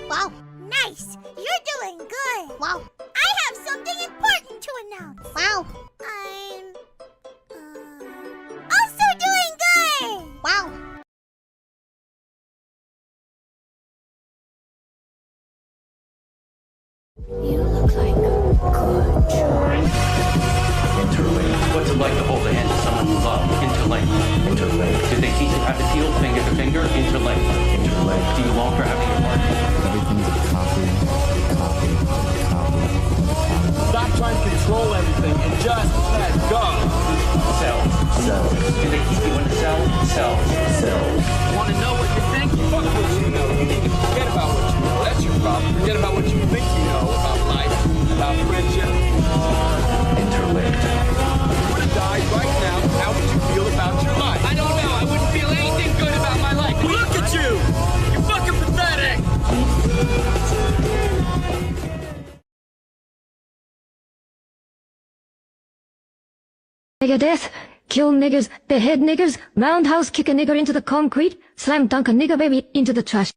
Wow. Nice. You're doing good. Wow. I have something important to announce. Wow. I'm also doing good. Wow. You look like a good choice. Interlink. What's it like to hold the hand of someone you love? Interlink. Interlink. Did they teach you how to feel finger to finger? Interlink. Interlink. Do you long for having your partner? Everything's a copy. Stop trying to control everything and just let go. Cells. Do they keep you in a cell? Cells. Want to know what you think? Fuck what you know. You need to forget about what you know. That's your problem. Forget about what you think you know about life, about friendship. Interlinked. If you were to die right now, how would you feel about your life? I don't know. I wouldn't feel anything good about my life. Look at you! You're fucking pathetic! Nigger death, kill niggers, behead niggers, roundhouse kick a nigger into the concrete, slam dunk a nigger baby into the trash.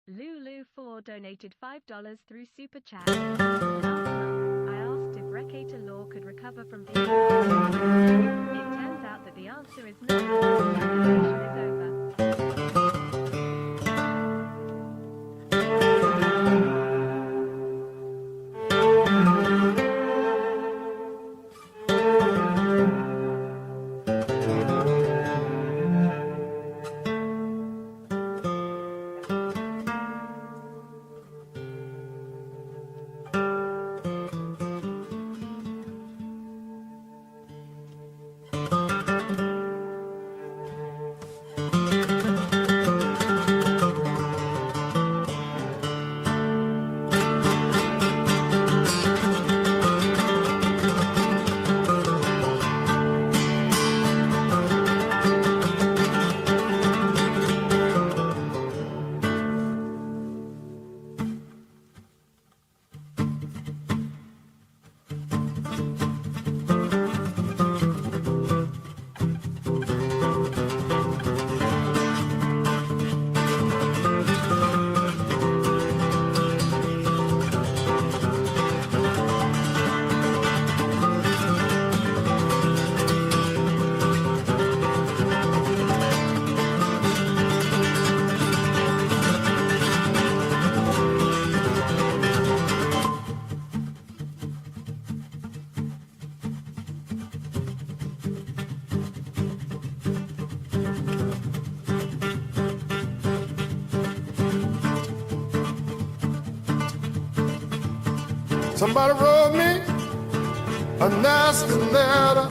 Lulu4 donated $5 through Super Chat. Last month, I asked if Recreator Law could recover from being arrested. It turns out that the answer is no. The is over. Somebody wrote me a nasty letter,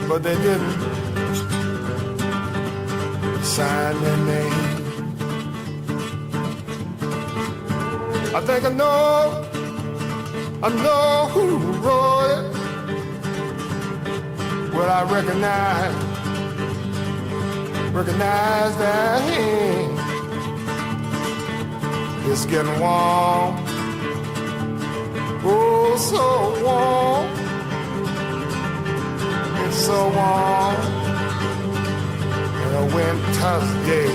but they didn't sign their name. I think I know who wrote it. Well, I recognize that hand. It's getting warm, oh, so warm. It's so warm in a winter's day.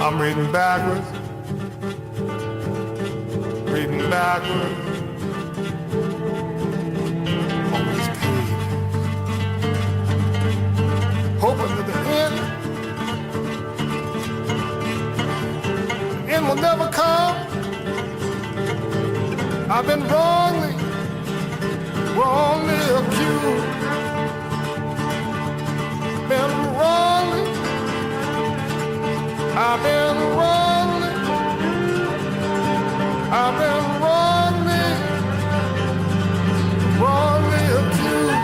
I'm reading backwards on this page, hoping that the end will never come. I've been wrongly accused, been wrongly. I've been wrongly accused.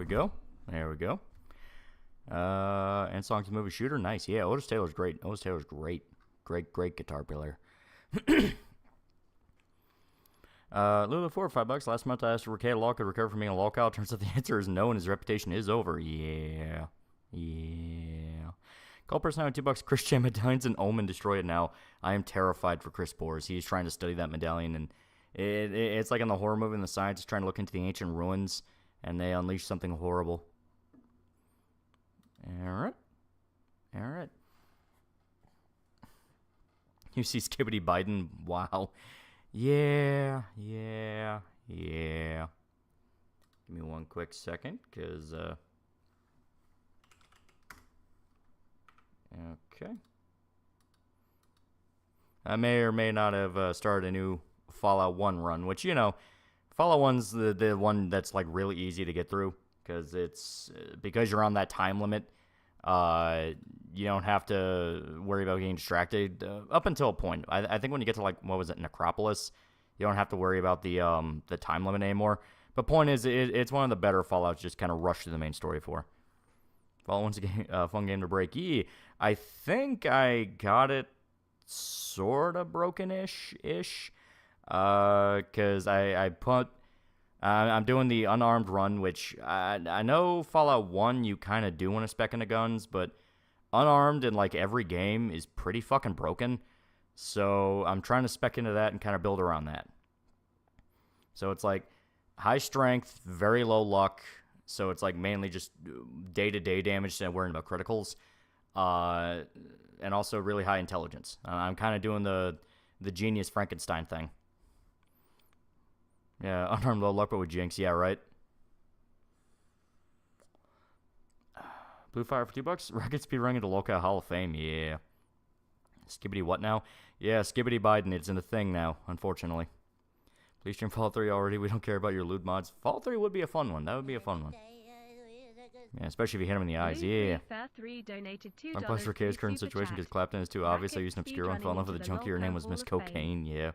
go. There we go. And song to movie Shooter. Nice. Yeah, Otis Taylor's great. Otis Taylor's great. Great guitar player. Lulu, $4 or $5. Last month I asked if Ricardo Law could recover from being a lolcow. Turns out the answer is no, and his reputation is over. Yeah. Call person now $2. Christian medallions and Omen destroy it now. I am terrified for Chris Bors. He's trying to study that medallion, and it's like in the horror movie, and the scientists trying to look into the ancient ruins, and they unleash something horrible. All right. You see Skibbity Biden? Wow. Yeah. Give me one quick second, because, okay. I may or may not have started a new Fallout 1 run, which, Fallout 1's the one that's, like, really easy to get through, because because you're on that time limit, you don't have to worry about getting distracted up until a point. I think when you get to, like, what was it, Necropolis, you don't have to worry about the time limit anymore. But point is, it's one of the better Fallouts, just kind of rush to the main story for. Fallout 1's a fun game to break. I think I got it sort of broken-ish, because I'm doing the unarmed run, which I know Fallout 1 you kind of do want to spec into guns, but unarmed in like every game is pretty fucking broken. So I'm trying to spec into that and kind of build around that. So it's like high strength, very low luck. So it's like mainly just day-to-day damage and worrying about criticals. And also really high intelligence. I'm kind of doing the genius Frankenstein thing. Yeah, unarmed low luck, but with Jinx. Yeah, right. Blue Fire for $2. Rocket speed running into Local Hall of Fame. Yeah. Skibbity what now? Yeah, Skibbity Biden. It's in a thing now, unfortunately. Please stream Fallout 3 already. We don't care about your lewd mods. Fallout 3 would be a fun one. That would be a fun one. Yeah, especially if you hit him in the eyes. Yeah. I'm plus for K's current situation because Clapton is too obvious. I used an obscure one. Fell in love with the junkie. Her name was Miss Cocaine. Yeah.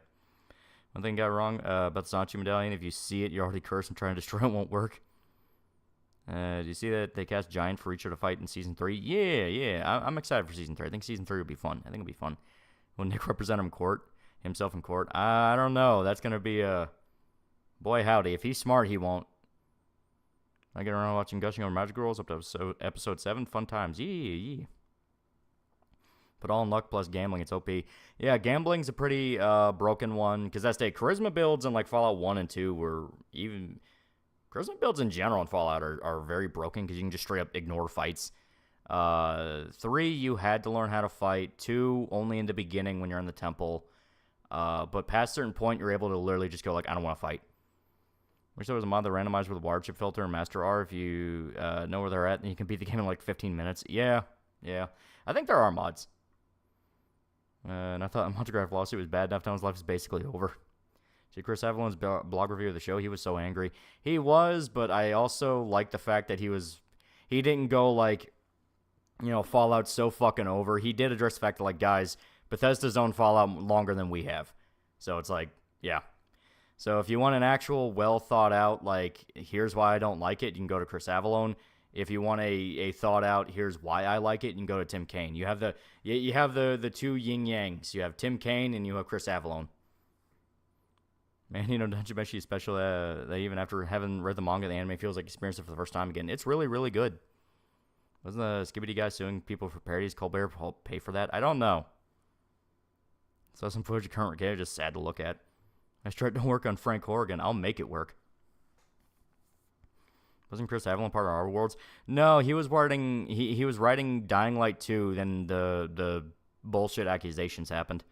One thing got wrong about the Sanchi medallion. If you see it, you're already cursed, and trying to destroy it won't work. Do you see that they cast Giant for Reacher to fight in Season 3? Yeah. I'm excited for Season 3. I think Season 3 will be fun. Will Nick represent himself in court? I don't know. That's going to be a... Boy, howdy. If he's smart, he won't. I get around watching Gushing Over Magic Girls up to episode 7. Fun times. Yeah. But all in luck plus gambling, it's OP. Yeah, gambling's a pretty broken one. Because that's the charisma builds in like Fallout 1 and 2 were even... Charisma builds in general in Fallout are very broken because you can just straight up ignore fights. 3, you had to learn how to fight. 2, only in the beginning when you're in the temple. But past a certain point, you're able to literally just go like, I don't want to fight. Wish there was a mod that randomized with a water chip filter and Master R if you know where they're at, and you can beat the game in like 15 minutes. Yeah. I think there are mods. And I thought a Montegraph lawsuit was bad enough. Now his life is basically over. See Chris Avalon's blog review of the show? He was so angry. He was, but I also like the fact that he didn't go like, Fallout's so fucking over. He did address the fact that, like, guys, Bethesda's owned Fallout longer than we have. So it's like, yeah. So if you want an actual well thought out, like, here's why I don't like it, you can go to Chris Avalon. If you want a thought out, here's why I like it, you can go to Tim Kaine. You have the two yin yangs. You have Tim Kaine and you have Chris Avalon. Man, Dungeon Meshi is special that even after having read the manga, the anime feels like experienced it for the first time again. It's really, really good. Wasn't the Skibbity guy suing people for parodies? Colbert pay for that? I don't know. Saw some footage of current Ricardo, just sad to look at. I tried to work on Frank Horrigan. I'll make it work. Wasn't Chris Avalon part of our worlds? No, he was writing. He was writing Dying Light 2. Then the bullshit accusations happened.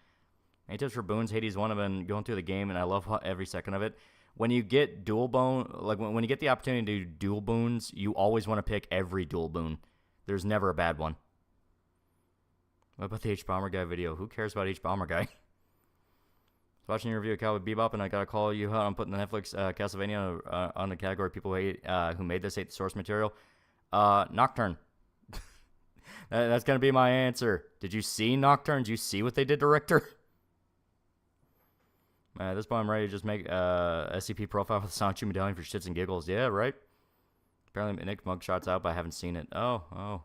Any tips for boons? Hades 1. I've been going through the game and I love every second of it. When you get dual boon, like when you get the opportunity to do dual boons, you always want to pick every dual boon. There's never a bad one. What about the H Bomber Guy video? Who cares about H Bomber Guy? I was watching your review of Cowboy Bebop, and I gotta call you out on putting the Netflix Castlevania on the category of people who made this hate the source material. Nocturne. That's gonna be my answer. Did you see Nocturne? Did you see what they did to Richter? At this point, I'm ready to just make a SCP profile with the Sanchi medallion for shits and giggles. Yeah, right? Apparently Nick mugshot's out, but I haven't seen it. Oh,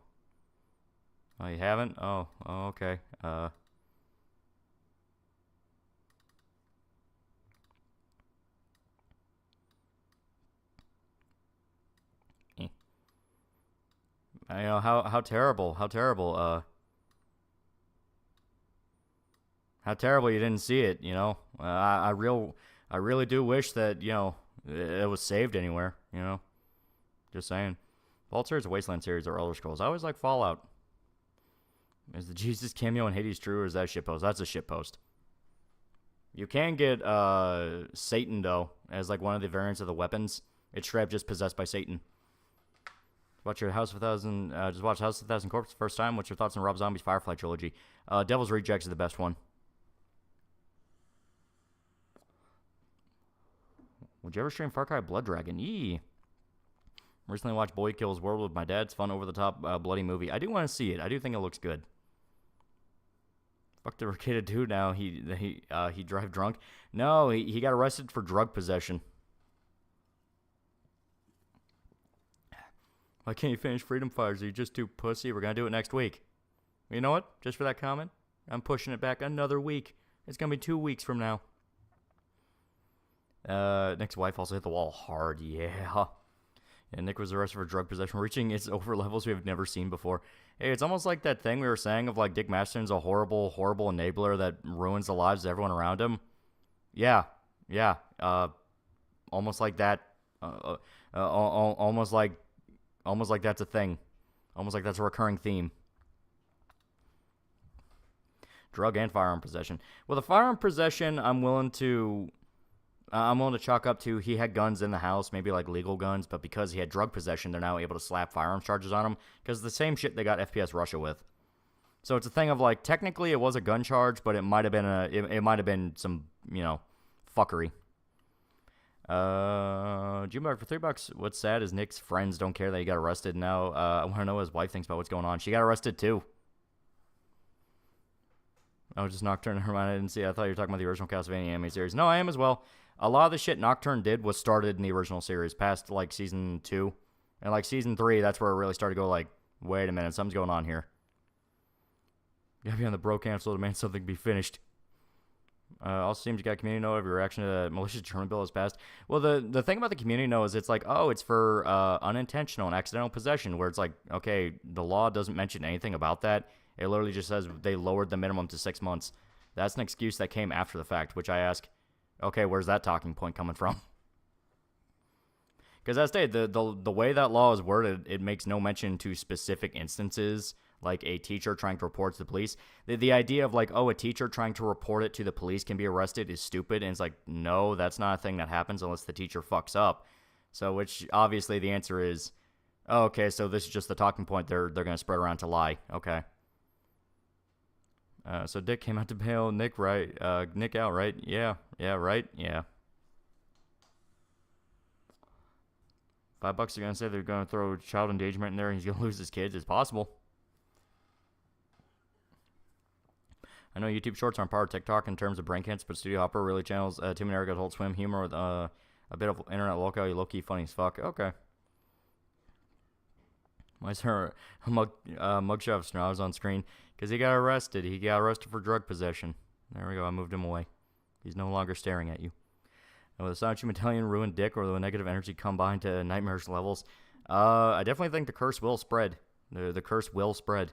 you haven't? Oh, okay. I know how terrible you didn't see it, you know. I really do wish that, you know, it was saved anywhere, you know. Just saying. Vault series, Wasteland series, or Elder Scrolls. I always like Fallout. Is the Jesus cameo in Hades true, or is that a shitpost? That's a shitpost. You can get Satan, though, as like one of the variants of the weapons. It's straight up just possessed by Satan. Watch your House of a Thousand. Just watch House of a Thousand Corpses first time. What's your thoughts on Rob Zombie's Firefly trilogy? Devil's Rejects is the best one. Would you ever stream Far Cry Blood Dragon? Yee. Recently watched Boy Kills World with my dad. It's fun, over the top, bloody movie. I do want to see it. I do think it looks good. Fuck the Ricada dude now. He drive drunk. No, he got arrested for drug possession. Why can't you finish Freedom Fighters? Are you just too pussy? We're gonna do it next week. You know what? Just for that comment, I'm pushing it back another week. It's gonna be 2 weeks from now. Nick's wife also hit the wall hard. Yeah. And Nick was arrested for drug possession, reaching its over levels we have never seen before. Hey, it's almost like that thing we were saying of like Dick Masterson's a horrible, horrible enabler that ruins the lives of everyone around him. Yeah. Almost like that. Almost like that's a thing. Almost like that's a recurring theme. Drug and firearm possession. Well, the firearm possession, I'm willing to chalk up to he had guns in the house, maybe like legal guns, but because he had drug possession, they're now able to slap firearms charges on him because the same shit they got FPS Russia with. So it's a thing of like technically it was a gun charge, but it might have been some, you know, fuckery. Jimbo for $3. What's sad is Nick's friends don't care that he got arrested. Now I want to know what his wife thinks about what's going on. She got arrested too. Oh, just Nocturne. Never mind, I didn't see it. I thought you were talking about the original Castlevania anime series. No, I am as well. A lot of the shit Nocturne did was started in the original series, past like season 2. And like season 3, that's where it really started to go like, wait a minute, something's going on here. You gotta be on the bro camp so demand something be finished. Also seems you got community note of your reaction to the malicious German bill has passed. Well, the thing about the community note is it's like, oh, it's for unintentional and accidental possession, where it's like, okay, the law doesn't mention anything about that. It literally just says they lowered the minimum to 6 months. That's an excuse that came after the fact, which I ask, okay, where's that talking point coming from? Because as stated, the way that law is worded, it makes no mention to specific instances, like a teacher trying to report to the police. The idea of like, oh, a teacher trying to report it to the police can be arrested is stupid. And it's like, no, that's not a thing that happens unless the teacher fucks up. So, which obviously the answer is, oh, okay, so this is just the talking point they're going to spread around to lie. Okay. So Dick came out to bail Nick, right? Nick out, right? Yeah, right? Yeah. $5 are going to say they're going to throw child endangerment in there and he's going to lose his kids. It's possible. I know YouTube Shorts aren't part of TikTok in terms of brain cancer, but Studio Hopper really channels Tim and Eric Adult Swim humor with a bit of internet low-key funny as fuck. Okay. Why is there a mugshot of Snobs on screen? Because he got arrested. He got arrested for drug possession. There we go. I moved him away. He's no longer staring at you. And will the Sonic Medallion ruin Dick, or will the negative energy combine to nightmarish levels? I definitely think the curse will spread. The curse will spread.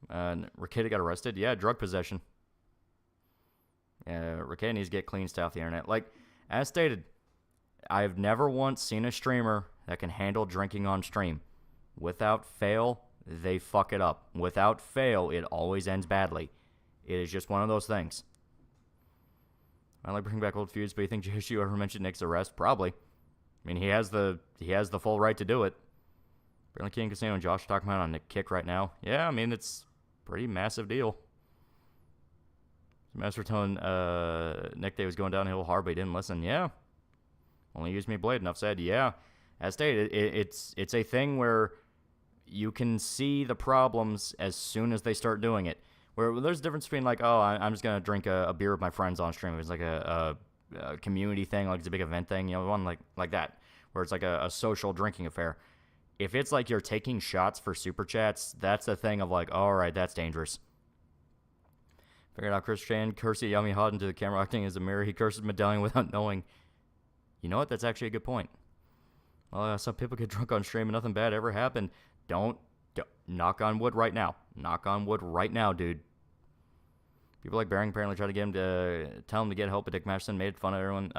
Ricada got arrested? Yeah, drug possession. Ricada needs to get clean stuff off the internet. Like, as stated, I've never once seen a streamer that can handle drinking on stream. Without fail, they fuck it up. Without fail, it always ends badly. It is just one of those things. I like bringing back old feuds, but you think JSU ever mentioned Nick's arrest? Probably. I mean, he has the full right to do it. Apparently King Casino and Josh are talking about on Nick Kick right now. Yeah, I mean, it's a pretty massive deal. Master telling Nick that he was going downhill hard, but he didn't listen. Yeah. Only used me blade. Enough said. Yeah. As stated, it's a thing where you can see the problems as soon as they start doing it. Where there's a difference between like, oh, I'm just gonna drink a beer with my friends on stream. It's like a community thing, like it's a big event thing, you know, one like that. where it's like a social drinking affair. If it's like you're taking shots for super chats, that's the thing of like, all right, that's dangerous. Figured out Chris Chan cursed Yummy Hot into the camera acting as a mirror. He curses Medallion without knowing. You know what? That's actually a good point. Well, some people get drunk on stream and nothing bad ever happened. Don't knock on wood right now. Knock on wood right now, dude. People like Baring apparently tried to get him to tell him to get help, but Dick Masterson made fun of everyone.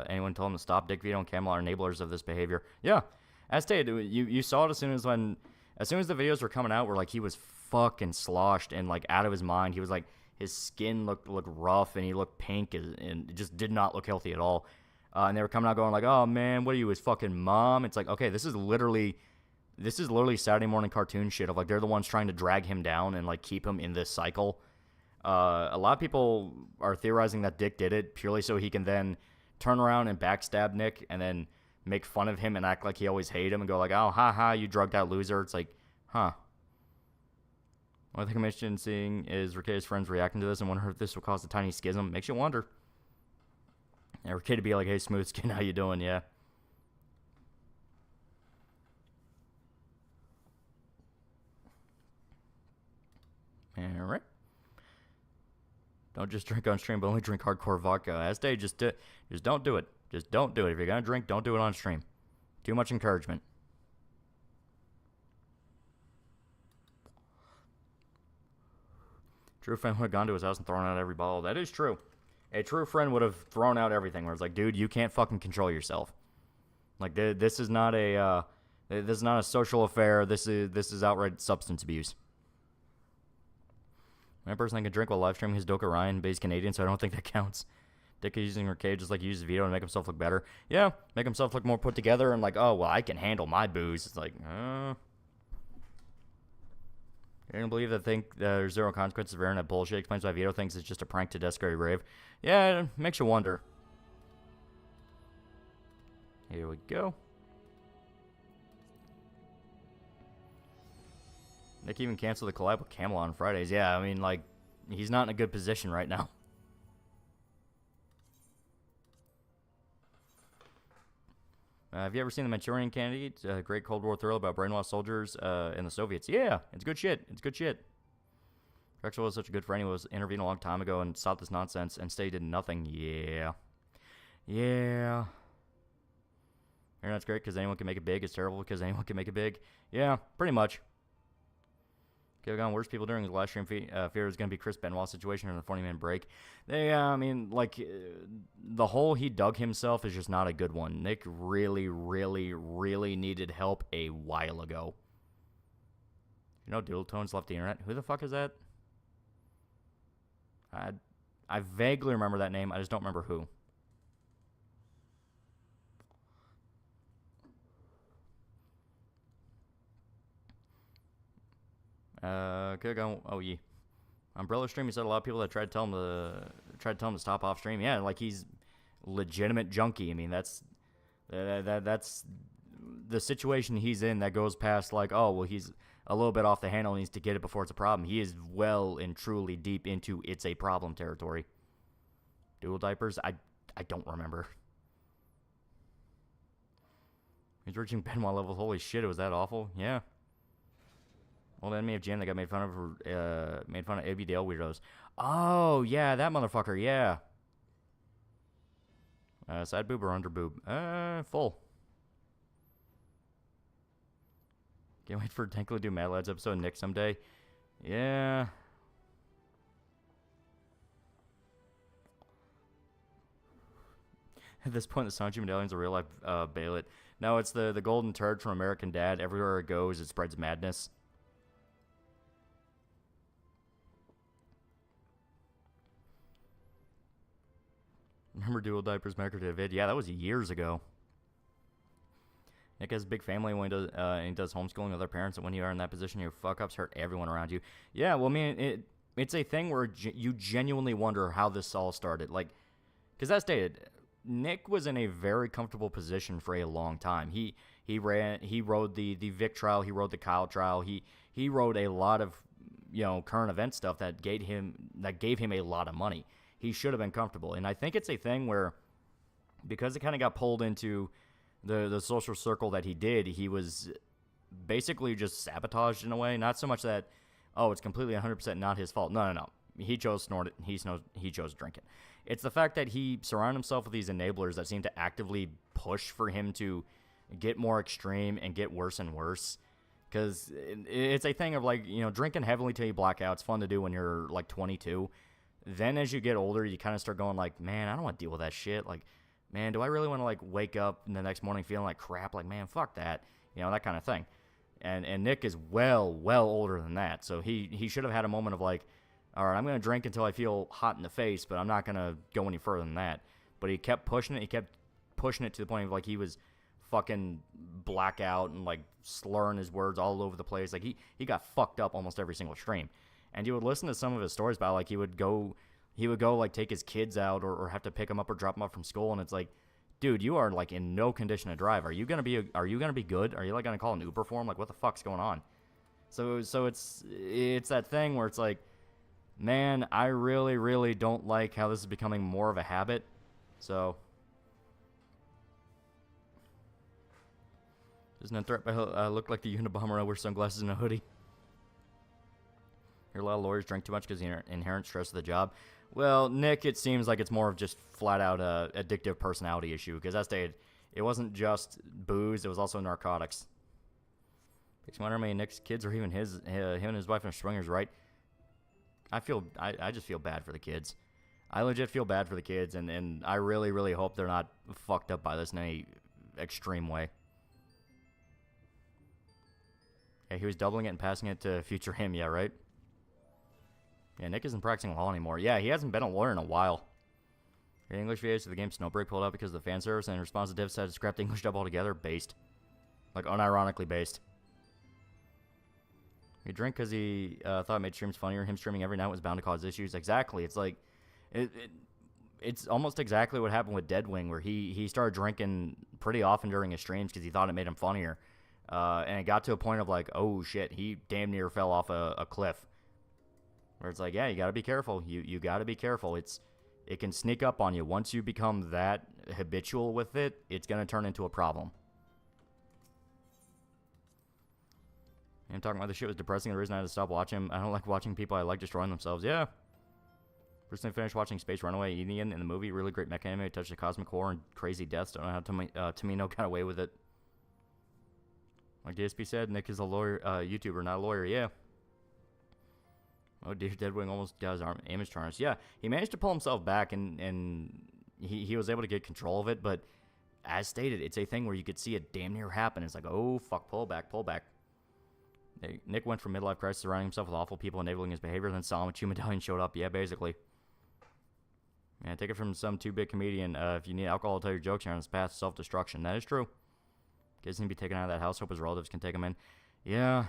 Anyone told him to stop. Dick Vito and Camel are enablers of this behavior. Yeah, as stated, you saw it as soon as the videos were coming out, where like he was fucking sloshed and like out of his mind. He was like, his skin looked rough and he looked pink and it just did not look healthy at all. And they were coming out going like, oh man, what are you, his fucking mom? It's like, okay, this is literally Saturday morning cartoon shit of like they're the ones trying to drag him down and like keep him in this cycle. A lot of people are theorizing that Dick did it purely so he can then turn around and backstab Nick and then make fun of him and act like he always hated him and go like, oh, ha, you drugged out loser. It's like, huh. One thing I'm interested in seeing is Ricketti's friends reacting to this and wonder if this will cause a tiny schism. Makes you wonder. Yeah, Ricketti be like, hey, Smooth Skin, how you doing? Yeah. Alright. Don't just drink on stream, but only drink hardcore vodka. As day, just don't do it. Just don't do it. If you're gonna drink, don't do it on stream. Too much encouragement. True friend would have gone to his house and thrown out every bottle. That is true. A true friend would have thrown out everything. Where it's like, dude, you can't fucking control yourself. Like this is not a social affair. This is outright substance abuse. One person that can drink while live streaming his Doka Ryan, but he's Canadian, so I don't think that counts. Dick is using her cage just like he uses Vito to make himself look better. Yeah, make himself look more put together and like, oh, well, I can handle my booze. It's like, You're going to believe that think there's zero consequences of airing that bullshit explains why Vito thinks it's just a prank to Descary Rave. Yeah, it makes you wonder. Here we go. Nick even canceled the collab with Camel on Fridays. Yeah, I mean, like, he's not in a good position right now. Have you ever seen The Manchurian Candidate? A great Cold War thriller about brainwashed soldiers and the Soviets. Yeah, it's good shit. It's good shit. Drexel was such a good friend. He was intervened a long time ago and stopped this nonsense and stayed did nothing. Yeah. Yeah. Internet's great because anyone can make it big. It's terrible because anyone can make it big. Yeah, pretty much. Okay, gone worst people during his live stream fear is going to be Chris Benoit's situation in the 40-minute break. I mean, like, the hole he dug himself is just not a good one. Nick really, really, really needed help a while ago. You know Doodle Tones left the internet? Who the fuck is that? I vaguely remember that name. I just don't remember who. Okay, go. Oh, yeah. Umbrella Stream. He said a lot of people that tried to tell him to stop off stream. Yeah, like he's legitimate junkie. I mean, that's the situation he's in. That goes past like, oh, well, he's a little bit off the handle. Needs to get it before it's a problem. He is well and truly deep into it's a problem territory. Dual diapers. I don't remember. He's reaching Benoit levels. Holy shit! It was that awful. Yeah. Old enemy of Jim that got made fun of ABDL weirdos. Oh, yeah, that motherfucker, yeah. Side boob or under boob? Full. Can't wait for Tankly to do Mad Lads episode Nick someday. Yeah. At this point, the Sanji medallion's a real-life Bailet. No, it's the golden turd from American Dad. Everywhere it goes, it spreads madness. Remember Dual Diapers Maker to vid? Yeah, that was years ago. Nick has a big family when he does homeschooling with other parents, and when you are in that position, your fuck-ups hurt everyone around you. Yeah, well, I mean, it's a thing where you genuinely wonder how this all started. Like, because as stated, Nick was in a very comfortable position for a long time. He rode the Vic trial, he rode the Kyle trial, he rode a lot of, current event stuff that gave him a lot of money. He should have been comfortable. And I think it's a thing where, because it kind of got pulled into the social circle that he did, he was basically just sabotaged in a way. Not so much that, oh, it's completely 100% not his fault. No. He chose to snort it. He chose to drink it. It's the fact that he surrounded himself with these enablers that seem to actively push for him to get more extreme and get worse and worse. Because it's a thing of, like, you know, drinking heavily till you black out. It's fun to do when you're, like, 22. Then as you get older, you kind of start going, like, man, I don't want to deal with that shit. Like, man, do I really want to, like, wake up the next morning feeling like crap? Like, man, fuck that. You know, that kind of thing. And Nick is well older than that. So he should have had a moment of, like, all right, I'm going to drink until I feel hot in the face, but I'm not going to go any further than that. But he kept pushing it. He kept pushing it to the point of, like, he was fucking blackout and, like, slurring his words all over the place. Like, he got fucked up almost every single stream. And you would listen to some of his stories about, like, he would go, like, take his kids out or have to pick them up or drop them off from school. And it's like, dude, you are, like, in no condition to drive. Are you going to be good? Are you, like, going to call an Uber for him? Like, what the fuck's going on? So it's that thing where it's like, man, I really, really don't like how this is becoming more of a habit. So, doesn't a threat look like the Unabomber wears sunglasses and a hoodie? Hear a lot of lawyers drink too much because of the inherent stress of the job. Well, Nick, it seems like it's more of just flat out addictive personality issue. Because I stated, it wasn't just booze; it was also narcotics. Makes me wonder how many Nick's kids or even him and his wife are swingers, right? I just feel bad for the kids. I legit feel bad for the kids, and I really, really hope they're not fucked up by this in any extreme way. Yeah, he was doubling it and passing it to future him, yeah, right? Yeah, Nick isn't practicing law anymore. Yeah, he hasn't been a lawyer in a while. The English VAs to the game Snowbreak pulled out because of the fan service, and in response, the devs decided to scrap the English dub altogether. Based. Like, unironically based. He drank because he thought it made streams funnier. Him streaming every night was bound to cause issues. Exactly. It's like, it's almost exactly what happened with Deadwing, where he started drinking pretty often during his streams because he thought it made him funnier. And it got to a point of, like, oh shit, he damn near fell off a cliff. Where it's like, yeah, you gotta be careful. You gotta be careful. It can sneak up on you. Once you become that habitual with it, it's gonna turn into a problem. And talking about this shit was depressing. The reason I had to stop watching, I don't like watching people I like destroying themselves. Yeah. Recently finished watching Space Runaway Indian in the movie. Really great mech anime. It touched the cosmic core and crazy deaths. Don't know how Tomino got away with it. Like DSP said, Nick is a lawyer, YouTuber, not a lawyer. Yeah. Oh, dear, Deadwing almost got his image tarnished. Yeah, he managed to pull himself back, and he was able to get control of it. But as stated, it's a thing where you could see it damn near happen. It's like, oh, fuck, pull back. Nick went from midlife crisis, surrounding himself with awful people, enabling his behavior, then saw him, a Chew Medallion showed up. Yeah, basically. Yeah, take it from some too-big comedian. If you need alcohol to tell your jokes, you're on this path to self-destruction. That is true. Kids need to be taken out of that house. Hope his relatives can take him in. Yeah.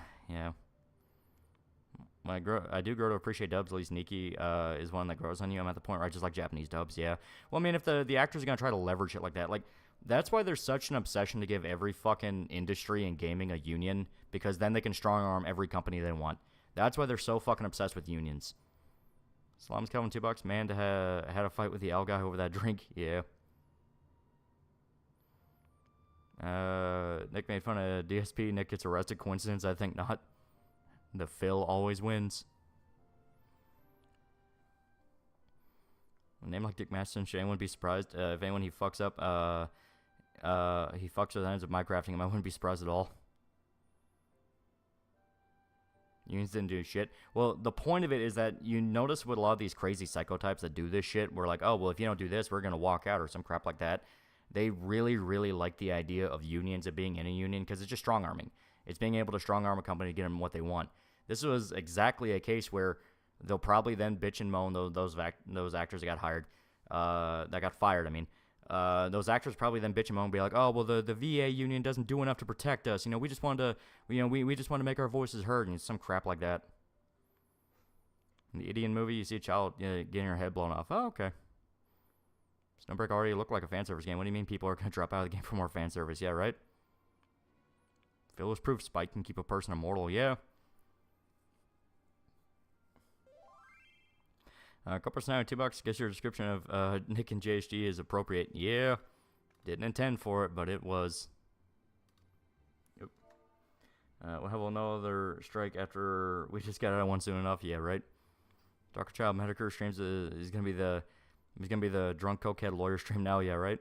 When I do grow to appreciate dubs. At least Nikki is one that grows on you. I'm at the point where I just like Japanese dubs, yeah. Well, I mean, if the actors are going to try to leverage it like that, like, that's why there's such an obsession to give every fucking industry in gaming a union, because then they can strong-arm every company they want. That's why they're so fucking obsessed with unions. Salams Kelvin $2. Man, had a fight with the L guy over that drink. Yeah. Nick made fun of DSP. Nick gets arrested. Coincidence? I think not. The Phil always wins. A name like Dick Masterson, Shane wouldn't be surprised if anyone he fucks up. He fucks with the ends of Minecrafting him. I wouldn't be surprised at all. Unions didn't do shit. Well, the point of it is that you notice with a lot of these crazy psychotypes that do this shit, we're like, oh, well, if you don't do this, we're going to walk out or some crap like that. They really, really like the idea of unions, of being in a union, because it's just strong-arming. It's being able to strong-arm a company to get them what they want. This was exactly a case where they'll probably then bitch and moan those actors that got hired, that got fired, I mean. Those actors probably then bitch and moan and be like, oh, well, the VA union doesn't do enough to protect us. We just wanted to, we just want to make our voices heard, and some crap like that. In the Idiot movie, you see a child getting her head blown off. Oh, okay. Snowbreak already looked like a fan service game. What do you mean people are going to drop out of the game for more fan service? Yeah, right? Phil was proof Spike can keep a person immortal. Yeah. Couple $2. Guess your description of Nick and JHD is appropriate. Yeah. Didn't intend for it, but it was. Yep. We'll have another strike after we just got out of one soon enough. Yeah, right. Dr. Child Medicare streams is gonna be the drunk cokehead lawyer stream now. Yeah, right.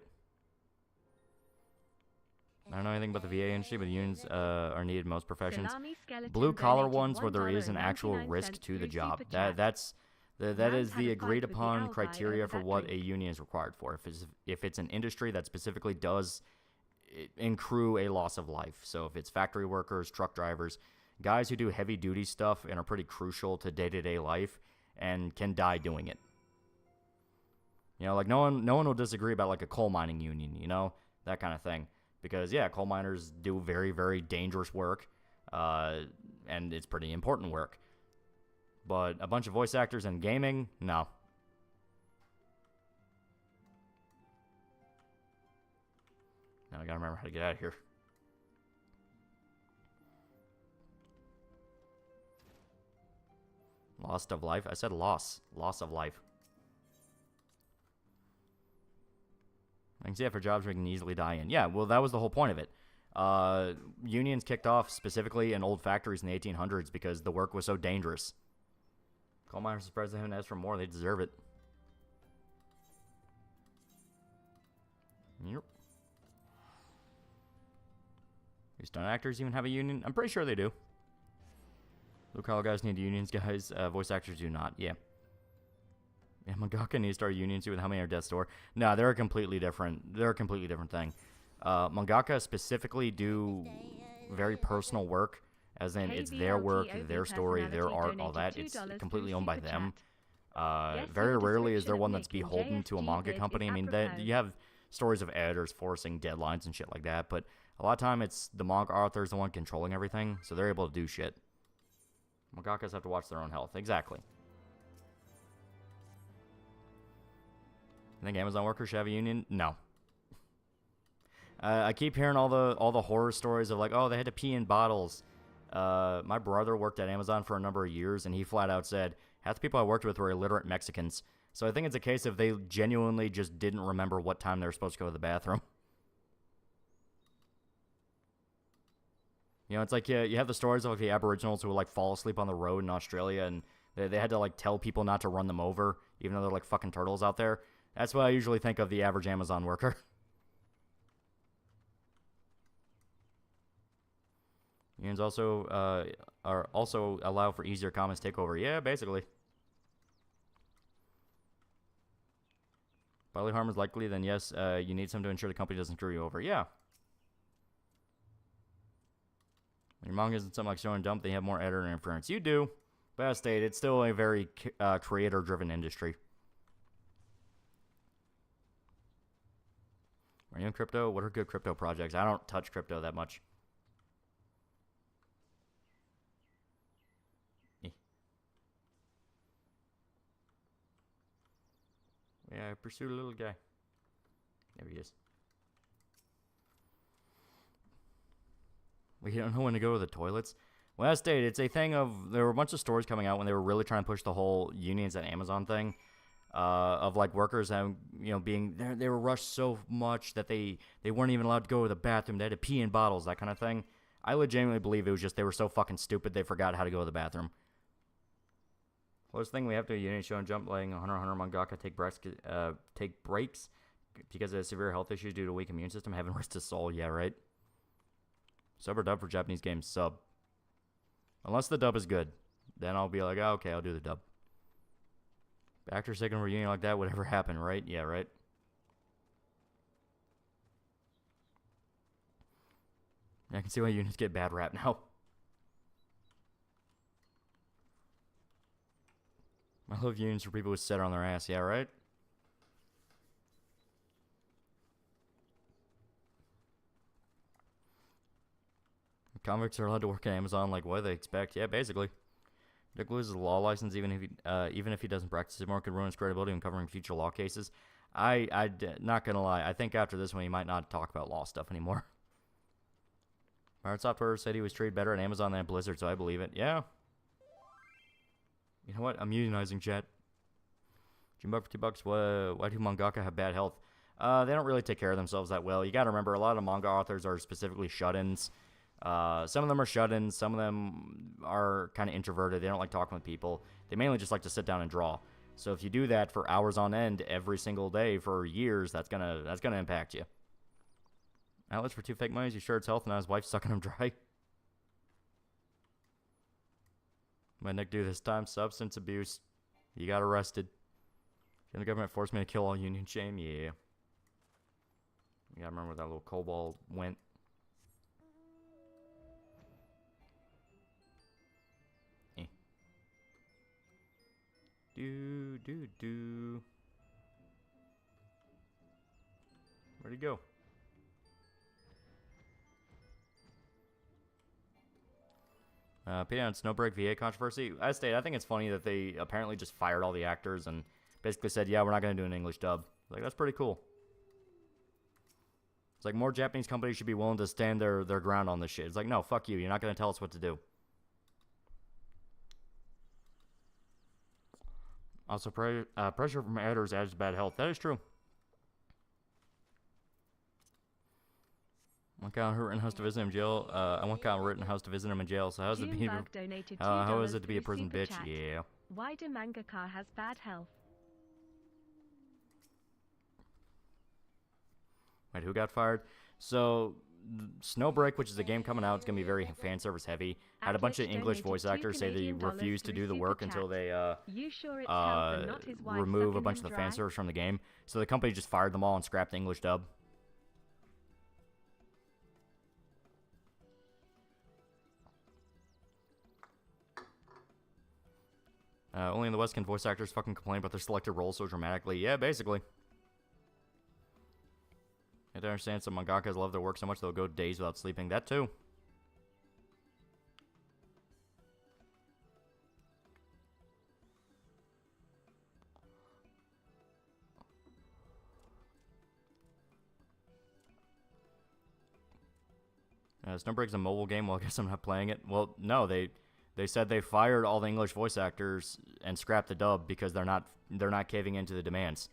I don't know anything about the VA industry, but the unions are needed in most professions. Blue collar ones where there is an actual risk to the job. That is the agreed upon criteria for what a union is required for. If it's an industry that specifically does accrue a loss of life. So if it's factory workers, truck drivers, guys who do heavy duty stuff and are pretty crucial to day-to-day life and can die doing it. You know, like no one will disagree about like a coal mining union, you know, that kind of thing. Because, yeah, coal miners do very, very dangerous work, and it's pretty important work. But a bunch of voice actors in gaming, no. Now I gotta remember how to get out of here. Loss of life? I said loss. Loss of life. I can see that for jobs we can easily die in. Yeah, well, that was the whole point of it. Unions kicked off specifically in old factories in the 1800s because the work was so dangerous. Coal miners are surprised they haven't asked for more. They deserve it. Yep. Do stunt actors even have a union? I'm pretty sure they do. Blue collar guys need unions, guys. Voice actors do not. Yeah. Yeah, mangaka needs to start a union too with how many are death's door. No, they're a completely different. They're a completely different thing. Mangaka specifically do very personal work, as in it's their work, their story, their art, all that. It's completely owned by them. Very rarely is there one that's beholden to a manga company. I mean, you have stories of editors forcing deadlines and shit like that, but a lot of time it's the manga author's the one controlling everything, so they're able to do shit. Mangakas have to watch their own health. Exactly. I think Amazon workers should have a union? No. I keep hearing all the horror stories of like, oh, they had to pee in bottles. My brother worked at Amazon for a number of years, and he flat out said, half the people I worked with were illiterate Mexicans. So I think it's a case of they genuinely just didn't remember what time they were supposed to go to the bathroom. You know, it's like you have the stories of like the Aboriginals who would like fall asleep on the road in Australia, and they had to like tell people not to run them over, even though they're like fucking turtles out there. That's what I usually think of the average Amazon worker. Unions also allow for easier commons takeover. Yeah, basically. Bodily harm is likely, then yes, you need some to ensure the company doesn't screw you over. Yeah. When your manga isn't something like show and dump, they have more editor interference. You do. But as stated, it's still a very creator-driven industry. Are you in crypto? What are good crypto projects? I don't touch crypto that much. Yeah, I pursued a little guy. There he is. We don't know when to go to the toilets. Well, as stated, it's a thing of, there were a bunch of stories coming out when they were really trying to push the whole unions at Amazon thing. Of like workers having, you know, being, they were rushed so much that they weren't even allowed to go to the bathroom. They had to pee in bottles, that kind of thing. I legitimately believe it was just they were so fucking stupid they forgot how to go to the bathroom. Closest thing we have to a union show and jump, letting Hunter x Hunter mangaka take breaks because of severe health issues due to a weak immune system. Having risked his soul. Yeah, right. Sub or dub for Japanese games? Sub. Unless the dub is good, then I'll be like, oh, okay, I'll do the dub. After a second reunion like that, whatever happened, right? Yeah, right. I can see why unions get bad rap now. I love unions for people who sit on their ass, yeah, right? Convicts are allowed to work at Amazon, like what do they expect? Yeah, basically. Dick loses a law license even if he doesn't practice anymore, could ruin his credibility in covering future law cases. I not gonna lie, I think after this one he might not talk about law stuff anymore. Pirate Software said he was treated better at Amazon than at Blizzard, so I believe it. Yeah. You know what? I'm unionizing, chat. $2 for $2. Why do mangaka have bad health? They don't really take care of themselves that well. You gotta remember, a lot of manga authors are specifically shut-ins. Some of them are shut-ins. Some of them are kind of introverted. They don't like talking with people. They mainly just like to sit down and draw. So if you do that for hours on end every single day for years, that's gonna impact you. Outlets for 2 fake monies. You sure it's health and not his wife sucking him dry? My Nick do this time. Substance abuse. You got arrested. And the government forced me to kill all union shame. Yeah. You gotta remember where that little kobold went. Eh. Do. Where'd he go? Opinion on Snowbreak VA controversy. I think it's funny that they apparently just fired all the actors and basically said, yeah, we're not going to do an English dub. Like, that's pretty cool. It's like more Japanese companies should be willing to stand their ground on this shit. It's like, no, fuck you. You're not going to tell us what to do. Also, pressure from editors adds to bad health. That is true. One guy written house to visit him in jail. One guy written house to visit him in jail. So how's it be? How is it to be a prison bitch? Chat. Yeah. Why do mangaka has bad health? Wait, who got fired? So, Snowbreak, which is a game coming out, it's gonna be very fan service heavy. Had a bunch of English voice actors say they refuse to do the work until they remove a bunch of the fan service from the game. So the company just fired them all and scrapped the English dub. Only in the West can voice actors fucking complain about their selected roles so dramatically. Yeah, basically. I don't understand some mangakas love their work so much they'll go days without sleeping. That too. Snowbreak's a mobile game. Well, I guess I'm not playing it. Well, no, they said they fired all the English voice actors and scrapped the dub because they're not caving into the demands.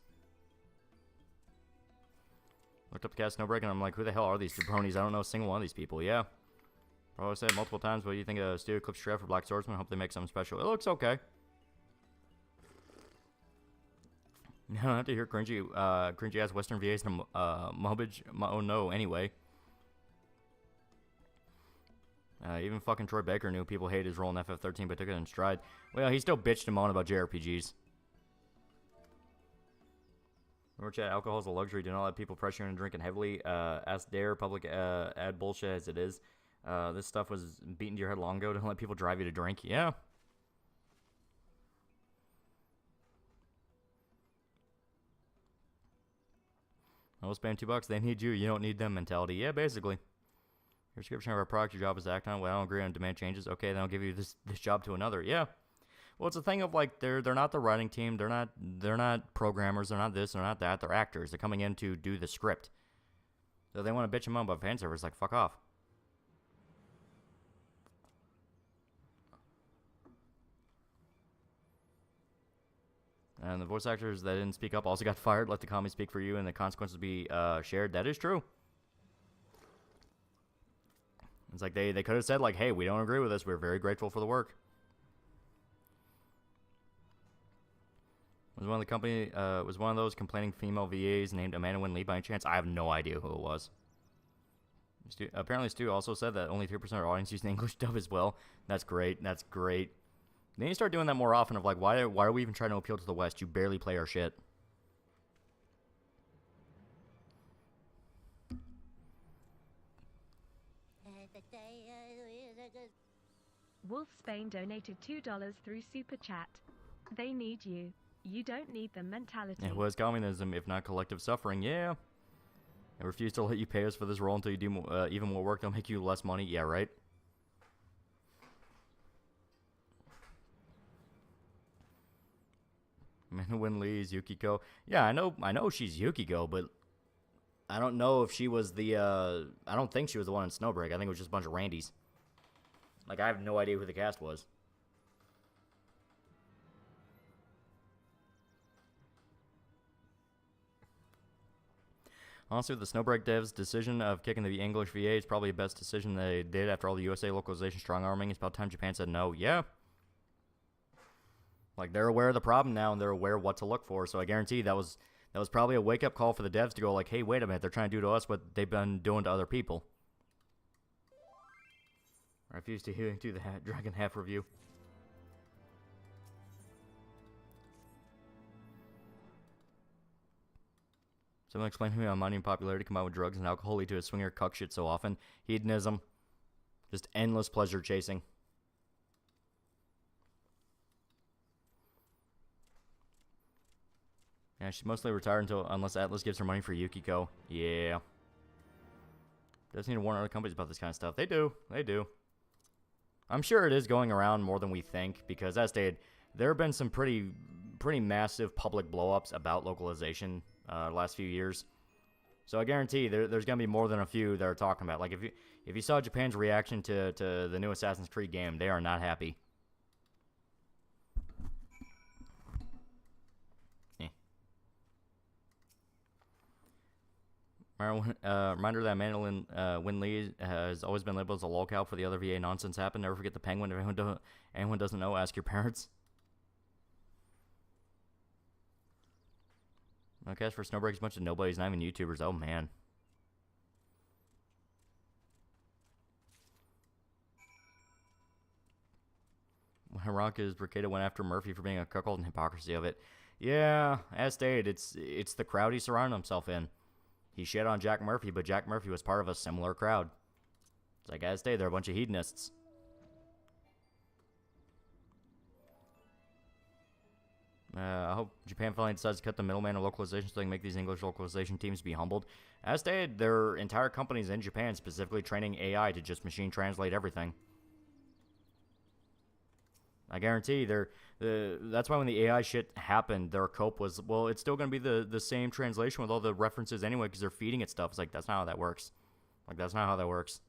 Looked up the cast Snowbreak and I'm like, who the hell are these jabronis? I don't know a single one of these people. Yeah. Probably said multiple times, what do you think of Studio Clip Shred for Black Swordsman? I hope they make something special. It looks okay. I don't have to hear cringy ass Western VAs and Mobage. Oh no, anyway. Even fucking Troy Baker knew people hated his role in FF13 but took it in stride. Well, he still bitched and moaned about JRPGs. Remember chat, alcohol is a luxury. Do not let people pressure you into drinking heavily. Ask Dare, public ad bullshit as it is. This stuff was beaten to your head long ago. Don't let people drive you to drink. Yeah. I will spend $2. They need you. You don't need them mentality. Yeah, basically. Your description of our product, your job is to act on. Well, I don't agree on demand changes. Okay, then I'll give you this job to another. Yeah. Well, it's a thing of like they're not the writing team. They're not programmers. They're not this. They're not that. They're actors. They're coming in to do the script. So they want to bitch them out about fan service. Like fuck off. And the voice actors that didn't speak up also got fired. Let the comments speak for you, and the consequences be shared. That is true. It's like they could have said like, hey, we don't agree with this. We're very grateful for the work. Was one of those complaining female VAs named Amanda Wynn Lee by any chance? I have no idea who it was. Apparently Stu also said that only 3% of our audience use the English dub as well. That's great. That's great. Then you start doing that more often of like, why are we even trying to appeal to the West? You barely play our shit. Wolf Spain donated $2 through Super Chat. They need you. You don't need them mentality. It was communism, if not collective suffering. Yeah. I refuse to let you pay us for this role until you do even more work. They'll make you less money. Yeah, right? Amanda Wynn Lee is Yukiko. Yeah, I know she's Yukiko, but I don't know if she was the, I don't think she was the one in Snowbreak. I think it was just a bunch of Randys. Like, I have no idea who the cast was. Honestly, with the Snowbreak devs' decision of kicking the English VA is probably the best decision they did after all the USA localization strong-arming. It's about time Japan said no. Yeah. Like, they're aware of the problem now, and they're aware of what to look for. So I guarantee that was probably a wake-up call for the devs to go like, hey, wait a minute, they're trying to do to us what they've been doing to other people. I refuse to do the Dragon Half review. Someone explain to me how money and popularity combined with drugs and alcohol lead to a swinger cuck shit so often. Hedonism. Just endless pleasure chasing. Yeah, she's mostly retired unless Atlas gives her money for Yukiko. Yeah. Doesn't need to warn other companies about this kind of stuff. They do. They do. I'm sure it is going around more than we think, because as stated, there have been some pretty massive public blow-ups about localization last few years. So I guarantee there's going to be more than a few that are talking about. Like, if you saw Japan's reaction to the new Assassin's Creed game, they are not happy. Reminder that Amanda Win Lee has always been labeled as a lolcow for the other VA nonsense happen. Never forget the penguin. If anyone doesn't know, ask your parents. Okay, as for Snowbreak's a bunch of nobodies, not even YouTubers. Oh, man. Rock is Bricada went after Murphy for being a cuckold and hypocrisy of it. Yeah, as stated, it's the crowd he surrounded himself in. He shit on Jack Murphy, but Jack Murphy was part of a similar crowd. It's like, as stated, they're a bunch of hedonists. I hope Japan finally decides to cut the middleman of localization so they can make these English localization teams be humbled. As stated, there are entire companies in Japan specifically training AI to just machine translate everything. I guarantee that's why when the AI shit happened, their cope was, well, it's still going to be the same translation with all the references anyway because they're feeding it stuff. It's like, that's not how that works. Like, that's not how that works.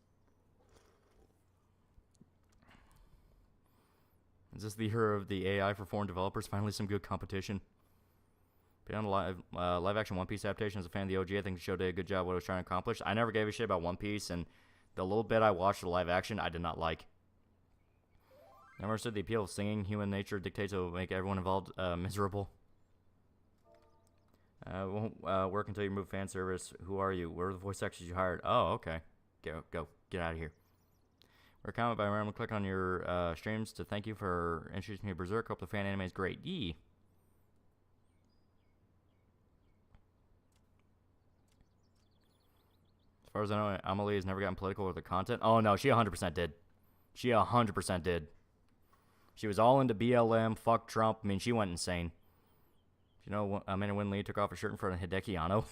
Is this the year of the AI for foreign developers? Finally some good competition. Beyond the live-action One Piece adaptation, as a fan of the OG, I think the show did a good job what it was trying to accomplish. I never gave a shit about One Piece, and the little bit I watched the live-action, I did not like. Never understood the appeal of singing. Human nature dictates it will make everyone involved miserable. Won't work until you remove fan service. Who are you? Where are the voice actors you hired? Oh, okay. Go. Get out of here. Or comment by random. Click on your streams to thank you for introducing me to Berserk. Hope the fan anime is great. Yee. As far as I know, Amelie has never gotten political with the content. Oh, no. She 100% did. She 100% did. She was all into BLM, fuck Trump. I mean, she went insane. You know, Amanda Win Lee took off her shirt in front of Hideki Anno.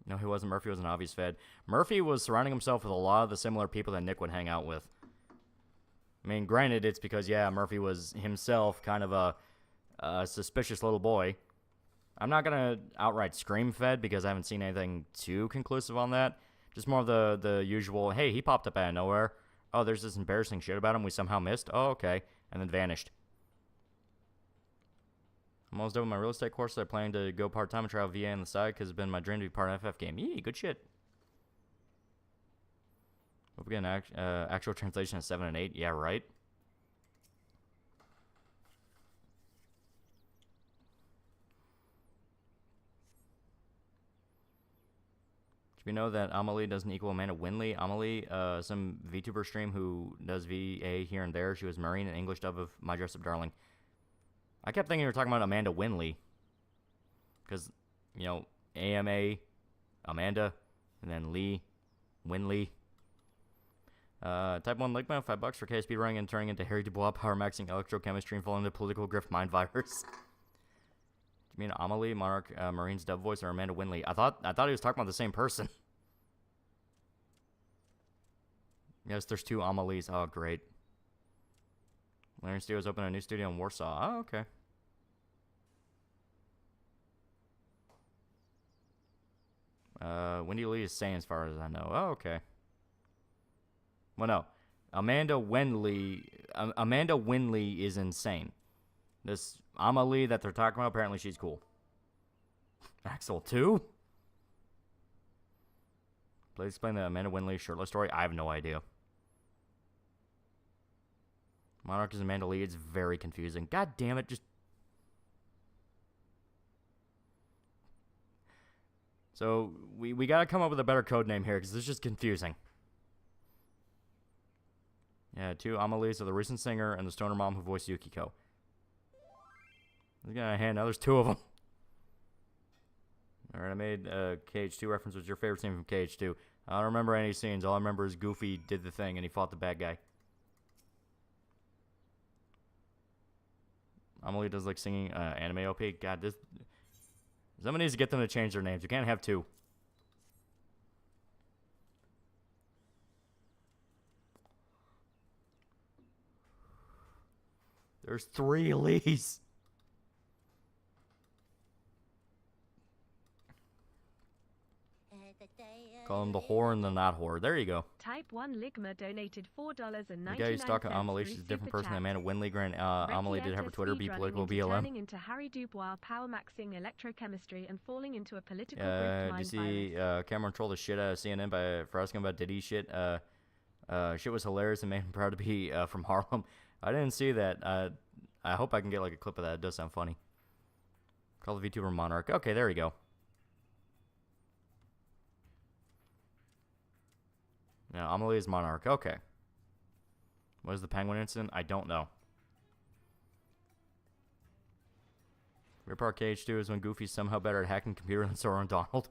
No, he wasn't. Murphy was an obvious fed. Murphy was surrounding himself with a lot of the similar people that Nick would hang out with. I mean, granted, it's because, yeah, Murphy was himself kind of a suspicious little boy. I'm not going to outright scream fed because I haven't seen anything too conclusive on that. Just more of the usual, hey, he popped up out of nowhere. Oh, there's this embarrassing shit about him we somehow missed. Oh, okay. And then vanished. I'm almost done with my real estate course. I'm planning to go part-time and try out VA on the side because it's been my dream to be part of an FF game. Yee, good shit. Hope we get an actual translation of 7 and 8. Yeah, right. We know that Amelie doesn't equal Amanda Winley. Amelie, some VTuber stream who does VA here and there. She was Marine and English dub of My Dress Up Darling. I kept thinking you were talking about Amanda Winley. Because, you know, AMA, Amanda, and then Lee, Winley. Type 1 Ligma, $5 for KSP running and turning into Harry Dubois, power maxing electrochemistry and falling into political grift mind virus. You mean Amelie, Monarch, Marine's dub voice, or Amanda Winley? I thought he was talking about the same person. Yes, there's two Amelies. Oh, great. Larry Studios opened a new studio in Warsaw. Oh, okay. Wendy Lee is sane as far as I know. Oh, okay. Well, no. Amanda Winley is insane. This Amelie that they're talking about, apparently she's cool. Axel 2? Please explain the Amanda Winley shirtless story. I have no idea. Monarch is Amanda Lee. It's very confusing. God damn it, just... So, we gotta come up with a better code name here, because this is just confusing. Yeah, 2 Amelies are the recent singer and the stoner mom who voiced Yukiko. Look at a hand, now there's 2 of them. Alright, I made KH2 reference. What's your favorite scene from KH2? I don't remember any scenes. All I remember is Goofy did the thing and he fought the bad guy. Amelie does like singing anime OP. God, this... Someone needs to get them to change their names. You can't have 2. There's 3 Lees. Call him the whore and the not whore. There you go. Type 1 Ligma donated $4.99. The guy who's talking to Amelie, she's a different person than Amanda Winley. Grant Amelie did have her Twitter be political BLM. Turning into Harry Dubois, power maxing electrochemistry, and falling into a political did you see Cameron troll the shit out of CNN for asking about Diddy shit? Shit was hilarious and made him proud to be from Harlem. I didn't see that. I hope I can get like a clip of that. It does sound funny. Call the VTuber Monarch. Okay, there you go. Now, Amelie is Monarch. Okay. What is the penguin incident? I don't know. Rear Park KH2 is when Goofy's somehow better at hacking computer than Sora and Donald.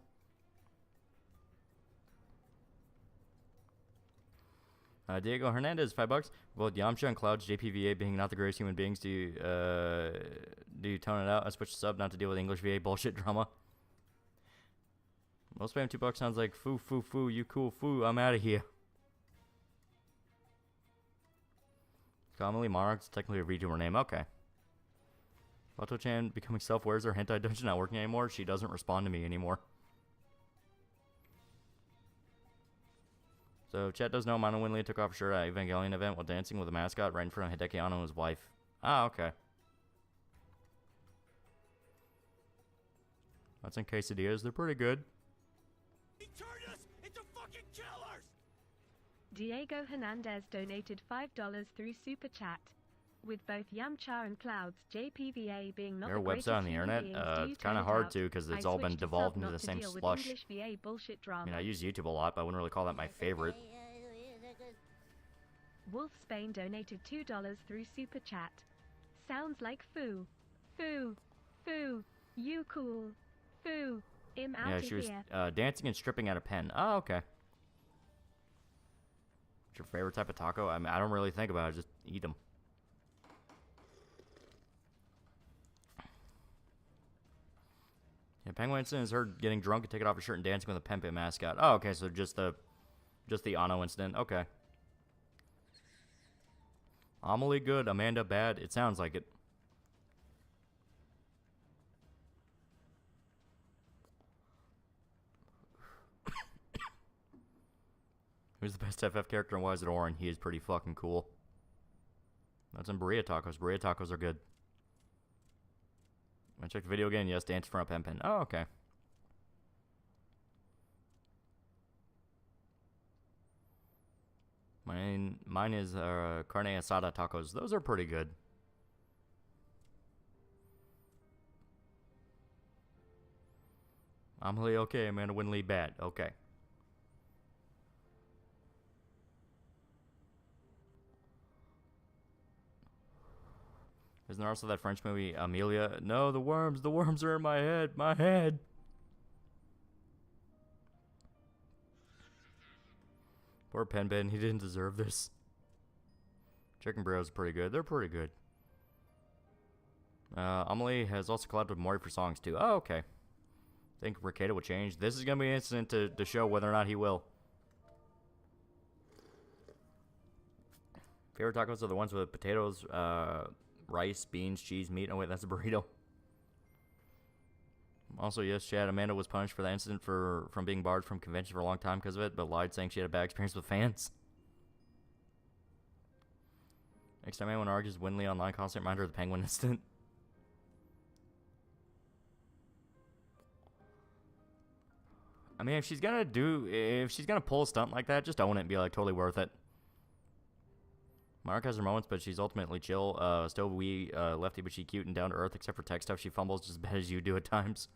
Diego Hernandez, $5. Both Yamcha and Cloud's JPVA being not the greatest human beings, do you tone it out? I switched sub not to deal with English VA bullshit drama. Most spam $2 sounds like foo foo foo, you cool foo, I'm out of here. Commonly Monarch's technically a VTuber name, okay. Auto-chan becoming self-aware, is her hentai dungeon not working anymore? She doesn't respond to me anymore. So, chat does know Mono Winley took off her shirt at Evangelion event while dancing with a mascot right in front of Hideki Anno and his wife. Ah, okay. That's in quesadillas. They're pretty good. He turned us into fucking killers! Diego Hernandez donated $5 through Super Chat. With both Yamcha and Cloud's JPVA being not Their the greatest website on the human internet, beings, do you it's kind of turn it hard out? to because it's I all been switched to devolved sub into not the to same deal with slush. English VA bullshit I drama. mean, I use YouTube a lot, but I wouldn't really call that my favorite. Wolf Spain donated $2 through Super Chat. Sounds like foo. Foo. Foo. You cool. Foo. I'm out Yeah, of she was here. dancing and stripping at a pen. Oh, okay. What's your favorite type of taco? I mean, I don't really think about it. Just eat them. Yeah, Penguin incident is her getting drunk and taking off her shirt and dancing with a Pen Pit mascot. Oh, okay, so just the Anno incident. Okay. Amelie good, Amanda bad. It sounds like it. Who's the best FF character and why is it Orin? He is pretty fucking cool. That's in Burrito Tacos. Burrito Tacos are good. I checked the video again. Yes, dance in front of Pen Pen. Oh, okay. Mine is carne asada tacos. Those are pretty good. Amelie okay, Amanda Winley bad. Okay. Isn't there also that French movie, Amelia? No, the worms are in my head. Poor Penben, he didn't deserve this. Chicken Burritos are pretty good. They're pretty good. Amelie has also collabed with Maury for songs too. Oh, okay. Think Ricada will change. This is going to be an incident to show whether or not he will. Favorite tacos are the ones with potatoes, rice, beans, cheese, meat. Oh wait, that's a burrito. Also, yes, Chad, Amanda was punished for that incident from being barred from convention for a long time because of it, but lied saying she had a bad experience with fans. Next time anyone argues Winley online concert, remind her of the Penguin incident. I mean, if she's gonna pull a stunt like that, just own it and be like totally worth it. Mark has her moments, but she's ultimately chill. Still lefty, but she cute and down to earth. Except for tech stuff, she fumbles just as bad as you do at times.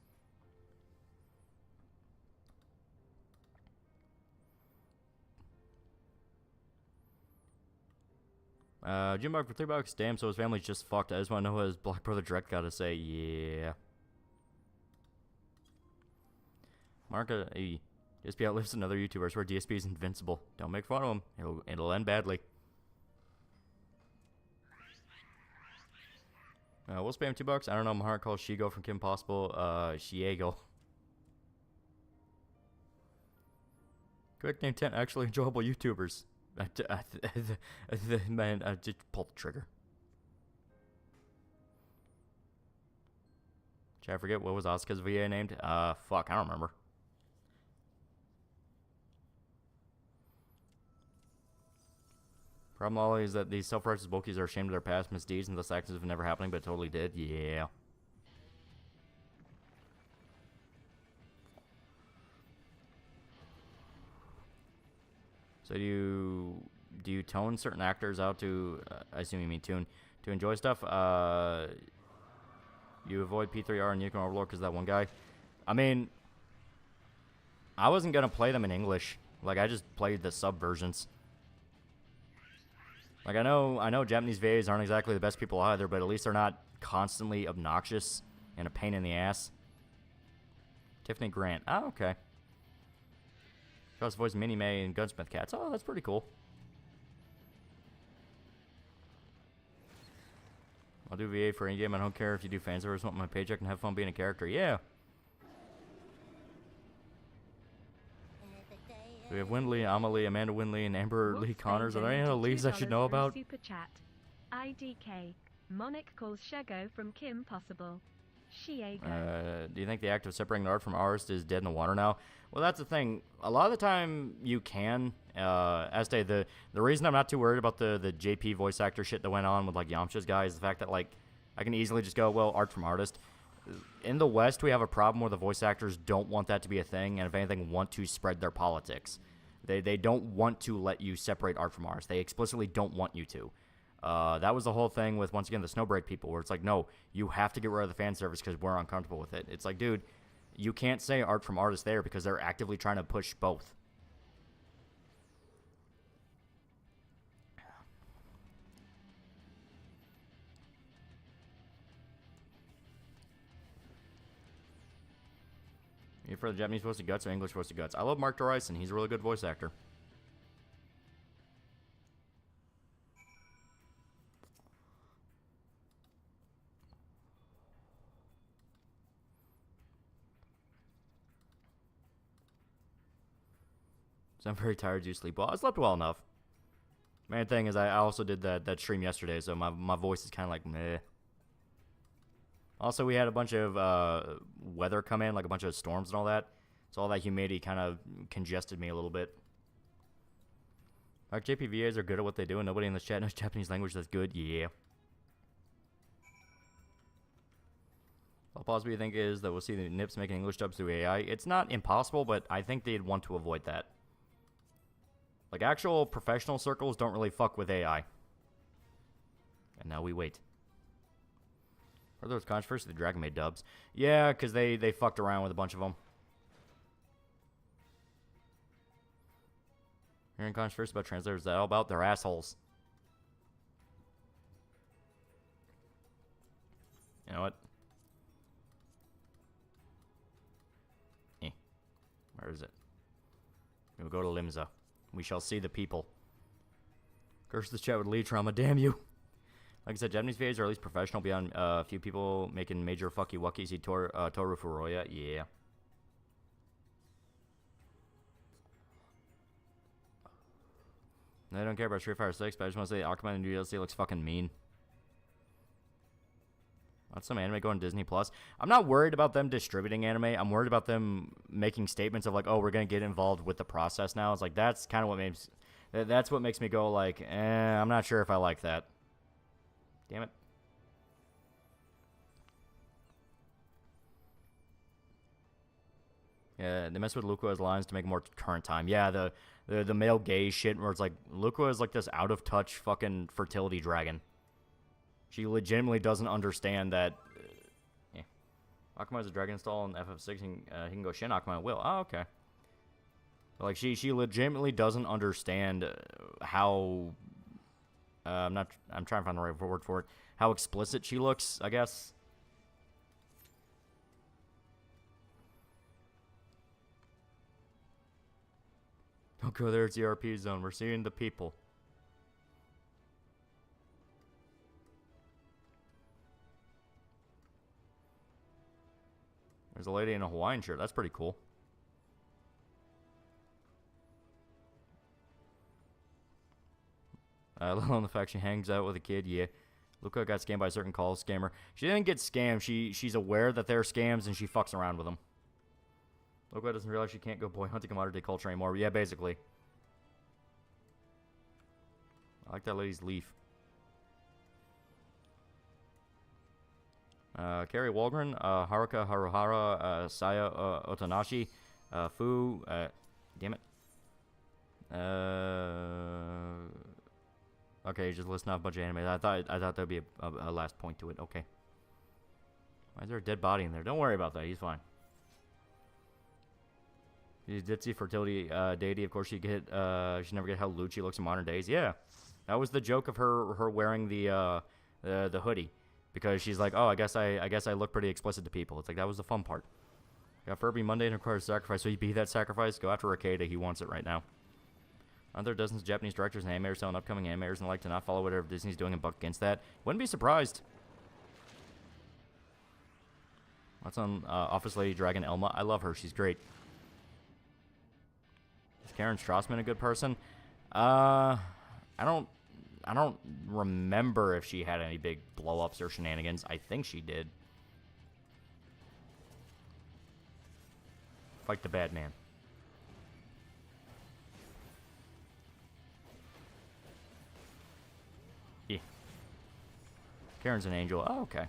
Jim Buck for $3. Damn, so his family's just fucked. I just want to know what his Black Brother Direct got to say. Yeah. Mark, DSP outlives another YouTuber. I swear DSP is invincible. Don't make fun of him. It'll end badly. We'll spam $2. I don't know. My heart calls Shigo from Kim Possible. Shiego. Correct name 10 actually enjoyable YouTubers. Man, I just pulled the trigger. Did I forget what was Asuka's VA named? Fuck, I don't remember. Problem, Lolly, is that these self-righteous bulkies are ashamed of their past misdeeds and thus actions of never happening, but totally did. Yeah. So do you tone certain actors out to, I assume you mean tune, to enjoy stuff? You avoid P3R and Unicorn Overlord because that one guy. I mean, I wasn't going to play them in English. Like, I just played the sub versions. Like, I know Japanese VAs aren't exactly the best people either, but at least they're not constantly obnoxious and a pain in the ass. Tiffany Grant. Oh, okay. She also voiced Minnie May and Gunsmith Cats. Oh, that's pretty cool. I'll do VA for any game. I don't care if you do fan service. I want my paycheck and have fun being a character. Yeah. We have Windley, Amelie, Amanda Windley, and Amber Lee Connors. Are there any other leads I should know about? Super chat. IDK. Monic calls Shego from Kim Possible. Shiego. Do you think the act of separating the art from artist is dead in the water now? Well, that's the thing. A lot of the time, you can. Este, the reason I'm not too worried about the JP voice actor shit that went on with, like, Yamcha's guy is the fact that, like, I can easily just go, well, art from artist. In the West, we have a problem where the voice actors don't want that to be a thing, and if anything, want to spread their politics. They don't want to let you separate art from artist. They explicitly don't want you to. That was the whole thing with, once again, the Snowbreak people, where it's like, no, you have to get rid of the fan service because we're uncomfortable with it. It's like, dude, you can't say art from artist there because they're actively trying to push both. You for the Japanese voice of guts or English voice of guts? I love Mark Dorison. He's a really good voice actor. So I'm very tired. Do you sleep well? I slept well enough. Main thing is I also did that stream yesterday, so my voice is kind of like meh. Also, we had a bunch of weather come in, like a bunch of storms and all that. So all that humidity kind of congested me a little bit. Our JPVAs are good at what they do, and nobody in this chat knows Japanese language that's good. Yeah. What possibly you think is that we'll see the Nips making English dubs through AI. It's not impossible, but I think they'd want to avoid that. Like, actual professional circles don't really fuck with AI. And now we wait. Or there was controversy with the Dragon Maid dubs. Yeah, because they fucked around with a bunch of them. Hearing controversy about translators, is that all about? They're assholes. You know what? Where is it? We'll go to Limza. We shall see the people. Curse the chat with Lee trauma, damn you. Like I said, Japanese VAs are at least professional beyond a few people making major fucky wucky. See Toru Furuya? Yeah. I don't care about Street Fighter 6, but I just want to say Aquaman in New DLC looks fucking mean. That's some anime going to Disney Plus. I'm not worried about them distributing anime. I'm worried about them making statements of like, oh, we're going to get involved with the process now. It's like, that's kind of what makes me go like, I'm not sure if I like that. Damn it. Yeah, they mess with Luca's lines to make it more current time. Yeah, the male gaze shit where it's like Luca is like this out of touch fucking fertility dragon. She legitimately doesn't understand that. Yeah, Akuma has a dragon install on FF6. He can go Shin Akuma at will. Oh, okay. But like she legitimately doesn't understand how. I'm trying to find the right word for it. How explicit she looks, I guess. Don't go there, it's the RP zone. We're seeing the people. There's a lady in a Hawaiian shirt. That's pretty cool. Let alone the fact she hangs out with a kid. Yeah. Luca got scammed by a certain call scammer. She didn't get scammed. She's aware that they're scams and she fucks around with them. Luca doesn't realize she can't go boy hunting in modern day culture anymore. Yeah, basically. I like that lady's leaf. Carrie Walgren, Haruka Haruhara, Saya Otonashi, Fu, damn it. Okay, just listing off a bunch of anime. I thought there'd be a last point to it. Okay. Why is there a dead body in there? Don't worry about that. He's fine. She's ditzy fertility deity. Of course, she never get how lewd she looks in modern days. Yeah, that was the joke of her wearing the hoodie, because she's like, oh, I guess I look pretty explicit to people. It's like that was the fun part. Got Furby Monday and requires sacrifice, so you be that sacrifice. Go after Rakeda. He wants it right now. Aren't there dozens of Japanese directors and animators telling upcoming animators and like to not follow whatever Disney's doing and buck against that? Wouldn't be surprised. What's on Office Lady Dragon Elma? I love her. She's great. Is Karen Strassman a good person? I don't remember if she had any big blow-ups or shenanigans. I think she did. Fight the bad man. Yeah. Karen's an angel. Oh, okay.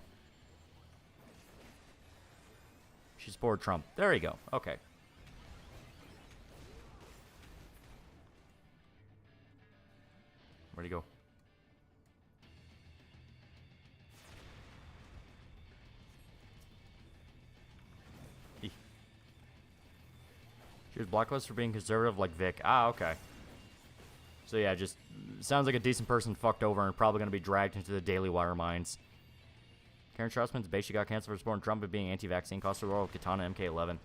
She's bored Trump. There you go. Okay. Where'd he go? She was blacklisted for being conservative like Vic. Ah, okay. So yeah, just sounds like a decent person fucked over and probably going to be dragged into the Daily Wire mines. Karen Strassman's base, she got canceled for supporting Trump and being anti-vaccine. Cost her Royal Katana MK11.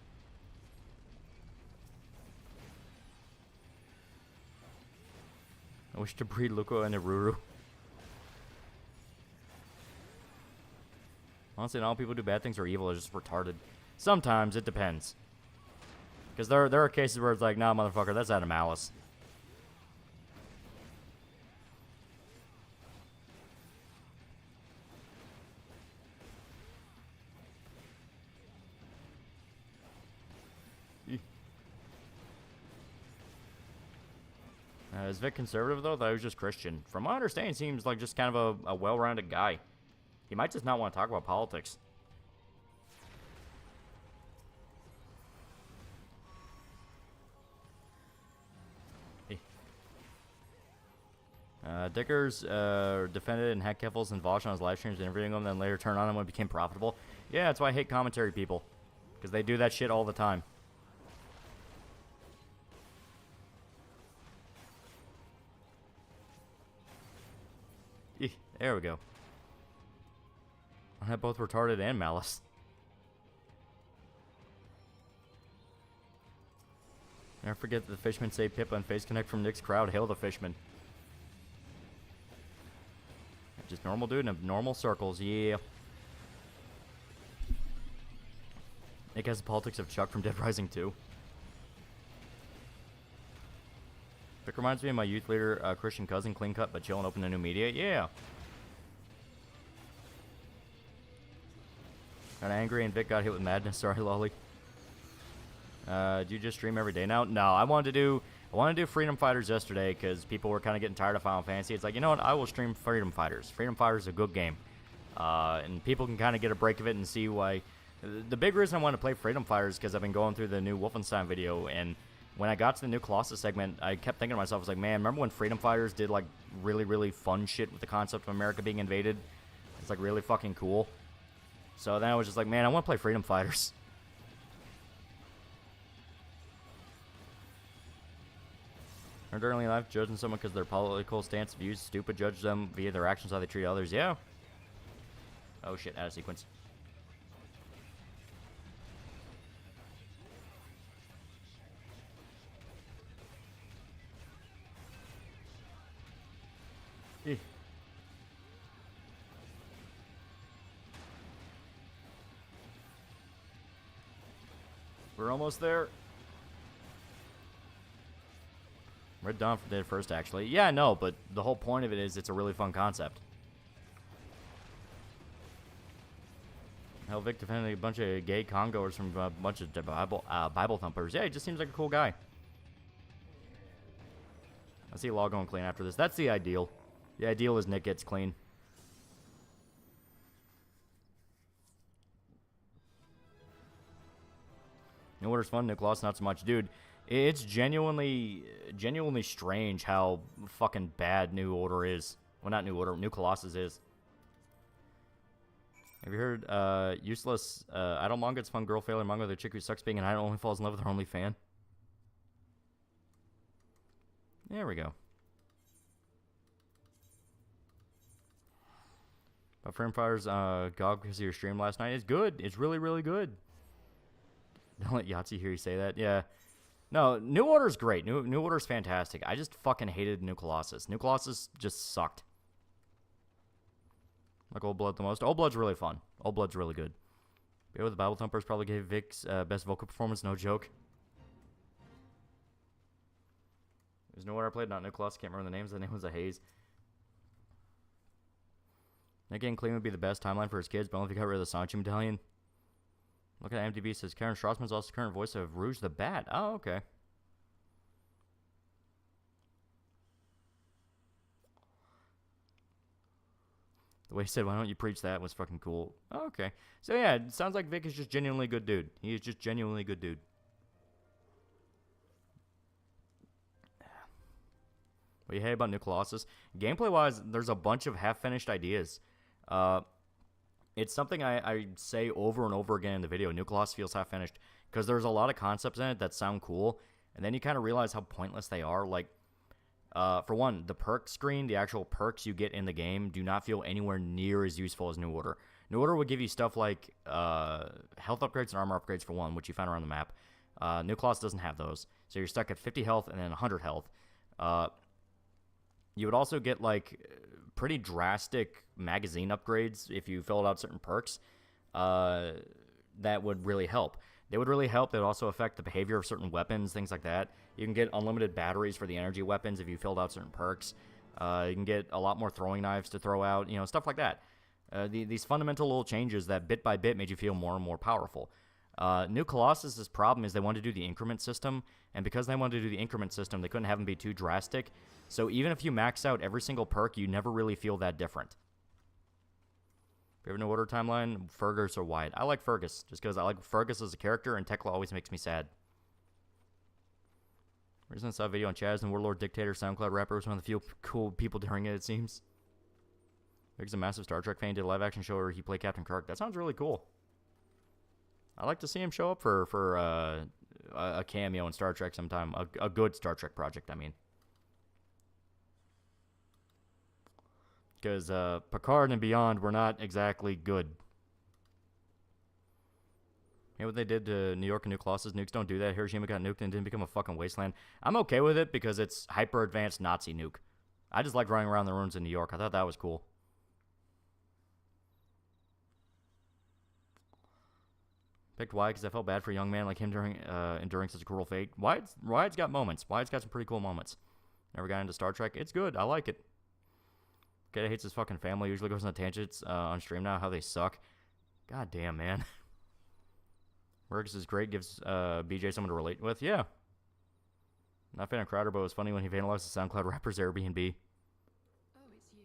I wish to breed Luco and Iruru. Honestly, not all people who do bad things are evil. They're just retarded. Sometimes it depends. Because there are cases where it's like, nah, motherfucker, that's out of malice. Is Vic conservative, though? I thought he was just Christian. From my understanding, he seems like just kind of a well-rounded guy. He might just not want to talk about politics. Dickers defended and had Keffels and Vosh on his live streams, interviewing them, then later turned on him when it became profitable. Yeah, that's why I hate commentary people. Because they do that shit all the time. There we go. I have both retarded and malice. Never forget that the Fishman saved Pippa and Face Connect from Nick's crowd. Hail the Fishman. Just normal dude in normal circles, yeah. Nick has the politics of Chuck from Dead Rising 2. Vic reminds me of my youth leader, Christian cousin, clean cut but chill and open to new media. Yeah. Got angry and Vic got hit with madness. Sorry, Loli. Do you just stream every day now? No, I wanted to do Freedom Fighters yesterday because people were kind of getting tired of Final Fantasy. It's like, you know what? I will stream Freedom Fighters. Freedom Fighters is a good game. And people can kind of get a break of it and see why The big reason I want to play Freedom Fighters is because I've been going through the new Wolfenstein video, and when I got to the new Colossus segment, I kept thinking to myself, I was like, man, remember when Freedom Fighters did, like, really, really fun shit with the concept of America being invaded? It's, like, really fucking cool. So then I was just like, man, I want to play Freedom Fighters. Or during life, judging someone because their political stance, views, stupid, judge them via their actions, how they treat others. Yeah. Oh shit, out of sequence. Eh. We're almost there. Red Dawn did first, actually. Yeah, no, but the whole point of it is it's a really fun concept. Hell, Vic defending a bunch of gay Congoers from a bunch of Bible thumpers. Yeah, he just seems like a cool guy. I see Law going clean after this. That's the ideal. The ideal is Nick gets clean. New Order's fun, Nick Lost not so much. Dude, it's genuinely strange how fucking bad New Order is. Well, not New Order, New Colossus is. Have you heard, useless, idle manga? It's fun girl failure manga with a chick who sucks being an idol only falls in love with her only fan. There we go. But Frame Fighters, GOG because of your stream last night. It's good. It's really, really good. Don't let Yahtzee hear you say that. Yeah. No, New Order's great. New Order's fantastic. I just fucking hated New Colossus. New Colossus just sucked. Like Old Blood the most. Old Blood's really fun. Old Blood's really good. But with the Bible Thumpers probably gave Vic's best vocal performance, no joke. There's no Order I played, not New Colossus. Can't remember the names. The name was a haze. Nick getting clean would be the best timeline for his kids, but only if you got rid of the Sanchi medallion. Look at IMDb, says Karen Strassman's also the current voice of Rouge the Bat. Oh, okay. The way he said, why don't you preach that, was fucking cool. Oh, okay. So yeah, it sounds like Vic is just genuinely a good dude. He is just genuinely a good dude. What do you hate about New Colossus? Gameplay-wise, there's a bunch of half-finished ideas. It's something I say over and over again in the video. New Colossus feels half-finished because there's a lot of concepts in it that sound cool, and then you kind of realize how pointless they are. Like, for one, the perk screen, the actual perks you get in the game, do not feel anywhere near as useful as New Order. New Order would give you stuff like health upgrades and armor upgrades for one, which you find around the map. New Colossus doesn't have those, so you're stuck at 50 health and then 100 health. You would also get, like, pretty drastic magazine upgrades if you filled out certain perks. That would really help. They would really help. They would also affect the behavior of certain weapons, things like that. You can get unlimited batteries for the energy weapons if you filled out certain perks. You can get a lot more throwing knives to throw out, you know, stuff like that. These fundamental little changes that bit by bit made you feel more and more powerful. New Colossus' problem is they wanted to do the increment system, and because they wanted to do the increment system, they couldn't have them be too drastic. So even if you max out every single perk, you never really feel that different. Favorite New Order timeline? Fergus or Wyatt? I like Fergus, just because I like Fergus as a character, and Tekla always makes me sad. Recently saw a video on Chaz and Warlord Dictator, SoundCloud rapper, was one of the few cool people during it seems. Vic's a massive Star Trek fan, did a live-action show where he played Captain Kirk. That sounds really cool. I'd like to see him show up for a cameo in Star Trek sometime. A good Star Trek project, I mean. Because Picard and Beyond were not exactly good. You know what they did to New York and New Colossus? Nukes don't do that. Hiroshima got nuked and didn't become a fucking wasteland. I'm okay with it because it's hyper-advanced Nazi nuke. I just like running around the ruins in New York. I thought that was cool. Picked Wyatt because I felt bad for a young man like him during enduring such a cruel fate. Wyatt's got moments. Wyatt's got some pretty cool moments. Never got into Star Trek. It's good. I like it. Kid hates his fucking family. Usually goes on tangents on stream now. How they suck. God damn, man. Mergs is great. Gives BJ someone to relate with. Yeah. Not a fan of Crowder, but it was funny when he vandalized the SoundCloud rapper's Airbnb. Oh, it's you.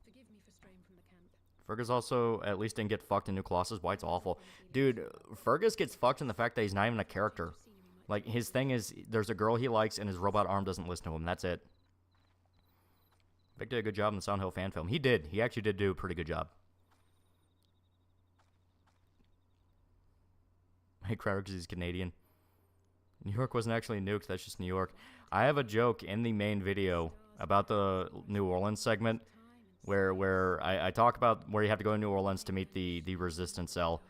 Forgive me for straying from the camp. Fergus also at least didn't get fucked in New Colossus. Why it's awful. Dude, Fergus gets fucked in the fact that he's not even a character. Like, his thing is, there's a girl he likes and his robot arm doesn't listen to him. That's it. Vic did a good job in the Silent Hill fan film. He did. He actually did do a pretty good job. Hey, Crowder, because he's Canadian. New York wasn't actually nuked. That's just New York. I have a joke in the main video about the New Orleans segment where I talk about where you have to go to New Orleans to meet the resistance cell.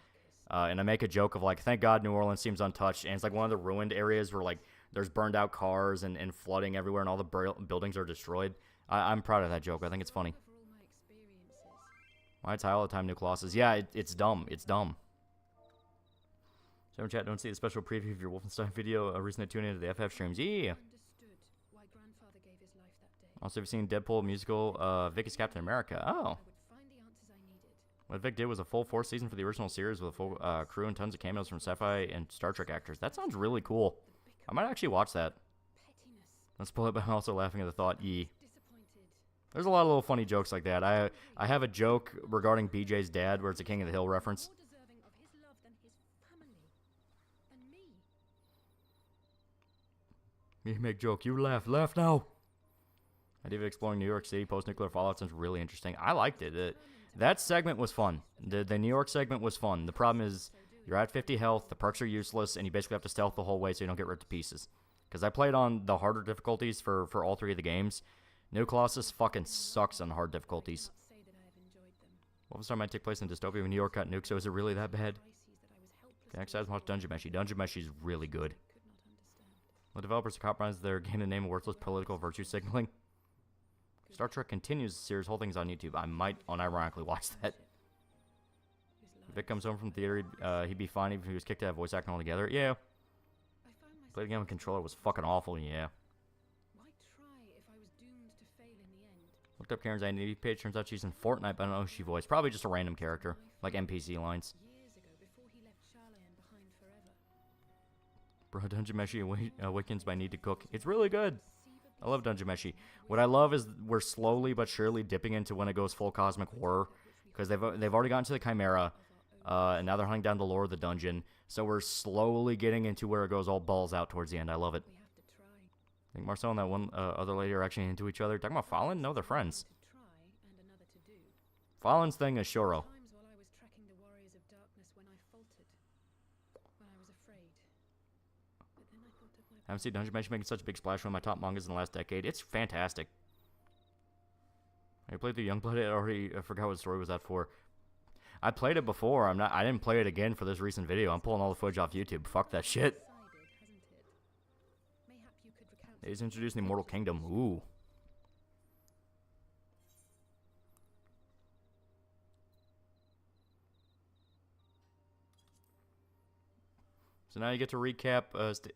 And I make a joke of, like, thank God New Orleans seems untouched. And it's, like, one of the ruined areas where, like, there's burned out cars and flooding everywhere and all the buildings are destroyed. I'm proud of that joke. I think it's funny. Why tie all the time New Colossus? Yeah, it's dumb. It's dumb. So in chat, don't see the special preview of your Wolfenstein video. Recently tuned into the FF streams. Yeah. Also, have you seen Deadpool musical? Vic is Captain America. Oh. What Vic did was a full 4th season for the original series with a full crew and tons of cameos from sci-fi and Star Trek actors. That sounds really cool. I might actually watch that. Let's pull it, but I'm also laughing at the thought. Yee. There's a lot of little funny jokes like that. I have a joke regarding BJ's dad where it's a King of the Hill reference. Me make joke. You laugh. Laugh now. Idea of exploring New York City post-nuclear fallout sounds really interesting. I liked it. That segment was fun. The New York segment was fun. The problem is you're at 50 health, the perks are useless, and you basically have to stealth the whole way so you don't get ripped to pieces. Because I played on the harder difficulties for all 3 of the games. New Colossus fucking sucks on hard difficulties. Wolfenstein might take place in dystopia when New York got nuked, so is it really that bad? The next time watch Dungeon Meshi. Dungeon Meshi is really good. The developers compromise their game to name worthless political virtue signaling. Star Trek continues the series. Whole thing's on YouTube. I might unironically watch that. If Vic comes home from theater, he'd be fine even if he was kicked out of voice acting altogether. Yeah. Played the game with controller was fucking awful. Yeah. Looked up Karen's IMDb page. Turns out she's in Fortnite, but I don't know who she voiced. Probably just a random character, like NPC lines. Bro, Dungeon Meshi awakens my need to cook. It's really good. I love Dungeon Meshi. What I love is we're slowly but surely dipping into when it goes full cosmic horror, because they've already gotten to the Chimera, and now they're hunting down the lore of the dungeon. So we're slowly getting into where it goes all balls out towards the end. I love it. I think Marcel and that one other lady are actually into each other. Talking about Fallen? No, they're friends. Fallen's thing is Shoro. I haven't seen Dungeon Meshi making such a big splash. One of my top mangas in the last decade. It's fantastic. I played the Youngblood. I forgot what story was that for. I played it before. I didn't play it again for this recent video. I'm pulling all the footage off YouTube. Fuck that shit. He's introducing the Immortal Kingdom. Ooh. So now you get to recap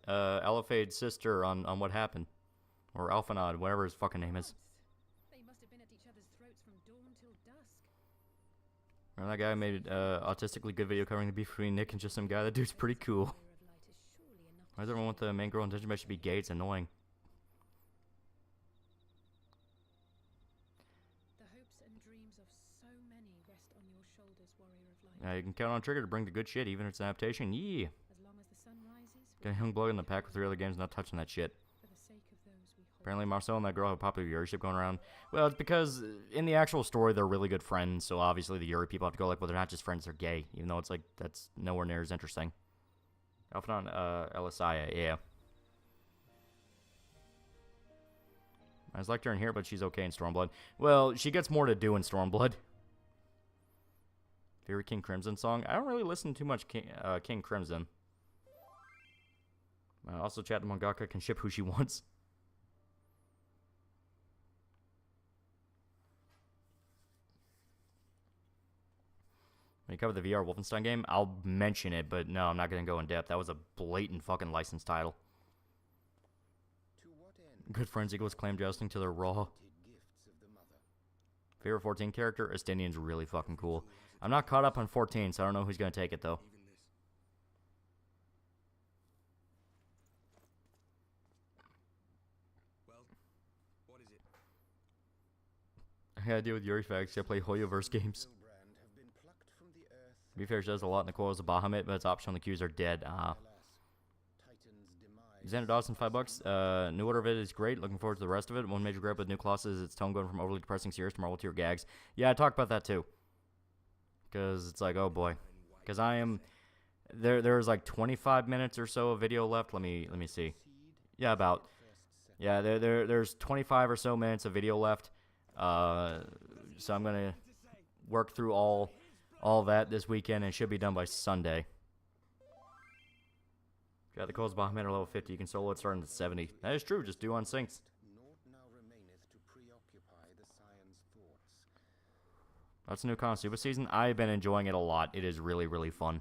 Aliphade's sister on what happened. Or Alphanod, whatever his fucking name is. They must have been at each other's throats from dawn till dusk. Remember that guy made an autistically good video covering the beef between Nick and just some guy? That dude's pretty cool. Why does everyone want the main girl in Dungeon Meshi to be gay? It's annoying. The hopes and dreams of so many rest on your shoulders, warrior of light. Yeah, you can count on Trigger to bring the good shit, even if it's an adaptation. Yeah. As long as the sun rises, Got a young blood in the pack with 3 other games, not touching that shit. for the sake of those we hold. Apparently Marcel and that girl have popular viewership going around. Well, it's because in the actual story, they're really good friends, so obviously the Yuri people have to go like, well, they're not just friends, they're gay. Even though it's like, that's nowhere near as interesting. Alphanon, Elisaya, yeah. I just liked her in here, but she's okay in Stormblood. Well, she gets more to do in Stormblood. Favorite King Crimson song? I don't really listen too much King Crimson. Also, chat the mangaka can ship who she wants. When you cover the VR Wolfenstein game, I'll mention it, but no, I'm not going to go in depth. That was a blatant fucking licensed title. Good friends equals claim jousting to their raw. Favorite 14 character? Estinian's really fucking cool. I'm not caught up on 14, so I don't know who's going to take it, though. Well, what is it? gotta deal with Yuri facts. Gotta play Hoyoverse games. To be fair, she does a lot in the coils of Bahamut, but it's optional. The queues are dead. Xander Dawson, $5. New order of it is great. Looking forward to the rest of it. One major gripe with new Colossus is its tone going from overly depressing serious to Marvel tier gags. Yeah, I talked about that too. Because it's like, oh boy. Because I am... There's like 25 minutes or so of video left. Let me see. Yeah, about... Yeah, there's 25 or so minutes of video left. So I'm going to work through all that this weekend and should be done by Sunday. Got the Coles Bahamut level 50. You can solo it starting at 70. That is true. Just do unsynced. That's a new Konosuba season. I've been enjoying it a lot. It is really, really fun.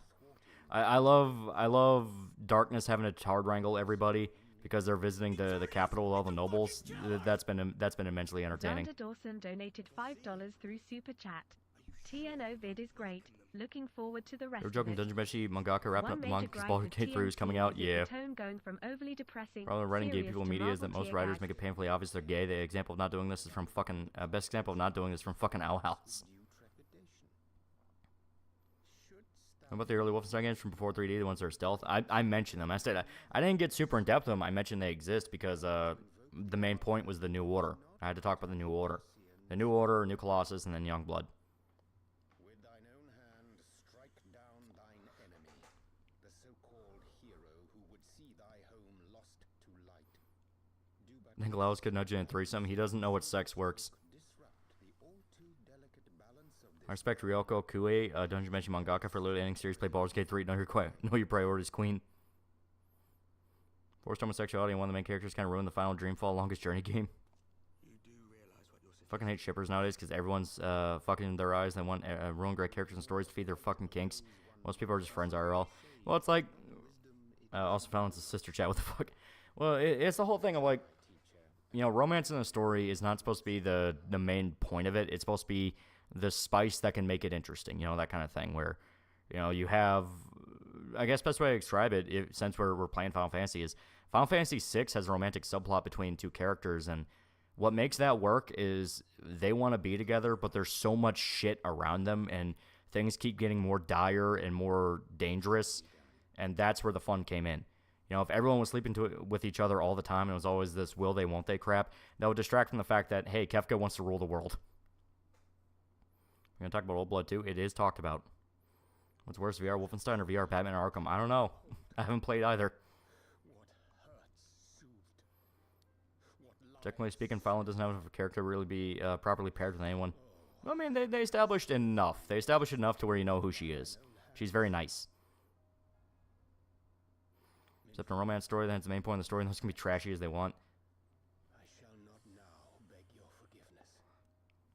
I love Darkness having to hard wrangle everybody because they're visiting the capital with all the nobles. That's been immensely entertaining. Xander Dawson donated $5 through Super Chat. TNO vid is great. Looking forward to the rest They're joking. of it. Dungeon Meshi mangaka wrapping up the manga because gripe Baldur's with Gate 3 is TNC coming out. is Yeah. the tone going from overly depressing, Problem with writing gay serious people in to media is that Marvel most tier writers gags. make it painfully obvious they're gay. The example of not doing this is from fucking best example of not doing this from fucking Owl House. What about the early Wolfenstein games from before 3D, the ones that are stealth? I mentioned them. I said I didn't get super in depth with them. I mentioned they exist because the main point was the New Order. I had to talk about the New Order. The New Order, New Colossus, and then Youngblood. With thine own hand strike down thine enemy, the so-called hero who would see thy home lost to light. Do but Nikolaus could nudge in a threesome. He doesn't know what sex works. disrupt the all-too-delicate balance of I respect Ryoko Kue, Dungeon Meshi mangaka for Little Ending series. Play Baldur's Gate 3. Know your priorities, Queen. Forced homosexuality and one of the main characters kind of ruined the final Dreamfall Longest Journey game. Fucking hate shippers nowadays because everyone's fucking in their eyes. They want ruin great characters and stories to feed their fucking kinks. Most people are just friends IRL. Well, it's like... also found it's a sister chat. What the fuck? Well, it's the whole thing of like... You know, romance in a story is not supposed to be the main point of it. It's supposed to be the spice that can make it interesting. You know, that kind of thing where... You know, you have... I guess best way to describe it, since we're playing Final Fantasy, is... Final Fantasy VI has a romantic subplot between two characters, and what makes that work is they want to be together, but there's so much shit around them, and things keep getting more dire and more dangerous, and that's where the fun came in. You know, if everyone was sleeping with each other all the time, and it was always this will they, won't they crap, that would distract from the fact that, hey, Kefka wants to rule the world. We're going to talk about Old Blood 2. It is talked about. What's worse, VR Wolfenstein or VR Batman Arkham? I don't know. I haven't played either. Technically speaking, Fallon doesn't have a character to really be properly paired with anyone. I mean, they established enough. They established enough to where you know who she is. She's very nice. Except in a romance story, that's the main point of the story, and those can be trashy as they want. I shall not now beg your forgiveness.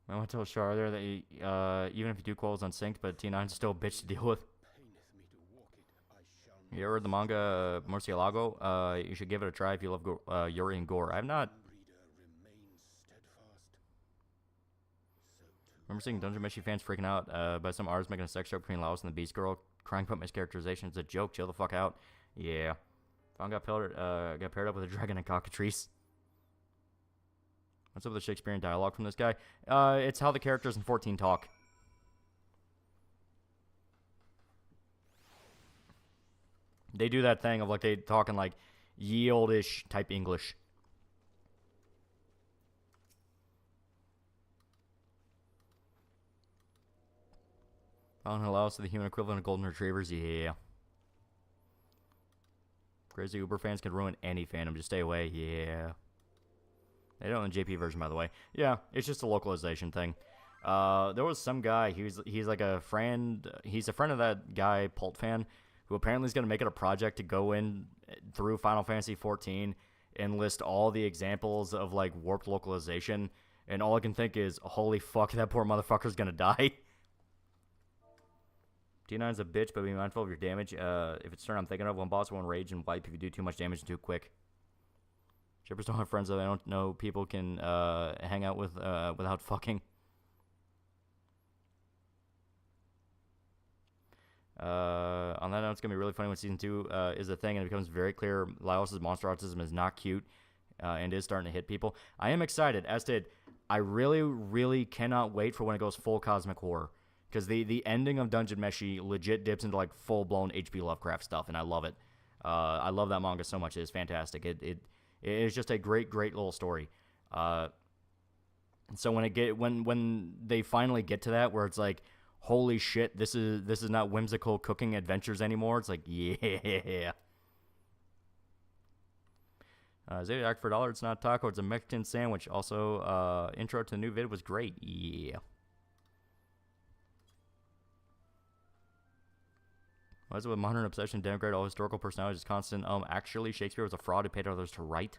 I want to tell Char there that even if you do quotes unsynced, but T9's still a bitch to deal with. Paineth me to walk it. I shall not. You ever read the manga Murcielago? You should give it a try if you love Yuri and Gore. I've not. Reader, remain steadfast. So too. Remember seeing Dungeon Meshi fans freaking out by some artists making a sex joke between Laos and the Beast Girl, crying about mischaracterization. It's a joke. Chill the fuck out. Yeah. Fawn got paired up with a dragon and cockatrice. What's up with the Shakespearean dialogue from this guy? It's how the characters in 14 talk. They do that thing of like they talking like ye oldish type English. Found allows to the human equivalent of golden retrievers. Yeah. Crazy Uber fans can ruin any fandom. Just stay away. Yeah. They don't in the JP version, by the way. Yeah, it's just a localization thing. There was some guy. He's like a friend. He's a friend of that guy, Pult fan, who apparently is going to make it a project to go in through Final Fantasy 14 and list all the examples of like warped localization. And all I can think is, holy fuck, that poor motherfucker's going to die. T9's a bitch, but be mindful of your damage. If it's turn I'm thinking of, one boss will rage and wipe if you do too much damage too quick. Shippers don't have friends that I don't know people can hang out with without fucking. On that note, it's going to be really funny when Season 2 is a thing and it becomes very clear Laos' monster autism is not cute and is starting to hit people. I am excited, as did... I really, really cannot wait for when it goes full cosmic horror. Because the ending of Dungeon Meshi legit dips into like full-blown H.P. Lovecraft stuff, and I love it. I love that manga so much. It is fantastic. It is just a great little story. So when they finally get to that, where it's like, holy shit, this is not whimsical cooking adventures anymore. It's like, yeah. Zodiac for $1, it's not a taco, it's a Mexican sandwich. Also, intro to the new vid was great. Yeah. Why is it with modern obsession denigrate all historical personalities constant? Actually, Shakespeare was a fraud who paid others to write.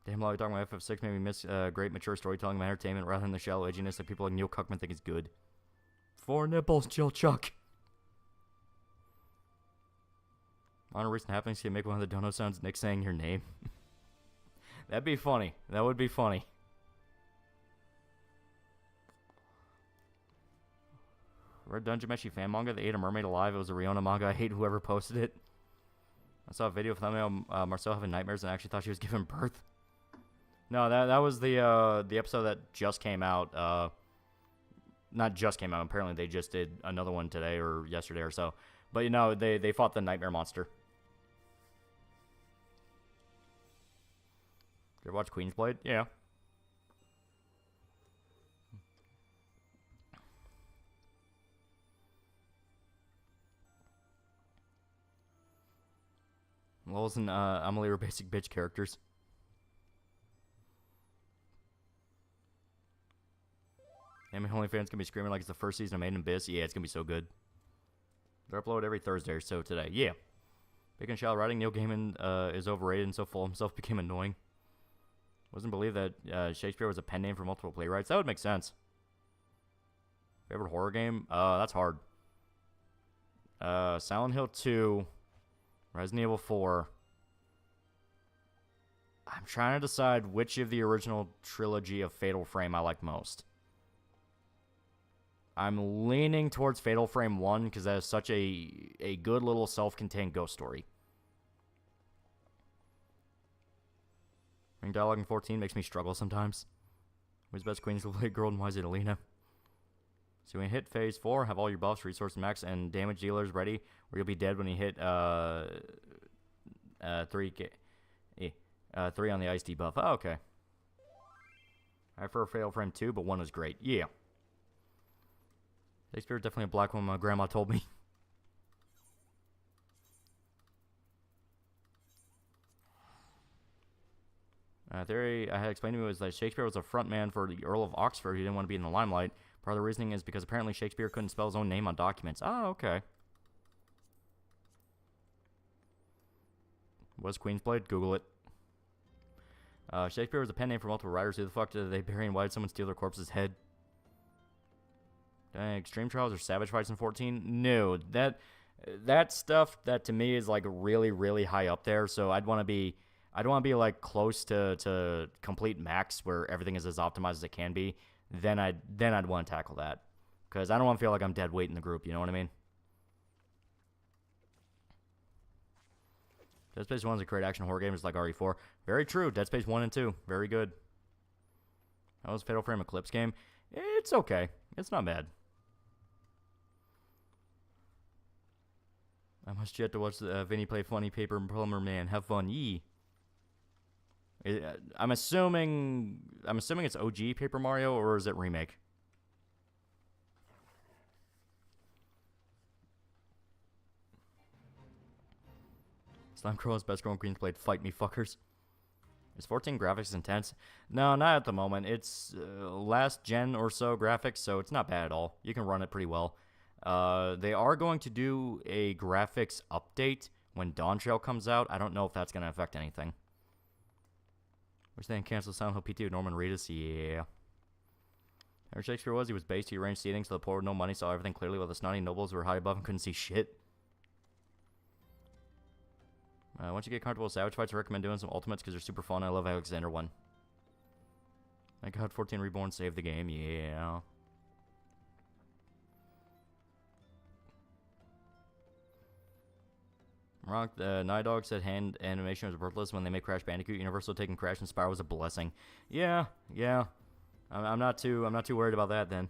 Damn, while talking about FF6 made me miss great mature storytelling and entertainment rather than the shallow edginess that people like Neil Cuckman think is good. 4 nipples, Jill Chuck. On a recent happenings, can you make one of the dono sounds Nick saying your name? That'd be funny. That would be funny. Read Dungeon Meshi fan manga. They ate a mermaid alive. It was a Riona manga. I hate whoever posted it. I saw a video of thumbnail Marcel having nightmares and I actually thought she was giving birth. No, that was the episode that just came out. Not just came out. Apparently they just did another one today or yesterday or so. But you know, they fought the nightmare monster. Did you ever watch Queen's Blade? Yeah. Lols and Amelie were basic bitch characters. Anime OnlyFans gonna be screaming like it's the first season of Made in Abyss. Yeah, it's gonna be so good. They're uploaded every Thursday or so today. Yeah. Big and shallow writing. Neil Gaiman is overrated and so full of himself became annoying. Wasn't believe that Shakespeare was a pen name for multiple playwrights. That would make sense. Favorite horror game? That's hard. Silent Hill 2. Resident Evil 4. I'm trying to decide which of the original trilogy of Fatal Frame I like most. I'm leaning towards Fatal Frame 1 because that is such a good little self-contained ghost story. Ring dialogue in 14 makes me struggle sometimes. Who's the best Queen's Blade girl and why is it Alina? So when you hit phase 4, have all your buffs, resource max, and damage dealers ready, or you'll be dead when you hit 3 on the ice debuff. Oh, okay. I prefer Fatal Frame 2, but 1 was great. Yeah. Shakespeare definitely a black woman, my grandma told me. Theory I had explained to me was that Shakespeare was a frontman for the Earl of Oxford. He didn't want to be in the limelight. Part of the reasoning is because apparently Shakespeare couldn't spell his own name on documents. Oh, okay. Was Queen's Blade? Google it. Shakespeare was a pen name for multiple writers. Who the fuck did they bury and why did someone steal their corpse's head? Extreme Trials or Savage Fights in 14? No, that stuff that to me is like really, really high up there. So I'd want to be like close to complete max where everything is as optimized as it can be. Then I'd want to tackle that because I don't want to feel like I'm dead weight in the group. You know what I mean? Dead Space 1 is a great action horror game, just like RE4. Very true. Dead Space 1 and 2, very good. That was Fatal Frame Eclipse game. It's okay. It's not bad. I must yet to watch Vinny play Funny Paper Plumber Man. Have fun, yee. I'm assuming it's OG Paper Mario, or is it remake? Slime Girl's best girl in Queen's Blade. Fight me, fuckers. Is 14 graphics intense? No, not at the moment. It's last gen or so graphics, so it's not bad at all. You can run it pretty well. They are going to do a graphics update when Dawn Trail comes out. I don't know if that's going to affect anything. Wish they didn't cancel Silent Hill PT with Norman Reedus. Yeah. How Shakespeare was, he was based, he arranged seating so the poor with no money saw everything clearly while the snotty nobles who were high above and couldn't see shit. Once you get comfortable with Savage Fights, I recommend doing some Ultimates because they're super fun. I love Alexander 1. My God, 14 Reborn saved the game. Yeah. Rock, Night Dog said hand animation was worthless when they made Crash Bandicoot. Universal taking Crash and Spyro was a blessing. Yeah. I'm not too worried about that then.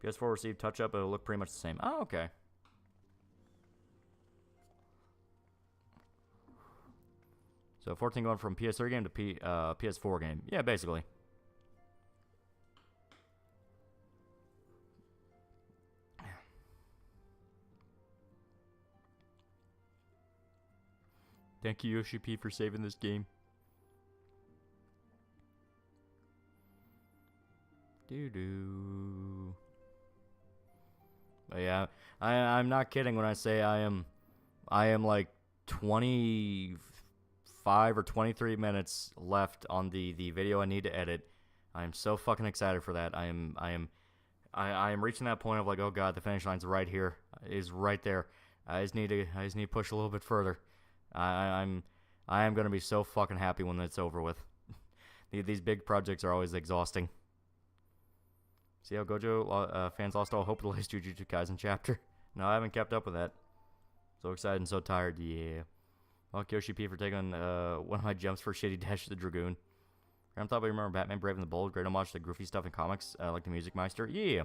PS4 received touch-up, it'll look pretty much the same. Oh, okay. So 14 going from PS3 game to PS4 game. Yeah, basically. Thank you, Yoshi P, for saving this game. Doo-doo. But yeah, I'm not kidding when I say I am like 25 or 23 minutes left on the video I need to edit. I am so fucking excited for that. I am reaching that point of like, oh god, the finish line's right here. It is right there. I just need to push a little bit further. I am gonna be so fucking happy when it's over with. These big projects are always exhausting. See how Gojo fans lost all hope of the latest Jujutsu Kaisen chapter? No, I haven't kept up with that. So excited and so tired, yeah. Well, Yoshi P for taking one of my jumps for Shitty Dash the Dragoon. Graham thought we remember Batman Brave and the Bold, great homage to the goofy stuff in comics, like the Music Meister. Yeah.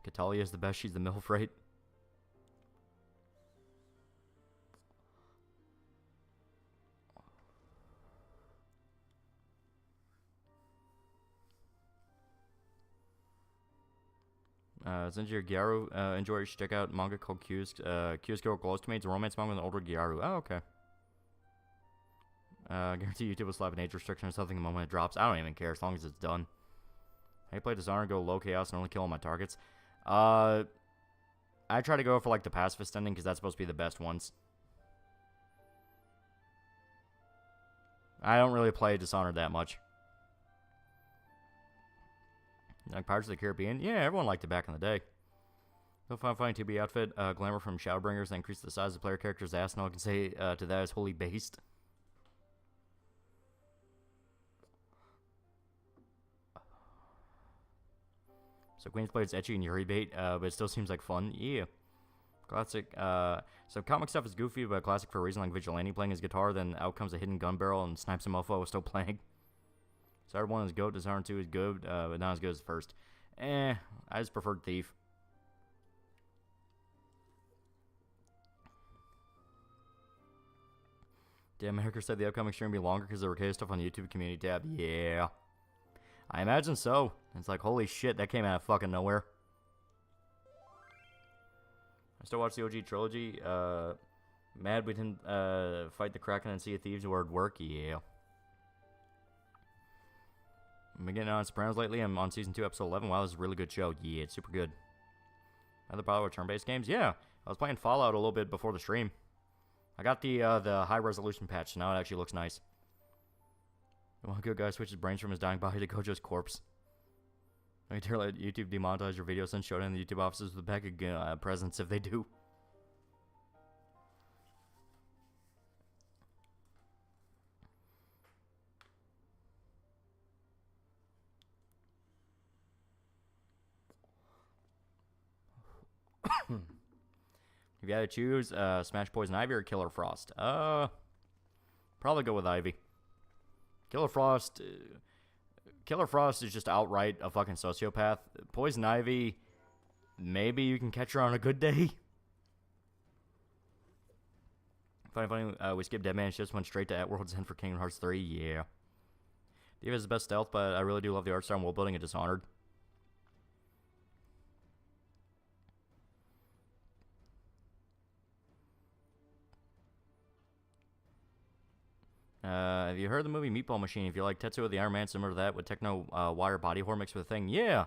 Catalia is the best, she's the MILF, right? Since you're Gyaru, enjoy, you should check out manga called Kyusuke Glows to Me. It's a romance manga with an older Gyaru. Oh, okay. Guarantee YouTube will slap an age restriction or something the moment it drops. I don't even care as long as it's done. I play Dishonored, go low chaos, and only kill all my targets. I try to go for like the pacifist ending because that's supposed to be the best ones. I don't really play Dishonored that much. Like Pirates of the Caribbean? Yeah, everyone liked it back in the day. Go find funny 2B outfit, glamour from Shadowbringers, then increase the size of the player character's ass, and all I can say to that is wholly based. So Queen's Blade's etchy and Yuri bait, but it still seems like fun. Yeah. Classic. So comic stuff is goofy, but classic for a reason, like Vigilante playing his guitar, then out comes a hidden gun barrel and snipes a mofo still playing. Dishonored 1 is GOAT, Dishonored 2 is good, but not as good as the first. I just preferred Thief. Damn, America said the upcoming stream will be longer because there were K stuff on the YouTube community tab. Yeah. I imagine so. It's like, holy shit, that came out of fucking nowhere. I still watch the OG trilogy. Mad we didn't fight the Kraken and Sea of Thieves word work. Yeah. I've been getting on Sopranos lately. I'm on season 2, episode 11. Wow, this is a really good show. Yeah, it's super good. Other popular turn-based games? Yeah, I was playing Fallout a little bit before the stream. I got the high-resolution patch, so now it actually looks nice. One good guy switches brains from his dying body to Gojo's corpse. I dare let YouTube demonetize your videos and show it in the YouTube offices with a bag of presents if they do. If you had to choose, Smash Poison Ivy or Killer Frost? Probably go with Ivy. Killer Frost is just outright a fucking sociopath. Poison Ivy, maybe you can catch her on a good day. Funny, we skipped Dead Man, just went straight to At World's End for Kingdom Hearts 3, yeah. Diva is the best stealth, but I really do love the art style and world building of Dishonored. Have you heard of the movie Meatball Machine? If you like Tetsuo the Iron Man, similar to that, with techno wire body horror mixed with a thing. Yeah.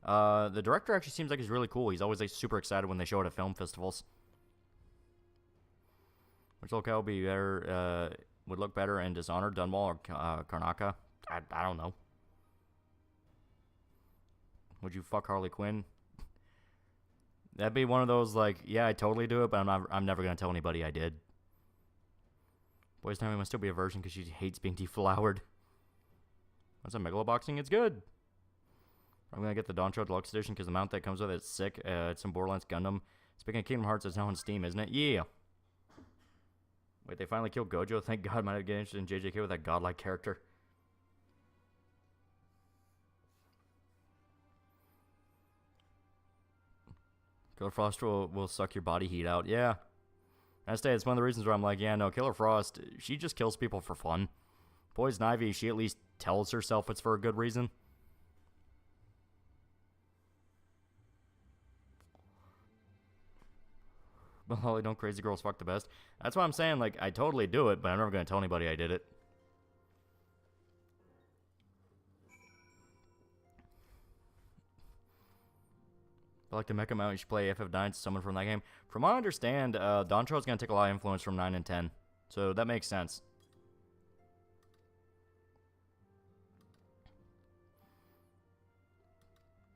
The director actually seems like he's really cool. He's always like, super excited when they show it at film festivals. Which locale would be better? Would look better in Dishonored, Dunwall, or Karnaka? I don't know. Would you fuck Harley Quinn? That'd be one of those like, yeah, I totally do it, but I'm never gonna tell anybody I did. Boys Time must still be a virgin because she hates being deflowered. What's a Megaloboxing? It's good. I'm gonna get the Doncho Deluxe Edition because the mount that comes with it's sick. It's some Borderlands Gundam Speaking of Kingdom Hearts, it's now on Steam, isn't it? Yeah. Wait, they finally killed Gojo? Thank God, might have get interested in JJK with that godlike character. Killer Frost will suck your body heat out. Yeah. I say it's one of the reasons where I'm like, yeah, no, Killer Frost, she just kills people for fun. Poison Ivy, she at least tells herself it's for a good reason. But Lolly, don't crazy girls fuck the best. That's why I'm saying, like, I totally do it, but I'm never going to tell anybody I did it. I like the Mecha Mount. You should play FF9 to summon from that game. From what I understand, Doncho is going to take a lot of influence from 9 and 10. So that makes sense.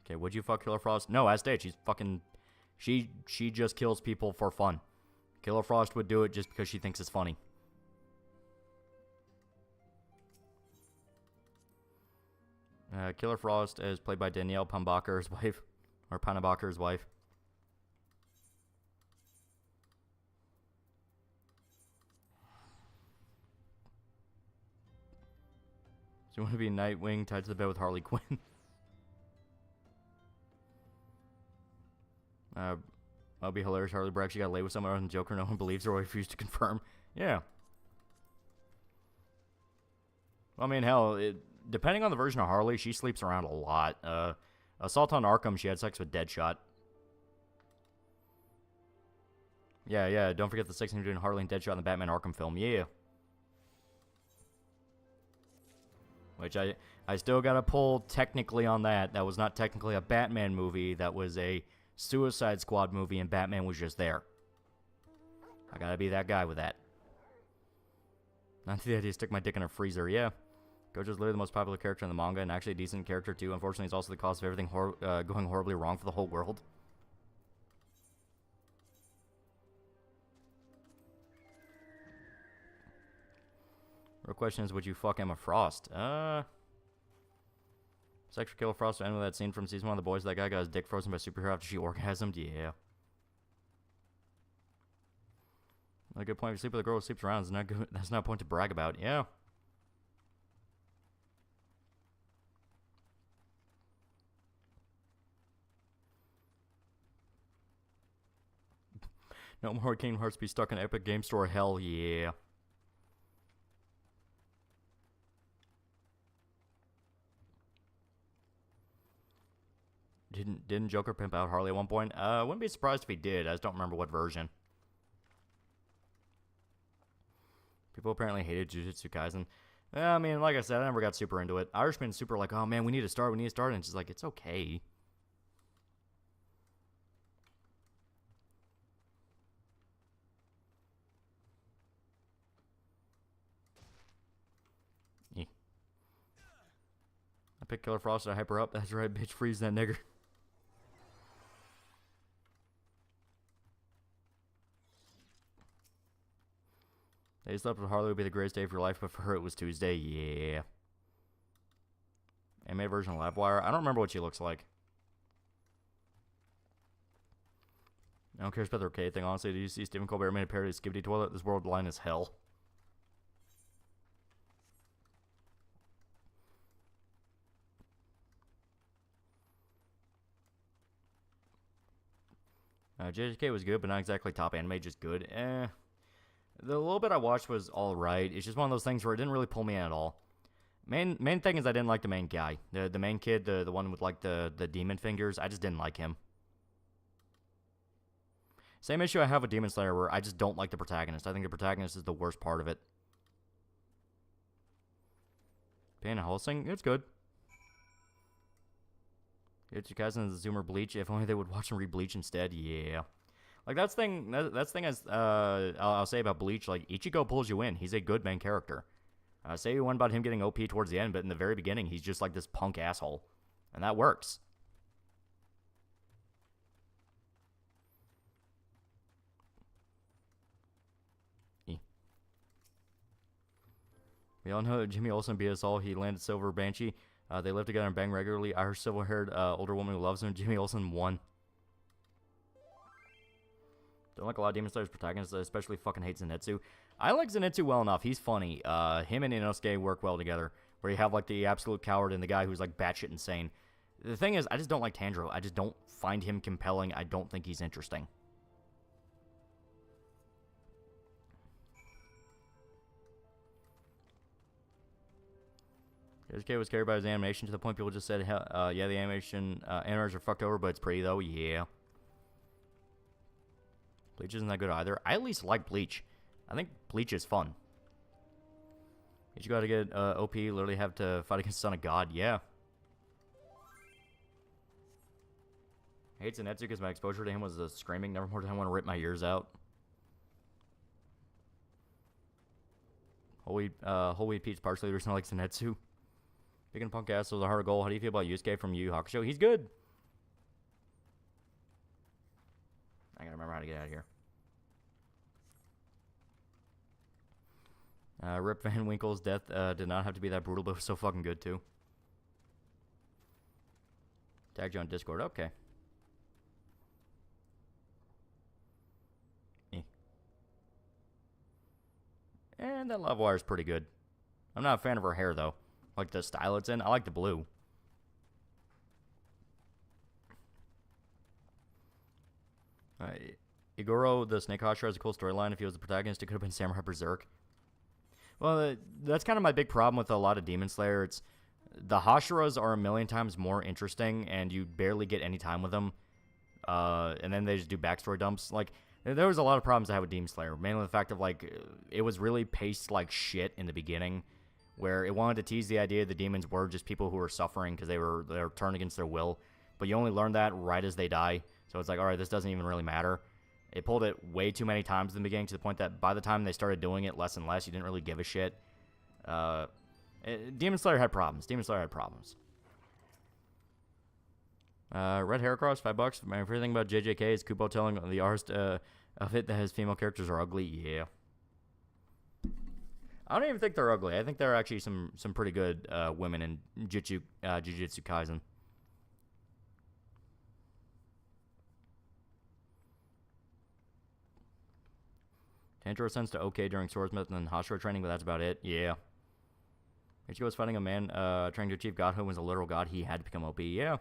Okay, would you fuck Killer Frost? No, as stated, she's fucking... She just kills people for fun. Killer Frost would do it just because she thinks it's funny. Killer Frost is played by Danielle Pambacher's wife. Or Panabacher's wife. So you want to be Nightwing tied to the bed with Harley Quinn? That'll be hilarious. Harley brags she got laid with someone other than Joker. No one believes her or refused to confirm. Yeah. Well, I mean, hell, depending on the version of Harley, she sleeps around a lot. Assault on Arkham, she had sex with Deadshot. Yeah, don't forget the sex scene between Harley and Deadshot in the Batman Arkham film. Yeah. Which I still gotta pull technically on that. That was not technically a Batman movie. That was a Suicide Squad movie, and Batman was just there. I gotta be that guy with that. Not the idea to stick my dick in a freezer, yeah. Gojo's literally the most popular character in the manga, and actually a decent character too. Unfortunately, it's also the cause of everything going horribly wrong for the whole world. Real question is, would you fuck Emma Frost? Sex for Killer Frost, end with that scene from season 1 of The Boys. That guy got his dick frozen by superhero after she orgasmed. Yeah. A good point. If you sleep with a girl who sleeps around, is not good. That's not a point to brag about. Yeah. No more Kingdom Hearts be stuck in Epic Game Store. Hell yeah. Didn't Joker pimp out Harley at one point? Wouldn't be surprised if he did. I just don't remember what version. People apparently hated Jujutsu Kaisen. I mean, like I said, I never got super into it. Irishman's super like, oh man, we need to start, and it's just like, it's okay. I picked Killer Frost and I hype her up. That's right, bitch, freeze that nigger. They slept with Harley would be the greatest day of your life, but for her it was Tuesday. Yeah. Anime version of Livewire. I don't remember what she looks like. I don't care about the arcade thing, honestly. Did you see Stephen Colbert made a parody of Skibbity Toilet? This world line is hell. JJK was good, but not exactly top anime, just good. The little bit I watched was alright. It's just one of those things where it didn't really pull me in at all. Main thing is I didn't like the main guy. The main kid, the one with like the demon fingers, I just didn't like him. Same issue I have with Demon Slayer where I just don't like the protagonist. I think the protagonist is the worst part of it. Pain and Helsing, it's good. Jujutsu Kaisen and Zoomer Bleach. If only they would watch and read Bleach instead. Yeah. Like, that's thing as I'll say about Bleach, like, Ichigo pulls you in. He's a good main character. Say one about him getting OP towards the end, but in the very beginning, he's just like this punk asshole. And that works. We all know Jimmy Olsen beat us all. He landed Silver Banshee. They live together and bang regularly. Irish silver-haired older woman who loves him. Jimmy Olsen won. Don't like a lot of Demon Slayer's protagonists, especially fucking hate Zenitsu. I like Zenitsu well enough. He's funny. Him and Inosuke work well together. Where you have, like, the absolute coward and the guy who's, like, batshit insane. The thing is, I just don't like Tanjiro. I just don't find him compelling. I don't think he's interesting. Inosuke was carried by his animation to the point people just said, yeah, the animators are fucked over, but it's pretty, though. Yeah. Bleach isn't that good either. I at least like Bleach. I think Bleach is fun. You gotta get OP, literally have to fight against Son of God. Yeah. I hate Zenitsu because my exposure to him was screaming. Never more did I want to rip my ears out. Whole Wheat Pete's partially the reason I like Zenitsu. Picking Punk Ass was a hard goal. How do you feel about Yusuke from Yu Yu Hakusho? He's good. I gotta remember how to get out of here. Rip Van Winkle's death did not have to be that brutal, but it was so fucking good, too. Tagged you on Discord. Okay. And that love wire is pretty good. I'm not a fan of her hair, though. Like the style it's in. I like the blue. Igoro, the Snake Hashira, has a cool storyline. If he was the protagonist, it could have been Samurai Berserk. Well, that's kind of my big problem with a lot of Demon Slayer. It's the Hashiras are a million times more interesting, and you barely get any time with them. And then they just do backstory dumps. Like, there was a lot of problems I had with Demon Slayer. Mainly the fact of, like, it was really paced like shit in the beginning, where it wanted to tease the idea the demons were just people who were suffering because they were turned against their will. But you only learn that right as they die. So it's like, alright, this doesn't even really matter. It pulled it way too many times in the beginning to the point that by the time they started doing it less and less, you didn't really give a shit. Demon Slayer had problems. Demon Slayer had problems. Red Heracross, $5. My favorite thing about JJK is Kubo telling the artist of it that his female characters are ugly. Yeah. I don't even think they're ugly. I think there are actually some pretty good women in Jujutsu Kaisen. Tanjiro sends to OK during swordsmith and Hashira training, but that's about it. Yeah. Ichigo was fighting a man trying to achieve godhood was a literal god. He had to become OP. Yeah.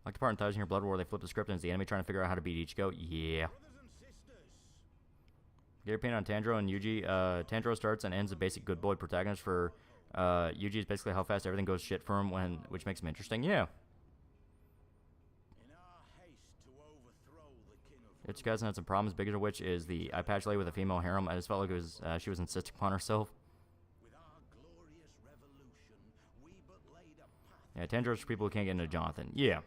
Like the part in Thousand Year Blood War, they flip the script and it's the enemy trying to figure out how to beat Ichigo. Yeah. Get your opinion on Tanjiro and Yuji. Tanjiro starts and ends a basic good boy protagonist for Yuji is basically how fast everything goes shit for him, which makes him interesting. Yeah. Ichikazen had some problems, biggest of which is the eye patch lady with a female harem. I just felt like it was she was insisting upon herself. Yeah, Tanjiro's for people who can't get into Jonathan. Yeah.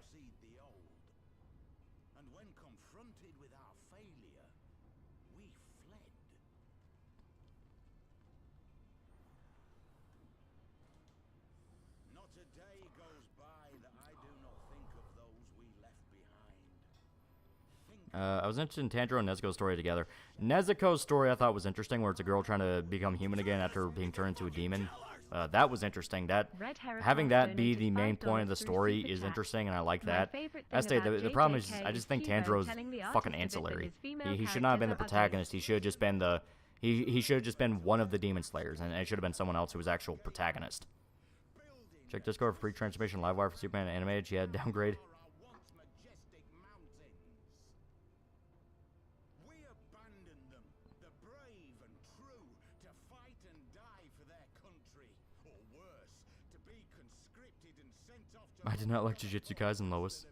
I was interested in Tanjiro and Nezuko's story together. Nezuko's story I thought was interesting, where it's a girl trying to become human again after being turned into a demon. That was interesting. That having that be the main point of the story is interesting, and I like that. The problem is, I just think Tanjiro's fucking ancillary. He should not have been the protagonist. He should have just been he should have just been one of the demon slayers, and it should have been someone else who was actual protagonist. Check Discord for pre-transformation livewire for Superman animated. She had downgrade. I did not like Jujutsu Kaisen, Lois.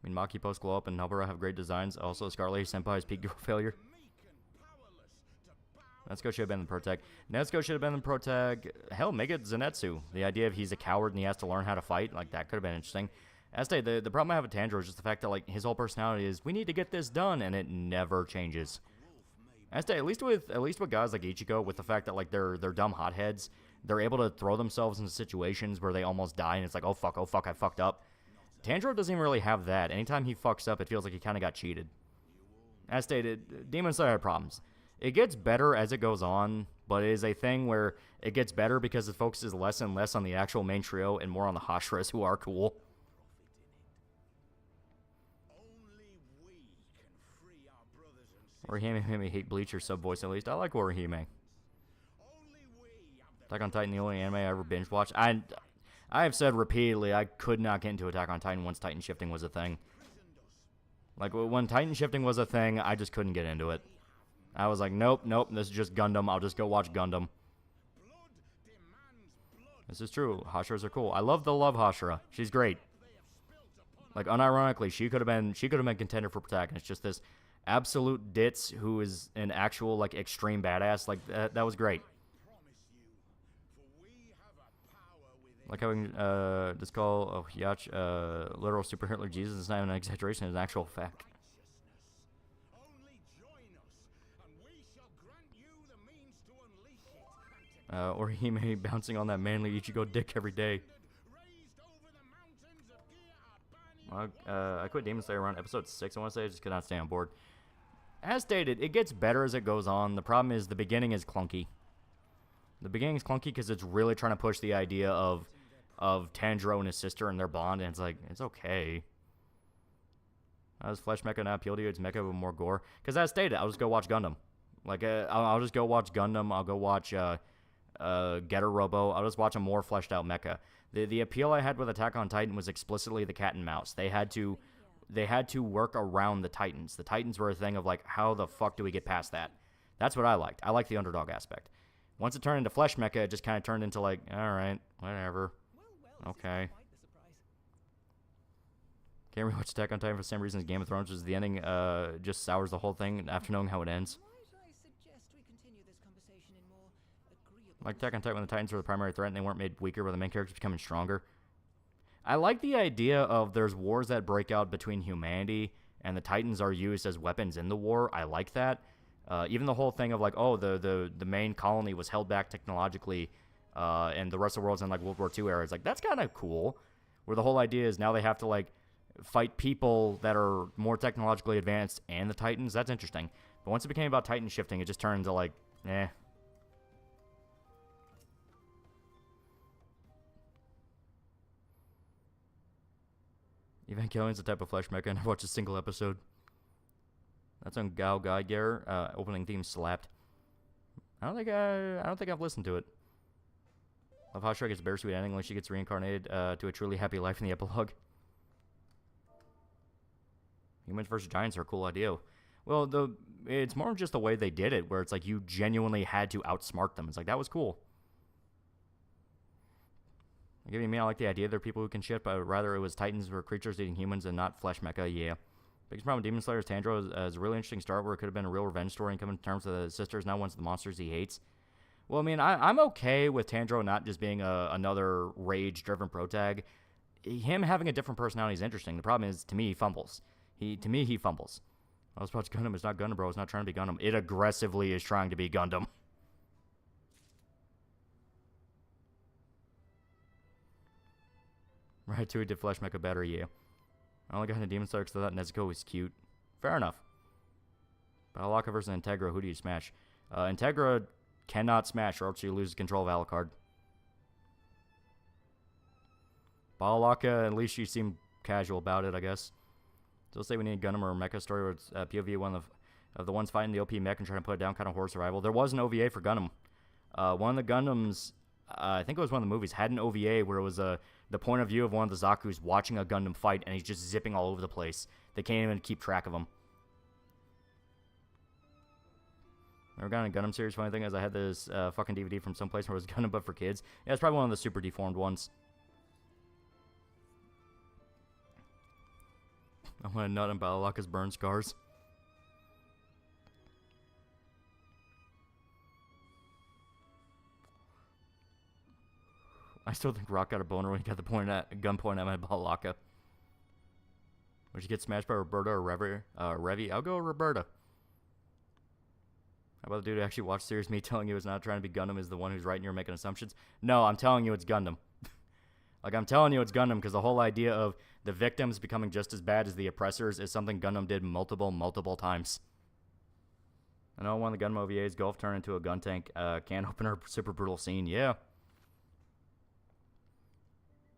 I mean, Maki post glow up and Nobara have great designs. Also, Scarlet Senpai's peak girl failure. Nezuko should have been the protag. Nezuko should have been the protag. Hell, make it Zenitsu. The idea of he's a coward and he has to learn how to fight, like, that could have been interesting. The problem I have with Tanjiro is just the fact that, like, his whole personality is, we need to get this done, and it never changes. At least with guys like Ichigo, with the fact that, like, they're dumb hotheads, they're able to throw themselves into situations where they almost die, and it's like, oh fuck, I fucked up. Tanjiro doesn't even really have that. Anytime he fucks up, it feels like he kind of got cheated. As stated, Demon Slayer had problems. It gets better as it goes on, but it is a thing where it gets better because it focuses less and less on the actual main trio and more on the Hashiras, who are cool. Orihime made me hate Bleach or sub voice at least. I like Orihime. Attack on Titan, the only anime I ever binge watched. I have said repeatedly I could not get into Attack on Titan once Titan shifting was a thing. Like, when Titan shifting was a thing, I just couldn't get into it. I was like, nope, this is just Gundam. I'll just go watch Gundam. This is true. Hashiras are cool. I love Hashira. She's great. Like, unironically, she could have been contender for protagonist. Just this absolute ditz who is an actual, like, extreme badass. Like, that was great. Like having, just call Yacht, literal super Hitler Jesus is not even an exaggeration, it's an actual fact. Orihime bouncing on that manly Ichigo dick every day. I quit Demon Slayer around episode 6, I want to say, I just could not stay on board. As stated, it gets better as it goes on. The problem is the beginning is clunky. The beginning is clunky because it's really trying to push the idea of Tanjiro and his sister and their bond, and it's like, it's okay. How does Flesh Mecha not appeal to you? It's Mecha with more gore. Because as stated, I'll just go watch Gundam. Like, I'll just go watch Gundam. I'll go watch Getter Robo. I'll just watch a more fleshed out mecha. The appeal I had with Attack on Titan was explicitly the cat and mouse. They had to work around the Titans. The Titans were a thing of like, how the fuck do we get past that? That's what I liked. I liked the underdog aspect. Once it turned into Flesh Mecha, it just kind of turned into like, alright, whatever. Okay. Can't rewatch Attack on Titan for the same reason as Game of Thrones, is the ending just sours the whole thing after knowing how it ends. Like Attack on Titan when the Titans were the primary threat and they weren't made weaker, but the main characters becoming stronger. I like the idea of there's wars that break out between humanity and the Titans are used as weapons in the war. I like that. Even the whole thing of like, oh, the main colony was held back technologically and the rest of the world's in like World War II era. It's like, that's kind of cool. Where the whole idea is now they have to like fight people that are more technologically advanced and the Titans. That's interesting. But once it became about Titan shifting, it just turned into like, eh. Evangelion's the type of flesh mecha. I never watched a single episode. That's on Gao Geiger. Opening theme slapped. I don't think I've listened to it. Love how Shrek gets a bittersweet ending when she gets reincarnated to a truly happy life in the epilogue. Humans versus giants are a cool idea. Well, it's more just the way they did it, where it's like you genuinely had to outsmart them. It's like, that was cool. Give me, I like the idea there are people who can shit, but rather it was Titans or creatures eating humans and not flesh mecha, yeah. Biggest problem with Demon Slayer is Tanjiro is a really interesting start where it could have been a real revenge story and coming to terms with the sisters, now one's the monsters he hates. Well, I mean, I'm okay with Tanjiro not just being another rage-driven protag. Him having a different personality is interesting. The problem is, to me, he fumbles. To me, he fumbles. I was about to Gundam. It's not Gundam, bro. It's not trying to be Gundam. It aggressively is trying to be Gundam. Right, to did Flesh Mecha better, yeah. I only got into Demon Slayer because I thought Nezuko was cute. Fair enough. Balaka versus Integra, who do you smash? Integra cannot smash, or else she loses control of Alucard. Balaka, at least she seemed casual about it, I guess. Still say we need a Gundam or a mecha story where it's POV one of the ones fighting the OP mech and trying to put it down, kind of horror survival. There was an OVA for Gundam. One of the Gundams, I think it was one of the movies, had an OVA where it was the point of view of one of the Zaku's watching a Gundam fight, and he's just zipping all over the place. They can't even keep track of him. Never got a Gundam series. Funny thing is, I had this fucking DVD from someplace where it was Gundam but for kids. Yeah, it's probably one of the super deformed ones. I want to nut on Balaka's burn scars. I still think Rock got a boner when he got the gun point at my Balaka. Would you get smashed by Roberta or Revy? I'll go with Roberta. How about the dude who actually watched series? Me telling you it's not trying to be Gundam is the one who's right and you're making assumptions? No, I'm telling you it's Gundam. Like, I'm telling you it's Gundam because the whole idea of the victims becoming just as bad as the oppressors is something Gundam did multiple times. I know one of the Gundam OVAs, Golf turned into a gun tank. Can opener, super brutal scene. Yeah.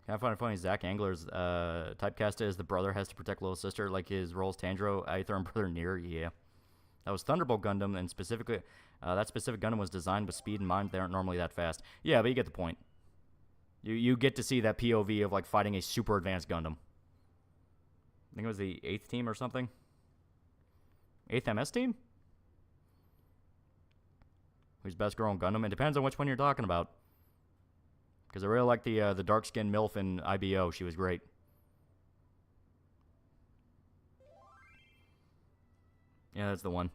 Kind of find it funny, Zach Angler's typecast as the brother has to protect little sister, like his role as Tanjiro, Aether, and Brother Nier. Yeah. That was Thunderbolt Gundam, and specifically, that specific Gundam was designed with speed in mind. They aren't normally that fast. Yeah, but you get the point. You get to see that POV of, like, fighting a super advanced Gundam. I think it was the 8th team or something. 8th MS team? Who's best girl in Gundam? It depends on which one you're talking about. Because I really like the dark-skinned MILF in IBO. She was great. Yeah, that's the one.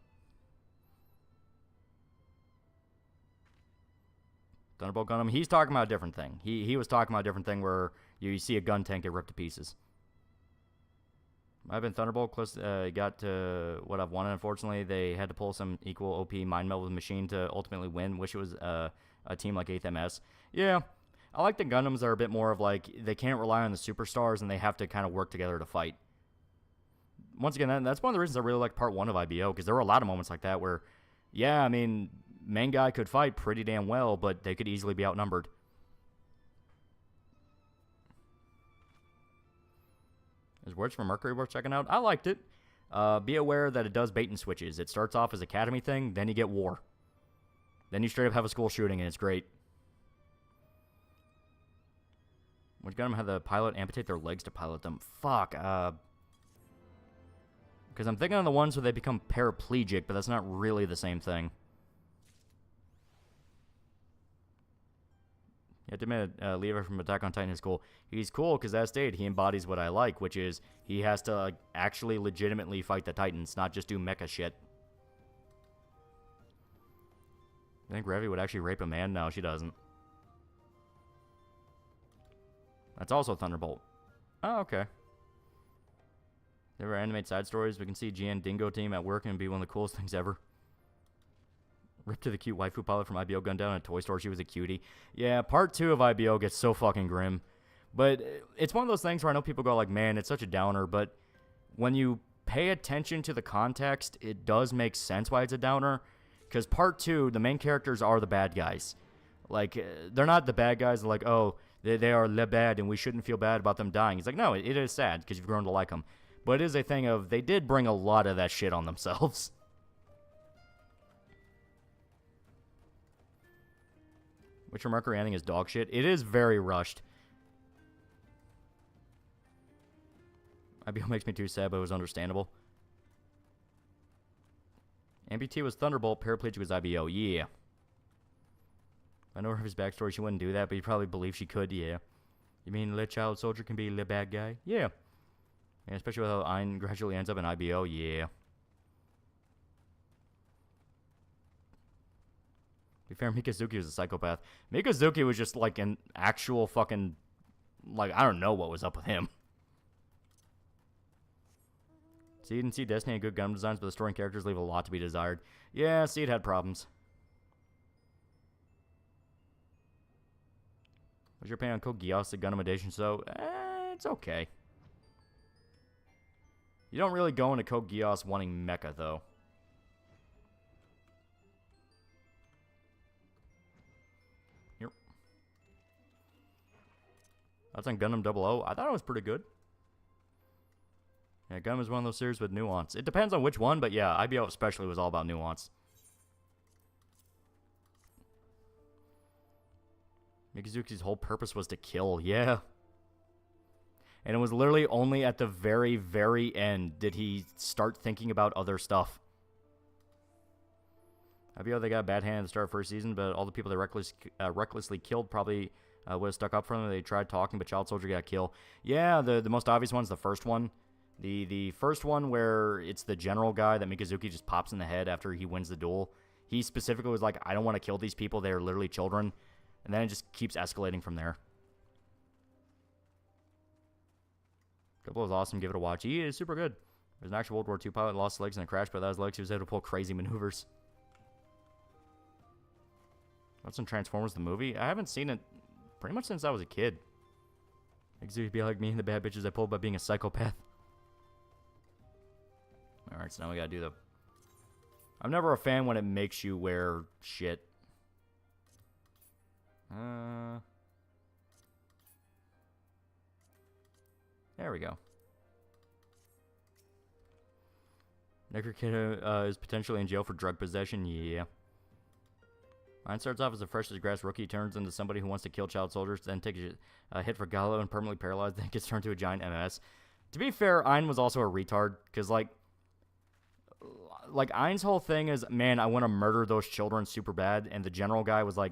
Thunderbolt Gundam. He's talking about a different thing. He was talking about a different thing where you see a gun tank get ripped to pieces. I've been Thunderbolt. Close, got to what I've wanted. Unfortunately, they had to pull some equal OP mind meld with machine to ultimately win. Wish it was a team like 8th MS. Yeah, I like the Gundams that are a bit more of like, they can't rely on the superstars and they have to kind of work together to fight. Once again, that's one of the reasons I really like part 1 of IBO, because there were a lot of moments like that where, yeah, I mean, main guy could fight pretty damn well, but they could easily be outnumbered. Is Words from Mercury worth checking out? I liked it. Be aware that it does bait and switches. It starts off as Academy thing, then you get War. Then you straight up have a school shooting, and it's great. Which Gundam had the pilot amputate their legs to pilot them? Fuck, because I'm thinking of the ones where they become paraplegic, but that's not really the same thing. You have to admit, Levi from Attack on Titan is cool. He's cool because, as stated, he embodies what I like, which is he has to actually legitimately fight the Titans, not just do mecha shit. I think Revi would actually rape a man? No, she doesn't. That's also Thunderbolt. Oh, okay. They ever animate side stories? We can see GN Dingo team at work and be one of the coolest things ever. Ripped to the cute waifu pilot from IBO Gun Down at a toy store. She was a cutie. Yeah, part 2 of IBO gets so fucking grim. But it's one of those things where I know people go like, man, it's such a downer. But when you pay attention to the context, it does make sense why it's a downer. Because part 2, the main characters are the bad guys. Like, they're not the bad guys like, oh, they are le bad and we shouldn't feel bad about them dying. It's like, no, it is sad because you've grown to like them. But it is a thing of, they did bring a lot of that shit on themselves. Witcher Mercury ending is dog shit. It is very rushed. IBO makes me too sad, but it was understandable. Amputee was Thunderbolt, paraplegic was IBO. Yeah. I know her his backstory, she wouldn't do that, but you probably believe she could, yeah. You mean Le Child Soldier can be Le Bad Guy? Yeah. And especially with how Ein gradually ends up in IBO, yeah. To be fair, Mikazuki was a psychopath. Mikazuki was just like an actual fucking, like, I don't know what was up with him. Seed and Seed Destiny had good Gundam designs, but the story and characters leave a lot to be desired. Yeah, Seed had problems. What's your opinion on Code Geass, the Gundam edition? So, it's okay. You don't really go into Code Geass wanting mecha, though. Yep. That's on Gundam 00. I thought it was pretty good. Yeah, Gundam is one of those series with nuance. It depends on which one, but yeah, IBO especially was all about nuance. Mikazuki's whole purpose was to kill, yeah. And it was literally only at the very, very end did he start thinking about other stuff. IBO, they got a bad hand at the start of first season, but all the people they recklessly killed probably would have stuck up for them. They tried talking, but Child Soldier got killed. Yeah, the most obvious one's the first one. The first one where it's the general guy that Mikazuki just pops in the head after he wins the duel. He specifically was like, I don't want to kill these people. They're literally children. And then it just keeps escalating from there. Couple was awesome. Give it a watch. He is super good. There's an actual World War II pilot, lost his legs in a crash, but that was legs. He was able to pull crazy maneuvers. What's in Transformers the movie? I haven't seen it pretty much since I was a kid. Mikazuki be like me and the bad bitches I pulled by being a psychopath. Alright, so now we gotta do the... I'm never a fan when it makes you wear shit. There we go. Necker kid is potentially in jail for drug possession. Yeah. Ryan starts off as a fresh as grass rookie, turns into somebody who wants to kill child soldiers, then takes a hit for Gallo and permanently paralyzed, then gets turned to a giant MS. To be fair, Ein was also a retard, because, like Ein's whole thing is, man, I want to murder those children super bad, and the general guy was like,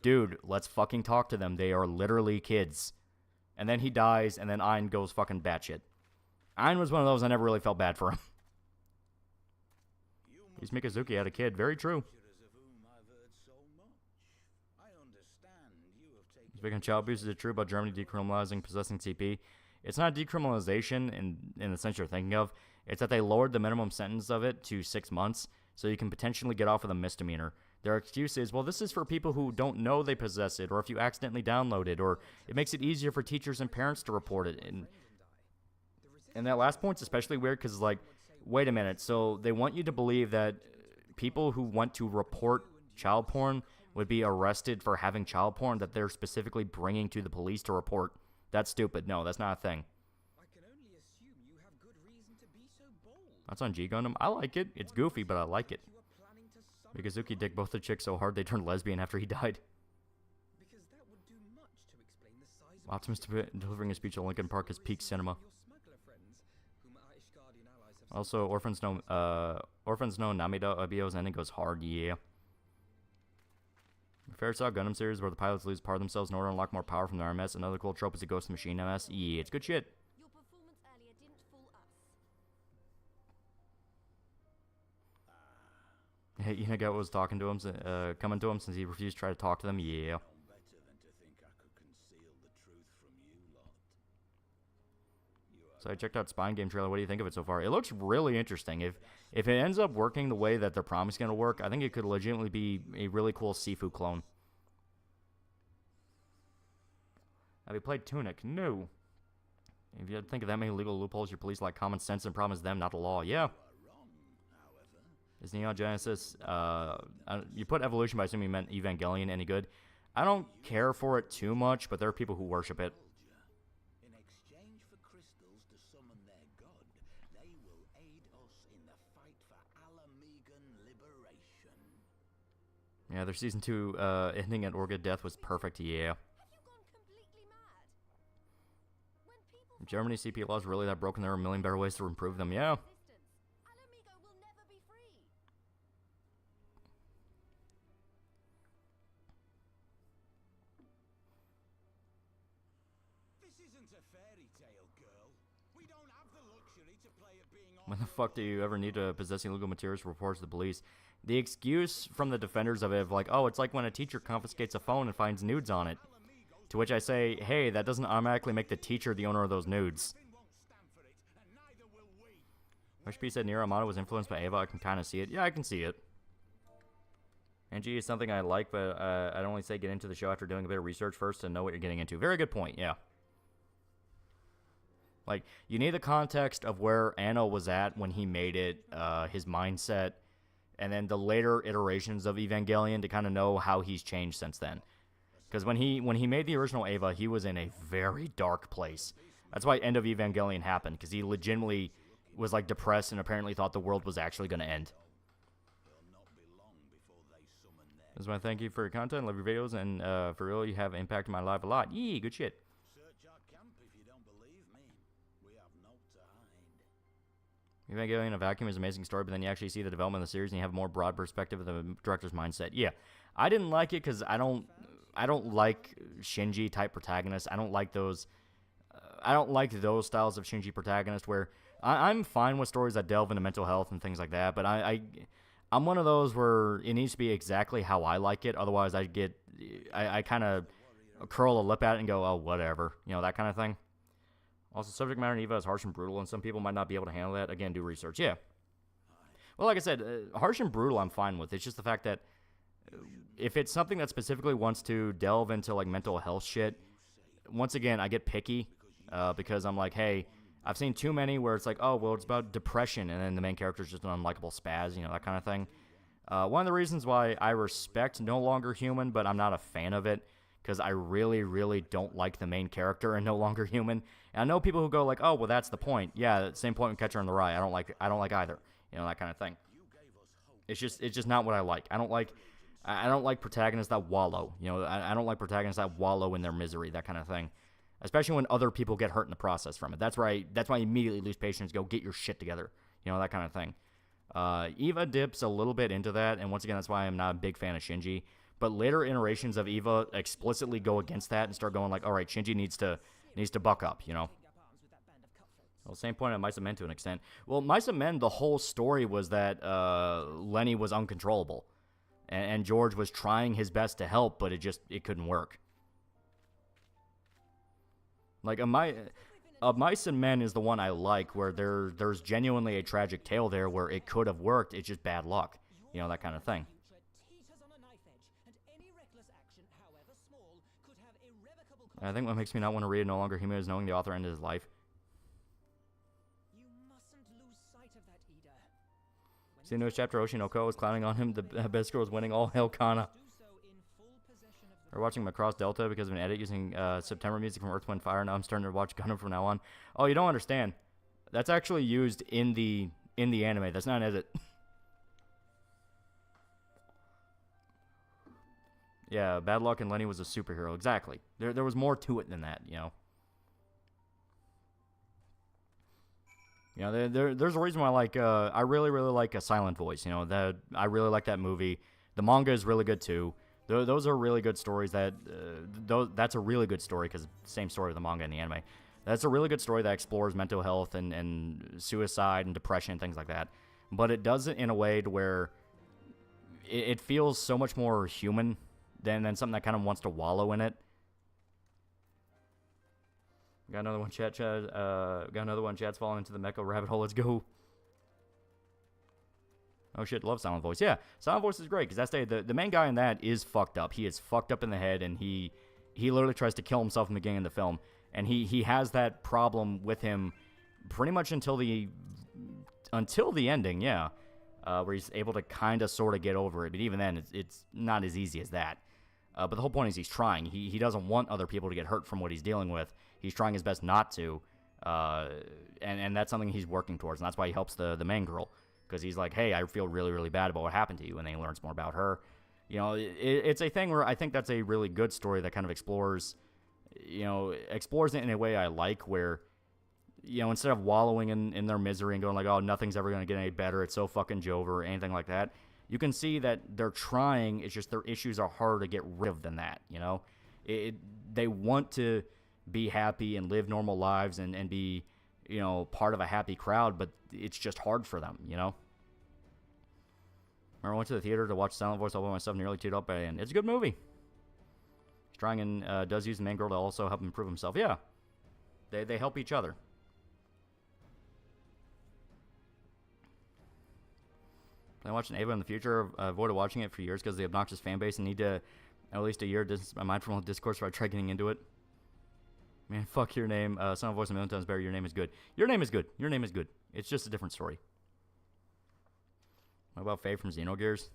dude, let's fucking talk to them. They are literally kids. And then he dies, and then Ein goes fucking batshit. Ein was one of those I never really felt bad for him. He's Mikazuki had a kid. Very true. Speaking of child abuse, is it true about Germany decriminalizing possessing CP? It's not decriminalization in the sense you're thinking of. It's that they lowered the minimum sentence of it to 6 months, so you can potentially get off with a misdemeanor. Their excuse is, well, this is for people who don't know they possess it, or if you accidentally download it, or it makes it easier for teachers and parents to report it. And that last point's especially weird because, like, wait a minute. So they want you to believe that people who want to report child porn would be arrested for having child porn that they're specifically bringing to the police to report. That's stupid. No, that's not a thing. That's on G Gundam. I like it. It's goofy, but I like it. Mikazuki dicked both the chicks so hard they turned lesbian after he died. Optimus delivering a speech at Lincoln Park is peak cinema. Also, Orphans no Namida Abio's ending goes hard, yeah. Fair saw Gundam series where the pilots lose part of themselves in order to unlock more power from their MS. Another cool trope is a Ghost Machine MS. Yeah, it's good shit. Your performance earlier didn't fool us. Hey, Inaga was talking to him, coming to him since he refused to try to talk to them. Yeah. So I checked out Spine Game trailer. What do you think of it so far? It looks really interesting. If it ends up working the way that they're promising it to work, I think it could legitimately be a really cool Sifu clone. Have you played Tunic? No. If you think of that many legal loopholes, your police like common sense and problem is them, not the law. Yeah. Is Neon Genesis, you put Evolution, but I assume you meant Evangelion. Any good? I don't care for it too much, but there are people who worship it. Yeah, their season 2 ending at Orga Death was perfect, yeah. Have you gone completely mad? When people Germany CP laws really that broken? There are a million better ways to improve them, yeah. Alamigo will never be free. This isn't a fairy tale, girl. We don't have the luxury to play at being on. When the fuck do you ever need to possess illegal materials for reports to the police? The excuse from the defenders of it of like, oh, it's like when a teacher confiscates a phone and finds nudes on it. To which I say, hey, that doesn't automatically make the teacher the owner of those nudes. HP said Nier Automata was influenced by Ava. I can kind of see it. Yeah, I can see it. NG is something I like, but I'd only say get into the show after doing a bit of research first to know what you're getting into. Very good point, yeah. Like, you need the context of where Anno was at when he made it, his mindset, and then the later iterations of Evangelion to kind of know how he's changed since then. Because when he made the original Ava, he was in a very dark place. That's why End of Evangelion happened, because he legitimately was like depressed and apparently thought the world was actually going to end. That's why I thank you for your content, love your videos, and for real, you have impacted my life a lot. Yee, good shit. Evangelion in a vacuum is an amazing story, but then you actually see the development of the series and you have a more broad perspective of the director's mindset. Yeah, I didn't like it because I don't like Shinji type protagonists. I don't like those. I don't like those styles of Shinji protagonist where I'm fine with stories that delve into mental health and things like that. But I'm one of those where it needs to be exactly how I like it. Otherwise, I kind of curl a lip at it and go, oh, whatever, that kind of thing. Also, subject matter in Eva is harsh and brutal, and some people might not be able to handle that. Again, do research. Yeah. Well, like I said, harsh and brutal I'm fine with. It's just the fact that if it's something that specifically wants to delve into, like, mental health shit, once again, I get picky because I'm like, hey, I've seen too many where it's like, oh, well, it's about depression, and then the main character is just an unlikable spaz, that kind of thing. One of the reasons why I respect No Longer Human, but I'm not a fan of it, because I really, really don't like the main character in No Longer Human. And I know people who go like, oh, well, that's the point. Yeah, same point with Catcher in the Rye. I don't like either. You know, that kind of thing. It's just not what I like. I don't like protagonists that wallow. You know, I don't like protagonists that wallow in their misery, that kind of thing. Especially when other people get hurt in the process from it. That's why I immediately lose patience. Go get your shit together. You know, that kind of thing. Eva dips a little bit into that, and once again, that's why I'm not a big fan of Shinji. But later iterations of Eva explicitly go against that and start going like, all right, Shinji needs to buck up, you know. Well, same point at Mice and Men to an extent. Well, Mice and Men, the whole story was that Lenny was uncontrollable, and George was trying his best to help, but it couldn't work. Like Mice and Men is the one I like, where there's genuinely a tragic tale there where it could have worked. It's just bad luck, you know, that kind of thing. I think what makes me not want to read it no longer Hime is knowing the author ended his life. See, newest chapter, Oshinoko was clowning on him. The best girl was winning. All hail Kana. We're watching Macross Delta because of an edit using September music from Earth, Wind, Fire. Now I'm starting to watch Gundam from now on. Oh, you don't understand. That's actually used in the anime. That's not an edit. Yeah, Bad Luck and Lenny was a superhero. Exactly. There was more to it than that, you know. You know, there's a reason why I really like A Silent Voice. You know, I really like that movie. The manga is really good too. Those are really good stories. That's a really good story because same story with the manga and the anime. That's a really good story that explores mental health and suicide and depression and things like that. But it does it in a way to where it feels so much more human than something that kind of wants to wallow in it. Got another one, chat. Got another one. Chat's falling into the mecha rabbit hole. Let's go. Oh shit, love Silent Voice. Yeah, Silent Voice is great because the main guy in that is fucked up. He is fucked up in the head, and he literally tries to kill himself in the beginning of the film, and he has that problem with him pretty much until the ending. Yeah, where he's able to kind of sort of get over it, but even then, it's not as easy as that. But the whole point is he's trying. He doesn't want other people to get hurt from what he's dealing with. He's trying his best not to, and that's something he's working towards, and that's why he helps the main girl, because he's like, hey, I feel really, really bad about what happened to you, and then he learns more about her. You know, it's a thing where I think that's a really good story that kind of explores it in a way I like, where, you know, instead of wallowing in their misery and going like, oh, nothing's ever going to get any better, it's so fucking Jover, or anything like that, you can see that they're trying. It's just their issues are harder to get rid of than that, you know? They want to be happy and live normal lives and be, you know, part of a happy crowd, but it's just hard for them, you know? I went to the theater to watch Silent Voice all by myself, nearly teared up by it, and it's a good movie. He's trying and does use the main girl to also help improve himself. Yeah, they help each other. I watched an Ava in the future. Avoided watching it for years because of the obnoxious fan base and need to at least a year distance my mind from all discourse before I try getting into it. Man, fuck your name. Silent Voice a million times better. Your name is good. Your name is good. Your name is good. It's just a different story. What about Faye from Xenogears?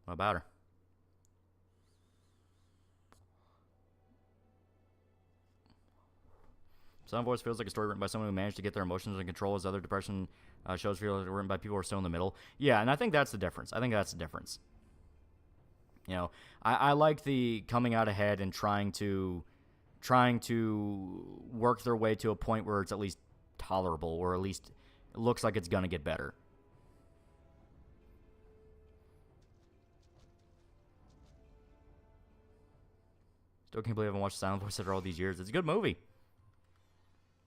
What about her? Silent Voice feels like a story written by someone who managed to get their emotions under control, as other depression shows feel like written by people who are still in the middle. Yeah, and I think that's the difference. You know, I like the coming out ahead and trying to work their way to a point where it's at least tolerable, or at least it looks like it's gonna get better. Still can't believe I haven't watched Silent Voice after all these years. It's a good movie.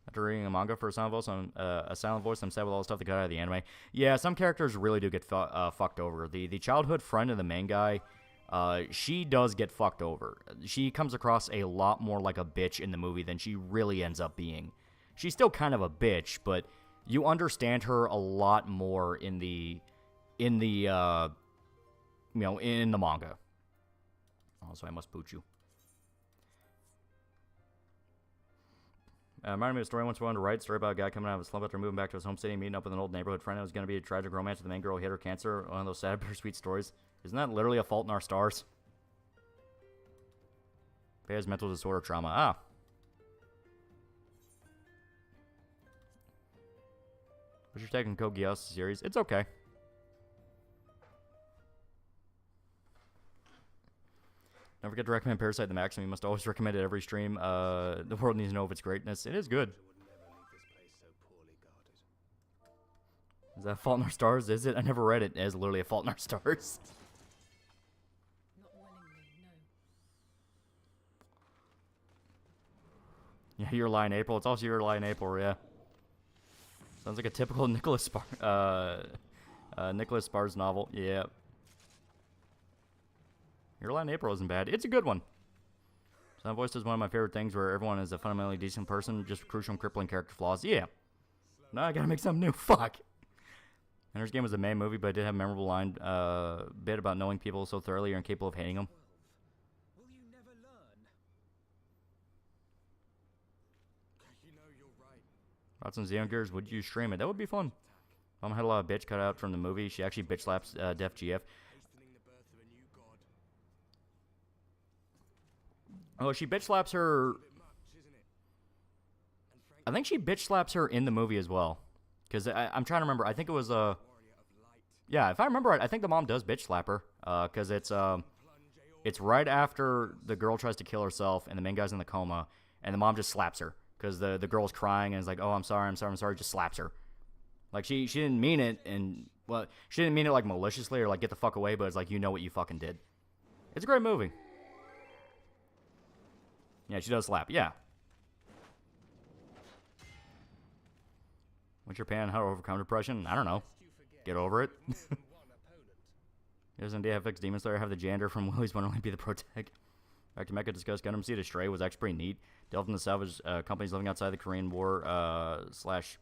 After reading a manga for a Silent Voice, I'm sad with all the stuff that got out of the anime. Yeah, some characters really do get fucked over. The childhood friend of the main guy, she does get fucked over. She comes across a lot more like a bitch in the movie than she really ends up being. She's still kind of a bitch, but you understand her a lot more in the manga. Also, I must boot you. Reminded me of a story I once wanted to write. Story about a guy coming out of a slump after moving back to his home city, meeting up with an old neighborhood friend. It was going to be a tragic romance with the main girl who hit her cancer. One of those sad, bittersweet stories. Isn't that literally A Fault in Our Stars? Faye has mental disorder trauma. Ah. What's your take on Code Geass series? It's okay. Don't forget to recommend Parasite the Maximum. You must always recommend it every stream. The world needs to know of its greatness. It is good. Is that Fault in Our Stars? Is it? I never read it. It is literally a Fault in Our Stars. Not willingly, no. Yeah, Your Lie in April. It's also Your Lie in April, yeah. Sounds like a typical Nicholas Sparks novel. Yeah. Your Lie in April isn't bad. It's a good one. Sound Voice is one of my favorite things where everyone is a fundamentally decent person, just crucial and crippling character flaws. Yeah. Now I gotta make something new. Fuck. Ender's Game was a main movie, but it did have a memorable line bit about knowing people so thoroughly you're incapable of hating them. Will you never learn? You know you're right. Lots of Xenogears, would you stream it? That would be fun. Mom had a lot of bitch cut out from the movie. She actually bitch slaps Def GF. Hastening the birth of a new god. Oh, she bitch slaps her. Bit much, isn't it? And frankly, I think she bitch slaps her in the movie as well. Because I'm trying to remember. I think it was warrior of light. yeah, if I remember right, I think the mom does bitch slap her. Because it's right after the girl tries to kill herself and the main guy's in the coma, and the mom just slaps her because the girl's crying and is like, oh, I'm sorry, just slaps her. Like she didn't mean it, and well, she didn't mean it like maliciously or like get the fuck away, but it's like, you know what you fucking did. It's a great movie. Yeah, she does slap. Yeah. What's your opinion on how to overcome depression? I don't know. Get over it. Doesn't DFX Demon Slayer have the janitor from Willy's Wonderland be the protag? Back to Mecha, discuss Gundam Seed Stray was actually pretty neat. Delved into salvage companies living outside the Korean War slash...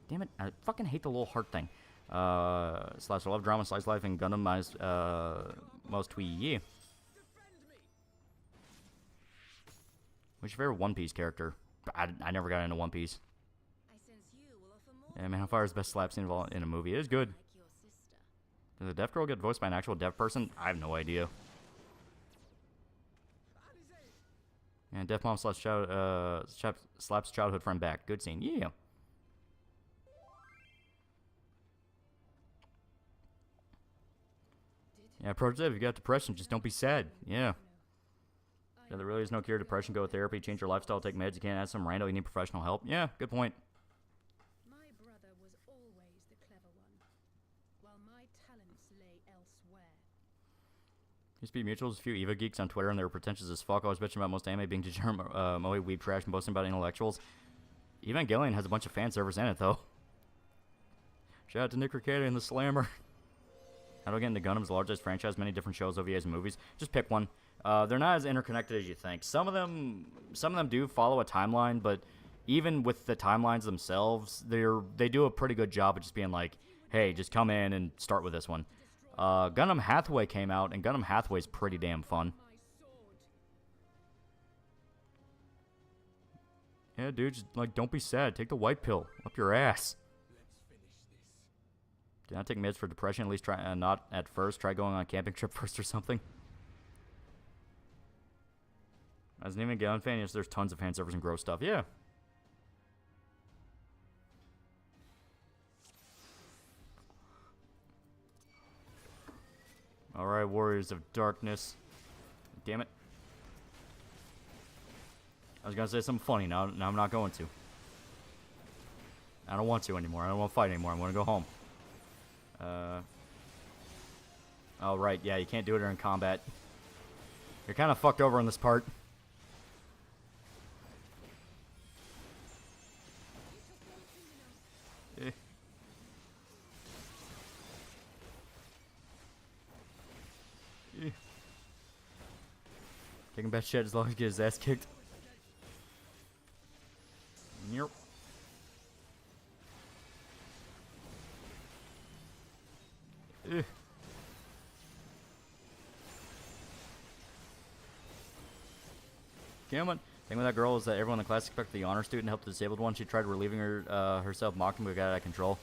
Damn it, I fucking hate the little heart thing. Slash love drama, slice life, and Gundam minus most twee. Yeah. What's your favorite One Piece character? I never got into One Piece. I sense you will offer more Yeah, Man on Fire's best slap scene in a movie. It is good. like your sister. Does a deaf girl get voiced by an actual deaf person? I have no idea. And deaf mom slaps childhood friend back. Good scene. Yeah. Yeah, pro tip, if you got depression, just don't be sad. Yeah. Yeah, there really is no cure to depression. Go to therapy, change your lifestyle, take meds. You can't ask some rando, you need professional help. Yeah, good point. My brother was always the clever one, while my talents lay elsewhere. Used to be mutuals, a few Eva geeks on Twitter, and they were pretentious as fuck. I was bitching about most anime being degenerate, moe, weeb trash, and boasting about intellectuals. Evangelion has a bunch of fan servers in it, though. Shout out to Nick Ricciardi and the Slammer. How do I get into Gundam's largest franchise, many different shows, OVAs, and movies? Just pick one. They're not as interconnected as you think. Some of them do follow a timeline, but even with the timelines themselves, they do a pretty good job of just being like, hey, just come in and start with this one. Gundam Hathaway came out, and Gundam Hathaway's pretty damn fun. Yeah, dude, just, like, don't be sad. Take the white pill up your ass. Do not take meds for depression. At least try not at first. Try going on a camping trip first or something. As an Evangelion fan, yes, there's tons of fan servers and gross stuff. Yeah. Alright, Warriors of Darkness. Damn it. I was gonna say something funny. Now I'm not going to. I don't want to anymore. I don't want to fight anymore. I'm gonna go home. Oh, right. Yeah, you can't do it during combat. You're kind of fucked over in this part. Eh. Eh. Kicking best shit as long as he gets his ass kicked. Yep. Eh. Damn it. Thing with that girl is that everyone in the class expected the honor student to help the disabled one. She tried relieving her herself, mocked him, but got out of control.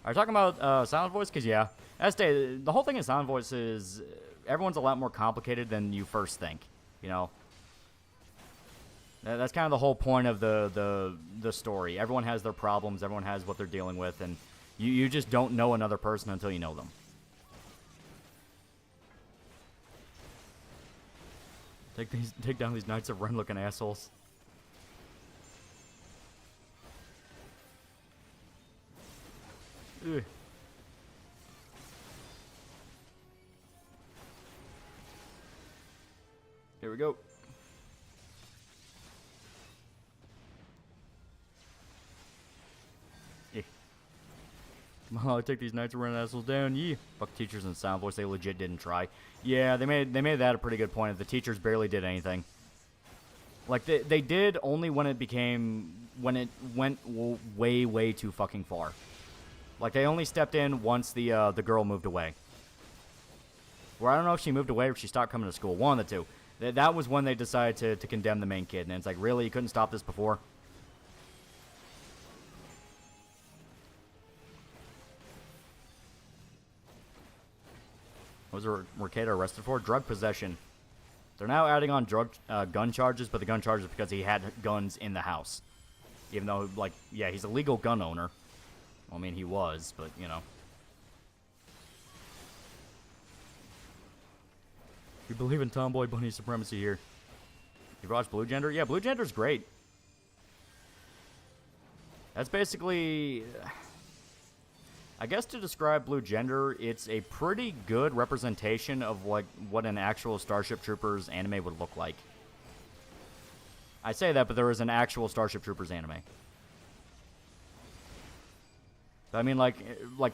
Are you talking about Silent Voice? Because, yeah. The whole thing in Silent Voice is everyone's a lot more complicated than you first think. You know? That's kind of the whole point of the story. Everyone has their problems. Everyone has what they're dealing with, and you just don't know another person until you know them. Take down these Knights of Ren looking assholes. Ugh. Here we go. Yeah. Come on, take these Knights of Ren assholes down. Yeah. Fuck teachers and sound voice. They legit didn't try. Yeah, they made that a pretty good point. The teachers barely did anything. Like they did only when it went way too fucking far. Like they only stepped in once the girl moved away. Or I don't know if she moved away or if she stopped coming to school. One of the two. That was when they decided to condemn the main kid. And it's like, really? You couldn't stop this before? What was Mercado arrested for? Drug possession. They're now adding on gun charges, but the gun charges because he had guns in the house. Even though, like, yeah, he's a legal gun owner. Well, I mean, he was, but, you know. You believe in Tomboy Bunny supremacy here. You watched Blue Gender? Yeah, Blue Gender's great. That's basically... I guess to describe Blue Gender, it's a pretty good representation of like what an actual Starship Troopers anime would look like. I say that, but there is an actual Starship Troopers anime. I mean, like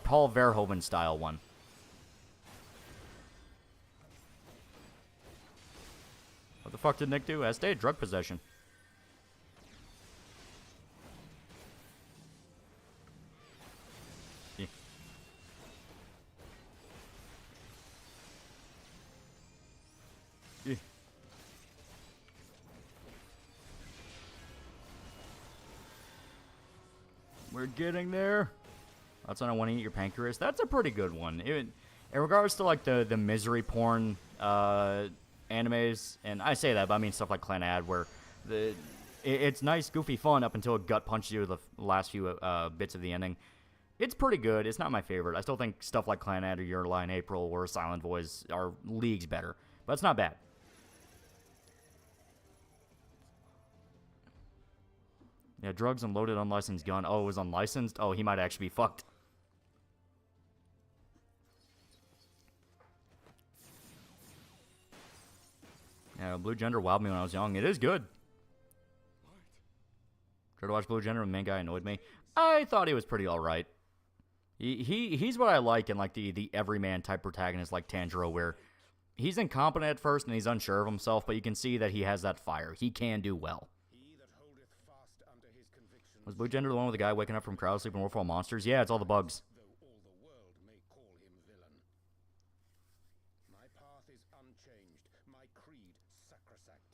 Paul Verhoeven style one. What the fuck did Nick do? Estee, drug possession. Yeah. Yeah. We're getting there. That's when I want to eat your pancreas. That's a pretty good one. In regards to like the misery porn animes, and I say that, but I mean stuff like Clan Ad, where it's nice, goofy fun up until it gut punches you the last few bits of the ending. It's pretty good. It's not my favorite. I still think stuff like Clan Ad or Your Lie in April or Silent Voice are leagues better, but it's not bad. Yeah, drugs and loaded unlicensed gun. Oh, it was unlicensed? Oh, he might actually be fucked. Yeah, Blue Gender wowed me when I was young. It is good. Tried to watch Blue Gender and the main guy annoyed me. I thought he was pretty alright. He's what I like in like the everyman type protagonist like Tanjiro, where he's incompetent at first and he's unsure of himself, but you can see that he has that fire. He can do well. Was Blue Gender the one with the guy waking up from crowd sleep and Warfall monsters? Yeah, it's all the bugs. Though all the world may call him villain. My path is unchanged, my creed sacrosanct.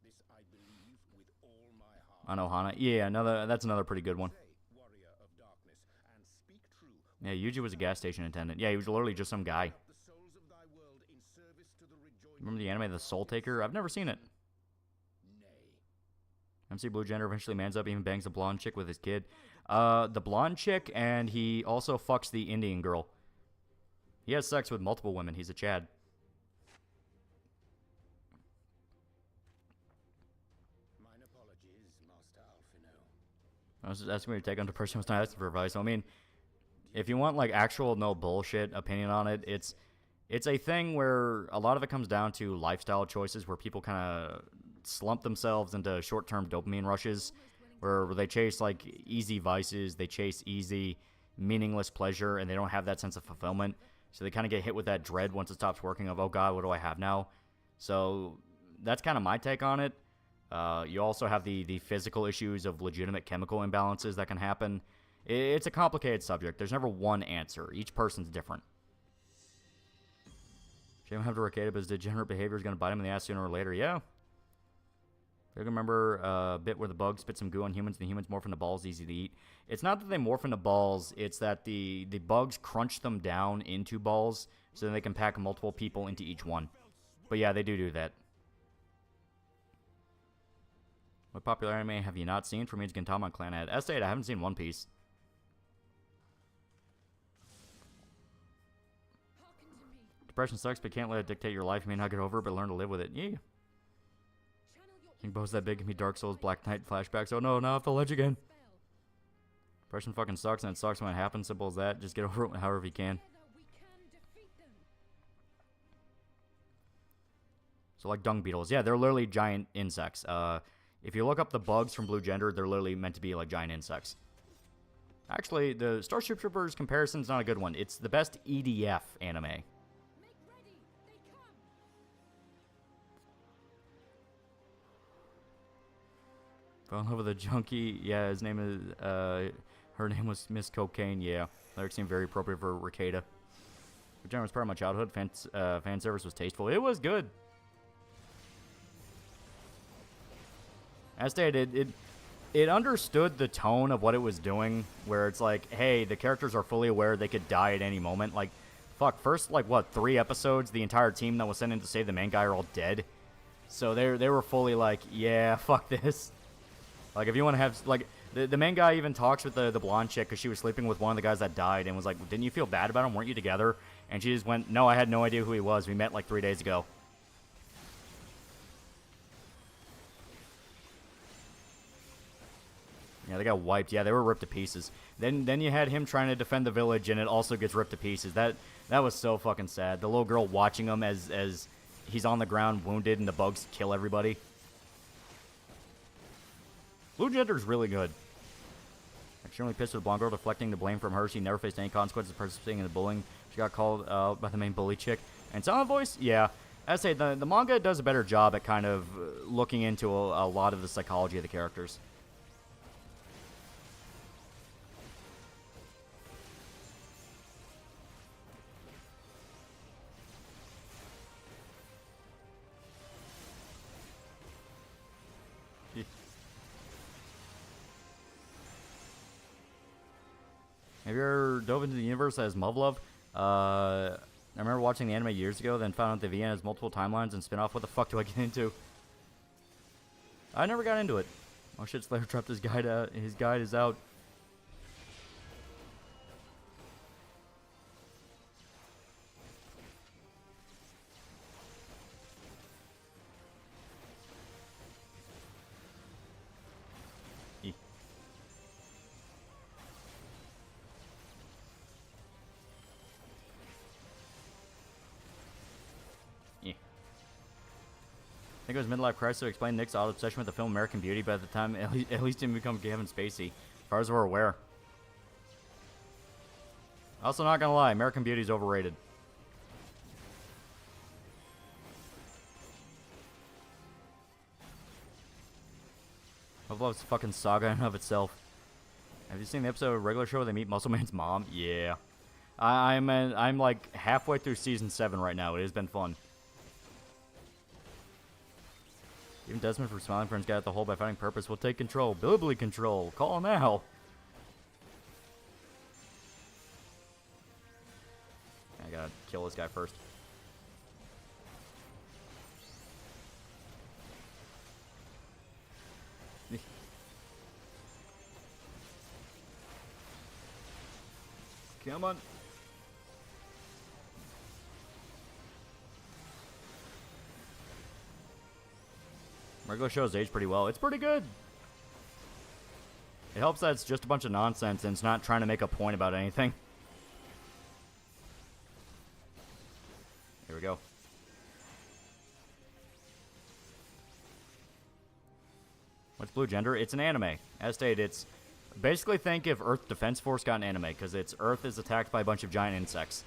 This I believe with all my heart. Anohana. Yeah, that's another pretty good one. Warrior of darkness, and speak true. Yeah, Yuji was a gas station attendant. Yeah, he was literally just some guy. The souls of thy world in service to the rejoicing. Remember the anime The Soul Taker? I've never seen it. MC Blue Gender eventually mans up, even bangs the blonde chick with his kid. The blonde chick, and he also fucks the Indian girl. He has sex with multiple women. He's a Chad. Mine apologies, Master Alphino. I was just asking me to take on the person who was not asking for advice. So, I mean, if you want, like, actual no bullshit opinion on it, it's a thing where a lot of it comes down to lifestyle choices where people kind of slump themselves into short-term dopamine rushes where they chase like easy vices, they chase easy meaningless pleasure, and they don't have that sense of fulfillment, so they kind of get hit with that dread once it stops working of, oh god, what do I have now? So that's kind of my take on it. You also have the physical issues of legitimate chemical imbalances that can happen. It's a complicated subject. There's never one answer. Each person's different. Shame I have to recade it, but his degenerate behavior is going to bite him in the ass sooner or later. Yeah. I can remember a bit where the bugs spit some goo on humans and the humans morph into balls easy to eat. It's not that they morph into balls, it's that the bugs crunch them down into balls so then they can pack multiple people into each one. But yeah, they do that. What popular anime have you not seen? For me, it's Gintama and Clan Head. S8, I haven't seen One Piece. Hearken to me. Depression sucks, but can't let it dictate your life. You may not get over it, but learn to live with it. Yeah. Channel your Think both that big, give me Dark Souls, Black Knight flashbacks. Oh no, now I have to ledge again. spell. Depression fucking sucks, and it sucks when it happens. Simple as that. Just get over it however you can. Together we can defeat them. So like dung beetles. Yeah, they're literally giant insects. If you look up the bugs from Blue Gender, they're literally meant to be like giant insects. Actually, the Starship Troopers comparison is not a good one. It's the best EDF anime. Make ready. They come. Fell in love with a junkie. Yeah, his name is, her name was Miss Cocaine. Yeah, lyrics seem very appropriate for Ricada. Vagina was part of my childhood. Fan service was tasteful. It was good. As stated, it understood the tone of what it was doing, where it's like, hey, the characters are fully aware they could die at any moment. Like, fuck, first, like, what, 3 episodes, the entire team that was sent in to save the main guy are all dead. So they were fully like, yeah, fuck this. Like, if you want to have, like, the main guy even talks with the blonde chick because she was sleeping with one of the guys that died and was like, didn't you feel bad about him? Weren't you together? And she just went, no, I had no idea who he was. We met like 3 days ago. Yeah, they got wiped. Yeah, they were ripped to pieces. Then you had him trying to defend the village, and it also gets ripped to pieces. That was so fucking sad. The little girl watching him as he's on the ground wounded, and the bugs kill everybody. Blue Gender's really good. Extremely pissed with the blonde girl, deflecting the blame from her. She never faced any consequences of participating in the bullying. She got called by the main bully chick. And Silent Voice, yeah. I say the manga does a better job at kind of looking into a lot of the psychology of the characters. Have you ever dove into the universe as Muv-Love? I remember watching the anime years ago, then found out the VN has multiple timelines and spin-off. What the fuck do I get into? I never got into it. Oh shit, Slayer trapped his guide out. His guide is out. I think it was midlife crisis to explain Nick's odd obsession with the film American Beauty, but at the time, at least didn't become Kevin Spacey, as far as we're aware. Also, not gonna lie, American Beauty's overrated. Muv-Love's fucking saga in and of itself. Have you seen the episode of Regular Show where they meet Muscle Man's mom? Yeah. I'm like halfway through season 7 right now. It has been fun. Even Desmond from Smiling Friends got out the hole by finding purpose. Will take control. Bilibly control. Call now. I gotta kill this guy first. Come on. Regular Show's aged pretty well. It's pretty good. It helps that it's just a bunch of nonsense and it's not trying to make a point about anything. Here we go. What's Blue Gender? It's an anime. As stated, it's basically think if Earth Defense Force got an anime, because it's Earth is attacked by a bunch of giant insects.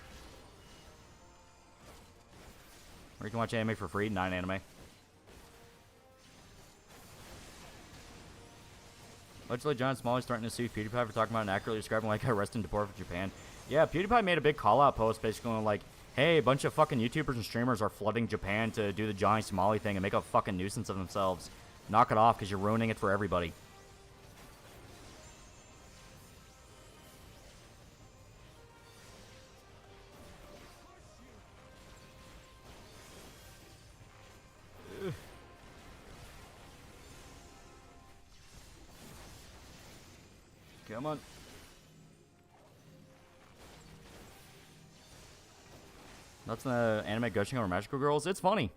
Or you can watch anime for free, 9 anime. Allegedly, John Smalley's starting to sue PewDiePie for talking about and accurately describing like arrested and deported from Japan. Yeah, PewDiePie made a big call-out post basically going like, hey, a bunch of fucking YouTubers and streamers are flooding Japan to do the Johnny Somali thing and make a fucking nuisance of themselves. Knock it off because you're ruining it for everybody. Come on. That's the anime gushing over magical girls. It's funny.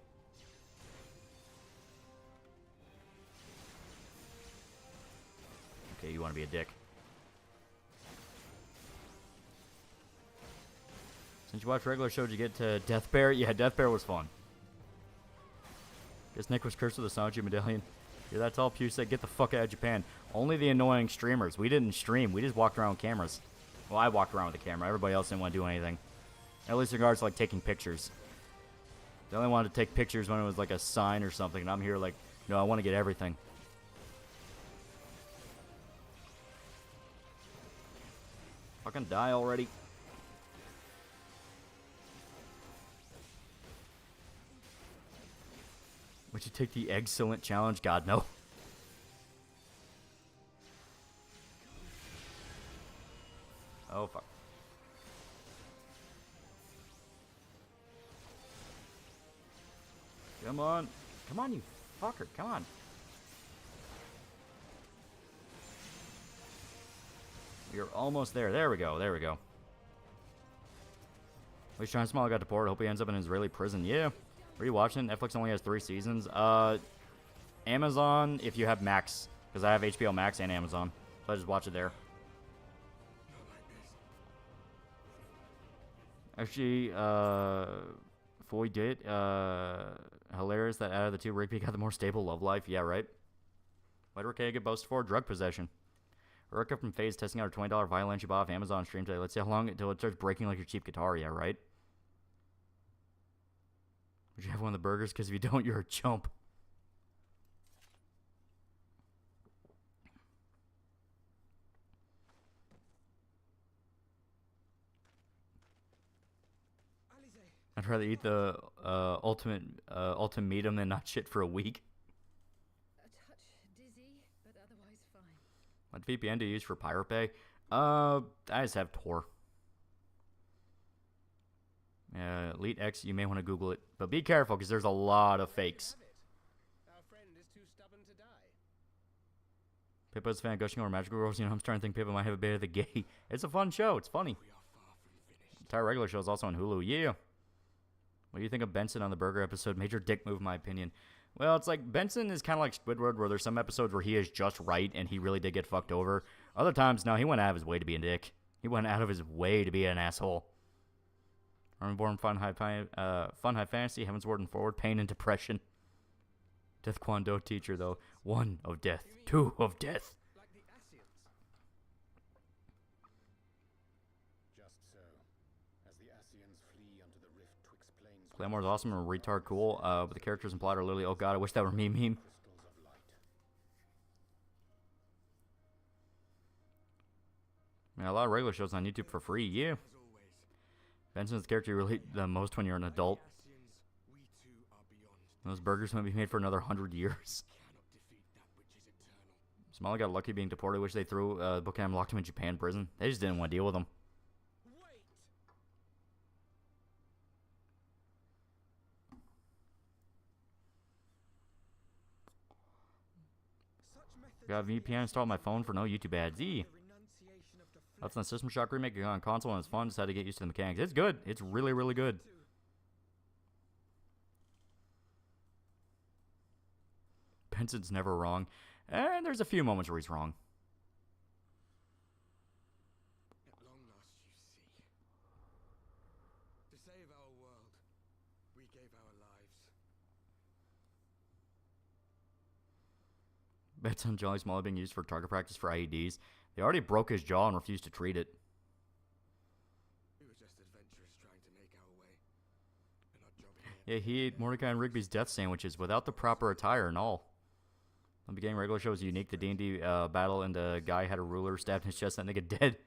Okay, you want to be a dick. Since you watched regular show, did you get to Death Bear? Yeah, Death Bear was fun. Guess Nick was cursed with a Sanji medallion. Yeah, that's all Pew said. Get the fuck out of Japan. Only the annoying streamers. We didn't stream. We just walked around with cameras. Well, I walked around with a camera. Everybody else didn't want to do anything. At least in regards to, like, taking pictures. They only wanted to take pictures when it was, like, a sign or something. And I'm here, like, no, I want to get everything. Fucking die already. Would you take the excellent challenge? God, no. Oh, fuck. Come on. Come on, you fucker. Come on. We're almost there. There we go. There we go. At least Trying Small got deported. Hope he ends up in an Israeli prison. Yeah. Are you watching? Netflix only has 3 seasons. Amazon, if you have Max. Because I have HBO Max and Amazon. So I just watch it there. Actually, Foy did. Hilarious that out of the two, Rigby got the more stable love life. Yeah, right? Why did Ricky get boasted for? Drug possession. Erica from FaZe testing out her $20 violin she bought off Amazon stream today. Let's see how long until it starts breaking like your cheap guitar. Yeah, right? Would you have one of the burgers? Because if you don't, you're a chump. I'd rather eat the ultimatum than not shit for a week. A touch dizzy, but otherwise fine. What VPN do you use for Pirate Bay? I just have Tor. Elite X, you may want to Google it. But be careful, because there's a lot of fakes. Our friend is too stubborn to die. Pippa's a fan of gushing over magical girls. You know, I'm starting to think Pippa might have a bit of the gay. It's a fun show. It's funny. The entire regular show is also on Hulu. Yeah. What do you think of Benson on the burger episode? Major dick move, in my opinion. Well, it's like Benson is kind of like Squidward, where there's some episodes where he is just right and he really did get fucked over. Other times, no, he went out of his way to be a dick. He went out of his way to be an asshole. Armborn, Fun High Fantasy, Heaven's Word and Forward, Pain and Depression. Death Kwon Do teacher, though. 1 of death. 2 of death. Like the Asians. Just so. As the Asians flee unto the rift twixt plains. Claymore's awesome and retard cool, but the characters and plot are literally, oh god, I wish that were me meme. Crystals of light. Man, a lot of regular shows on YouTube for free, yeah. Benson's the character you relate the most when you're an adult. Those burgers might be made for another 100 years. Smiley got lucky being deported. Wish they threw Bookam locked him in Japan prison. They just didn't want to deal with him. Got VPN installed on my phone for no YouTube ads. That's the System Shock remake on console and it's fun. Just had to get used to the mechanics. It's good. It's really, really good. Benson's never wrong. And there's a few moments where he's wrong. At long last, you see. To save our world, we gave our lives. Benson Jolly Small being used for target practice for IEDs. They already broke his jaw and refused to treat it. We were just adventurers trying to make our way. And our job Yeah, he ate Mordecai and Rigby's death sandwiches without the proper attire and all. The beginning regular show was unique. The D&D battle and the guy had a ruler stabbed in his chest and that nigga dead.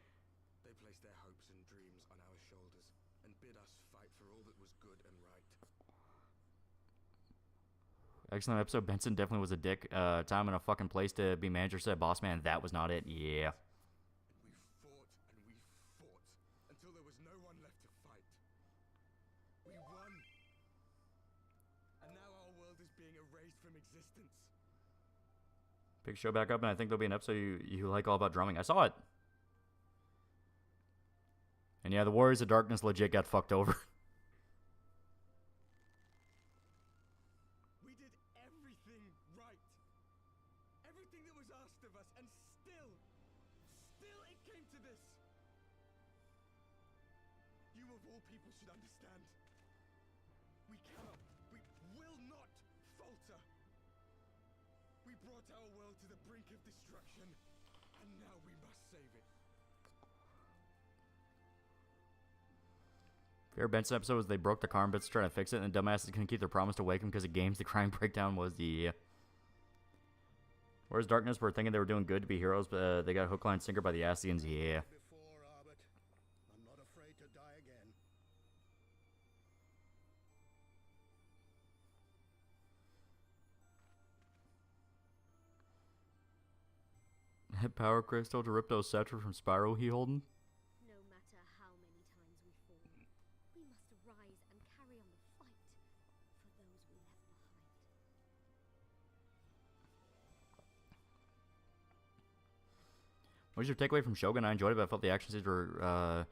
They placed their hopes and dreams on our shoulders and bid us fight for all that was good and right. Excellent episode. Benson definitely was a dick. Time and a fucking place to be manager, said boss man. That was not it. Yeah. And we fought until there was no one left to fight. We won. And now our world is being erased from existence. Pick show back up, and I think there'll be an episode you like all about drumming. I saw it. And yeah, the Warriors of Darkness legit got fucked over. We did everything right. Everything that was asked of us, and still it came to this. You of all people should understand. We cannot, we will not falter. We brought our world to the brink of destruction, and now we must save it. Favorite Benson episode was they broke the car and bits trying to fix it, and the dumbasses couldn't keep their promise to wake him because of games. The crying breakdown was the. Whereas Darkness were thinking they were doing good to be heroes, but they got hook, line, sinker by the Ascians. Yeah. Before, Arbit. I'm not afraid to die again. Power crystal to rip those scepter from Spyro he holding. No matter how many times we fall, we must arise and carry on the fight for those we left behind. What was your takeaway from Shogun? I enjoyed it, but I felt the action scenes were a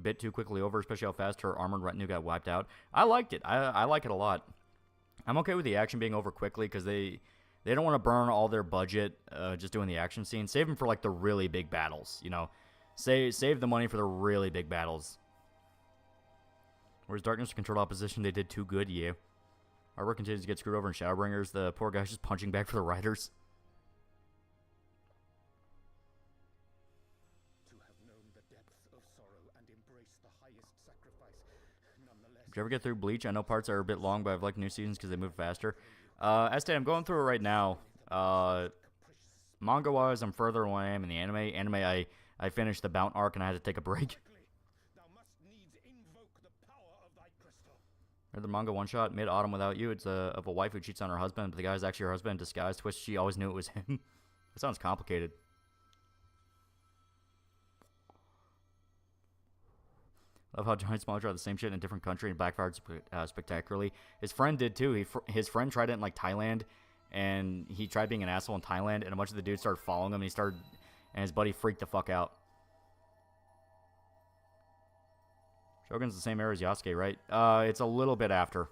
bit too quickly over, especially how fast her armored retinue got wiped out. I liked it. I like it a lot. I'm okay with the action being over quickly because they don't want to burn all their budget just doing the action scene. Save them for like the really big battles, you know. Save the money for the really big battles. Whereas Darkness to control opposition, they did too good, yeah. Our work continues to get screwed over in Shadowbringers. The poor guy's just punching back for the riders. To have known the depths of sorrow and embraced the highest sacrifice, nonetheless. Did you ever get through Bleach? I know parts are a bit long, but I've liked new seasons because they move faster. Estate, I'm going through it right now. Manga-wise, I'm further than I am in the anime. Anime, I finished the Bount arc and I had to take a break. Thou must needs invoke the power of thy crystal. Read the manga one-shot, Mid-Autumn Without You. It's of a wife who cheats on her husband, but the guy's actually her husband in disguise. Twist, she always knew it was him. It sounds complicated. Love how Giant Smaller tried the same shit in a different country and backfired spectacularly. His friend did too. His friend tried it in like Thailand, and he tried being an asshole in Thailand, and a bunch of the dudes started following him, and his buddy freaked the fuck out. Shogun's the same era as Yasuke, right? It's a little bit after.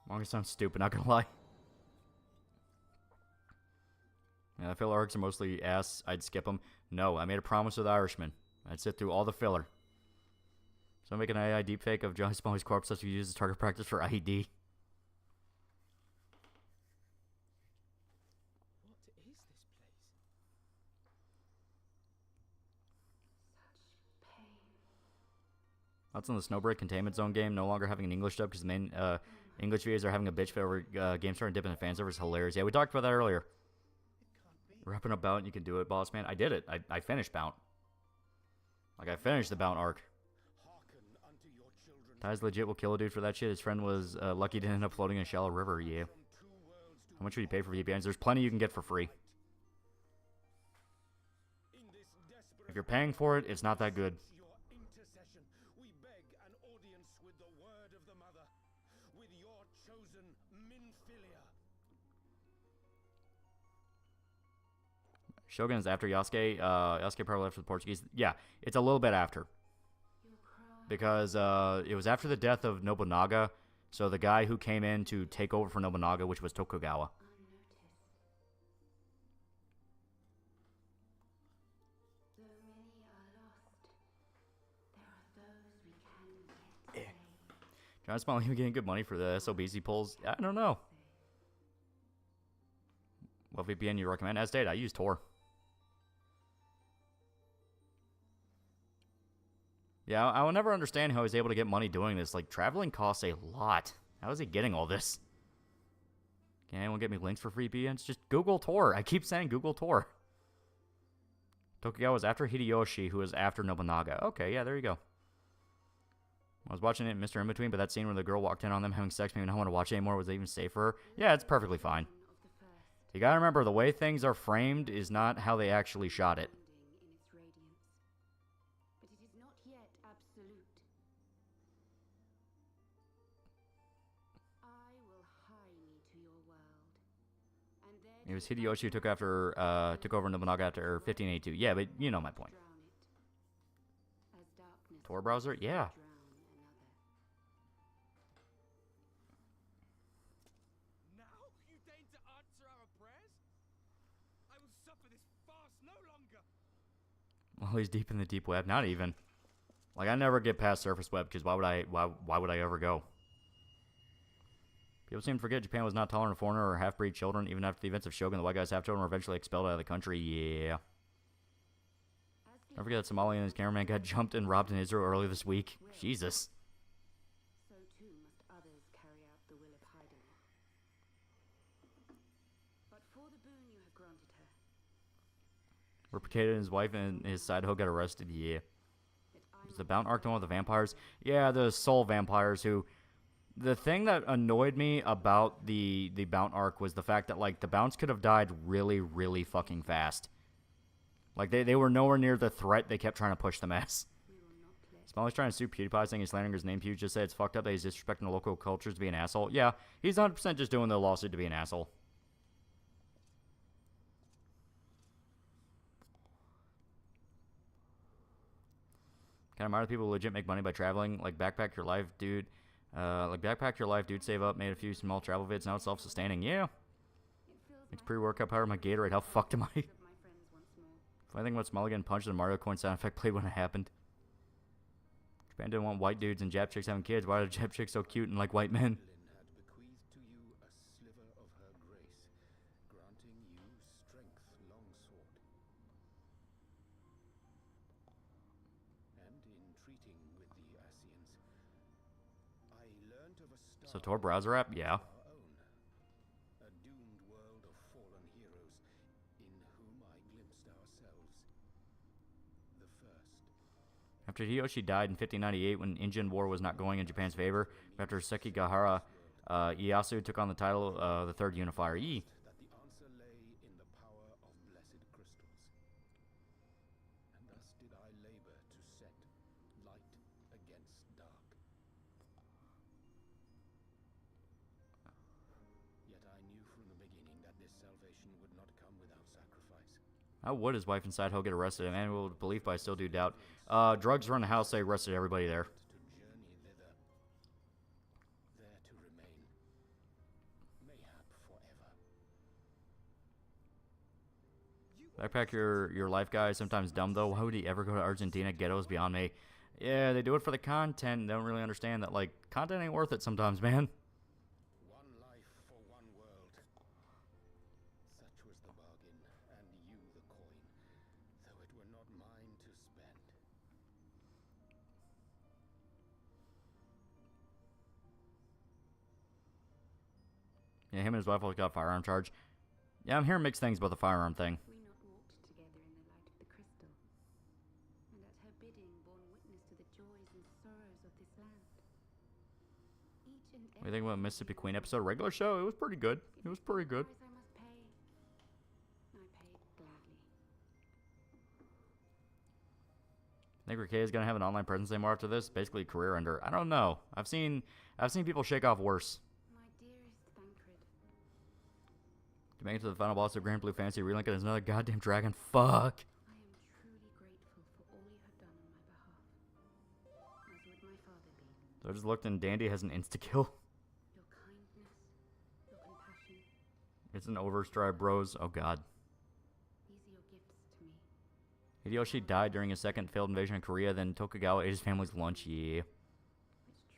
Manga sounds stupid, not gonna lie. Yeah, the filler arcs are mostly ass. I'd skip them. No, I made a promise with Irishman. I'd sit through all the filler. So make an AI deepfake of Johnny Smalley's corpse that you use as target practice for IED. What is this place? That's in the Snowbreak Containment Zone game. No longer having an English dub because the main English VAs are having a bitch fit over game starting dipping in fan servers. Hilarious. Yeah, we talked about that earlier. Wrapping up Bount, you can do it, boss man. I did it. I finished Bount. Like, I finished the Bount arc. Ty's legit will kill a dude for that shit. His friend was lucky to end up floating in a shallow river. Yeah. How much would you pay for VPNs? There's plenty you can get for free. If you're paying for it, it's not that good. We beg an audience with the word of the mother, with your chosen Minfilia. Shogun is after Yasuke. Yasuke probably left for the Portuguese. Yeah, it's a little bit after. Because it was after the death of Nobunaga. So the guy who came in to take over for Nobunaga, which was Tokugawa. John Smalley getting good money for the SOBs he pulls. I don't know. What VPN you recommend? As stated, I use Tor. Yeah, I will never understand how he's able to get money doing this. Like, traveling costs a lot. How is he getting all this? Can anyone get me links for free VPNs? Just Google Tor. I keep saying Google Tor. Tokugawa was after Hideyoshi, who was after Nobunaga. Okay, yeah, there you go. I was watching it, Mr. In Between, but that scene where the girl walked in on them having sex made me not want to watch it anymore. Was it even safe for her? Yeah, it's perfectly fine. You gotta remember, the way things are framed is not how they actually shot it. It was Hideyoshi who took over Nobunaga after 1582. Yeah, but you know my point. Tor browser? Yeah. Now you deign to answer our prayers? I will suffer this farce no longer. Well, he's deep in the deep web. Not even. Like, I never get past surface web, because why would I ever go? People seem to forget Japan was not tolerant of foreigner or half-breed children. Even after the events of Shogun, the white guys' half-children were eventually expelled out of the country. Yeah. Don't forget that Somalia and his cameraman got jumped and robbed in Israel earlier this week. Jesus. So too must others carry out the will of Hyden. But for the boon you have granted her, Where Potato and his wife and his side hoe got arrested. Yeah. Was the Bount arc the one with the vampires? Yeah, the soul vampires who... The thing that annoyed me about the Bount arc was the fact that, like, the Bounts could have died really, really fucking fast. Like, they were nowhere near the threat they kept trying to push them as. Smalley's trying to sue PewDiePie, saying he's slandering his name. Pew just said it's fucked up that he's disrespecting the local cultures to be an asshole. Yeah, he's 100% just doing the lawsuit to be an asshole. Kind of admire the people who legit make money by traveling. Like, Backpack Your Life, dude. Backpack Your Life, dude, save up, made a few small travel vids, now it's self-sustaining. Yeah. It's pre-workout power, my Gatorade, how fucked am I? Funny thing about Smiley getting punched, the Mario coin sound effect played when it happened. Japan didn't want white dudes and Jap chicks having kids. Why are the Jap chicks so cute and like white men? Lynn had bequeathed to you a sliver of her grace, granting you strength long sought. And in treating with the Asians, I learned of a star So Tor browser app? Yeah. of our own, a doomed world of fallen heroes in whom I glimpsed ourselves. The first. After Hideyoshi died in 1598 when Indian War was not going in Japan's favor, after Sekigahara, Ieyasu took on the title of the Third Unifier. That the answer lay in the power of blessed crystals. And thus did I labor to set light against dark. Yet I knew from the beginning that this salvation would not come without sacrifice. How would his wife and side hoe get arrested? A man will believe, but I still do doubt. Drugs run the house, they arrested everybody there. To journey thither, there to remain, mayhap forever. Backpack your life guy is sometimes dumb though. Why would he ever go to Argentina? Ghetto's beyond me. Yeah, they do it for the content. They don't really understand that, like, content ain't worth it sometimes, man. One life for one world. Such was the bargain, and you the coin, though it were not mine to spend. Yeah, him and his wife both got a firearm charge. Yeah, I'm hearing mixed things about the firearm thing. we not walked together in the light of the crystal, and at her bidding borne witness to the joys and sorrows of this land. Each and What do you think about Mississippi Queen episode? Regular show? It was pretty good. It was pretty good. price I must pay. I paid gladly. Think Rickey is gonna have an online presence anymore after this? Basically a career ender. I don't know. I've seen people shake off worse. My dearest Thancred, To make it to the final boss of Grand Blue Fantasy Relink and another goddamn dragon. Fuck. I am truly grateful for all you have done on my behalf, as would my father be. So I just looked and Dandy has an insta-kill. Your kindness, your compassion, It's an overstride, bros. Oh god. these are your gifts to me. Hideyoshi died during his second failed invasion of Korea, then Tokugawa ate his family's lunch. Yeah.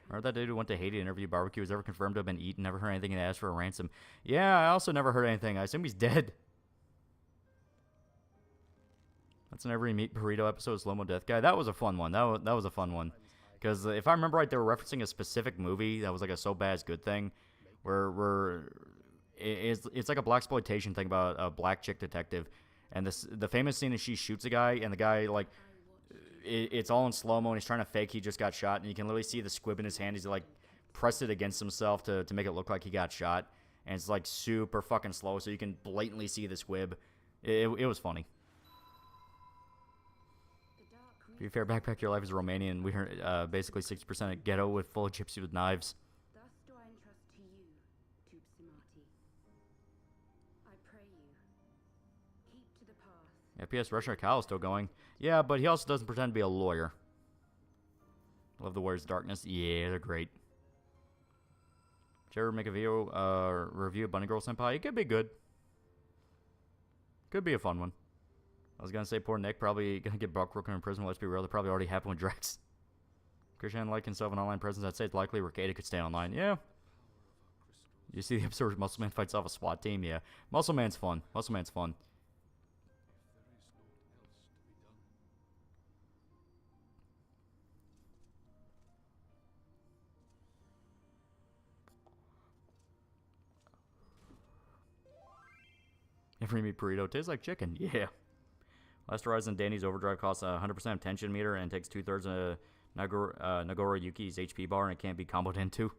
Remember that dude who went to Haiti and interviewed barbecue was ever confirmed to have been eaten, never heard anything, and asked for a ransom. Yeah, I also never heard anything. I assume he's dead. That's an every meat burrito episode, Slow-Mo Death Guy. That was a fun one. That was a fun one. Because if I remember right, they were referencing a specific movie that was like a so bad it's good thing, where it's like a blaxploitation thing about a black chick detective, and the famous scene is she shoots a guy, and the guy like it's all in slow-mo, and he's trying to fake he just got shot, and you can literally see the squib in his hand. He's like pressed it against himself to make it look like he got shot, and it's like super fucking slow, so you can blatantly see the squib. It was funny. To be fair, Backpack Your Life is Romanian. We heard basically 60% of ghetto with full of gypsies with knives. Thus do I entrust to you, Tube Samati. I pray you, keep to the path. Yeah, P.S. Russian Kyle is still going. Yeah, but he also doesn't pretend to be a lawyer. Love the Warriors of Darkness. Yeah, they're great. Did you ever make a video review of Bunny Girl Senpai? It could be good. Could be a fun one. I was gonna say poor Nick probably gonna get broken in prison. Let's be real, that probably already happened with Drex. Christian like himself an online presence. I'd say it's likely Ricada could stay online. Yeah. You see the episode where Muscle Man fights off a SWAT team? Yeah. Muscle Man's fun. Muscle Man's fun. Every meat burrito tastes like chicken. Yeah. Last Horizon Danny's Overdrive costs 100% tension meter and takes 2/3 of Nagoro Yuki's HP bar, and it can't be comboed into.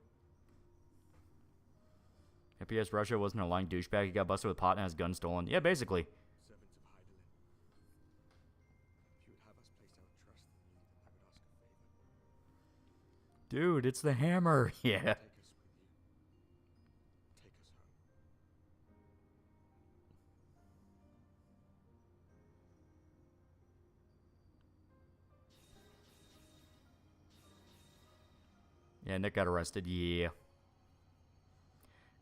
FPS Russia wasn't a lying douchebag. He got busted with pot and has gun stolen. Yeah, basically. Servants of Heidelin, if you would have us place our trust in you, then I would ask a favor. Dude, it's the hammer. Yeah. Take us with you. Take us home. Yeah, Nick got arrested. Yeah.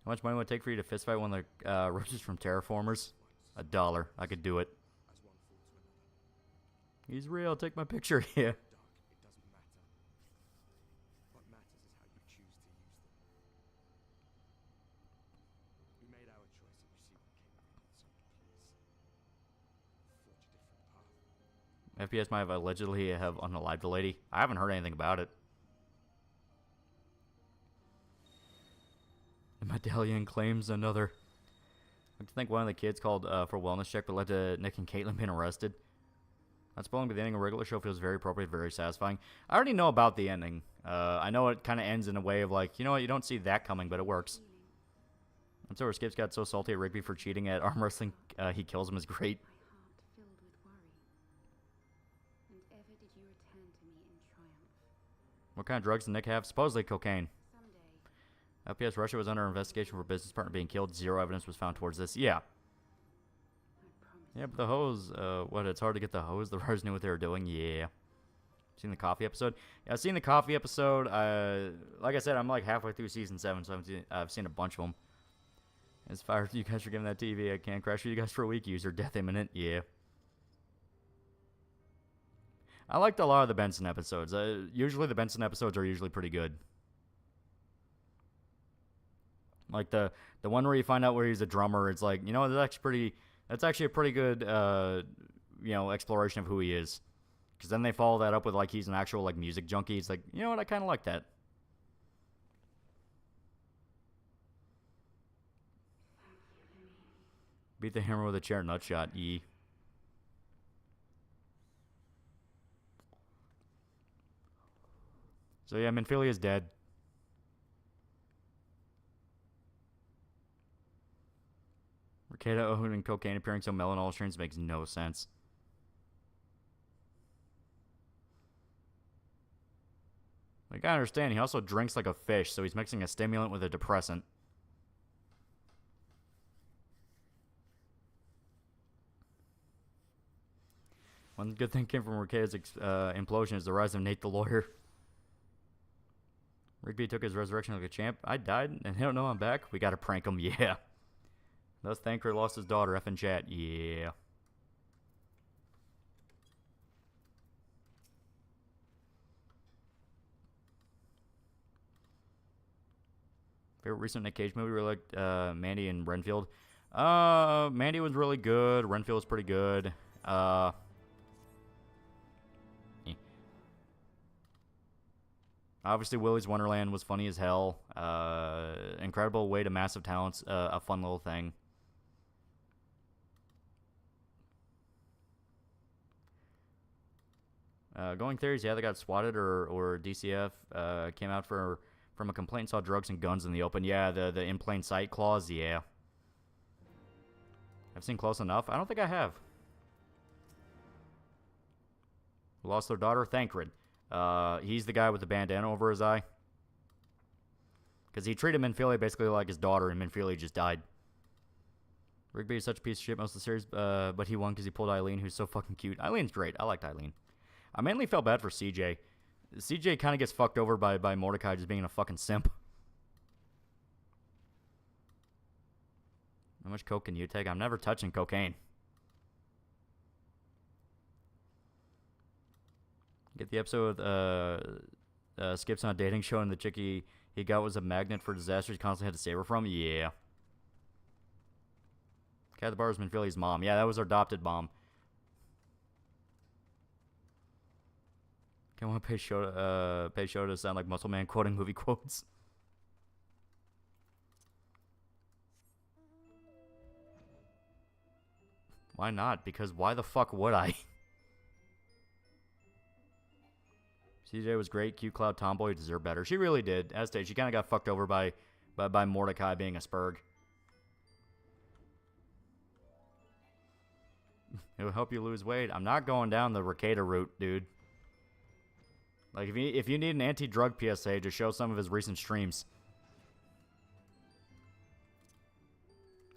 How much money would it take for you to fistfight one of the roaches from Terraformers? $1. I could do it. As one fall to another. He's real. Take my picture. Yeah. Dark, it doesn't matter. What matters is how you choose to use them. We made our choice and you see what came of it, so please. Forge a different path. FPS might have allegedly have unalived the lady. I haven't heard anything about it. The medallion claims another. I think one of the kids called for wellness check, but led to Nick and Caitlin being arrested. Not spoiling, but the ending of a regular show feels very appropriate, very satisfying. I already know about the ending. I know it kind of ends in a way of like, you know what, you don't see that coming, but it works. And so where Skip's got so salty at Rigby for cheating at arm wrestling, he kills him is great. My heart filled with worry. And ever did you return to me in triumph. What kind of drugs did Nick have? Supposedly cocaine. Someday, FPS Russia was under investigation for a business partner being killed. Zero evidence was found towards this. Yeah. I promise. Yeah, but the hose, what, it's hard to get the hose? The writers knew what they were doing? Yeah. Seen the coffee episode? Yeah, I've seen the coffee episode. Like I said, I'm like halfway through season 7, so I've seen a bunch of them. As far as you guys for giving that TV, I can't crash for you guys for a week. User death imminent. Yeah. I liked a lot of the Benson episodes. Usually the Benson episodes are usually pretty good. Like the one where you find out where he's a drummer, it's like, you know, that's actually a pretty good you know, exploration of who he is. Because then they follow that up with like he's an actual like music junkie. It's like, you know what, I kind of like that. Beat the hammer with a chair nutshot. E. So yeah, Minfilia is dead. Ricada and cocaine appearing so mellow in all strains makes no sense. Like, I understand, he also drinks like a fish, so he's mixing a stimulant with a depressant. One good thing came from Ricada's implosion is the rise of Nate the lawyer. Rigby took his resurrection like a champ. I died, and they don't know I'm back. We gotta prank him, yeah. Thus, Thanker lost his daughter, F in chat, yeah. Favorite recent Nick Cage movie? We liked Mandy and Renfield. Mandy was really good. Renfield was pretty good. Obviously, Willy's Wonderland was funny as hell. Incredible Way to Massive Talents, a fun little thing. Going theories, yeah, they got swatted or DCF came out from a complaint and saw drugs and guns in the open. Yeah, the in plain sight clause, yeah. I've seen Close Enough. I don't think I have. Who lost their daughter? Thancred. He's the guy with the bandana over his eye. Because he treated Minfilia basically like his daughter, and Minfilia just died. Rigby is such a piece of shit most of the series, but he won because he pulled Eileen, who's so fucking cute. Eileen's great. I liked Eileen. I mainly felt bad for CJ. CJ kind of gets fucked over by Mordecai just being a fucking simp. How much coke can you take? I'm never touching cocaine. Get the episode with Skips on a dating show and the chick he got was a magnet for disaster he constantly had to save her from? Yeah. Cat the Bar has been Philly's mom. Yeah, that was her adopted mom. Can't want to pay Shota to sound like Muscle Man quoting movie quotes. Why not? Because why the fuck would I? CJ was great. Cute Cloud Tomboy deserved better. She really did. As stated, she kind of got fucked over by Mordecai being a spurg. It'll help you lose weight. I'm not going down the Ricada route, dude. Like, if you need an anti-drug PSA, just show some of his recent streams.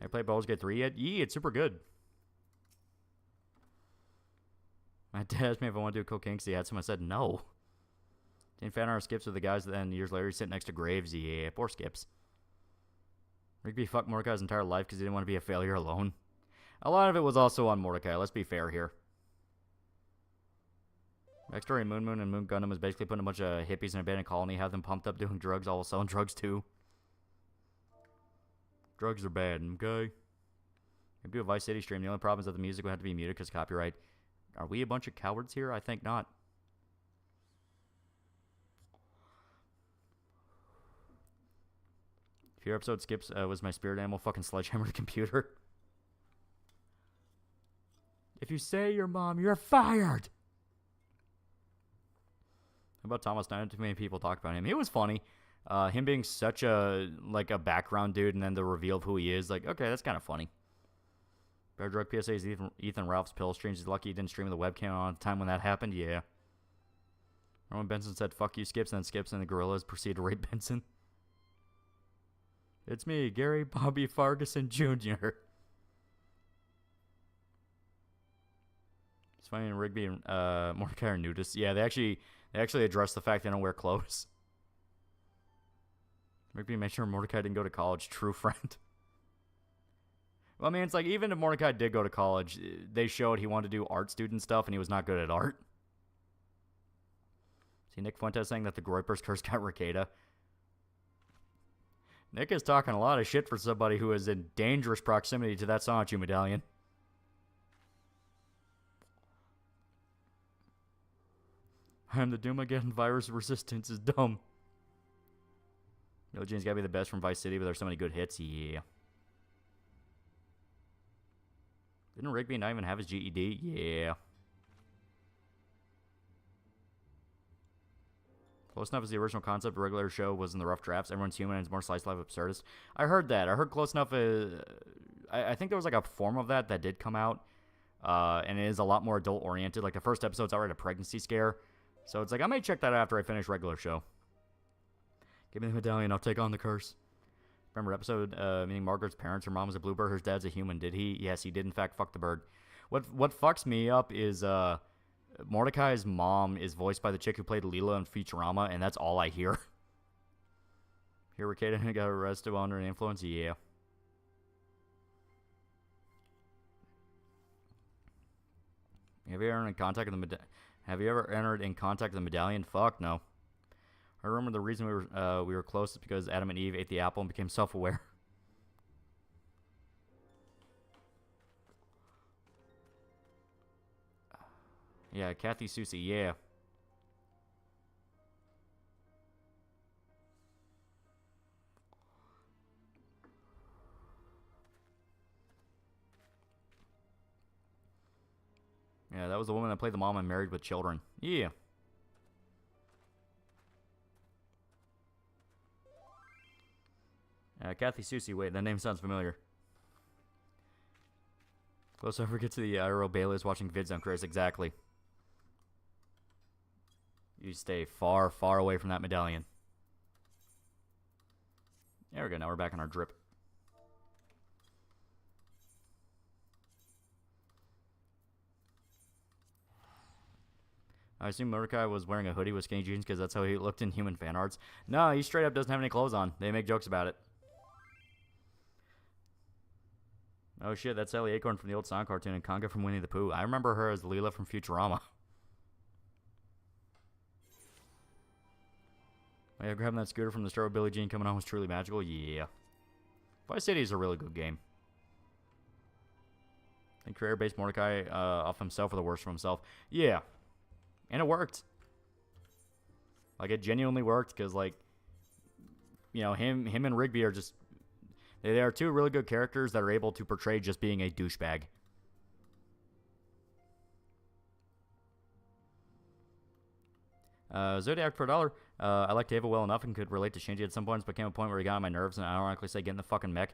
I played Baldur's Gate 3 yet? Yee, it's super good. My dad asked me if I want to do cocaine because he had some. I said no. Dane Fanner Skips with the guys, then years later he's sitting next to Graves. Yeah, poor Skips. Rigby fucked Mordecai's entire life because he didn't want to be a failure alone. A lot of it was also on Mordecai, let's be fair here. Backstory Moon and Moon Gundam was basically putting a bunch of hippies in an abandoned colony, have them pumped up doing drugs, all selling drugs too. Drugs are bad, okay? Maybe do a Vice City stream. The only problem is that the music would have to be muted because copyright. Are we a bunch of cowards here? I think not. If your episode skips was my spirit animal fucking sledgehammer the computer. If you say your mom, you're fired! How about Thomas? Not too many people talk about him. He was funny. Him being such a background dude and then the reveal of who he is. Like, okay, that's kind of funny. Bear Drug PSA is Ethan Ralph's pill streams. He's lucky he didn't stream with a webcam on at the time when that happened. Yeah. Roman Benson said, fuck you, Skips, and then Skips and the Gorillas proceed to rape Benson. It's me, Gary Bobby Ferguson Jr. It's funny, Rigby and Mordecai are nudists. Yeah, they actually address the fact they don't wear clothes. Rigby made sure Mordecai didn't go to college. True friend. Well, I mean, it's like, even if Mordecai did go to college, they showed he wanted to do art student stuff, and he was not good at art. See, Nick Fuentes saying that the Groyper's curse got Ricada. Nick is talking a lot of shit for somebody who is in dangerous proximity to that Sonichu medallion. I am the Doom again. Virus resistance is dumb. Jane's gotta be the best from Vice City, but there's so many good hits. Yeah. Didn't Rigby not even have his GED? Yeah. Close enough as the original concept of a regular show was in the rough drafts. Everyone's human and it's more slice life absurdist. I heard that. I heard close enough. I think there was like a form of that did come out. And it is a lot more adult oriented. Like the first episode's already a pregnancy scare. So it's like, I may check that out after I finish regular show. Give me the medallion, I'll take on the curse. Remember episode, meaning Margaret's parents, her mom was a bluebird, her dad's a human. Did he? Yes, he did in fact fuck the bird. What fucks me up is, Mordecai's mom is voiced by the chick who played Leela in Futurama, and that's all I hear. Here, Ricada got arrested while under an influence? Yeah. Have you ever entered in contact with the medallion? Fuck no. I remember the reason we were close is because Adam and Eve ate the apple and became self-aware. Yeah, Kathy Susie, yeah. Yeah, that was the woman that played the mom and Married with Children. Yeah. Kathy Susie, wait, that name sounds familiar. Close over, get to the IRL Bailey watching vids on Chris, exactly. You stay far, far away from that medallion. There we go, now we're back on our drip. I assume Mordecai was wearing a hoodie with skinny jeans because that's how he looked in human fan arts. No, he straight up doesn't have any clothes on. They make jokes about it. Oh shit, that's Sally Acorn from the old Sonic cartoon and Conga from Winnie the Pooh. I remember her as Leela from Futurama. Oh yeah, grabbing that scooter from the store with Billie Jean coming on was truly magical. Yeah. Vice City is a really good game. And career-based Mordecai off himself or the worst for himself. Yeah. And it worked. Like, it genuinely worked because, like, you know, him and Rigby are just... They are two really good characters that are able to portray just being a douchebag. Zodiac for $1. I like David well enough and could relate to Shinji at some points, but came a point where he got on my nerves, and I ironically say, get in the fucking mech.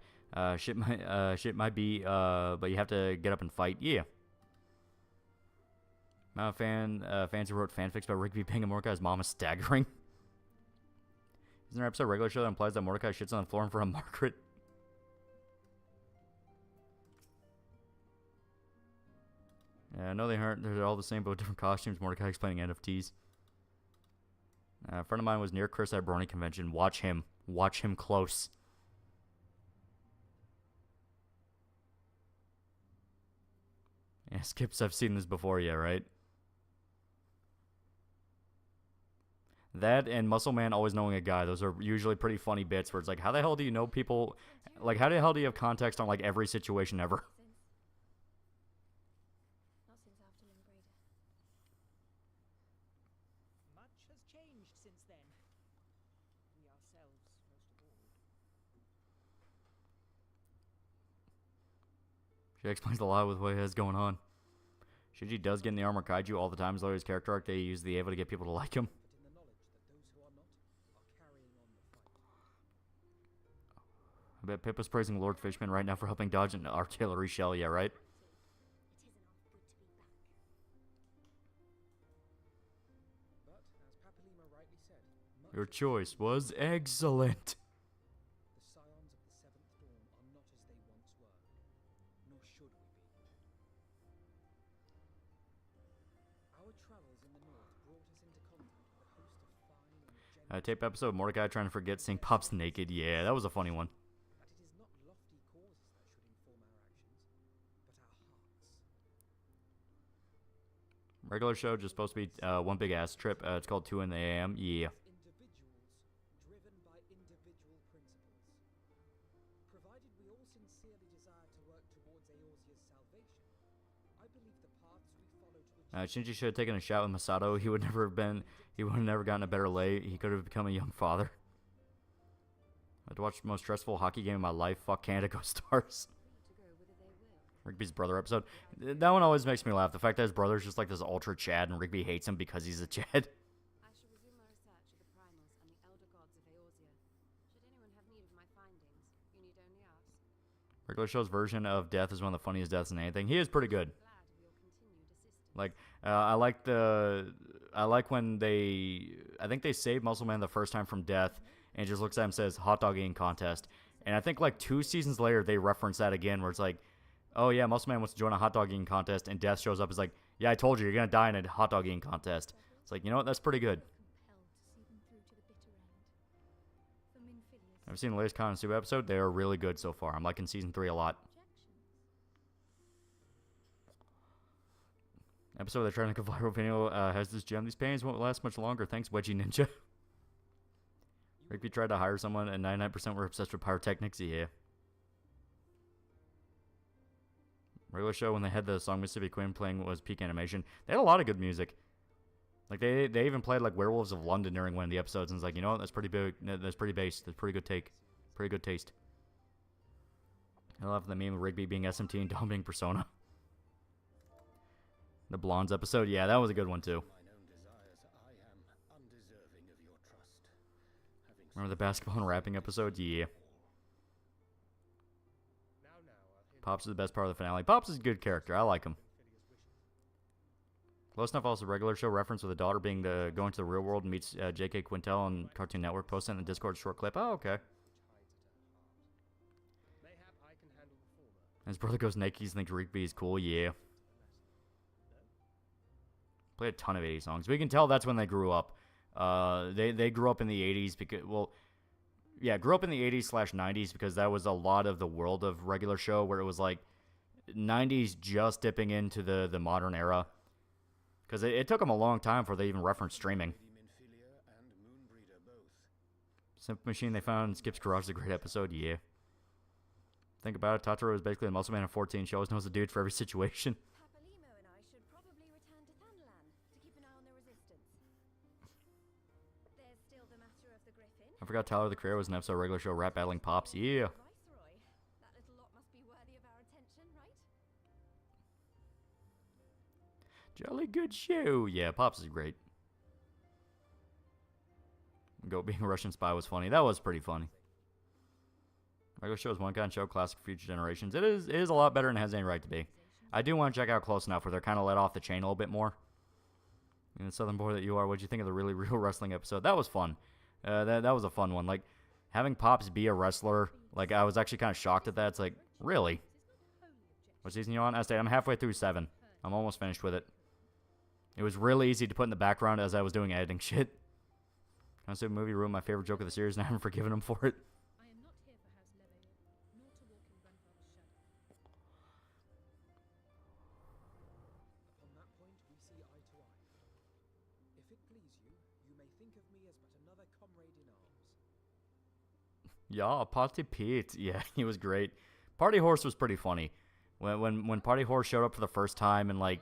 Shit might be, but you have to get up and fight. Yeah. Fans who wrote fanfics about Rigby being a Mordecai's mom is staggering. Isn't there an episode of regular show that implies that Mordecai shits on the floor in front of Margaret? Yeah, I know they aren't. They're all the same, but with different costumes. Mordecai explaining NFTs. A friend of mine was near Chris at Brony Convention. Watch him. Watch him close. Yeah, Skips, I've seen this before, yeah, right? That and Muscle Man always knowing a guy. Those are usually pretty funny bits where it's like, how the hell do you know people? Like, how the hell do you have context on, like, every situation ever? Not since after Limbreda. Much has changed since then. We ourselves, most of all. She explains a lot with what he has going on. Shinji does get in the armor kaiju all the time. As though his character arc, they use the Eva to get people to like him. But in the knowledge that those who are not are carrying on the fight. I bet Pippa's praising Lord Fishman right now for helping dodge an artillery shell. Yeah, right? It isn't all good to be back. But, as Papalima rightly said, much Your choice was excellent. the scions of the Seventh Dawn are not as they once were, nor should we be. Our travels in the north brought us into contact with a host of fine and genuine Tape episode Mordecai trying to forget seeing Pops naked. Yeah, that was a funny one. that it is not lofty causes that should inform our actions, but our hearts. Regular show just supposed to be one big ass trip. It's called 2 in the AM. Yeah. Individuals driven by individual principles. Provided we all sincerely desire to work towards Eorzea's salvation, I believe the paths we follow to achieve Shinji should have taken a shot with Masato. He would never have been. He would have never gotten a better lay. He could have become a young father. I had to watch the most stressful hockey game of my life. Fuck Canada, go Stars. To go whither they will. Rigby's brother episode. That one always makes me laugh. The fact that his brother's just like this ultra Chad and Rigby hates him because he's a Chad. I shall resume my research of the primals and the elder gods of Eorzea. Should anyone have need of my findings, you need only ask. Regular show's version of Death is one of the funniest deaths in anything. He is pretty good. Glad of your continued assistance. Like, I like when I think they saved Muscle Man the first time from death, and just looks at him and says, hot dog eating contest. And I think like 2 seasons later, they reference that again, where it's like, oh yeah, Muscle Man wants to join a hot dog eating contest, and Death shows up as like, yeah, I told you, you're gonna die in a hot dog eating contest. It's like, you know what, that's pretty good. Compelled to see them through to the bitter end. For Minfilius. I've seen the latest Konosuba episode. They are really good so far. I'm liking season 3 a lot. Episode they're trying to make a viral video has this gem. These paintings won't last much longer. Thanks, Wedgie Ninja. Rigby tried to hire someone, and 99% were obsessed with pyrotechnics. Yeah. Regular show when they had the song Mississippi Queen playing was peak animation. They had a lot of good music. Like they even played like Werewolves of London during one of the episodes, and it's like, you know what, that's pretty big. That's pretty bass. That's pretty good take. Pretty good taste. I love the meme of Rigby being SMT and Dom being Persona. The Blondes episode, yeah, that was a good one too. mine own desires, I am undeserving of your trust. Having Remember the basketball and rapping episode? Yeah. Pops is the best part of the finale. Pops is a good character. I like him. Close enough also regular show reference with the daughter being going to the real world and meets J.K. Quintel on Cartoon Network. Posted in the Discord short clip. Oh, okay. His brother goes naked. He thinks Rigby is cool. Yeah. Played a ton of 80s songs. We can tell that's when they grew up. They grew up in the 80s because, well, yeah, grew up in the 80s/90s because that was a lot of the world of regular show where it was like 90s just dipping into the modern era. Because it took them a long time before they even referenced streaming. Simple Machine they found in Skip's Garage is a great episode, yeah. Think about it, Totoro is basically the muscle man of 14. She always knows the dude for every situation. Papalimo and I should probably return to Thanalan to keep an eye on the resistance. There's still the matter of the griffin. I forgot Tyler the Creator was an episode of regular show rap battling Pops, yeah. Viceroy. That little lot must be worthy of our attention, right? Jolly good show. Yeah, Pops is great. Goat being a Russian spy was funny. That was pretty funny. Regular show is one kind of show, classic for future generations. It is a lot better than it has any right to be. I do want to check out Close Enough, where they're kind of let off the chain a little bit more. And the Southern boy that you are, what'd you think of the really real wrestling episode? That was fun. That was a fun one. Like, having Pops be a wrestler, like, I was actually kind of shocked at that. It's like, really? What season are you on? I'm halfway through 7. I'm almost finished with it. It was really easy to put in the background as I was doing editing shit. Concept movie ruined my favorite joke of the series, and I haven't forgiven him for it. I am not here for House Leveillé, nor to walk in Grandfather's shadow. Upon that point, we see eye to eye. If it please you, you may think of me as but another comrade in arms. Yeah, Party Pete. Yeah, he was great. Party Horse was pretty funny. When Party Horse showed up for the first time and, like,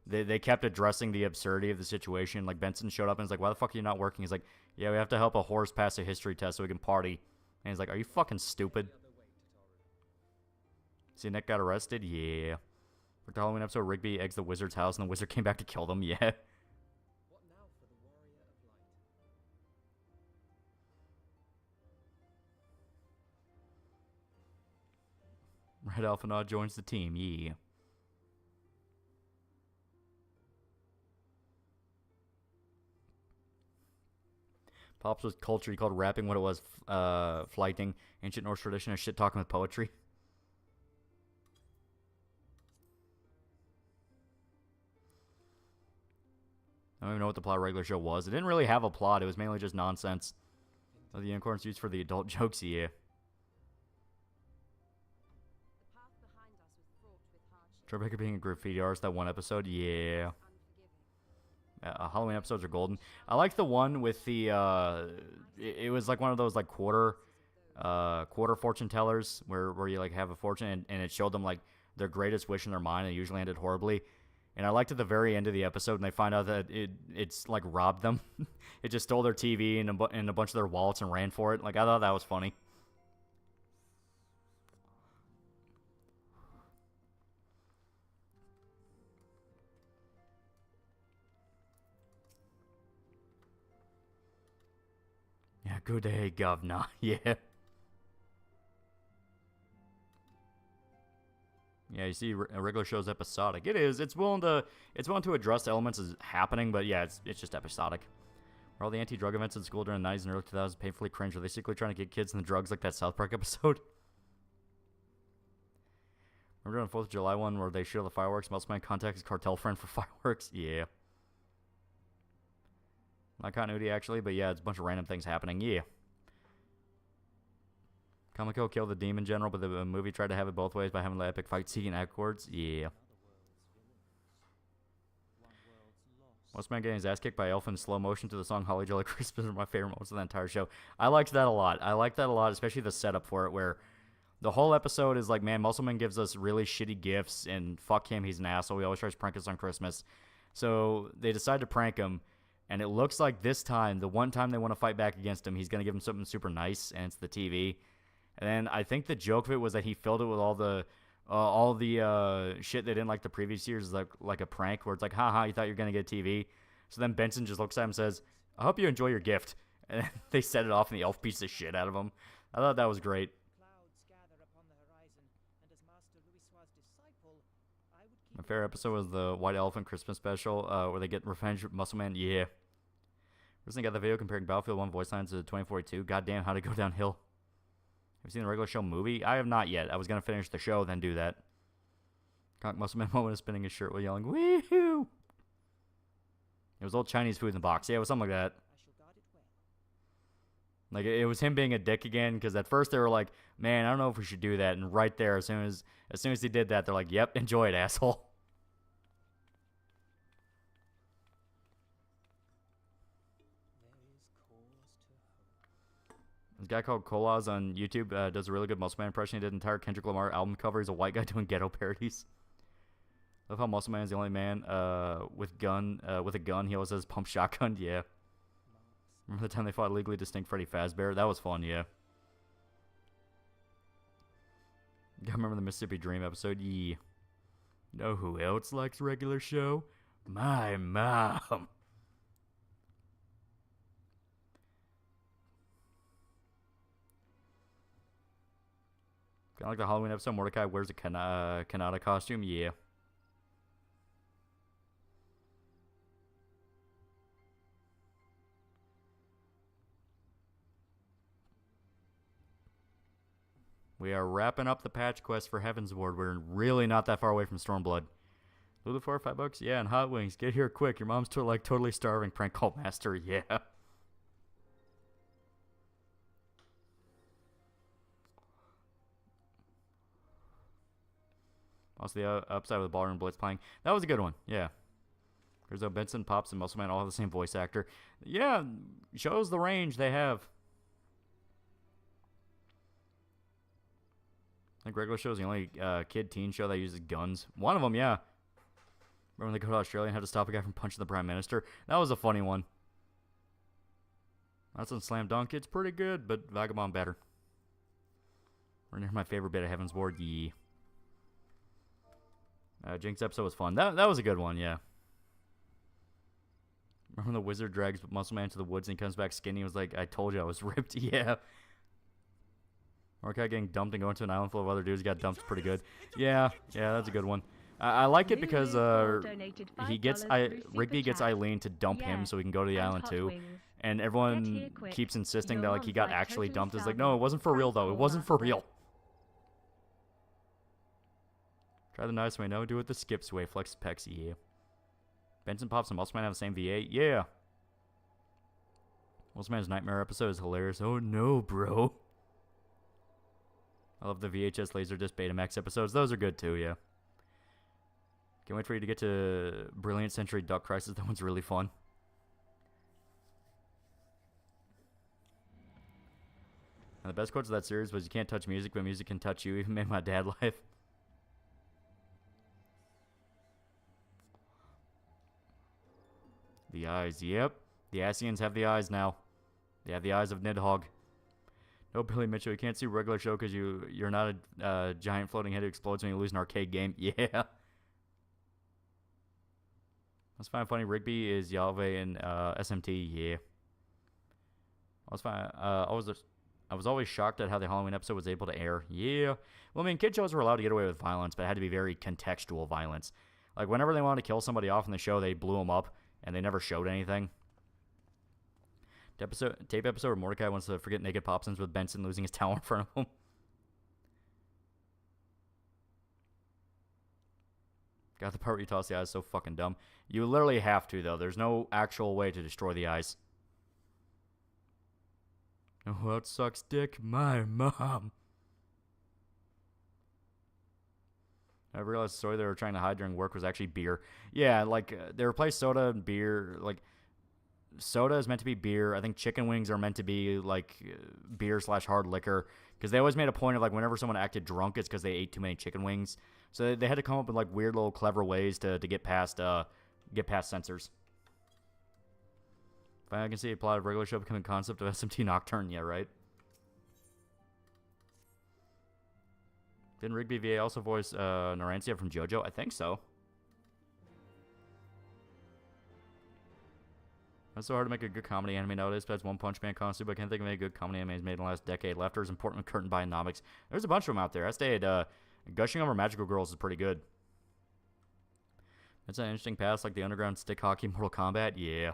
they kept addressing the absurdity of the situation. Like, Benson showed up and was like, why the fuck are you not working? He's like, yeah, we have to help a horse pass a history test so we can party. And he's like, are you fucking stupid? See, Nick got arrested? Yeah. For the Halloween episode, Rigby eggs the wizard's house and the wizard came back to kill them? Yeah. What now for the warrior of light? Red Alphanaud joins the team, yeah. Pops was culture. He called rapping what it was, flighting. Ancient Norse tradition of shit talking with poetry. I don't even know what the plot of regular show was. It didn't really have a plot. It was mainly just nonsense. The unicorns used for the adult jokes, yeah. The path behind us was fraught with hardship. Tribeca being a graffiti artist, that one episode, yeah. Halloween episodes are golden. I like the one with the, it was like one of those, like, quarter fortune tellers, where you, like, have a fortune, and it showed them, like, their greatest wish in their mind, and it usually ended horribly. And I liked at the very end of the episode, and they find out that it's like, robbed them. It just stole their TV and a bunch of their wallets and ran for it. Like, I thought that was funny. Yeah, good day, governor. Yeah. Yeah, you see, a regular show's episodic. It is. It's willing to address elements as happening, but yeah, it's just episodic. Were all the anti-drug events in school during the 90s and early 2000s painfully cringe? Were they secretly trying to get kids into drugs like that South Park episode? Remember on the 4th of July one where they shoot all the fireworks? Muscleman contacts his cartel friend for fireworks? Yeah. Not continuity, actually, but yeah, it's a bunch of random things happening. Yeah. Comico killed the demon general, but the movie tried to have it both ways by having the epic fight scene afterwards. Yeah. Muscleman getting his ass kicked by Elf in slow motion to the song Holly Jolly Christmas are my favorite moments of the entire show. I liked that a lot. I liked that a lot, especially the setup for it, where the whole episode is like, man, Muscleman gives us really shitty gifts, and fuck him, he's an asshole. He always tries to prank us on Christmas. So they decide to prank him. And it looks like this time, the one time they want to fight back against him, he's going to give him something super nice, and it's the TV. And then I think the joke of it was that he filled it with all the shit they didn't like the previous years, like a prank, where it's like, haha, you thought you were going to get a TV. So then Benson just looks at him and says, I hope you enjoy your gift. And they set it off, and the elf beats the shit out of him. I thought that was great. Clouds gather upon the horizon, and as Master Louis' disciple, I would keep... My favorite episode was the White Elephant Christmas special, where they get revenge with Muscleman. Yeah. Recently got the video comparing Battlefield 1 voice lines to 2042. Goddamn, how'd it go downhill? Have you seen the regular show movie? I have not yet. I was going to finish the show, then do that. Conk Muscleman moment of spinning his shirt while yelling, woohoo! It was old Chinese food in the box. Yeah, it was something like that. I shall guard it well. Like, it was him being a dick again, because at first they were like, man, I don't know if we should do that. And right there, as soon as he did that, they're like, yep, enjoy it, asshole. This guy called Kolaz on YouTube does a really good Muscle Man impression. He did an entire Kendrick Lamar album cover. He's a white guy doing ghetto parodies. Love how Muscle Man is the only man with a gun. He always says pump shotgun. Yeah. Remember the time they fought legally distinct Freddy Fazbear? That was fun, yeah. I remember the Mississippi Dream episode? Yeah. Know who else likes regular show? My mom. Kind of like the Halloween episode. Mordecai wears a Kanata costume. Yeah. We are wrapping up the patch quest for Heaven's Ward. We're really not that far away from Stormblood. Lulu for $5? Yeah, and hot wings. Get here quick. Your mom's totally starving. Prank call master. Yeah. Also, the upside with the Ballroom Blitz playing. That was a good one. Yeah. There's Benson, Pops, and Muscle Man all have the same voice actor. Yeah, shows the range they have. I think regular show is the only kid teen show that uses guns. One of them, yeah. Remember when they go to Australia and had to stop a guy from punching the Prime Minister? That was a funny one. That's on Slam Dunk. It's pretty good, but Vagabond better. We're near my favorite bit of Heaven's Ward. Yeah. Jinx episode was fun. That was a good one, yeah. Remember when the wizard drags Muscle Man to the woods and he comes back skinny? He was like, I told you I was ripped. Yeah. Mordecai getting dumped and going to an island full of other dudes got dumped pretty good. Yeah, that's a good one. I like it because Rigby gets Eileen to dump him so he can go to the island too. And everyone keeps insisting that like he got actually dumped. It's like, no, it wasn't for real though. It wasn't for real. Try the nice way. No, do it the skips way. Flex pecs. Yeah. Benson, Pops, and Muscle Man have the same V8. Yeah. Muscle Man's Nightmare episode is hilarious. Oh no, bro. I love the VHS Laserdisc Betamax episodes. Those are good too, yeah. Can't wait for you to get to Brilliant Century Duck Crisis. That one's really fun. And the best quotes of that series was, you can't touch music, but music can touch you. Even made my dad laugh. The eyes, yep. The Asians have the eyes now. They have the eyes of Nidhogg. No, Billy Mitchell, you can't see regular show because you're not a giant floating head who explodes when you lose an arcade game. Yeah. That's fine. Funny. Rigby is Yahweh in SMT. Yeah. That's fine. I was always shocked at how the Halloween episode was able to air. Yeah. Well, I mean, kid shows were allowed to get away with violence, but it had to be very contextual violence. Like, whenever they wanted to kill somebody off in the show, they blew them up, and they never showed anything. Tape episode where Mordecai wants to forget naked Popsons with Benson losing his towel in front of him. Got the part where you toss the eyes, so fucking dumb. You literally have to, though. There's no actual way to destroy the eyes. Oh, what sucks dick? My mom. I realized the story they were trying to hide during work was actually beer. Yeah, like, they replaced soda and beer, like... Soda is meant to be beer. I think chicken wings are meant to be, like, beer/hard liquor. Because they always made a point of, like, whenever someone acted drunk, it's because they ate too many chicken wings. So they had to come up with, like, weird little clever ways to get past censors. I can see a plot of regular show becoming concept of SMT Nocturne. Yeah, right? Didn't Rigby VA also voice Norancia from JoJo? I think so. It's so hard to make a good comedy anime nowadays besides One Punch Man constantly, but I can't think of any good comedy animes made in the last decade. Lefters and Portland Curtain Bionomics. There's a bunch of them out there. I stayed, Gushing Over Magical Girls is pretty good. It's an interesting past, like the underground stick hockey Mortal Kombat. Yeah.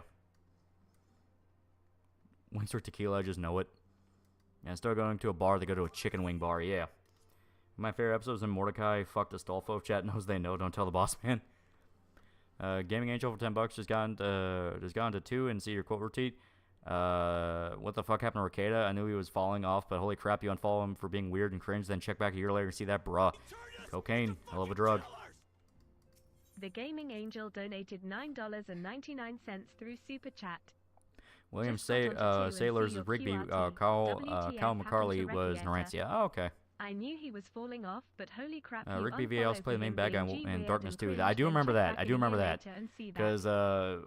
Wings for tequila, I just know it. Yeah, instead of going to a bar, they go to a chicken wing bar. Yeah. My favorite episodes in Mordecai, fuck Astolfo. Chat knows they know, don't tell the boss man. Gaming Angel for $10 just got into 2 and see your quote routine. What the fuck happened to Rakeda? I knew he was falling off, but holy crap, you unfollow him for being weird and cringe, then check back a year later and see that, bruh. Cocaine. I love a drug. The Gaming Angel donated $9.99 through Super Chat. William Just got onto 2 and see Sailors your is Rigby. QRT. Kyle WTF McCarley happened to was Rekieta. Narantia. Oh, okay. I knew he was falling off, but holy crap, you Rigby VA also unfollowed played the main him bad guy being in weird Darkness and 2. cringe, I do then remember check that. back I a do remember year that. later and see that. Because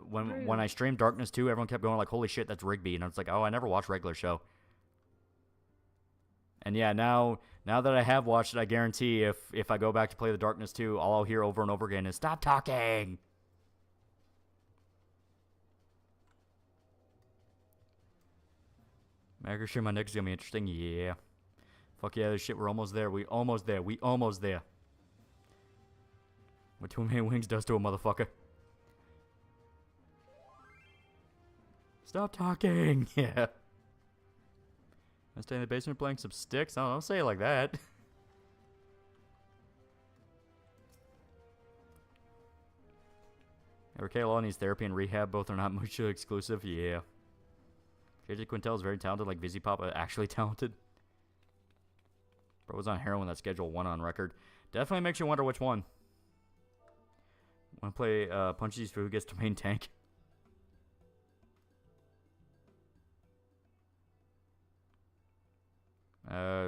when I streamed Darkness 2, everyone kept going like, holy shit, that's Rigby. And I was like, oh, I never watched regular show. And yeah, now that I have watched it, I guarantee if I go back to play the Darkness 2, all I'll hear over and over again is, stop talking! Mega sure my next is gonna be interesting. Yeah. Fuck yeah, this shit, we're almost there. We almost there. What too many wings does to a motherfucker. Stop talking! Yeah. I stay in the basement playing some sticks? I don't say it like that. Raquel needs therapy and rehab. Both are not mutually exclusive. Yeah. JJ Quintel is very talented, like Vizzy Papa, actually talented. Bro was on heroin that schedule 1 on record. Definitely makes you wonder which one. Want to play Punchies for who gets to main tank?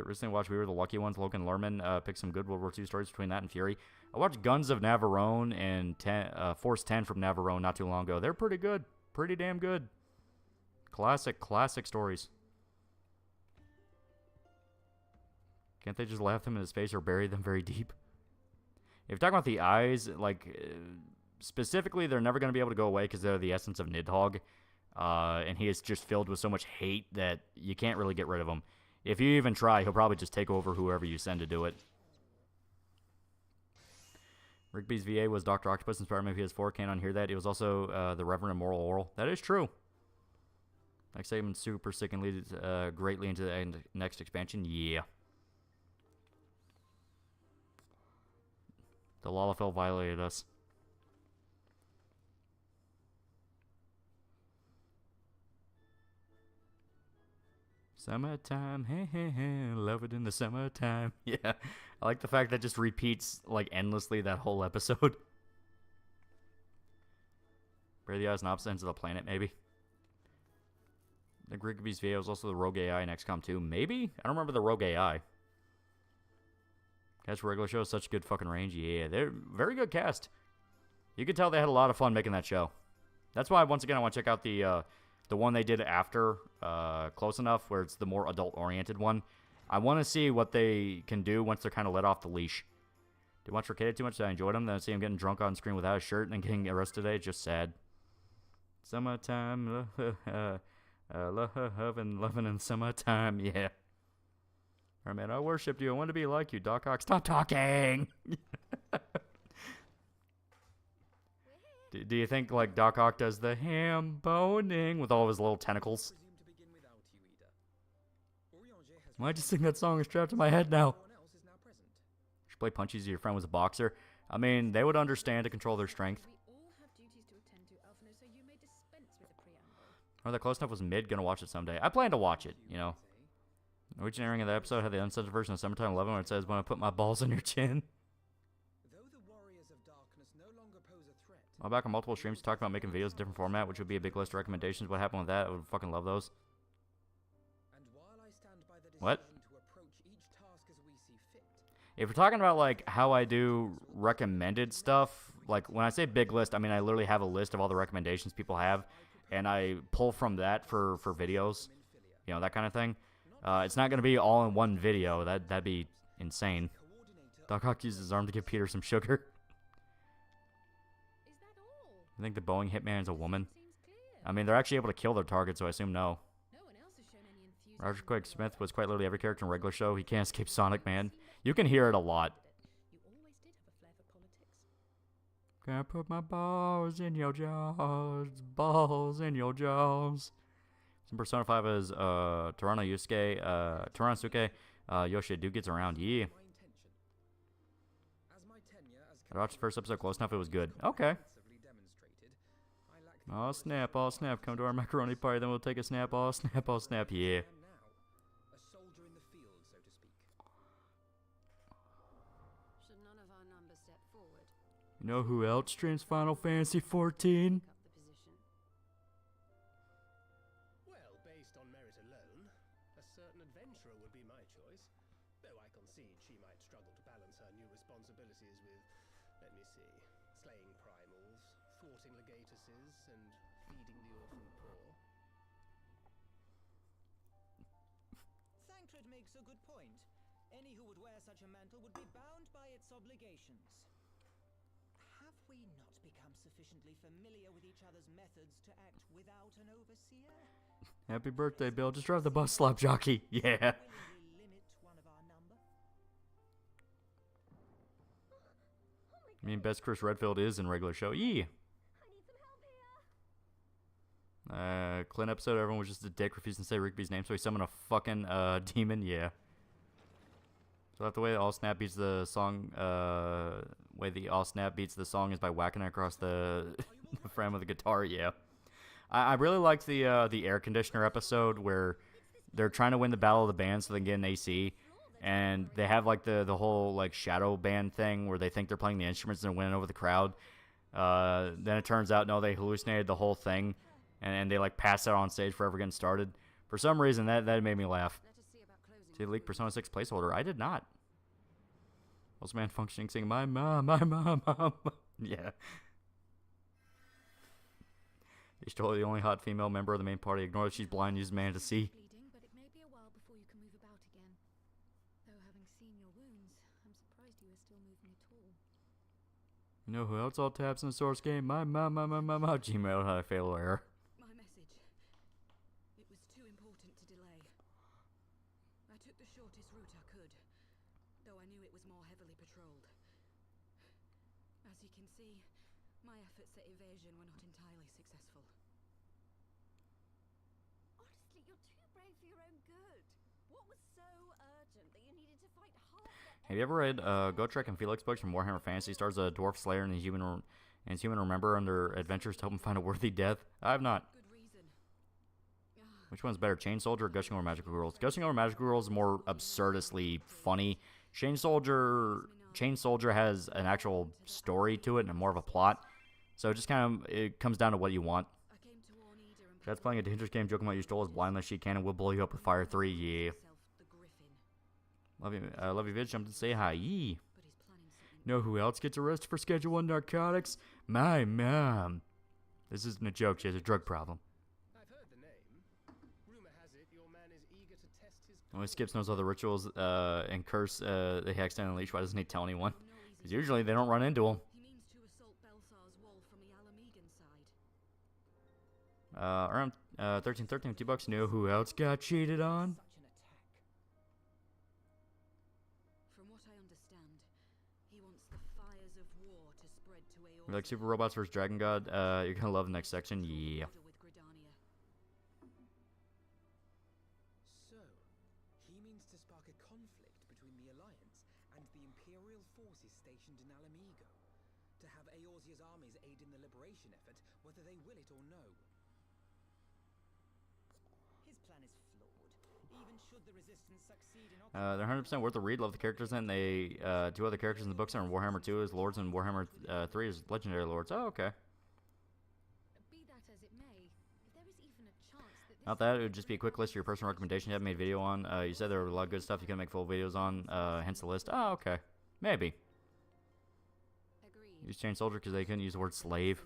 Recently watched We Were the Lucky Ones. Logan Lerman picked some good World War II stories between that and Fury. I watched Guns of Navarone and Force 10 from Navarone not too long ago. They're pretty good. Pretty damn good. Classic stories. Can't they just laugh them in his face or bury them very deep? If you're talking about the eyes, like, specifically, they're never going to be able to go away because they're the essence of Nidhogg. And he is just filled with so much hate that you can't really get rid of him. If you even try, he'll probably just take over whoever you send to do it. Rigby's VA was Dr. Octopus in Spider-Man PS4. Can't unhear that. He was also the Reverend Immoral Oral. That is true. Next segment, super sick and leads greatly into the next expansion. Yeah. The Lalafell violated us. Summertime, hey, hey, hey, love it in the summertime. Yeah, I like the fact that just repeats, like, endlessly that whole episode. Bury the eyes and opposite ends of the planet, maybe. The Rigby's VA was also the Rogue AI in XCOM 2. Maybe? I don't remember the Rogue AI. Cast for regular show is such good fucking range. Yeah, they're very good cast. You could tell they had a lot of fun making that show. That's why, once again, I want to check out the one they did after Close Enough, where it's the more adult-oriented one. I want to see what they can do once they're kind of let off the leash. Did you watch Arcade too much? I enjoyed him. Then I see him getting drunk on screen without a shirt and then getting arrested today. It's just sad. Summertime, loving in summertime, yeah. Alright, man, I worshipped you. I want to be like you, Doc Ock. Stop talking! Do you think, like, Doc Ock does the ham boning with all of his little tentacles? Why'd you sing that song? It's trapped in my head now. Should play Punchies if your friend was a boxer. I mean, they would understand to control their strength. We all have duties to attend to, Alphino, so you may dispense with a preamble. Or that Close Enough was mid, gonna watch it someday. I plan to watch it, you know. The original airing of the episode had the uncensored version of Summertime 11 where it says, when I put my balls in your chin. Well, back on multiple streams, talked about making videos in different format, which would be a big list of recommendations. What happened with that? I would fucking love those. What? If we're talking about, like, how I do recommended stuff, like, when I say big list, I mean I literally have a list of all the recommendations people have, and I pull from that for videos, you know, that kind of thing. It's not going to be all in one video. That'd be insane. Doc Ock uses his arm to give Peter some sugar. I think the Boeing Hitman is a woman. I mean, they're actually able to kill their target, so I assume no. Roger Craig Smith was quite literally every character in a regular show. He can't escape Sonic, man. You can hear it a lot. Can I put my balls in your jaws? Balls in your jaws. Some Persona 5 is Toranosuke Yoshi Dude gets around. Yeah. I watched the first episode Close Enough. It was good. Okay. Oh snap, oh snap, come to our macaroni party, then we'll take a snap, oh snap, yeah. And now, a soldier in the field, so to speak. Should none of our numbers step forward? You know who else streams Final Fantasy 14? Up the position. Well, based on merit alone, a certain adventurer would be my choice. Though I concede she might struggle to balance her new responsibilities with, let me see, slaying primals, thwarting legatuses, and feeding the orphan poor. Thancred makes a good point. Any who would wear such a mantle would be bound by its obligations. Have we not become sufficiently familiar with each other's methods to act without an overseer? Happy birthday, Bill. Just drive the bus, slap jockey. Yeah. Willingly limit one of our number? I mean, best Chris Redfield is in regular show. Yeah. Clint episode, everyone was just a dick, refusing to say Rigby's name, so he summoned a fucking demon. Yeah. So the way the All Snap beats the song, way the All Snap beats the song is by whacking it across the frame of the guitar. Yeah. I really liked the air conditioner episode where they're trying to win the battle of the band so they can get an AC, and they have like the whole like shadow band thing where they think they're playing the instruments and they're winning over the crowd. Then it turns out no, they hallucinated the whole thing, and they like passed out on stage forever getting started. For some reason that made me laugh. Did leak Persona 6 placeholder? I did not. Also man functioning saying my mom. Yeah. She's totally the only hot female member of the main party. Ignore that she's blind, use man to see. Bleeding, but it may be a while before you can move about again. Though having seen your wounds, I'm surprised you are still moving at all. You know who else all taps in the source game? My Gmail had a fatal error. My message. It was too important to delay. I took the shortest route I could, though I knew it was more heavily patrolled. As you can see, my efforts at evasion were not entirely successful. Honestly, you're too brave for your own good. What was so urgent that you needed to fight hard? Have you ever read Gotrek and Felix books from Warhammer Fantasy? Stars a dwarf slayer and his human remember on their adventures to help him find a worthy death. I have not. Good reason. Which one's better, Chain Soldier or Gushing Over Magical Girls? Gushing Over Magical Girls is more absurdistly funny. Chain Soldier has an actual story to it and more of a plot. So it just kind of, it comes down to what you want. That's playing a dangerous game, joking about you stole his blindness. She can and will blow you up with Fire 3, yeah. Love you, Vid. Jumped to say hi, yee. Know who else gets arrested for Schedule 1 narcotics? My mom. This isn't a joke, she has a drug problem. I've heard the name. Rumor has it your man is eager to test his... Only Skips knows all the rituals and curse the Hexten and Leash. Why doesn't he tell anyone? Because usually they don't run into him. He means to assault Belsar's wall from the Alamegan side. Around 1313 $2. Know who else got cheated on? From what I understand, he wants the fires of war to spread to Aeorus. Like Super Robots vs. Dragon God. You're gonna love the next section. Yeah. So, he means to spark a conflict between the Alliance and the Imperial forces stationed in Alamigo, to have Eorzea's armies aid in the liberation effort, whether they will it or no. His plan is flawed. Even should the resistance succeed in They're 100% worth a read. Love the characters in. They two other characters in the books are in Warhammer 2 as Lords and Warhammer 3 as Legendary Lords. Oh, okay. Be that as it may, if there is even a chance that this Not that, it would just be a quick list of your personal recommendations you haven't made a video on. You said there were a lot of good stuff you couldn't make full videos on, hence the list. Oh, okay. Maybe. Use Chain Soldier because they couldn't use the word slave.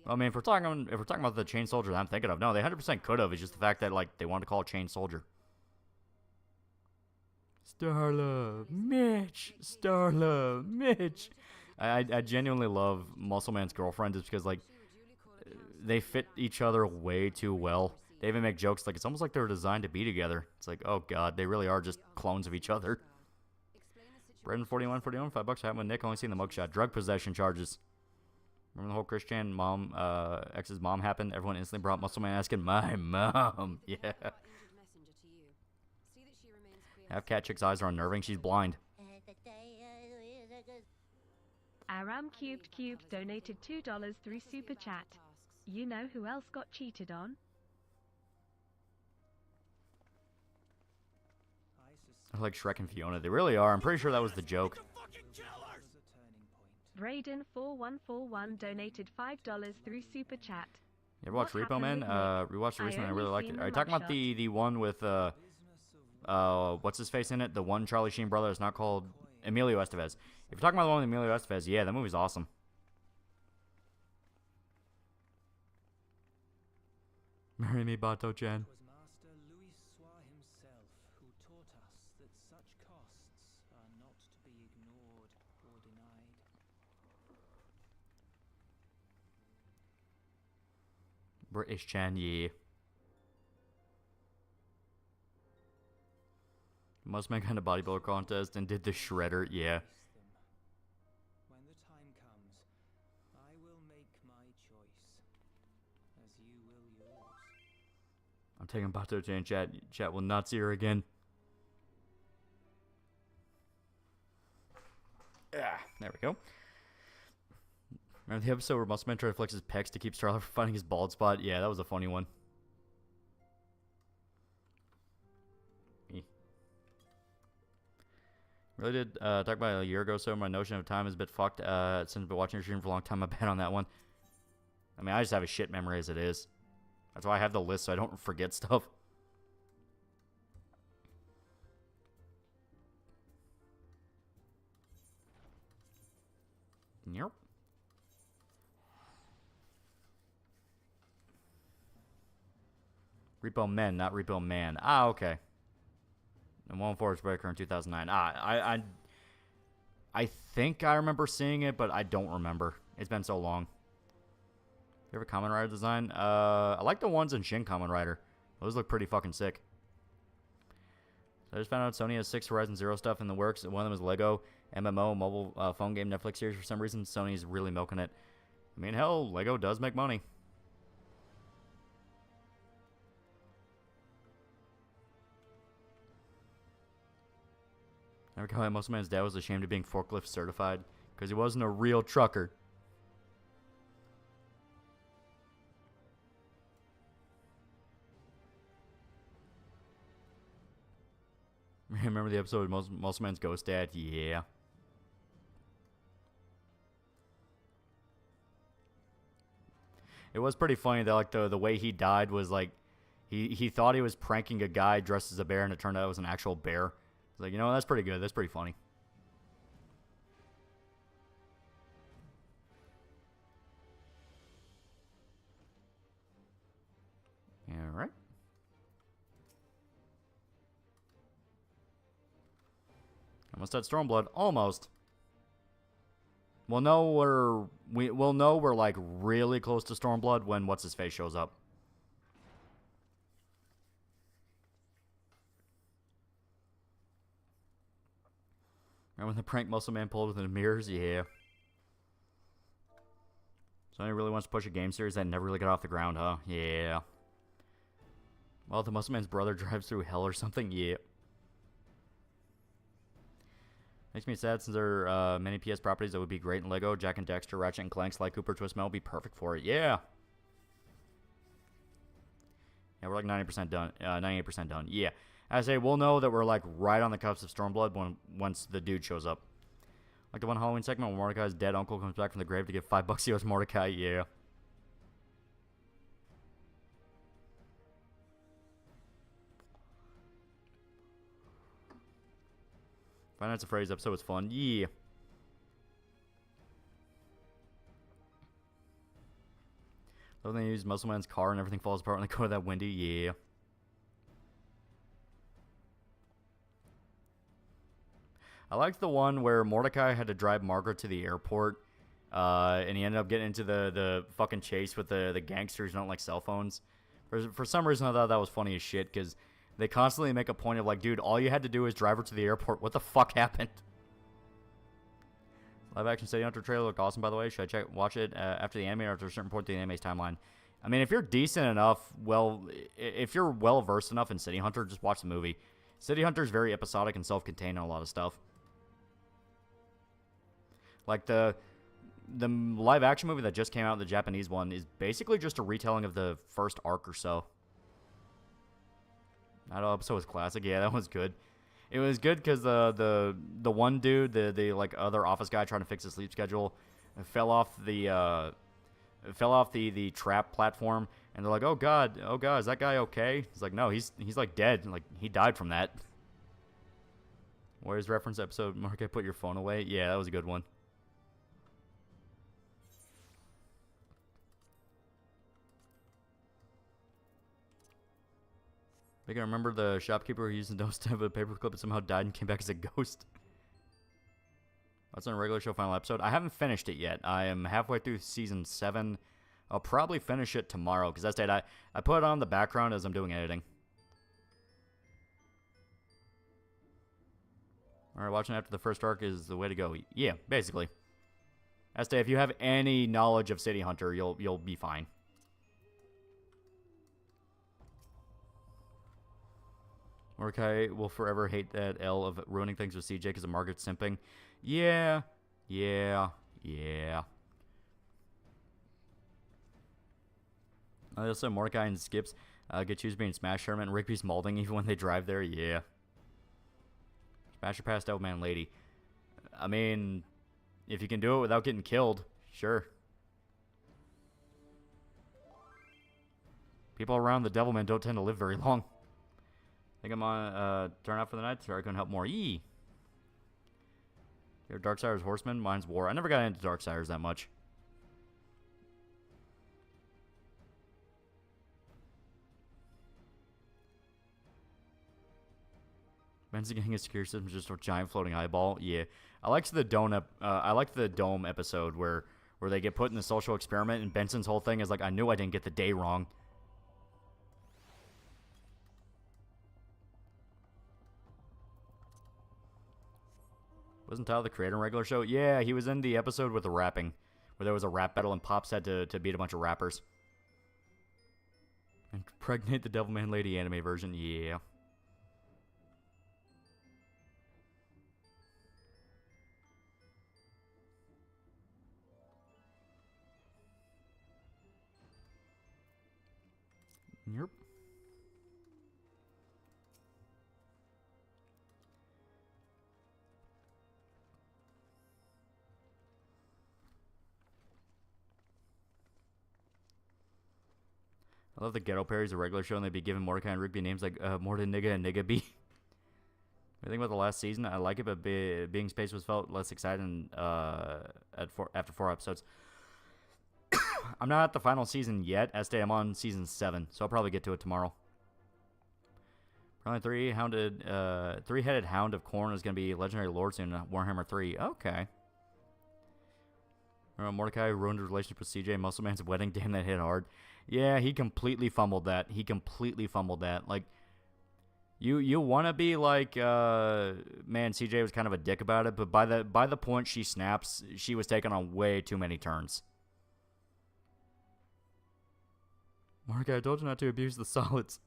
I mean, if we're talking about the Chain Soldier that I'm thinking of, no, they 100% could have. It's just the fact that like they wanted to call it Chain Soldier. Starla, Mitch, Starla, Mitch. I genuinely love Muscleman's girlfriend just because like they fit each other way too well. They even make jokes like it's almost like they were designed to be together. It's like, oh god, they really are just clones of each other. Brendan 4141, $5 for having with Nick. Only seen the mugshot. Drug possession charges. Remember the whole Christian mom, ex's mom happened? Everyone instantly brought Muscleman asking, my mom. Yeah. Half cat chick's eyes are unnerving. She's blind. Aram Cubed donated $2 through Super Chat. You know who else got cheated on? I like Shrek and Fiona. They really are. I'm pretty sure that was the joke. Braden4141 donated $5 through Super Chat. You ever watch Repo happened Man? with Nick? Rewatched it recently. I really only liked seen it. the Are you talking about mugshot. the one with what's his face in it? The one Charlie Sheen brother is not called Emilio Estevez. If you're talking about the one with Emilio Estevez, yeah, that movie's awesome. Marry me, Bato-chan. It was Master Louis Soir himself who taught us that such costs are not to be ignored or denied. British Chan, yeah. Must make kind of bodybuilder contest and did the shredder, yeah. When the time comes, I will make my choice, as you will yours. I'm taking Bato-chan, chat. Chat will not see her again. Ah, there we go. Remember the episode where Muscleman tried to flex his pecs to keep Starlight from finding his bald spot? Yeah, that was a funny one. Really did talk about it a year ago, so my notion of time is a bit fucked. Since I've been watching your stream for a long time, I bet on that one. I mean, I just have a shit memory as it is. That's why I have the list, so I don't forget stuff. Yep. Repo Men, not Repo Man. Ah, okay. And One Forest Breaker in 2009. I think I remember seeing it, but I don't remember. It's been so long. Favorite Kamen Rider design? I like the ones in Shin Kamen Rider. Those look pretty fucking sick. So I just found out Sony has 6 Horizon Zero stuff in the works. One of them is Lego, MMO, mobile phone game, Netflix series. For some reason, Sony's really milking it. I mean, hell, Lego does make money. I recall how most of man's dad was ashamed of being forklift certified because he wasn't a real trucker. Remember the episode of most man's ghost dad? Yeah. It was pretty funny that like the way he died was like he thought he was pranking a guy dressed as a bear, and it turned out it was an actual bear. It's like, you know, that's pretty good. That's pretty funny. All right. Almost at Stormblood. Almost. We'll know we're like really close to Stormblood when what's his face shows up. Remember when the prank Muscle Man pulled with the mirrors? Yeah. Sony really wants to push a game series that never really got off the ground, huh? Yeah. Well, the Muscle Man's brother drives through hell or something? Yeah. Makes me sad since there are many PS properties that would be great in Lego. Jack and Dexter, Ratchet and Clank, Sly Cooper, Twist Metal would be perfect for it. Yeah. Yeah, we're like 90% done. 98% done. Yeah. I say we'll know that we're like right on the cusp of Stormblood once the dude shows up. Like the one Halloween segment where Mordecai's dead uncle comes back from the grave to give $5 to Mordecai. Yeah. Five Nights at Freddy's episode was fun. Yeah. Love when they use Muscle Man's car and everything falls apart when they go to that windy. Yeah. I liked the one where Mordecai had to drive Margaret to the airport, and he ended up getting into the fucking chase with the gangsters who don't like cell phones. For some reason, I thought that was funny as shit, because they constantly make a point of like, dude, all you had to do is drive her to the airport. What the fuck happened? Live action City Hunter trailer looked awesome, by the way. Should I watch it after the anime or after a certain point in the anime's timeline? I mean, if you're decent enough, if you're well versed enough in City Hunter, just watch the movie. City Hunter is very episodic and self-contained on a lot of stuff. Like the the live action movie that just came out, the Japanese one, is basically just a retelling of the first arc or so. That episode was classic. Yeah, that was good. It was good because the one dude, the like other office guy trying to fix his sleep schedule, fell off the trap platform, and they're like, oh god, is that guy okay? He's like, no, he's like dead. Like, he died from that. Where's reference episode? Mark, I put your phone away. Yeah, that was a good one. I can remember the shopkeeper who used the nose to have a paperclip and somehow died and came back as a ghost. What's on a regular show final episode? I haven't finished it yet. I am halfway through season 7. I'll probably finish it tomorrow because that's it. I put it on the background as I'm doing editing. Alright, watching after the first arc is the way to go. Yeah, basically. Estee, if you have any knowledge of City Hunter, you'll be fine. Mordecai will forever hate that L of ruining things with CJ because of Margaret simping. Yeah. Also, Mordecai and Skips get choose being Smash Tournament and Rigby's molding even when they drive there. Yeah. Smash her past Devilman Lady. I mean, if you can do it without getting killed, sure. People around the Devilman don't tend to live very long. I think I'm on turn out for the night. Sorry, I couldn't help more. Yee. Your Darksider's Horseman. Mine's War. I never got into Darksiders that much. Benson getting a security system just a giant floating eyeball. Yeah, I liked the dome episode where they get put in the social experiment and Benson's whole thing is like, I knew I didn't get the day wrong. Wasn't Tyler the creator in a regular show? Yeah, he was in the episode with the rapping, where there was a rap battle and Pops had to beat a bunch of rappers. And impregnate the Devilman Lady anime version, yeah. Yep. I love the Ghetto Parries, a regular show, and they'd be giving Mordecai and Rigby names like Morden Nigga and Nigga B. I think about the last season, I like it, but being Space was felt less exciting after 4 episodes. I'm not at the final season yet. Estee, I'm on season 7, so I'll probably get to it tomorrow. Probably three-headed Hound of Corn is going to be Legendary Lord soon in Warhammer 3. Okay. Mordecai ruined his relationship with CJ. Muscle Man's wedding. Damn, that hit hard. Yeah, he completely fumbled that. Like, you want to be like, man, CJ was kind of a dick about it, but by the point she snaps, she was taking on way too many turns. Mordecai, I told you not to abuse the solids.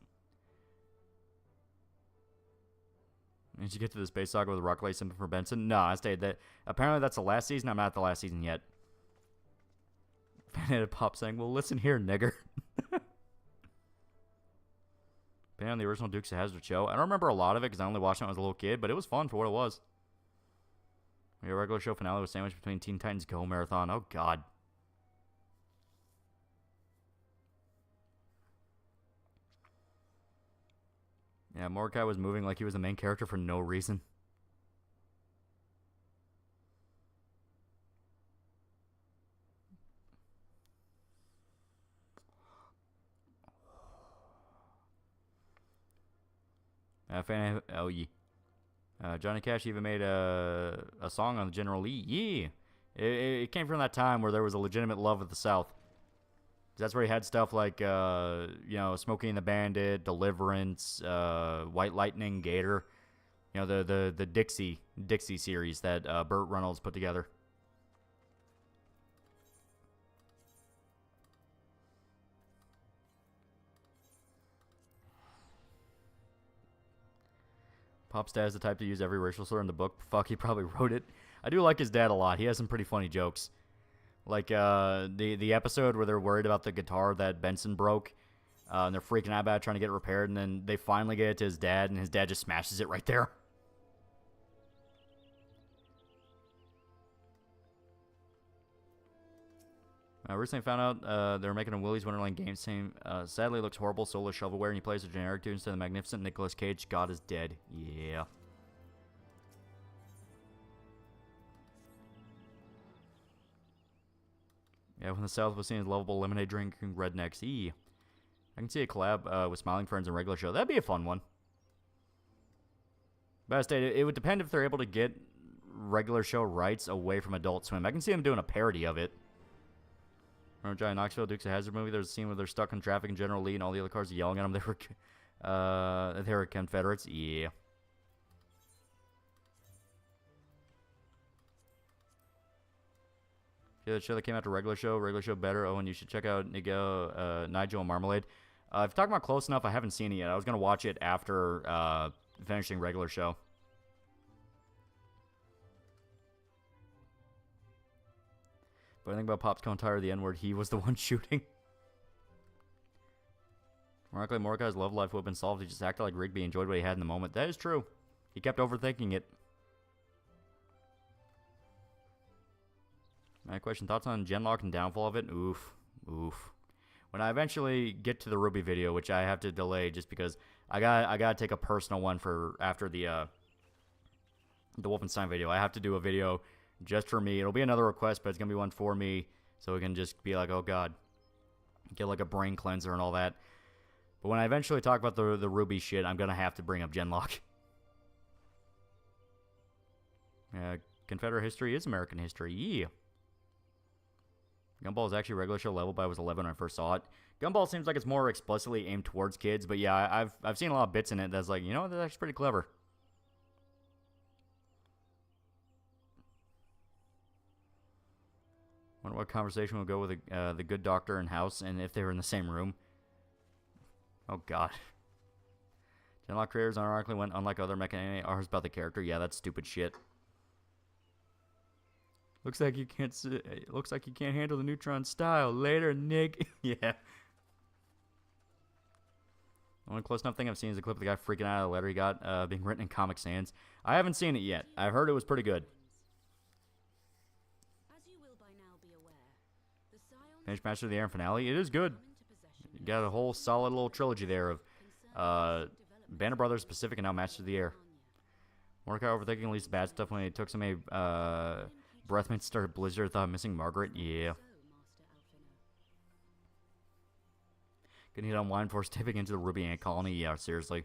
Did you get to the space saga with Rock Light Simping for Benson? No, I stayed that. Apparently that's the last season. I'm not at the last season yet. Fan Pop saying, well, listen here, nigger. Been on the original Dukes of Hazzard show. I don't remember a lot of it because I only watched it when I was a little kid, but it was fun for what it was. Your regular show finale was sandwiched between Teen Titans Go Marathon. Oh, God. Yeah, Mordecai was moving like he was the main character for no reason. Johnny Cash even made a song on the General Lee. Yeah. It came from that time where there was a legitimate love of the South. That's where he had stuff like, Smokey and the Bandit, Deliverance, White Lightning, Gator. You know, the Dixie series that Burt Reynolds put together. Pop's dad is the type to use every racial slur in the book. Fuck, he probably wrote it. I do like his dad a lot. He has some pretty funny jokes. Like, the episode where they're worried about the guitar that Benson broke. And they're freaking out about it, trying to get it repaired. And then they finally get it to his dad, and his dad just smashes it right there. I recently found out they were making a Willy's Wonderland game. Sadly, it looks horrible, soulless shovelware, and he plays a generic dude instead of the magnificent Nicolas Cage. God is dead. Yeah. Yeah, when the South was seen as lovable lemonade drinking rednecks. I can see a collab with Smiling Friends and Regular Show. That'd be a fun one. But I stated, it would depend if they're able to get Regular Show rights away from Adult Swim. I can see them doing a parody of it. Remember Johnny Knoxville, Dukes of Hazzard movie? There's a scene where they're stuck in traffic and General Lee and all the other cars are yelling at them. They were Confederates. Yeah. Yeah, the show that came out to Regular Show better. Oh, and you should check out Nigel and Marmalade. If you're talking about Close Enough, I haven't seen it yet. I was going to watch it after finishing Regular Show. But I think about Pop's Contire, the N-word, he was the one shooting. Ironically, Mordecai's love life would have been solved. He just acted like Rigby, enjoyed what he had in the moment. That is true. He kept overthinking it. My question, thoughts on Genlock and downfall of it? Oof. When I eventually get to the Ruby video, which I have to delay just because I gotta take a personal one for after the Wolfenstein video. I have to do a video just for me. It'll be another request, but it's gonna be one for me, so we can just be like, oh god, get like a brain cleanser and all that. But when I eventually talk about the Ruby shit, I'm gonna have to bring up Genlock. Confederate history is American history. Yeah. Gumball is actually Regular Show level, but I was 11 when I first saw it. Gumball seems like it's more explicitly aimed towards kids, but yeah, I've seen a lot of bits in it that's like, you know, that's actually pretty clever. Wonder what conversation will go with the good doctor and House, and if they were in the same room. Oh god. Genlock creators unironically went unlike other mecha anime arts about the character. Yeah, that's stupid shit. Looks like you can't handle the neutron style. Later, Nick. Yeah. The only close enough thing I've seen is a clip of the guy freaking out of the letter he got being written in Comic Sans. I haven't seen it yet. I've heard it was pretty good. Finished Master of the Air and finale. It is good. You got a whole solid little trilogy there of Band of Brothers, Pacific, and now Master of the Air. Mordecai overthinking leads to bad stuff when he took some breath mints, started Blizzard, thought missing Margaret. Yeah. Getting hit on wine force tipping into the Ruby Ant colony. Yeah, seriously.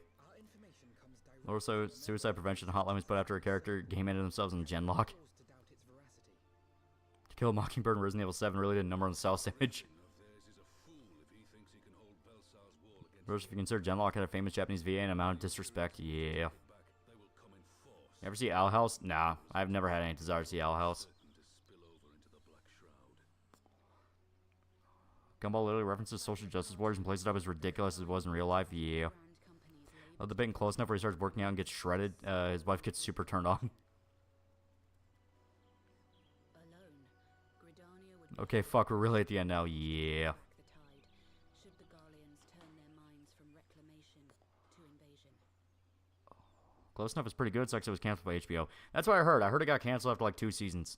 Also, suicide prevention hotline was put after a character game ended themselves in Genlock. To Kill a Mockingbird and Resident Evil 7 really did a number on the South image. First, if you consider Genlock had a famous Japanese VA and amount of disrespect. Yeah. You ever see Owl House? Nah, I've never had any desire to see Owl House. Gumball literally references social justice warriors and plays it up as ridiculous as it was in real life. Yeah. Love the bit and close enough where he starts working out and gets shredded. His wife gets super turned on. Okay, fuck, we're really at the end now. Yeah. Close Enough is pretty good. Sucks it was canceled by HBO. That's what I heard. I heard it got canceled after like 2 seasons.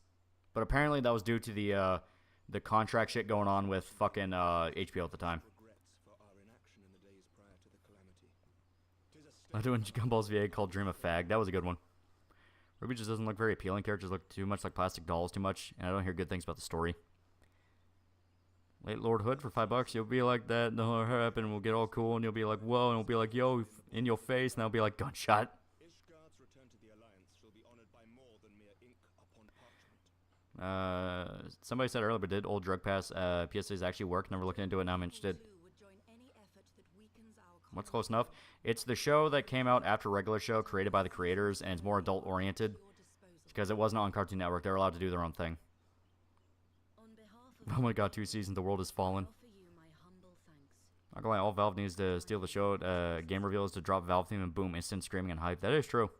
But apparently that was due to the contract shit going on with fucking HBO at the time. I'm doing Gumball's VA called Dream of Fag. That was a good one. Ruby just doesn't look very appealing. Characters look too much like plastic dolls too much. And I don't hear good things about the story. Late Lord Hood for $5. You'll be like that. And it'll happen. And we'll get all cool. And you'll be like, whoa. And we'll be like, yo, in your face. And I'll be like, gunshot. Somebody said earlier, but did old drug pass PSAs actually work? Never looked into it. Now I'm interested. What's close enough? It's the show that came out after Regular Show, created by the creators, and it's more adult oriented because it wasn't on Cartoon Network. They're allowed to do their own thing. Oh my god, 2 seasons, the world has fallen. Not gonna lie, all Valve needs to steal the show. Game reveal is to drop Valve theme and boom, instant screaming and hype. That is true.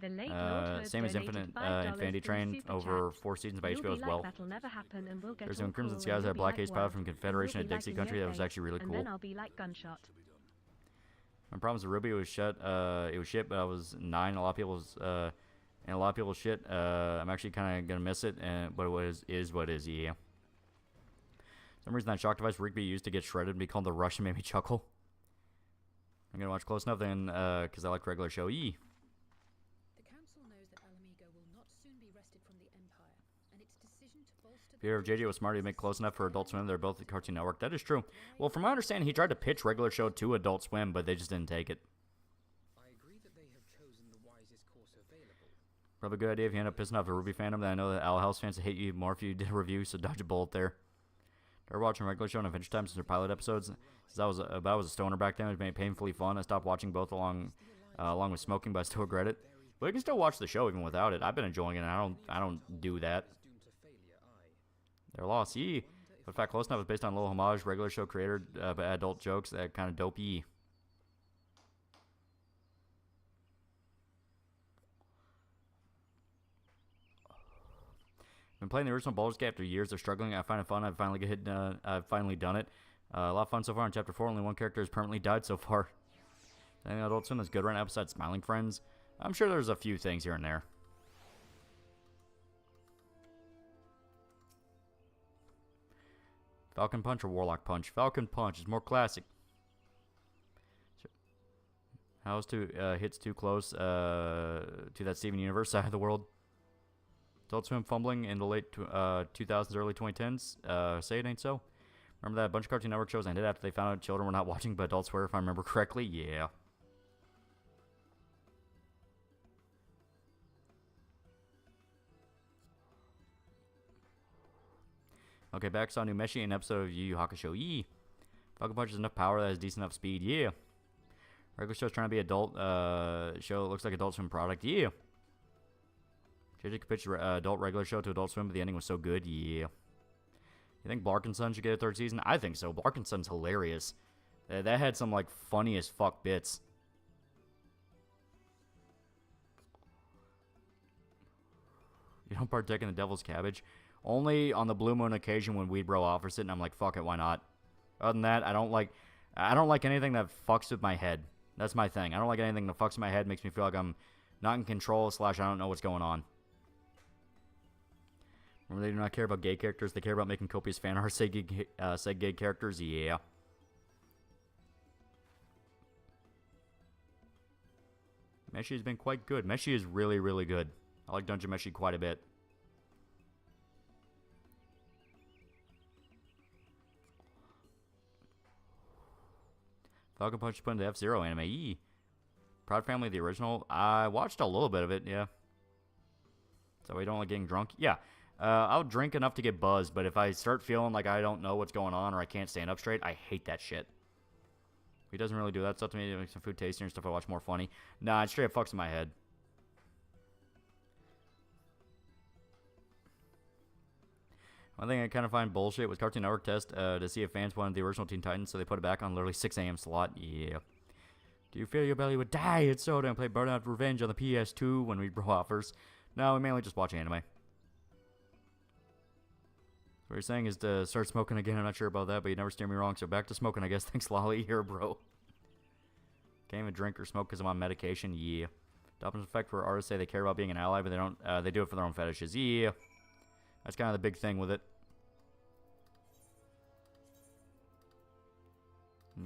The late Lord Same as donated Infinite $5 Infinity through Train Super over Chat. 4 seasons by You'll HBO be as like, well. that'll never happen, and we'll get There's all some Crimson cool, Skies and that you'll be Black like, Ace Pilot "What?" from And Confederation we'll at be Dixie like, "In Country. your That was face," actually really and cool. then I'll be like, "Gunshot." My problems with Ruby was shit. It was shit, but I was 9. A lot of people's and a lot of people's shit. I'm actually kind of gonna miss it, but it is what it is. Yeah. For some reason that shock device Rigby used to get shredded and be called the Russian made me chuckle. I'm gonna watch close enough then, because I like regular show. The Council knows that Alamigo will not soon be wrested from the Empire, and its decision to bolster Peter, if JJ was smart, he'd make close enough for Adult Swim. They're both at Cartoon Network. That is true. Well, from my understanding, he tried to pitch regular show to Adult Swim, but they just didn't take it. I agree that they have chosen the wisest course available. Probably a good idea if you end up pissing off a Ruby fandom. Then I know that Owl House fans hate you more if you did a review, so dodge a bullet there. They're watching regular show and Adventure Time since their pilot episodes. Since I was a stoner back then, it made it painfully fun. I stopped watching both along with smoking, but I still regret it. But you can still watch the show even without it. I've been enjoying it, and I don't do that. They're lost. Yee. But in fact, Close Enough is based on a little homage, regular show creator, but adult jokes that kind of dope. Yee. Been playing the original Baldur's Gate after years of struggling. I find it fun. I've finally done it. A lot of fun so far in Chapter 4. Only one character has permanently died so far. Anything Adult Swim that's good right now besides Smiling Friends? I'm sure there's a few things here and there. Falcon Punch or Warlock Punch? Falcon Punch is more classic. House hits too close to that Steven Universe side of the world. Adult Swim fumbling in the late 2000s, early 2010s. Say it ain't so. Remember that a bunch of Cartoon Network shows ended after they found out children were not watching, but adults were, if I remember correctly? Yeah. Okay, back saw new Meshi in an episode of Yu Yu Hakusho. Yee. Falcon Punch has enough power that has decent enough speed. Yeah. Regular show's trying to be adult. Show looks like Adult Swim product. Yeah. JJ could pitch adult regular show to Adult Swim, but the ending was so good. Yeah. You think Blark and Son should get a 3rd season? I think so. Blark and Son's hilarious. That had some, like, funny as fuck bits. You don't partake in the devil's cabbage? Only on the blue moon occasion when Weed Bro offers it, and I'm like, fuck it, why not? Other than that, I don't like anything that fucks with my head. That's my thing. I don't like anything that fucks with my head, makes me feel like I'm not in control, / I don't know what's going on. Remember, they do not care about gay characters. They care about making copious fan art, say gay characters. Yeah. Meshi has been quite good. Meshi is really, really good. I like Dungeon Meshi quite a bit. Falcon Punch put into F-Zero anime. Yee. Proud Family, the original. I watched a little bit of it, yeah. So we don't like getting drunk? Yeah. I'll drink enough to get buzzed, but if I start feeling like I don't know what's going on or I can't stand up straight, I hate that shit. He doesn't really do that stuff to me. It makes some food tastier and stuff I watch more funny. Nah, it straight up fucks in my head. One thing I kind of find bullshit was Cartoon Network test to see if fans wanted the original Teen Titans, so they put it back on literally 6 a.m. slot. Yeah. Do you feel your belly would die? It's so damn play Burnout Revenge on the PS2 when we bro offers. No, we mainly just watch anime. What you're saying is to start smoking again. I'm not sure about that, but you never steer me wrong. So back to smoking, I guess. Thanks, Lolly. Here, bro. Can't even drink or smoke because I'm on medication. Yeah. Doppler's effect where artists say they care about being an ally, but they don't. They do it for their own fetishes. Yeah. That's kind of the big thing with it.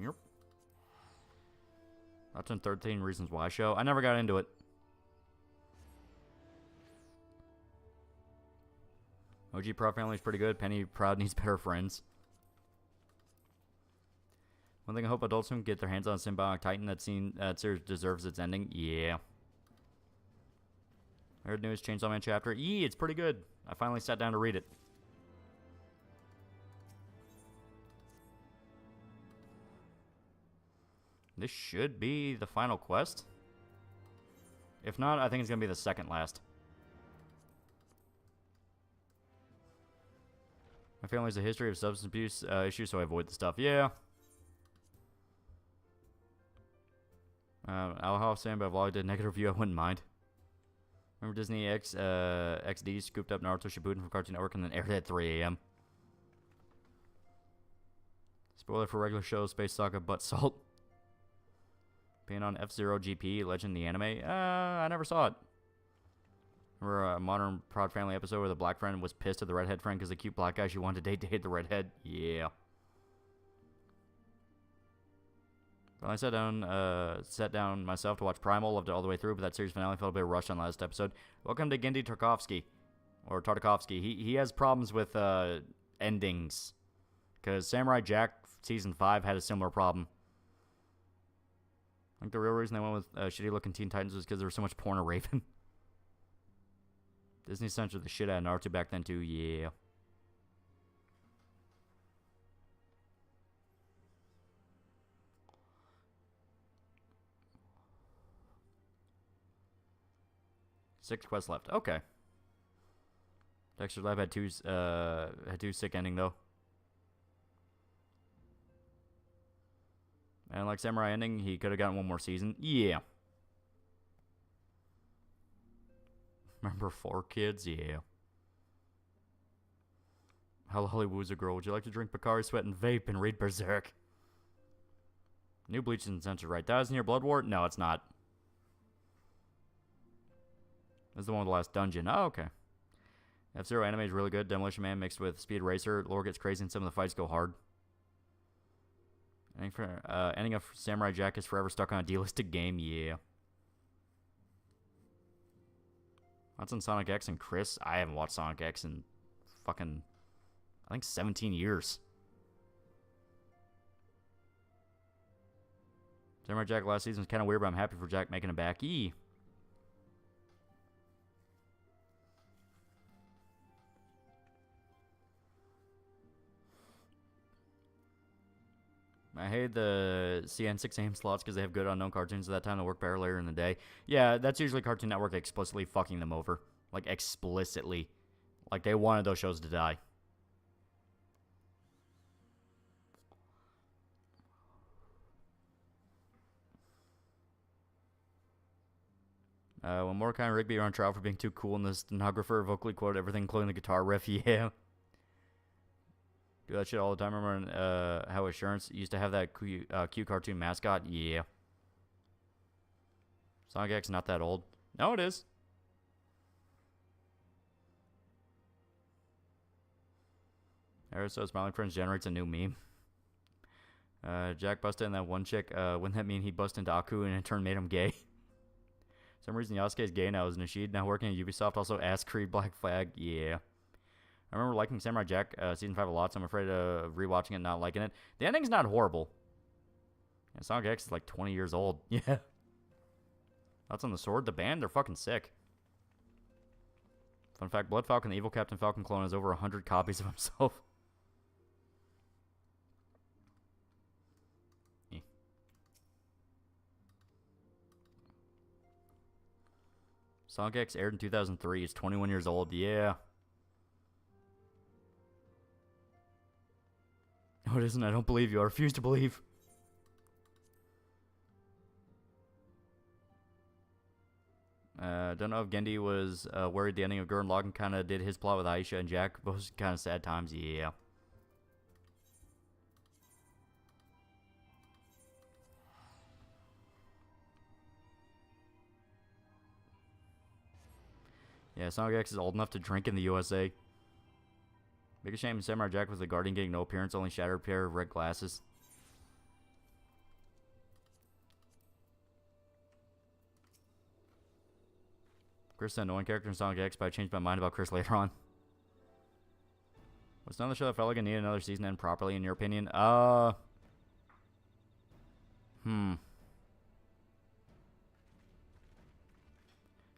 Yep. That's in 13 Reasons Why show. I never got into it. OG Proud Family is pretty good. Penny Proud needs better friends. One thing I hope Adult Swim get their hands on Symbiotic Titan. That series deserves its ending. Yeah. I heard news Chainsaw Man chapter. It's pretty good. I finally sat down to read it. This should be the final quest. If not, I think it's going to be the second last. My family has a history of substance abuse issues, so I avoid the stuff. Yeah. I'll have Sam, but if Lolly did a negative review, I wouldn't mind. Remember Disney XD scooped up Naruto Shippuden from Cartoon Network and then aired it at 3 a.m. Spoiler for regular show, Space Saga Butt Salt. Being on F-Zero GP, Legend the Anime. I never saw it. Remember a Modern Proud Family episode where the black friend was pissed at the redhead friend because the cute black guy she wanted to date dated the redhead? Yeah. Well, I sat down myself to watch Primal, loved it all the way through, but that series finale felt a bit rushed on the last episode. Welcome to Gendy Tarkovsky. Or Tartakovsky. He has problems with endings. Because Samurai Jack Season 5 had a similar problem. I think the real reason they went with shitty-looking Teen Titans was because there was so much porn of Raven. Disney censored the shit out of Naruto back then, too. Yeah. Six quests left. Okay. Dexter's Lab had two sick ending though. And like Samurai ending, he could have gotten one more season. Yeah. Remember 4 Kids? Yeah. Hello, Hollywood's a girl. Would you like to drink Bacardi, sweat, and vape and read Berserk? New Bleach isn't censored, right? That isn't your Blood War? No, it's not. This is the one with the last dungeon. Oh, okay. F-Zero anime is really good. Demolition Man mixed with Speed Racer. Lore gets crazy and some of the fights go hard. Ending of Samurai Jack is forever stuck on a delisted game. Yeah. That's in Sonic X and Chris. I haven't watched Sonic X in fucking, I think 17 years. Samurai Jack last season was kind of weird, but I'm happy for Jack making it back. Yee. I hate the CN 6 AM slots because they have good unknown cartoons at that time that work better later in the day. Yeah, that's usually Cartoon Network explicitly fucking them over. Like, explicitly. Like, they wanted those shows to die. When Mordecai and Rigby are on trial for being too cool and the stenographer vocally quoted everything, including the guitar riff, yeah. Do that shit all the time. Remember how Assurance used to have that cute cartoon mascot? Yeah. Sonic X not that old. No, it is. So Smiling Friends generates a new meme. Jack busted in that one chick. Wouldn't that mean he busted into Aku and in turn made him gay? For some reason Yasuke is gay now. Is Nashid now working at Ubisoft? Also, ass Creed Black Flag. Yeah. I remember liking Samurai Jack Season 5 a lot, so I'm afraid of rewatching it and not liking it. The ending's not horrible. Yeah, Sonic X is like 20 years old. Yeah. That's on the Sword. The band, they're fucking sick. Fun fact, Blood Falcon, the evil Captain Falcon clone, has over 100 copies of himself. Yeah. Sonic X aired in 2003. It's 21 years old. Yeah. No, it isn't. I don't believe you. I refuse to believe. Don't know if Gendy was worried the ending of Gurren Lagann kind of did his plot with Aisha and Jack. Both kind of sad times. Yeah. Yeah, Sonic X is old enough to drink in the USA. Biggest shame in Samurai Jack was the Guardian getting no appearance, only shattered pair of red glasses. Chris is an annoying character in Sonic X, but I changed my mind about Chris later on. Was another show that felt like it needed another season to end properly, in your opinion?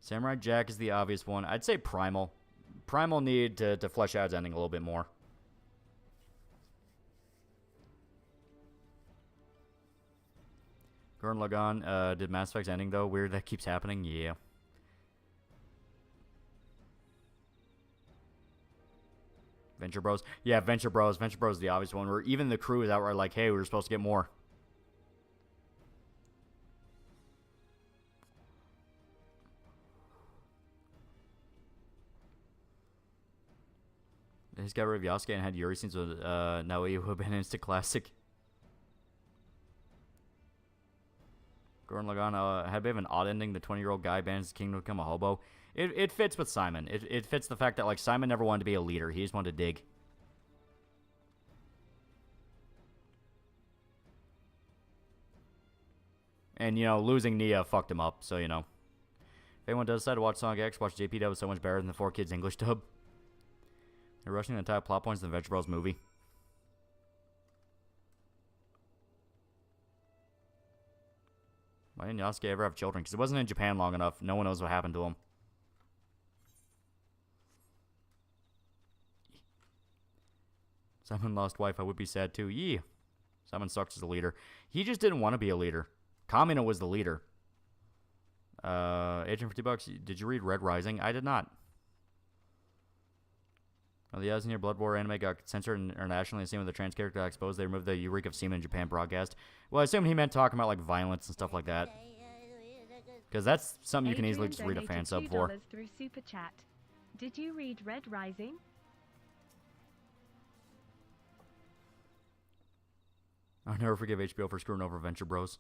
Samurai Jack is the obvious one. I'd say Primal. Primal needed to flesh out its ending a little bit more. Gurren Lagann did Mass Effect's ending, though. Weird that keeps happening. Yeah. Venture Bros. Yeah, Venture Bros. Venture Bros is the obvious one, where even the crew is outright like, hey, we were supposed to get more. He's got rid of Yasuke and had Yuri scenes with Naoi, who would have been an instant classic. Gurren Lagann had a bit of an odd ending. The 20-year-old guy abandons his kingdom to become a hobo. It fits with Simon. It fits the fact that, like, Simon never wanted to be a leader. He just wanted to dig. And, you know, losing Nia fucked him up, so, you know. If anyone does decide to watch Sonic X, watch JP dub. Is so much better than the 4Kids English dub. They're rushing the entire plot points in the Venture Bros movie. Why didn't Yasuke ever have children? Because it wasn't in Japan long enough. No one knows what happened to him. Simon lost wife. I would be sad too. Yee. Simon sucks as a leader. He just didn't want to be a leader. Kamino was the leader. Agent for $2. Did you read Red Rising? I did not. Oh, the Yasuke Blood War anime got censored internationally. The same with the trans character got exposed. They removed the Eureka of Semen in Japan broadcast. Well, I assume he meant talking about, like, violence and stuff like that. Because that's something you can easily just read a fan sub for. Through Super Chat. Did you read Red Rising? I'll never forgive HBO for screwing over Venture Bros.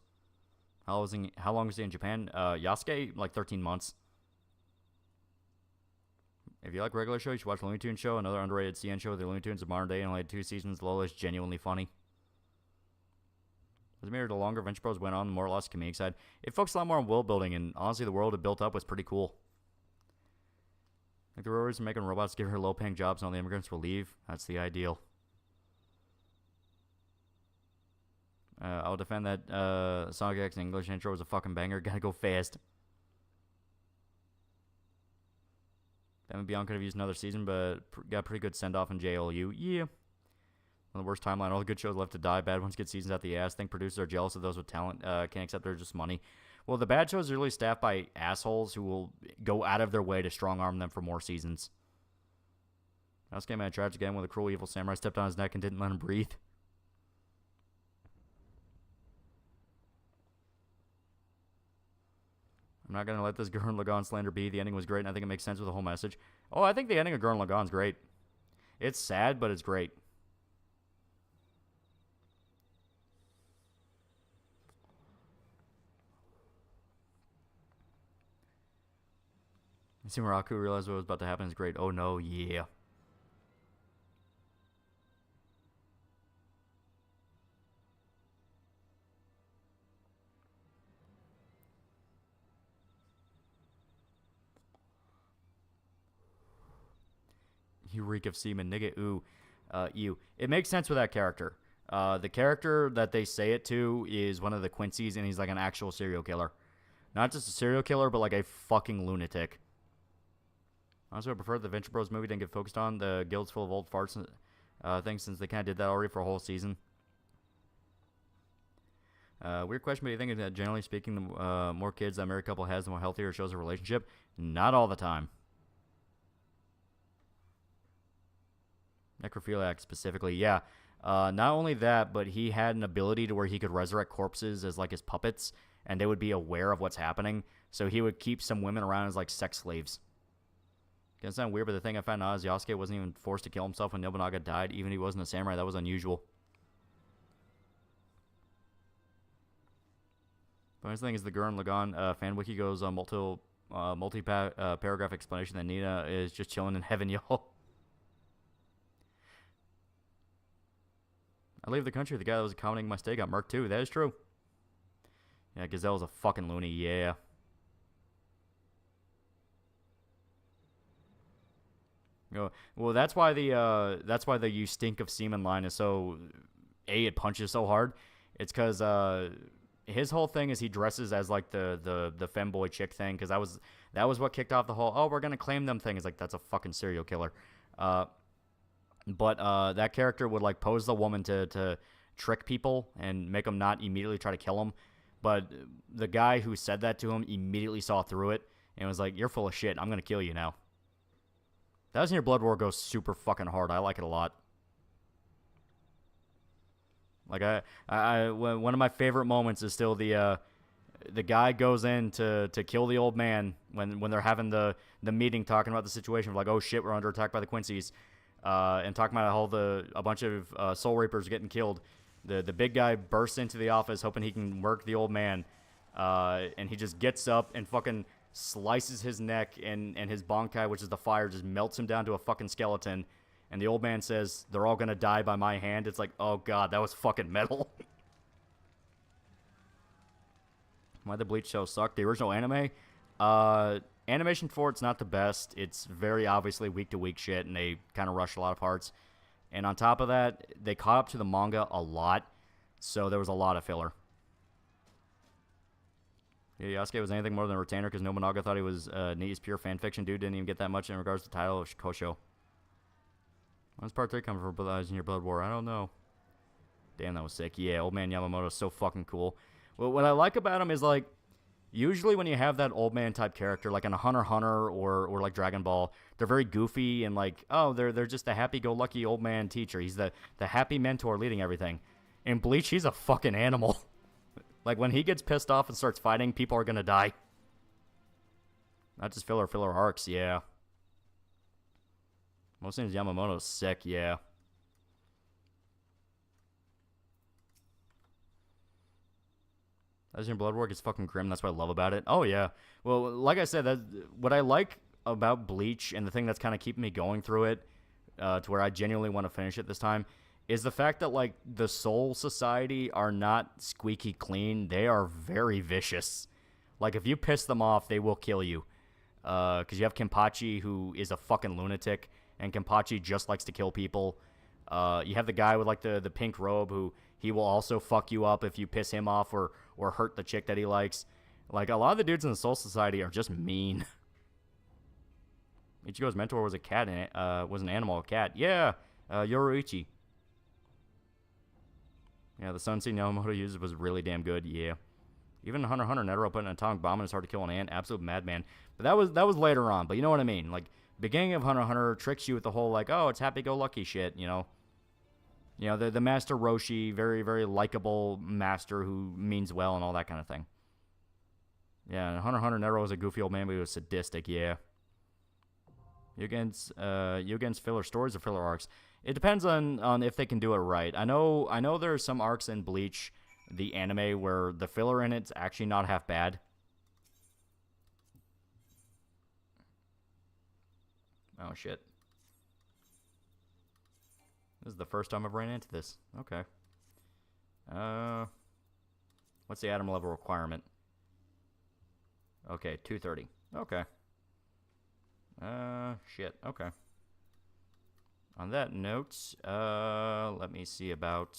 How long was he in Japan? Yasuke, like 13 months. If you like regular show, you should watch Looney Tunes Show, another underrated CN show. The Looney Tunes of modern day and only had 2 seasons. Lola is genuinely funny. As mirrored, the longer Venture Bros went on, the more or less comedic side. It focused a lot more on world building, and honestly, the world it built up was pretty cool. Like the railroads are making robots give her low-paying jobs, and all the immigrants will leave. That's the ideal. I'll defend that Sonic X English intro was a fucking banger. Gotta go fast. Batman Beyond could have used another season, but got a pretty good send-off in JLU. Yeah. One of the worst timeline. All the good shows left to die. Bad ones get seasons out the ass. Think producers are jealous of those with talent. Can't accept they're just money. Well, the bad shows are really staffed by assholes who will go out of their way to strong-arm them for more seasons. This game had a tragic end when the cruel, evil samurai stepped on his neck and didn't let him breathe. I'm not going to let this Gurren Lagann slander be. The ending was great, and I think it makes sense with the whole message. Oh, I think the ending of Gurren Lagann's great. It's sad, but it's great. Seeing Raku realized what was about to happen is great. Oh no, yeah. You reek of semen, nigga. Ooh, you. It makes sense with that character. The character that they say it to is one of the Quincy's, and he's like an actual serial killer. Not just a serial killer, but like a fucking lunatic. Honestly, I prefer the Venture Bros movie didn't get focused on. The guild's full of old farts things, since they kind of did that already for a whole season. Weird question, but you think that generally speaking, the more kids that a married couple has, the more healthier it shows a relationship? Not all the time. Necrophiliac specifically, yeah. Not only that, but he had an ability to where he could resurrect corpses as like his puppets, and they would be aware of what's happening. So he would keep some women around as like sex slaves. It's not weird, but the thing I found out is Yasuke wasn't even forced to kill himself when Nobunaga died, even if he wasn't a samurai. That was unusual. But the thing is, the Gurren Lagann fan wiki goes multi-paragraph explanation that Nina is just chilling in heaven, y'all. I leave the country. The guy that was accompanying my stay got murked too. That is true. Yeah, Gazelle's a fucking loony. Yeah. Well, that's why the "you stink of semen" line is so. It punches so hard. It's because his whole thing is he dresses as like the femboy chick thing, because that was what kicked off the whole we're gonna claim them thing. It's like, that's a fucking serial killer. But that character would like pose the woman to trick people and make them not immediately try to kill him. But the guy who said that to him immediately saw through it and was like, "You're full of shit. I'm gonna kill you now." That Your Blood War goes super fucking hard. I like it a lot. Like one of my favorite moments is still the guy goes in to kill the old man when they're having the meeting talking about the situation. Like, oh shit, we're under attack by the Quincy's. and talking about how a bunch of Soul Reapers getting killed. The big guy bursts into the office hoping he can work the old man, and he just gets up and fucking slices his neck, and his Bankai, which is the fire, just melts him down to a fucking skeleton. And the old man says, "They're all gonna die by my hand." It's like, oh god, that was fucking metal. Why the Bleach show sucked? The original anime? Animation for it's not the best. It's very obviously week-to-week shit, and they kind of rushed a lot of parts. And on top of that, they caught up to the manga a lot, so there was a lot of filler. Yeah, Yasuke was anything more than a retainer because Nobunaga thought he was Nee's pure fanfiction. Dude didn't even get that much in regards to the title of Kosho. When's part 3 coming for Eyes in Your Blood War? I don't know. Damn, that was sick. Yeah, Old Man Yamamoto is so fucking cool. Well, what I like about him is, like, usually when you have that old man type character, like in a Hunter x Hunter or like Dragon Ball, they're very goofy and like, oh, they're just a happy-go-lucky old man teacher. He's the happy mentor leading everything. In Bleach, he's a fucking animal. Like, when he gets pissed off and starts fighting, people are gonna die. Not just filler arcs, yeah. Most things Yamamoto's sick, yeah. As in Blood Work is fucking grim. That's what I love about it. Oh, yeah. Well, like I said, what I like about Bleach and the thing that's kind of keeping me going through it to where I genuinely want to finish it this time is the fact that, like, the Soul Society are not squeaky clean. They are very vicious. Like, if you piss them off, they will kill you. Because you have Kenpachi, who is a fucking lunatic, and Kenpachi just likes to kill people. You have the guy with, like, the pink robe, who he will also fuck you up if you piss him off or hurt the chick that he likes. Like, a lot of the dudes in the Soul Society are just mean. Ichigo's mentor was a cat, was an animal, a cat. Yeah, Yoruichi. Yeah, the Sun Seed Yamamoto used was really damn good, yeah. Even in Hunter x Hunter, Netero putting an atomic bomb in his heart to kill an ant, absolute madman. But that was later on, but you know what I mean? Like, beginning of Hunter x Hunter tricks you with the whole, like, oh, it's happy-go-lucky shit, you know? You know, the Master Roshi, very, very likable master who means well and all that kind of thing. Yeah, in Hunter x Hunter, Netero was a goofy old man, but he was sadistic, yeah. Yugen's filler stories or filler arcs. It depends on if they can do it right. I know there are some arcs in Bleach, the anime, where the filler in it's actually not half bad. Oh, shit. This is the first time I've ran into this. Okay. What's the atom level requirement? Okay, 230. Okay. Shit. Okay. On that note, let me see about...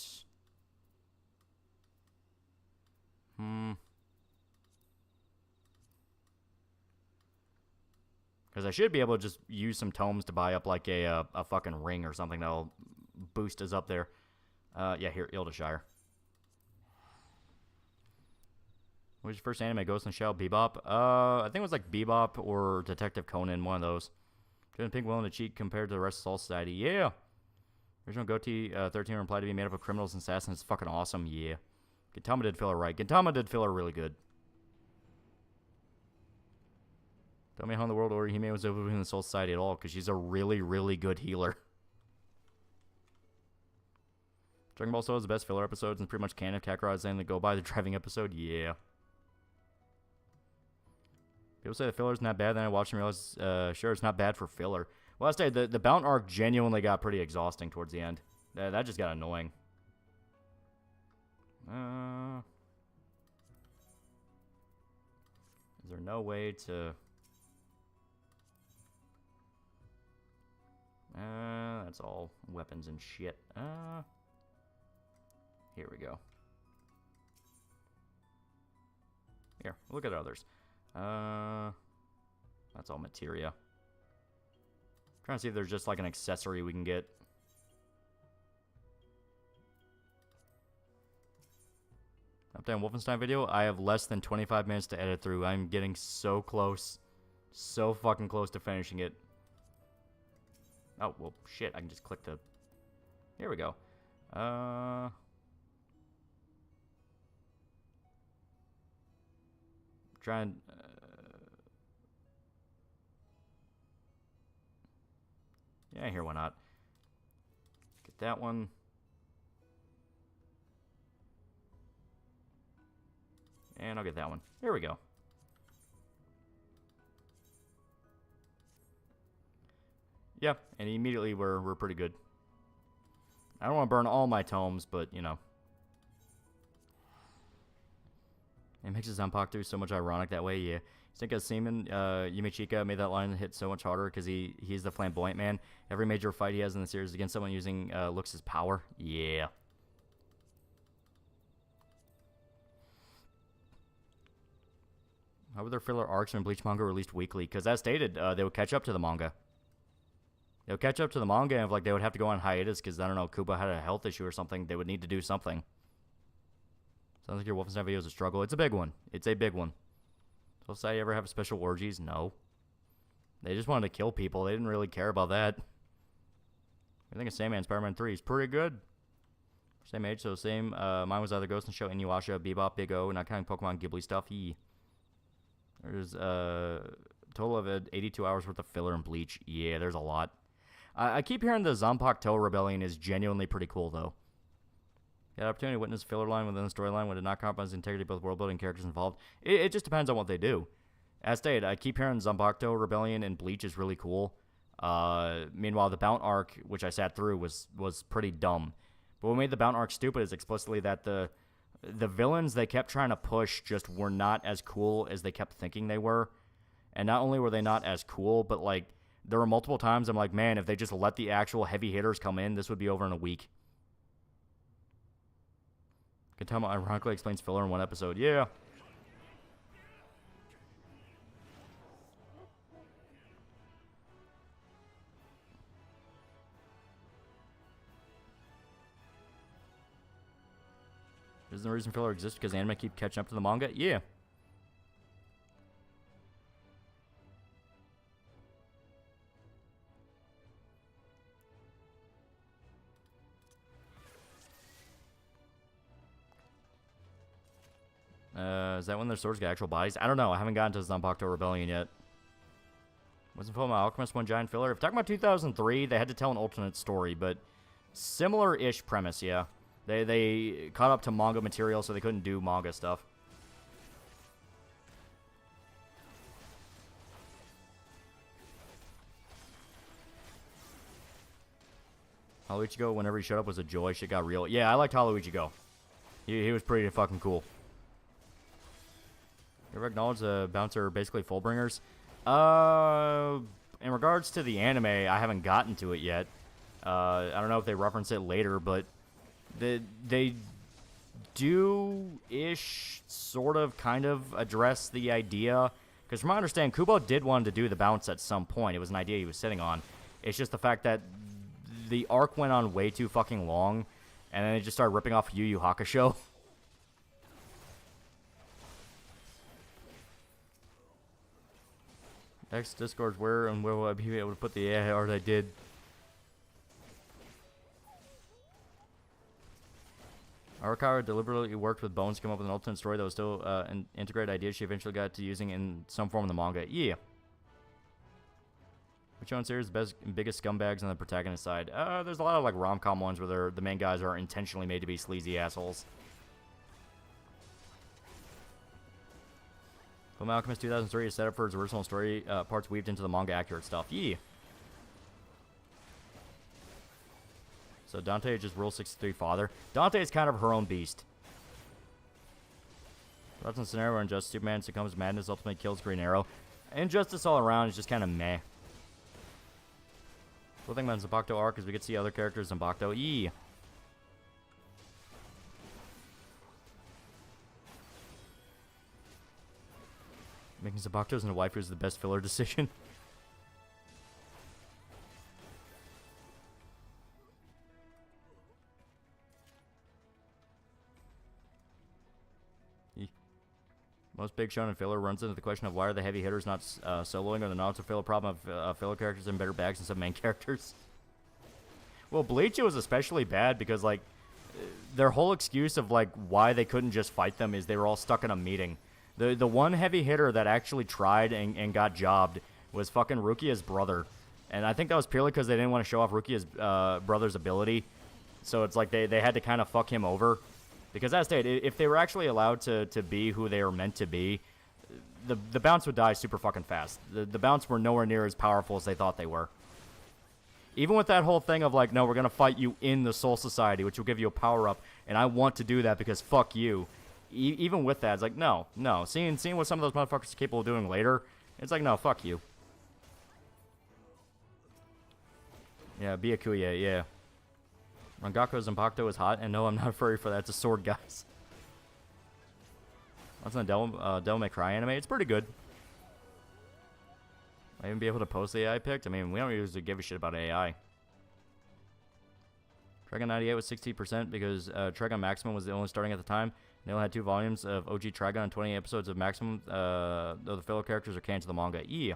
Because I should be able to just use some tomes to buy up, like, a fucking ring or something that'll boost us up there. Yeah, here, Ildershire. What was your first anime? Ghost in the Shell? Bebop? I think it was like Bebop or Detective Conan, one of those. Couldn't think willing to cheat compared to the rest of Soul Society. Yeah! Original Goatee 13 implied to be made up of criminals and assassins. It's fucking awesome, yeah. Gintama did filler right. Gintama did filler really good. Tell me how in the world Orihime was able to win the Soul Society at all, because she's a really, really good healer. Dragon Ball Soul is the best filler episodes and pretty much canon. Kakarot is saying they go by the driving episode. Yeah. People say the filler's not bad, then I watched and realized, sure, it's not bad for filler. Well, I'll say the Bount arc genuinely got pretty exhausting towards the end. That just got annoying. Is there no way to... that's all weapons and shit. Here we go. Here, look at others. That's all materia. Trying to see if there's just like an accessory we can get. Update on Wolfenstein video. I have less than 25 minutes to edit through. I'm getting so close. So fucking close to finishing it. Oh, well, shit. I can just click the... Here we go. Trying... yeah, here, why not? Get that one. And I'll get that one. There we go. Yeah, and immediately we're pretty good. I don't want to burn all my tomes, but, you know. It makes his Zanpakuto so much ironic that way, yeah. You think as Seaman, Yumichika made that line hit so much harder because he's the flamboyant man. Every major fight he has in the series against someone using looks as power. Yeah. How were their filler arcs when Bleach manga released weekly? Because as stated, they would catch up to the manga. They would catch up to the manga, and if, like, they would have to go on hiatus because, I don't know, Kubo had a health issue or something. They would need to do something. Sounds like your Wolfenstein video is a struggle. It's a big one. It's a big one. So, Society ever have special orgies? No. They just wanted to kill people. They didn't really care about that. I think of Sandman Spider-Man 3 is pretty good. Same age, so same. Mine was either Ghost in the Shell, Inuyasha, Bebop, Big O, not counting Pokemon Ghibli stuff. There's a total of 82 hours worth of filler in Bleach. Yeah, there's a lot. I keep hearing the Zanpakuto Rebellion is genuinely pretty cool, though. You had the opportunity to witness a filler line within the storyline when it did not compromise the integrity of both world building and characters involved. It just depends on what they do. As stated, I keep hearing Zanpakuto Rebellion and Bleach is really cool. Meanwhile, the Bount arc, which I sat through, was pretty dumb. But what made the Bount arc stupid is explicitly that the villains they kept trying to push just were not as cool as they kept thinking they were. And not only were they not as cool, but, like, there were multiple times I'm like, man, if they just let the actual heavy hitters come in, this would be over in a week. Katama ironically explains filler in one episode. Yeah. Isn't the reason filler exists because anime keep catching up to the manga? Yeah. Is that when their swords get actual bodies? I don't know. I haven't gotten to Zanpakuto Rebellion yet. Wasn't Fullmetal Alchemist one giant filler? If talking about 2003, they had to tell an alternate story, but similar-ish premise, yeah. They caught up to manga material, so they couldn't do manga stuff. Haluichi Go, whenever he showed up, was a joy. Shit got real. Yeah, I liked Haluichi Go. He was pretty fucking cool. You ever acknowledge the bouncer basically full-bringers? In regards to the anime, I haven't gotten to it yet. I don't know if they reference it later, but they do-ish sort of kind of address the idea. Because from my understanding, Kubo did want to do the bounce at some point. It was an idea he was sitting on. It's just the fact that the arc went on way too fucking long, and then they just started ripping off Yu Yu Hakusho. Next Discord's where and where will I be able to put the art I did? Arakawa deliberately worked with Bones to come up with an alternate story that was still an integrated idea she eventually got to using in some form in the manga. Yeah. Which one series is the biggest scumbags on the protagonist side? There's a lot of like rom-com ones where the main guys are intentionally made to be sleazy assholes. Fullmetal Alchemist 2003 is set up for its original story parts weaved into the manga accurate stuff. Yeah. So Dante is just Rule 63 father. Dante is kind of her own beast. That's a scenario where Injustice Superman succumbs to madness, ultimately kills Green Arrow. Injustice all around is just kind of meh. Cool thing about Zanpakuto arc is we get to see other characters in Zanpakuto. Yeah. Making Zanpakutos into waifus is the best filler decision. Most big shonen filler runs into the question of why are the heavy hitters not soloing, or the Naruto filler problem of filler characters in better bags than some main characters. Well, Bleach, it was especially bad because, like, their whole excuse of, like, why they couldn't just fight them is they were all stuck in a meeting. The one heavy hitter that actually tried and got jobbed was fucking Rukia's brother. And I think that was purely because they didn't want to show off Rukia's brother's ability. So it's like they had to kind of fuck him over. Because as stated, if they were actually allowed to be who they were meant to be, the bounce would die super fucking fast. The bounce were nowhere near as powerful as they thought they were. Even with that whole thing of like, no, we're going to fight you in the Soul Society, which will give you a power-up, and I want to do that because fuck you. Even with that, it's like, no. Seeing what some of those motherfuckers are capable of doing later, it's like, no, fuck you. Yeah, Byakuya, yeah. Rangaku Zanpakuto is hot, and no, I'm not a furry for that. It's a sword, guys. That's on Devil May Cry anime. It's pretty good. Might even be able to post the AI picked. I mean, we don't usually give a shit about AI. Trigon 98 was 60% because Trigon Maximum was the only starting at the time. They only had 2 volumes of OG Trigon and 20 episodes of Maximum. Though the fellow characters are canon to the manga. Yeah.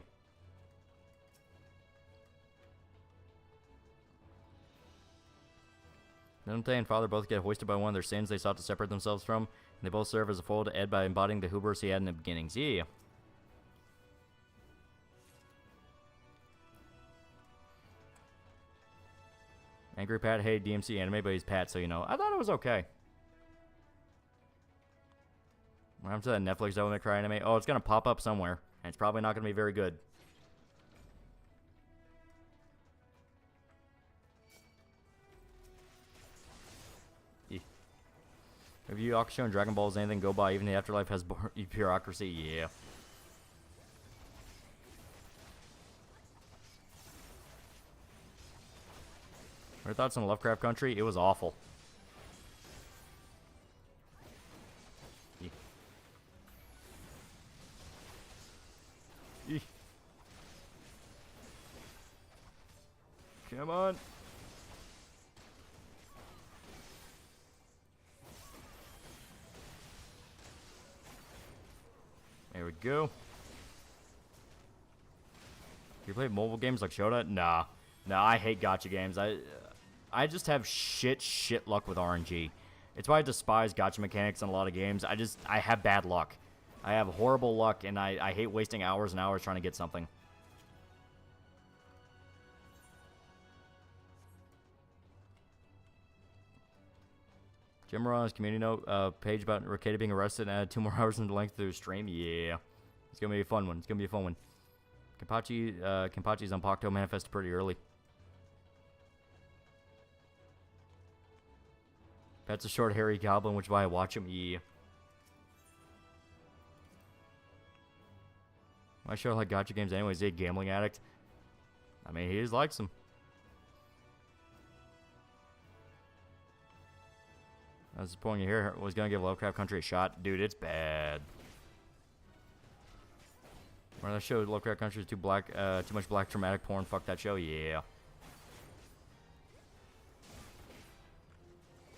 Nunte and father both get hoisted by one of their sins they sought to separate themselves from. And they both serve as a foil to Ed by embodying the hubris he had in the beginnings. Yeah. Angry Pat, hey, DMC anime, but he's Pat, so you know. I thought it was okay. What happened to that Netflix Devil May Cry anime? Oh, it's going to pop up somewhere. And it's probably not going to be very good. If Yu Yu Hakusho and Dragon Ball is anything go by, even the afterlife has bureaucracy. Yeah. What are your thoughts on Lovecraft Country? It was awful. Come on. There we go. You play mobile games like Shota? Nah. Nah, I hate gacha games. I just have shit luck with RNG. It's why I despise gacha mechanics in a lot of games. I have bad luck. I have horrible luck, and I hate wasting hours and hours trying to get something. Jim Moran's community note page about Ricada being arrested and added 2 more hours in the length of the stream. Yeah. It's going to be a fun one. It's going to be a fun one. Kenpachi's Zanpakuto manifested pretty early. That's a short, hairy goblin, which is why I watch him. Yeah. My show like gacha games anyway. Is he a gambling addict? I mean, he just likes them. I was disappointed here. Was gonna give Lovecraft Country a shot, dude. It's bad. When that show Lovecraft Country is too much black traumatic porn. Fuck that show. Yeah.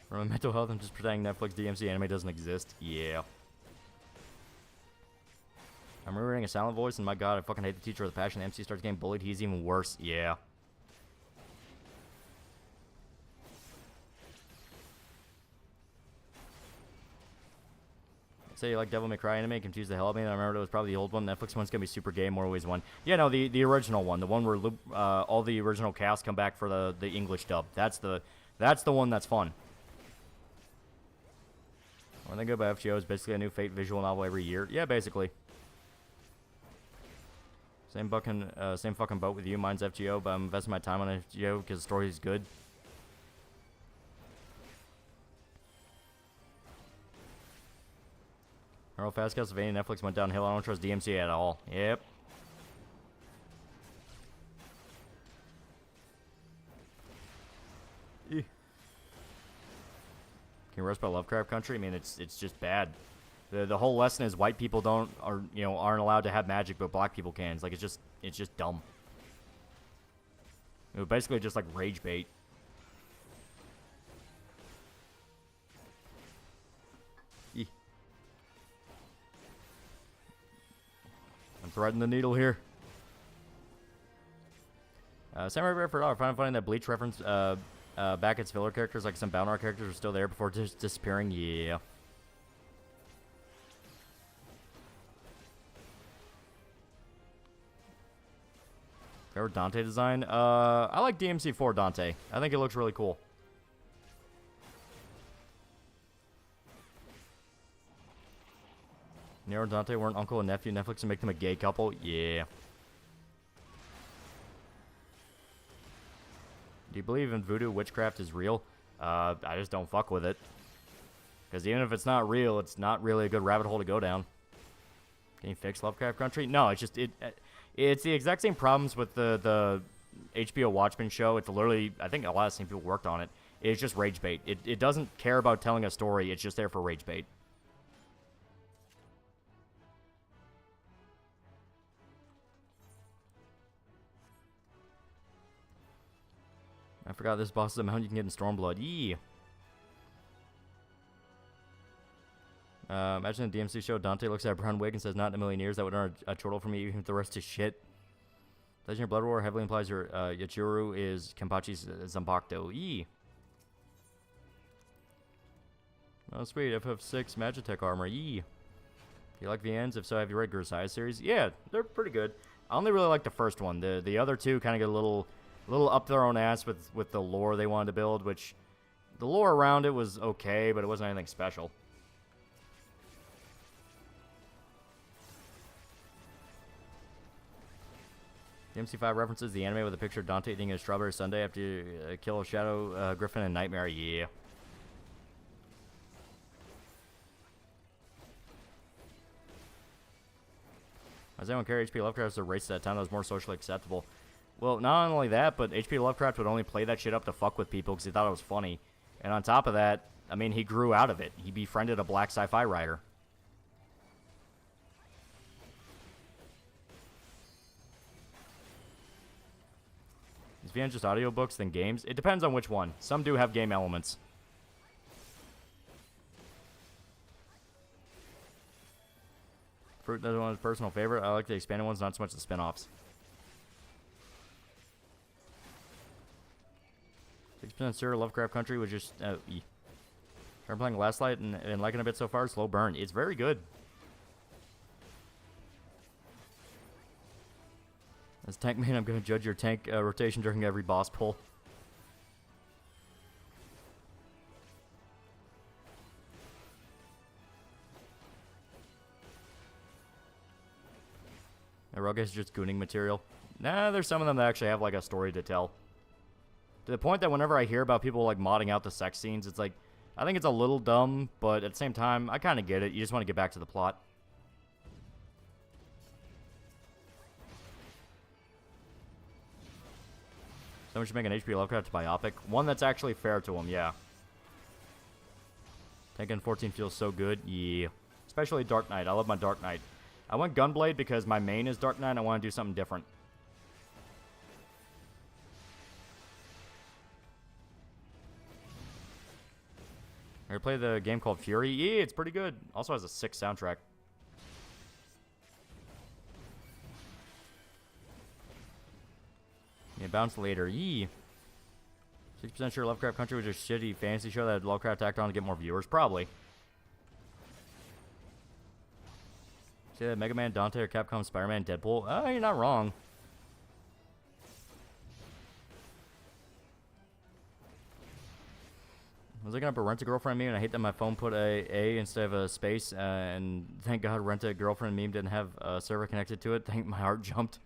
For my mental health, I'm just pretending Netflix DMC anime doesn't exist. Yeah. I'm rereading a silent voice, and my god, I fucking hate the teacher with a passion. MC starts getting bullied. He's even worse. Yeah. Say you like Devil May Cry anime, confused the hell out of me. I remember it was probably the old one. Netflix one's gonna be super gay, more always one. Yeah, no, the original one, the one where all the original cast come back for the English dub. That's the one that's fun. When they go by FGO, is basically a new Fate visual novel every year. Yeah, basically. Same fucking boat with you. Mine's FGO, but I'm investing my time on FGO because the story is good. Real fast, Castlevania Netflix went downhill. I don't trust DMC at all. Yep. Can you roast by Lovecraft Country? I mean, it's just bad. The whole lesson is white people aren't allowed to have magic, but black people can. It's like it's just dumb. It was basically just like rage bait. I'm threading the needle here. Samurai Bear for $1. I find it funny that Bleach reference back its filler characters, like some Balnor characters, are still there before just disappearing. Yeah. Favorite Dante design? I like DMC4 Dante. I think it looks really cool. Nero and Dante weren't uncle and nephew. Netflix and make them a gay couple. Yeah. Do you believe in voodoo witchcraft is real? I just don't fuck with it. Because even if it's not real, it's not really a good rabbit hole to go down. Can you fix Lovecraft Country? No, it's just it's the exact same problems with the HBO Watchmen show. It's literally, I think a lot of the same people worked on it. It's just rage bait. It doesn't care about telling a story. It's just there for rage bait. I forgot this boss is a mount you can get in Stormblood. Yee. Imagine a DMC show. Dante looks at a brown wig and says, "Not in a million years. That would earn a chortle for me, even if the rest is shit." Legendary Blood War heavily implies your Yachiro is Kenpachi's Zanpakuto. Yee. Oh, sweet. FF6 Magitech armor. Yee. Do you like the ends? If so, have you read Gurusaya series? Yeah, they're pretty good. I only really like the first one. The other two kind of get a little up their own ass with the lore they wanted to build, which the lore around it was okay, but it wasn't anything special. The MC5 references the anime with a picture of Dante eating a strawberry sundae after you kill a Shadow Griffin and Nightmare. Yeah. Does anyone carry HP Lovecraft as a race at that time that was more socially acceptable? Well, not only that, but HP Lovecraft would only play that shit up to fuck with people because he thought it was funny. And on top of that, I mean, he grew out of it. He befriended a black sci-fi writer. Is VN just audiobooks than games? It depends on which one. Some do have game elements. Fruit doesn't want his personal favorite. I like the expanded ones, not so much the spin-offs. 6% sure Lovecraft Country was just... I'm playing Last Light and liking it a bit so far. Slow burn. It's very good. As tank main, I'm going to judge your tank rotation during every boss pull. Rogue is just gooning material. Nah, there's some of them that actually have like a story to tell. To the point that whenever I hear about people like modding out the sex scenes, it's like, I think it's a little dumb, but at the same time, I kind of get it. You just want to get back to the plot. Someone should make an HP Lovecraft biopic. One that's actually fair to him, yeah. Tekken 14 feels so good, yeah. Especially Dark Knight. I love my Dark Knight. I went Gunblade because my main is Dark Knight and I want to do something different. I play the game called Fury. Yeah, it's pretty good. Also has a sick soundtrack. Yeah, bounce later. Yee. 6% sure Lovecraft Country was a shitty fantasy show that Lovecraft tacked on to get more viewers. Probably. Say that Mega Man, Dante, or Capcom, Spider-Man, Deadpool. You're not wrong. I was looking up a Rent-A-Girlfriend meme, and I hate that my phone put a instead of a space, and thank God Rent-A-Girlfriend meme didn't have a server connected to it. Thank my heart jumped.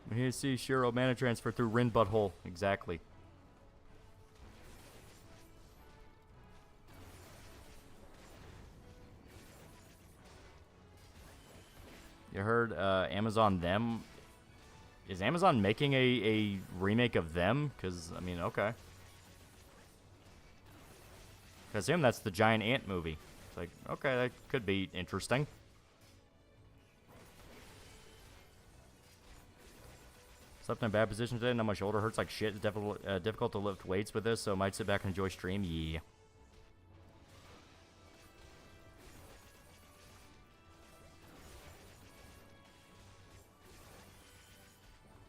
We're here to see Shiro mana transfer through Rin Butthole. Exactly. You heard Amazon Them? Is Amazon making a remake of Them? Because, I mean, okay. I assume that's the giant ant movie. It's like, okay, that could be interesting. Slept in a bad position today. Now my shoulder hurts like shit. It's difficult to lift weights with this, so I might sit back and enjoy stream. Yeah.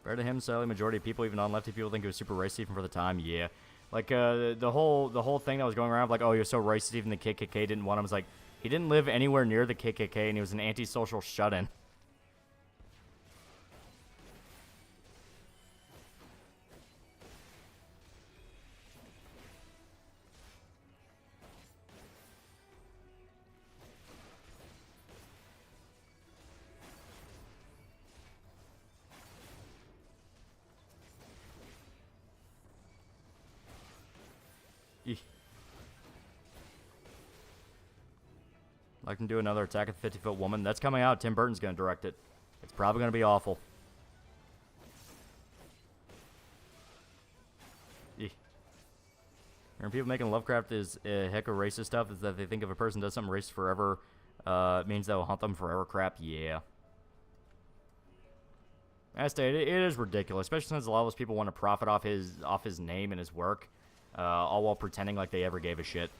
Fair to him, sadly, majority of people, even non-lefty people, think it was super racist even for the time. Yeah. Like, the whole thing that was going around, like, oh, he was so racist, even the KKK didn't want him. I was like, he didn't live anywhere near the KKK, and he was an antisocial shut-in. Eeh. Like to do another Attack of the 50-Foot Woman. That's coming out. Tim Burton's going to direct it. It's probably going to be awful. Eeh. And people making Lovecraft is heck of racist stuff is that they think if a person does something racist forever, it means they'll haunt them forever crap. Yeah. I state it is ridiculous, especially since a lot of those people want to profit off his name and his work, all while pretending like they ever gave a shit.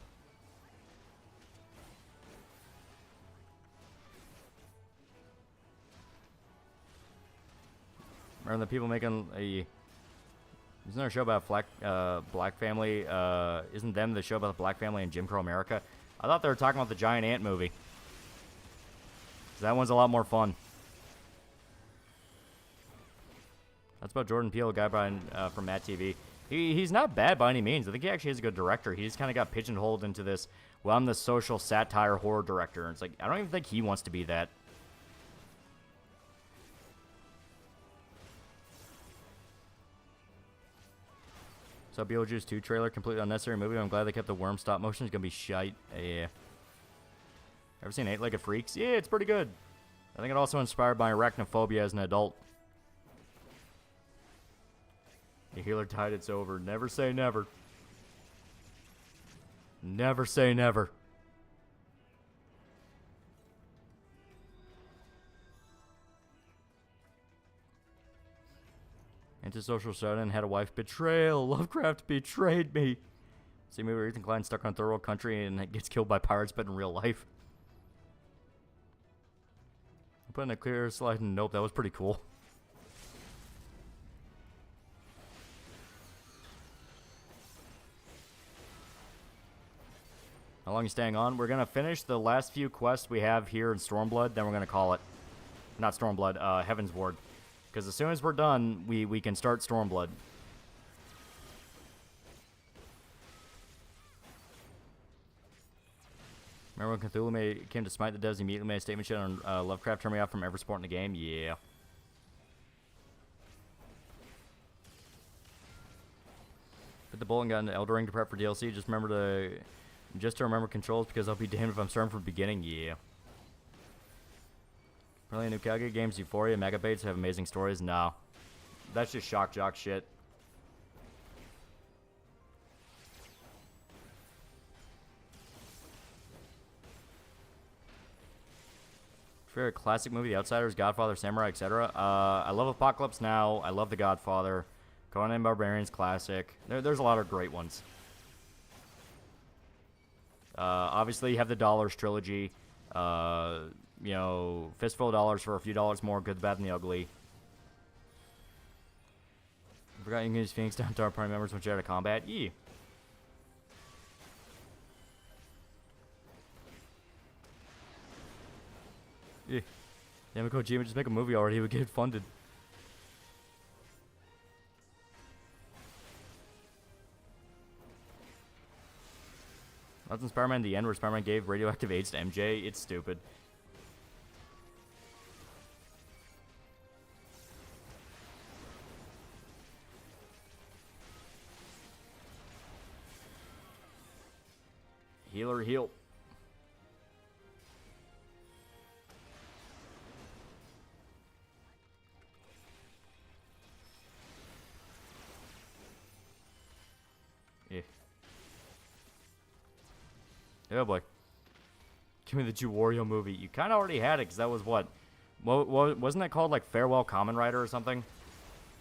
Remember the people making a... Isn't there a show about black family? Isn't them the show about the black family in Jim Crow America? I thought they were talking about the Giant Ant movie. 'Cause that one's a lot more fun. That's about Jordan Peele, a guy from Matt TV. He's not bad by any means. I think he actually is a good director. He just kind of got pigeonholed into this, well, I'm the social satire horror director. And it's like, I don't even think he wants to be that. So Beetlejuice 2 trailer, completely unnecessary movie. I'm glad they kept the worm stop motion. It's gonna be shite. Yeah. Ever seen 8-Legged Freaks? Yeah, it's pretty good. I think it also inspired by arachnophobia as an adult. The healer died, it's over. Never say never. Never say never. Antisocial shut-in, had a wife. Betrayal. Lovecraft betrayed me. See movie where Ethan Klein stuck on third world country and gets killed by pirates, but in real life. I put in a clear slide and nope, that was pretty cool. How long are you staying on? We're going to finish the last few quests we have here in Stormblood, then we're going to call it. Not Stormblood, Heaven's Ward. Because as soon as we're done, we can start Stormblood. Remember when Cthulhu came to smite the devs, he immediately made a statement shit on Lovecraft, turn me off from ever supporting the game? Yeah. Put the bullet and got into Elder Ring to prep for DLC. Just to remember controls because I'll be damned if I'm starting from the beginning. Yeah. Really new Calgary games, Euphoria, Megabaits have amazing stories. No. That's just shock jock shit. Favorite classic movie, The Outsiders, Godfather, Samurai, etc. I love Apocalypse Now. I love The Godfather. Conan Barbarian's classic. There's a lot of great ones. Obviously, you have the Dollars trilogy. You know, Fistful of Dollars for a few dollars more. Good, the Bad, and the Ugly. I forgot you can use Phoenix down to our party members when you're out of combat. Yeah. Yeah. Damn it, Kojima, just make a movie already. It would get funded. That's in Spider-Man The End, where Spider-Man gave radioactive AIDS to MJ. It's stupid. Healer, heal. Yeah. Oh boy. Give me the Jew Wario movie. You kind of already had it, because that was what? Wasn't that called like Farewell Kamen Rider or something?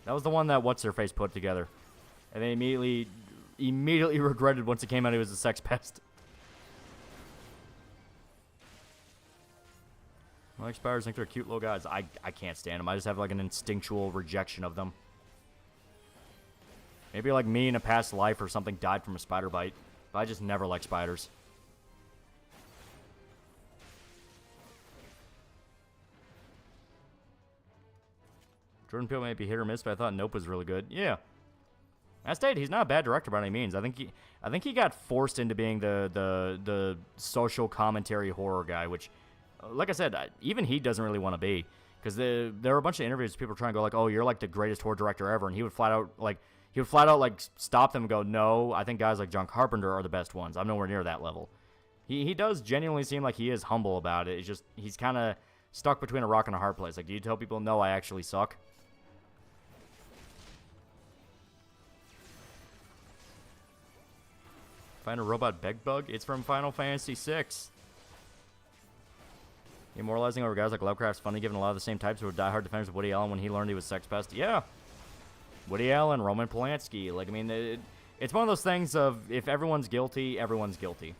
That was the one that What's-Her-Face put together. And they immediately regretted once it came out it was a sex pest. I like spiders, think they're cute little guys. I can't stand them. I just have like an instinctual rejection of them. Maybe like me in a past life or something died from a spider bite. But I just never liked spiders. Jordan Peele may be hit or miss, but I thought Nope was really good. Yeah. I stated he's not a bad director by any means. I think he got forced into being the social commentary horror guy, which, like I said, even he doesn't really want to be. Because there were a bunch of interviews, people trying to go like, oh, you're like the greatest horror director ever. And he would flat out, like, he would flat out, like, stop them and go, no, I think guys like John Carpenter are the best ones. I'm nowhere near that level. He does genuinely seem like he is humble about it. It's just, he's kind of stuck between a rock and a hard place. Like, do you tell people, no, I actually suck? Find a robot beg bug? It's from Final Fantasy VI. Immortalizing over guys like Lovecraft's funny, given a lot of the same types who were diehard defenders of Woody Allen when he learned he was sex pest. Yeah. Woody Allen, Roman Polanski. Like, I mean, it's one of those things of if everyone's guilty, everyone's guilty.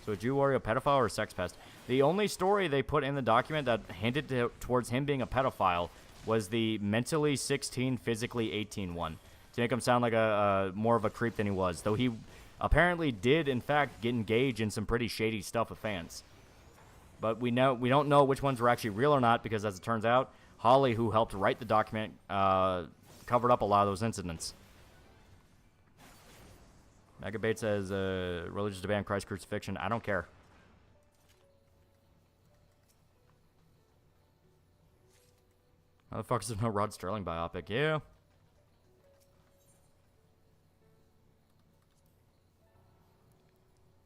So a Jew warrior, pedophile, or sex pest? The only story they put in the document that hinted towards him being a pedophile was the mentally 16, physically 18 one. To make him sound like a more of a creep than he was. Though he apparently did, in fact, get engaged in some pretty shady stuff with fans. But we don't know which ones were actually real or not, because as it turns out, Holly, who helped write the document, covered up a lot of those incidents. Megabait says, religious to ban Christ crucifixion. I don't care. How the fuck is there no Rod Sterling biopic? Yeah.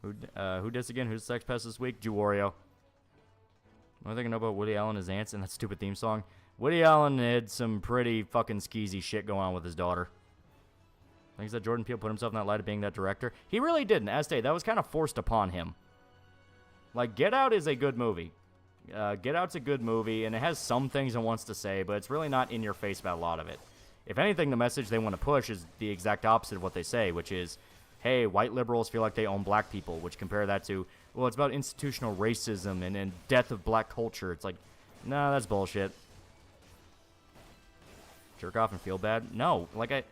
Who dis again? Who's the sex pest this week? Jewario. The only thing I know about Woody Allen is ants and that stupid theme song. Woody Allen had some pretty fucking skeezy shit going on with his daughter. Thinks that Jordan Peele put himself in that light of being that director. He really didn't. As stated, that was kind of forced upon him. Like, Get Out is a good movie. Get Out's a good movie, and it has some things it wants to say, but it's really not in your face about a lot of it. If anything, the message they want to push is the exact opposite of what they say, which is, hey, white liberals feel like they own black people, which compare that to, well, it's about institutional racism and death of black culture. It's like, nah, that's bullshit. Jerk off and feel bad? No. Like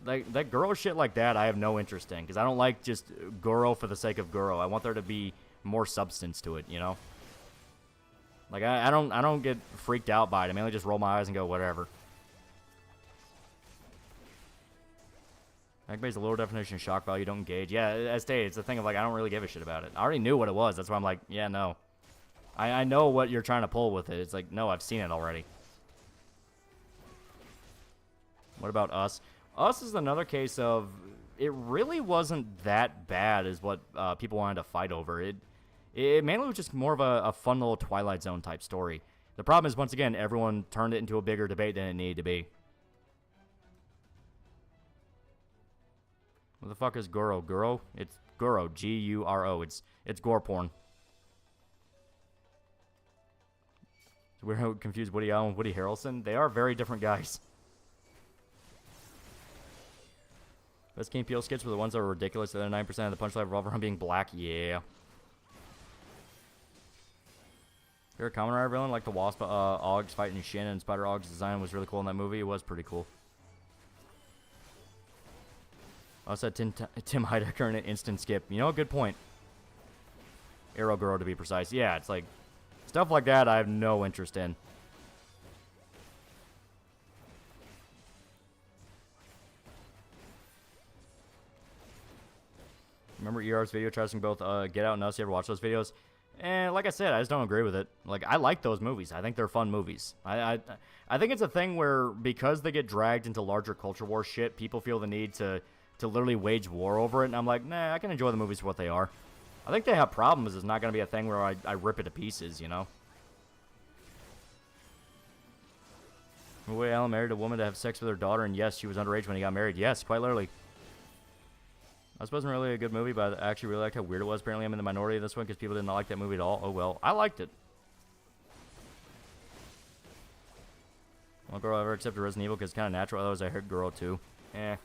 that Goro shit like that, I have no interest in, because I don't like just Goro for the sake of Goro. I want there to be more substance to it, you know? Like, I don't get freaked out by it. I mainly just roll my eyes and go, whatever. Activates a lower definition shock value, don't engage. Yeah, as stated, it's the thing of, like, I don't really give a shit about it. I already knew what it was. That's why I'm like, yeah, no. I know what you're trying to pull with it. It's like, no, I've seen it already. What about Us? Us is another case of, it really wasn't that bad as what people wanted to fight over. It mainly was just more of a fun little Twilight Zone type story. The problem is, once again, everyone turned it into a bigger debate than it needed to be. What the fuck is Goro? Goro? It's Goro. G-U-R-O. It's gore porn. So we're confused Woody Allen and Woody Harrelson. They are very different guys. Best Key and Peele skits were the ones that were ridiculous. The other 9% of the punchline revolve around being black. Yeah. You're a Kamen Rider villain like the Wasp Oggs fighting Shin, and Spider Oggs' design was really cool in that movie. It was pretty cool. I also had Tim Heidecker in an instant skip. You know, good point. Arrow Girl, to be precise. Yeah, it's like, stuff like that I have no interest in. Remember ER's video trusting both Get Out and Us? You ever watch those videos? And like I said, I just don't agree with it. Like, I like those movies. I think they're fun movies. I think it's a thing where, because they get dragged into larger culture war shit, people feel the need to literally wage war over it. And I'm like, nah, I can enjoy the movies for what they are. I think they have problems. It's not going to be a thing where I rip it to pieces, you know? Woody Allen married a woman to have sex with her daughter, and yes, she was underage when he got married. Yes, quite literally. This wasn't really a good movie, but I actually really liked how weird it was. Apparently, I'm in the minority of this one because people didn't like that movie at all. Oh, well. I liked it. Won't Goro ever accept a Resident Evil because it's kind of natural. Otherwise, I heard Goro too. Eh.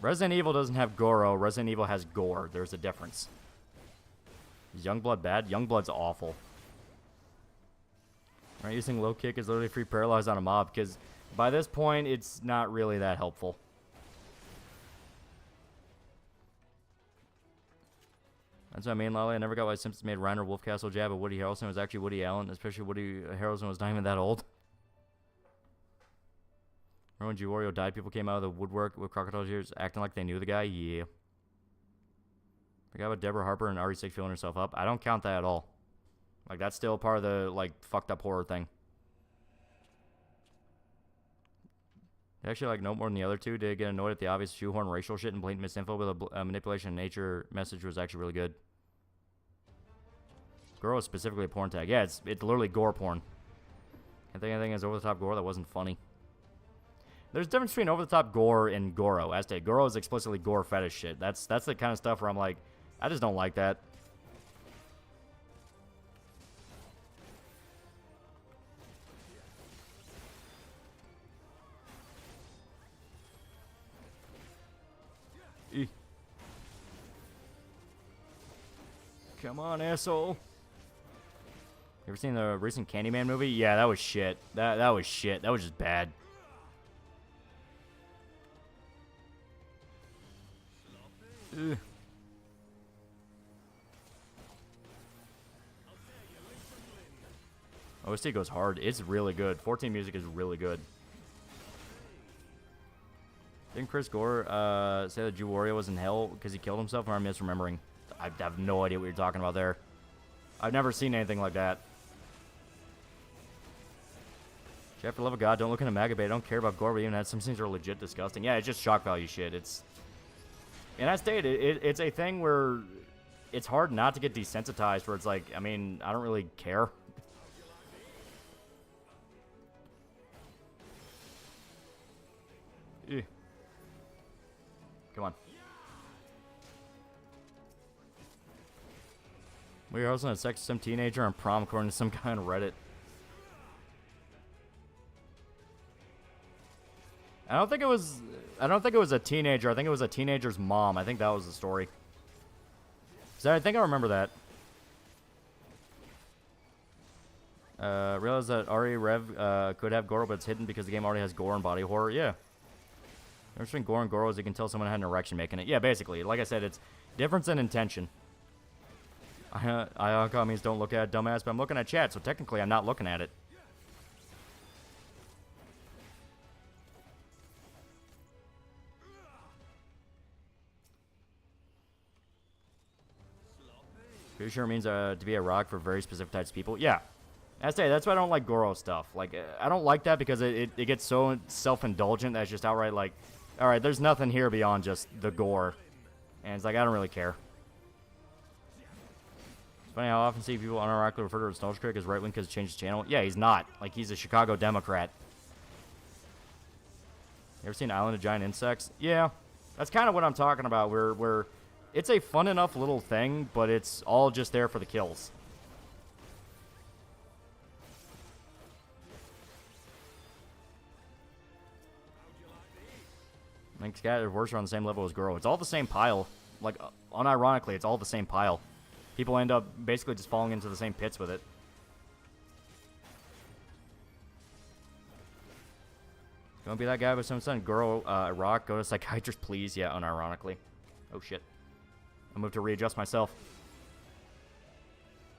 Resident Evil doesn't have Goro. Resident Evil has gore. There's a difference. Is Youngblood bad? Youngblood's awful. Right, using low kick is literally free paralyze on a mob because by this point, it's not really that helpful. That's what I mean, Lolly. I never got why Simpsons made Reiner Wolfcastle jab, but Woody Harrelson was actually Woody Allen, especially Woody Harrelson was not even that old. Remember when Giorgio died, people came out of the woodwork with crocodile ears acting like they knew the guy? Yeah. Forgot about Deborah Harper and RE6 feeling herself up. I don't count that at all. Like, that's still part of the, like, fucked up horror thing. Actually, like, no more than the other two. Did get annoyed at the obvious shoehorn racial shit and blatant misinfo, but the manipulation of nature message was actually really good. Girl is specifically a porn tag. Yeah, it's literally gore porn. I think anything is over-the-top gore that wasn't funny. There's a difference between over-the-top gore and Goro. As to Goro is explicitly gore fetish shit. That's the kind of stuff where I'm like, I just don't like that. Come on, asshole. You ever seen the recent Candyman movie? Yeah, that was shit. That was shit. That was just bad. Ugh. OST goes hard. It's really good. 14 music is really good. Didn't Chris Gore say that Jew Wario was in hell because he killed himself? Or am I misremembering? I have no idea what you're talking about there. I've never seen anything like that. Jeff, for the love of God, don't look into Magabay. I don't care about gore, but even that, some things are legit disgusting. Yeah, it's just shock value shit. It's... And I stated, it's a thing where it's hard not to get desensitized, where it's like, I mean, I don't really care. Ew. Come on. We were hosting a sex with some teenager on prom according to some guy on Reddit. I don't think it was a teenager. I think it was a teenager's mom. I think that was the story. So I think I remember that. Realize that Ari Rev could have Goro, but it's hidden because the game already has gore and body horror. Yeah. The difference between gore and Goro is you can tell someone had an erection making it. Yeah, basically. Like I said, it's difference in intention. I means don't look at it, dumbass, but I'm looking at chat, so technically I'm not looking at it. Pretty sure it means to be a rock for very specific types of people. Yeah. That's why I don't like Goro stuff. Like, I don't like that because it gets so self-indulgent that it's just outright like, alright, there's nothing here beyond just the gore. And it's like, I don't really care. It's funny how I often see people unironically refer to a nostalgia critic as right-wing because he changed his channel. Yeah, he's not. Like, he's a Chicago Democrat. You ever seen Island of Giant Insects? Yeah. That's kind of what I'm talking about, where it's a fun enough little thing, but it's all just there for the kills. I think Scat and Worse are on the same level as Goro. It's all the same pile. Like, unironically, it's all the same pile. People end up basically just falling into the same pits with it. Don't be that guy with some son. Goro, rock, go to psychiatrist, please. Yeah, unironically. Oh, shit. I moved to readjust myself.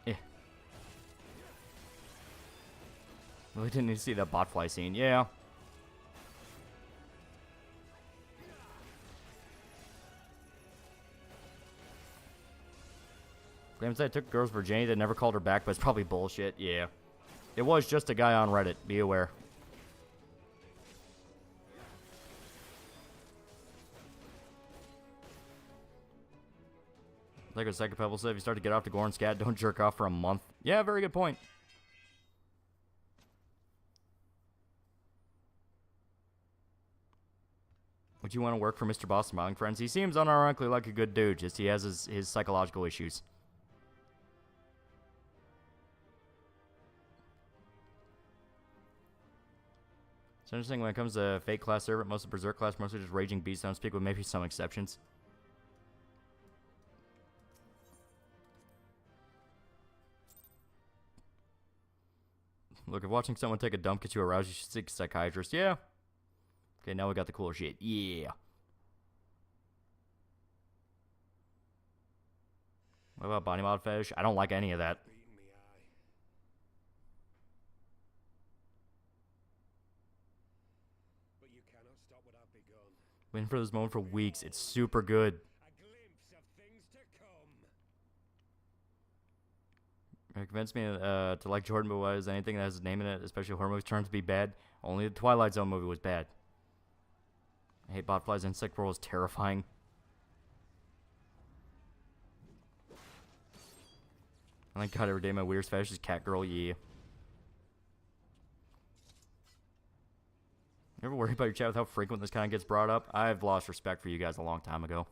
Eh. Really didn't need to see that botfly scene. Yeah. Claims I took girls' virginity that never called her back, but it's probably bullshit. Yeah. It was just a guy on Reddit. Be aware. Like what Psycho Pebble said, if you start to get off to gore and scat, don't jerk off for a month. Yeah, very good point. Would you want to work for Mr. Boss Smiling Friends? He seems unironically like a good dude, just he has his psychological issues. It's interesting when it comes to Fate class servant, most of the Berserk class, mostly just Raging Beast, don't speak with maybe some exceptions. Look, if watching someone take a dump gets you aroused, you should seek a psychiatrist. Yeah. Okay, now we got the cooler shit. Yeah. What about body mod fetish? I don't like any of that. Waiting for this moment for weeks. It's super good. Convinced me to like Jordan, but was anything that has a name in it, especially horror movies, turned to be bad. Only the Twilight Zone movie was bad. I hate botflies. Insect World is terrifying. I thank God every day my weirdest fetish is cat girl, yeah. You ever worry about your chat with how frequent this kind of gets brought up? I've lost respect for you guys a long time ago.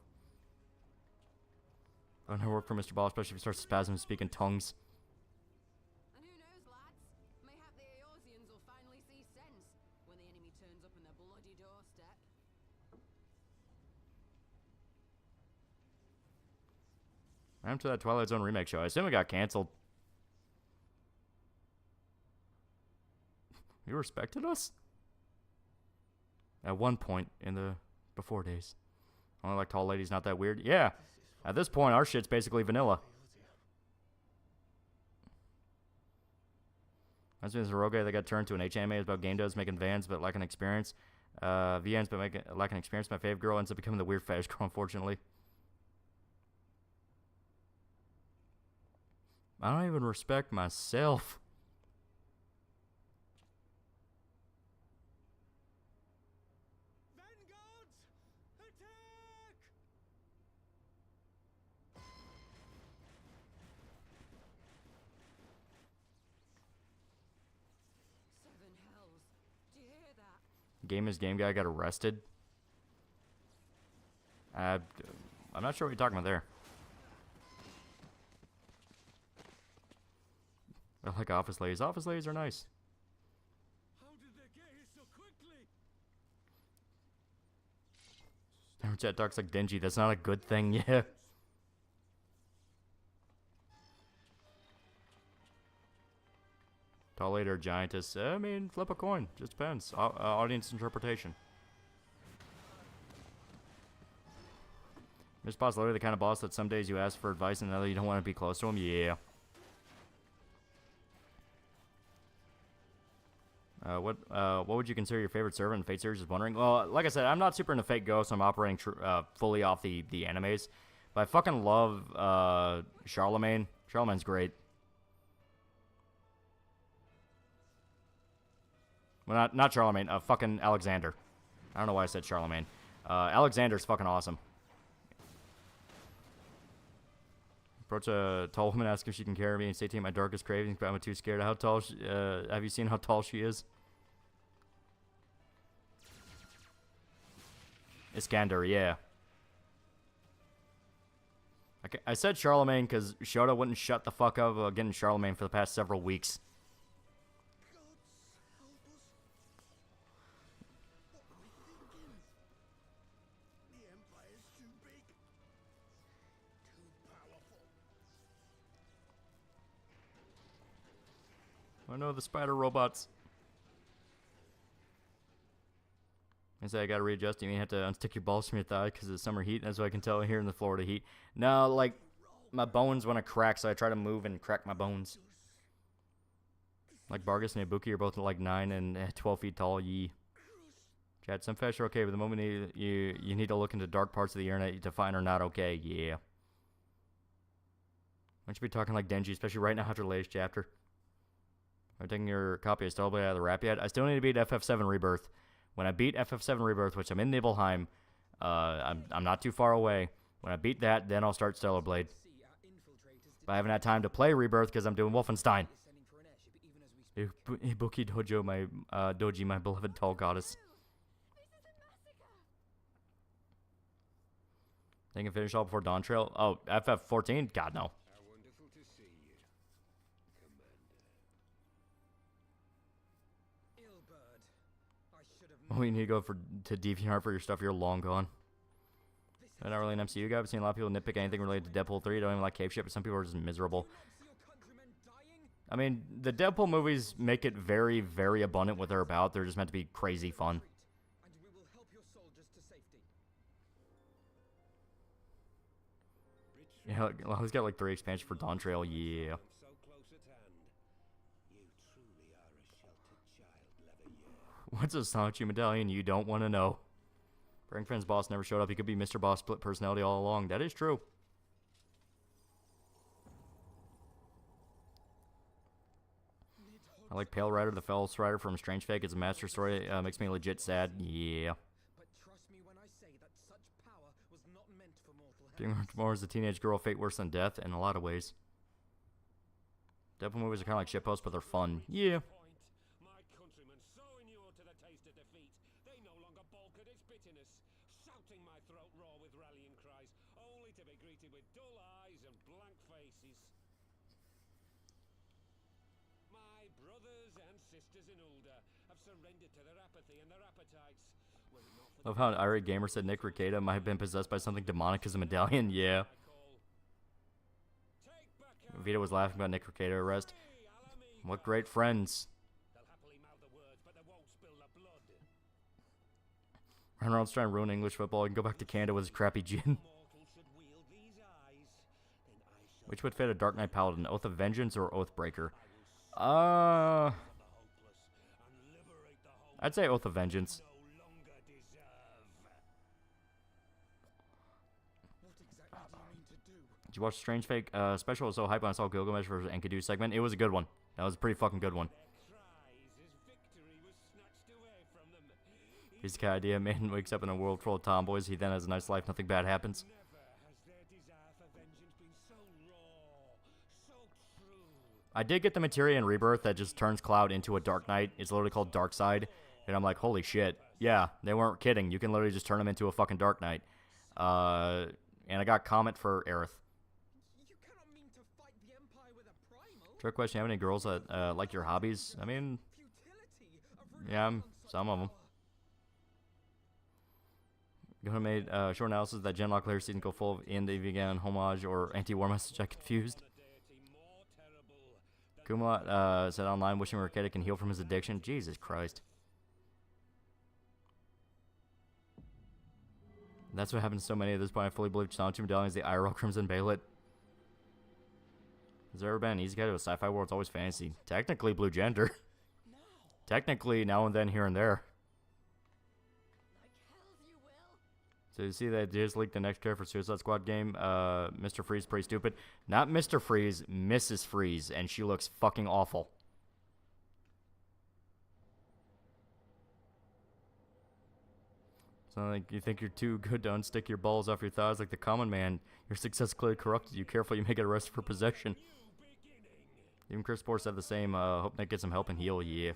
I don't work for Mr. Ball, especially if he starts to spasm and speak in tongues. And who knows, lads? Mayhap the Eorzeans will finally see sense when the enemy turns up on their bloody doorstep. I'm to that Twilight Zone remake show. I assume it got canceled. You respected us? At one point in the before days. Only like tall ladies, not that weird. Yeah. At this point, our shit's basically vanilla. Reminds me of Zeroge that got turned to an HMA about game devs making vans but lacking experience. VNs but lacking experience. My fave girl ends up becoming the weird fetish girl, unfortunately. I don't even respect myself. Game is Game Guy got arrested. I'm not sure what you're talking about there. I like office ladies. Office ladies are nice. How did they get here so quickly? Never chat talks like dingy. That's not a good thing, yeah. Tall lady or giantess? I mean, flip a coin. Just depends. Audience interpretation. Mr. Boss literally the kind of boss that some days you ask for advice and other you don't want to be close to him. Yeah. What would you consider your favorite servant in Fate series? Is wondering. Well, like I said, I'm not super into Fate Go, so I'm operating fully off the animes. But I fucking love Charlemagne. Charlemagne's great. Well, not Charlemagne. Fucking Alexander. I don't know why I said Charlemagne. Alexander's fucking awesome. Approach a tall woman, ask if she can carry me, and say to my darkest cravings, but I'm too scared. How tall? Have you seen how tall she is? Iskander, yeah. Okay, I said Charlemagne because Shota wouldn't shut the fuck up about getting Charlemagne for the past several weeks. I know the spider robots. I say I gotta readjust. You mean you have to unstick your balls from your thigh because of the summer heat? That's what I can tell here in the Florida heat. No, like, my bones want to crack, so I try to move and crack my bones. Like Bargus and Ibuki are both like 9 and 12 feet tall. Yee. Chad, some fish are okay, but the moment you need to look into dark parts of the internet to find are not okay. Yeah. I should be talking like Denji, especially right now after the latest chapter. I'm taking your copy of Stellblade out of the wrap yet. I still need to beat FF7 Rebirth. When I beat FF7 Rebirth, which I'm in Nibelheim, I'm not too far away. When I beat that, then I'll start Stellar Blade. But I haven't had time to play Rebirth because I'm doing Wolfenstein. Ibuki Dojo, my Doji, my beloved tall goddess. Think I can finish all before Dawn Trail? Oh, FF14? God, no. Oh, you need to go to DeviantArt for your stuff. You're long gone. I'm not really an MCU guy, but seen a lot of people nitpick anything related to Deadpool 3. I don't even like cave shit, but some people are just miserable. I mean, the Deadpool movies make it very, very abundant what they're about. They're just meant to be crazy fun. Yeah, well, he's got like 3 expansions for Dawn Trail. Yeah. What's a Sonichu medallion you don't want to know? Bring Friend's boss never showed up. He could be Mr. Boss split personality all along. That is true. I like Pale Rider, the False Rider from Strange Fake. It's a master story. Makes me legit sad. Yeah. But trust me when I say that such power was not meant for mortal Being more as a teenage girl, fate worse than death in a lot of ways. Devil movies are kind of like shitposts, but they're fun. Yeah. My countrymen so inured to the taste of defeat, they no longer balk at its bitterness, shouting my throat raw with rallying cries, only to be greeted with dull eyes and blank faces. My brothers and sisters in Ulda have surrendered to their apathy and their appetites. Were it not for Love how an irate gamer said Nick Rekieta might have been possessed by something demonic as a medallion. Yeah. Vito was laughing about Nick Rekieta arrest. What great friends. Ryan Reynolds trying to ruin English football and go back to Canada with his crappy gin. Which would fit a Dark Knight Paladin, Oath of Vengeance or Oathbreaker? I'd say Oath of Vengeance. Did you watch Strange Fake special? It was so hype when I saw Gilgamesh versus Enkidu segment. It was a good one. That was a pretty fucking good one. He's the kind of idea. Man wakes up in a world full of tomboys. He then has a nice life. Nothing bad happens. I did get the materia in Rebirth that just turns Cloud into a Dark Knight. It's literally called Dark Side. And I'm like, holy shit. Yeah, they weren't kidding. You can literally just turn him into a fucking Dark Knight. And I got Comet for Aerith. Trick question, have any girls that like your hobbies? I mean, yeah, some of them. Gonna made short analysis that Genlock later season go full of in the vegan homage or anti-war message. I confused. Kumla said online, wishing Rekieta can heal from his addiction. Jesus Christ. That's what happens to so many at this point. I fully believe Challenge 2 Medallion is the IRL Crimson Baylet. Has there ever been an easy guy to a sci-fi world? It's always fantasy. Technically, Blue Gender. Technically, now and then, here and there. So you see that they just leaked the next character for Suicide Squad game. Mr. Freeze, pretty stupid. Not Mr. Freeze, Mrs. Freeze, and she looks fucking awful. So like you think you're too good to unstick your balls off your thighs like the common man. Your success clearly corrupted you. Careful, you may get arrested for possession. Even Chris Spore said the same. Hope Nick gets some help and heal. Yeah.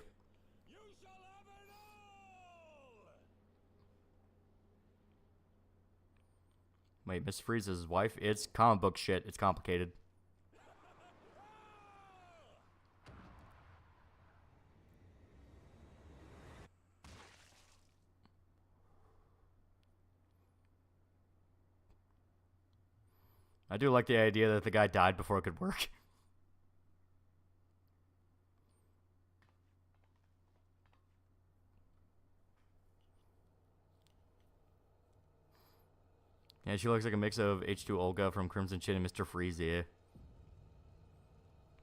Wait, Miss Freeze's his wife? It's comic book shit. It's complicated. I do like the idea that the guy died before it could work. Yeah, she looks like a mix of H2 Olga from Crimson Chin and Mr. Freeze, yeah.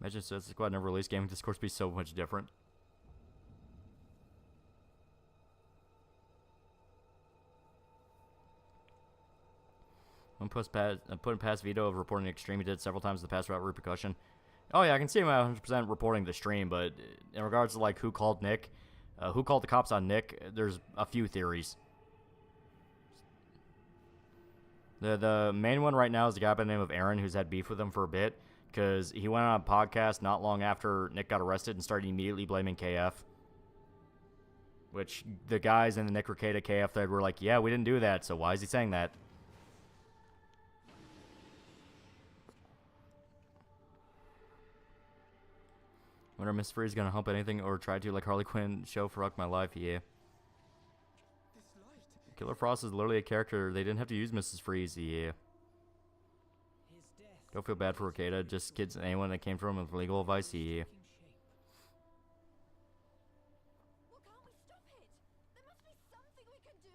Imagine Suicide Squad never released gaming discourse be so much different. I'm putting past Vito of reporting the extreme he did several times in the past without repercussion. Oh yeah, I can see him 100% reporting the stream, but in regards to like who called Nick, who called the cops on Nick, there's a few theories. The main one right now is a guy by the name of Aaron who's had beef with him for a bit because he went on a podcast not long after Nick got arrested and started immediately blaming KF. Which the guys in the Nick Rekieta KF thread were like, yeah, we didn't do that, so why is he saying that? Wonder if Miss Free's gonna hump anything or try to like Harley Quinn show for Rock My Life, yeah. Killer Frost is literally a character. They didn't have to use Mrs. Freeze, yeah. Don't feel bad for Rekieta. Just kids and anyone that came from him with legal advice, yeah. Well, can't we stop it? There must be something we can do.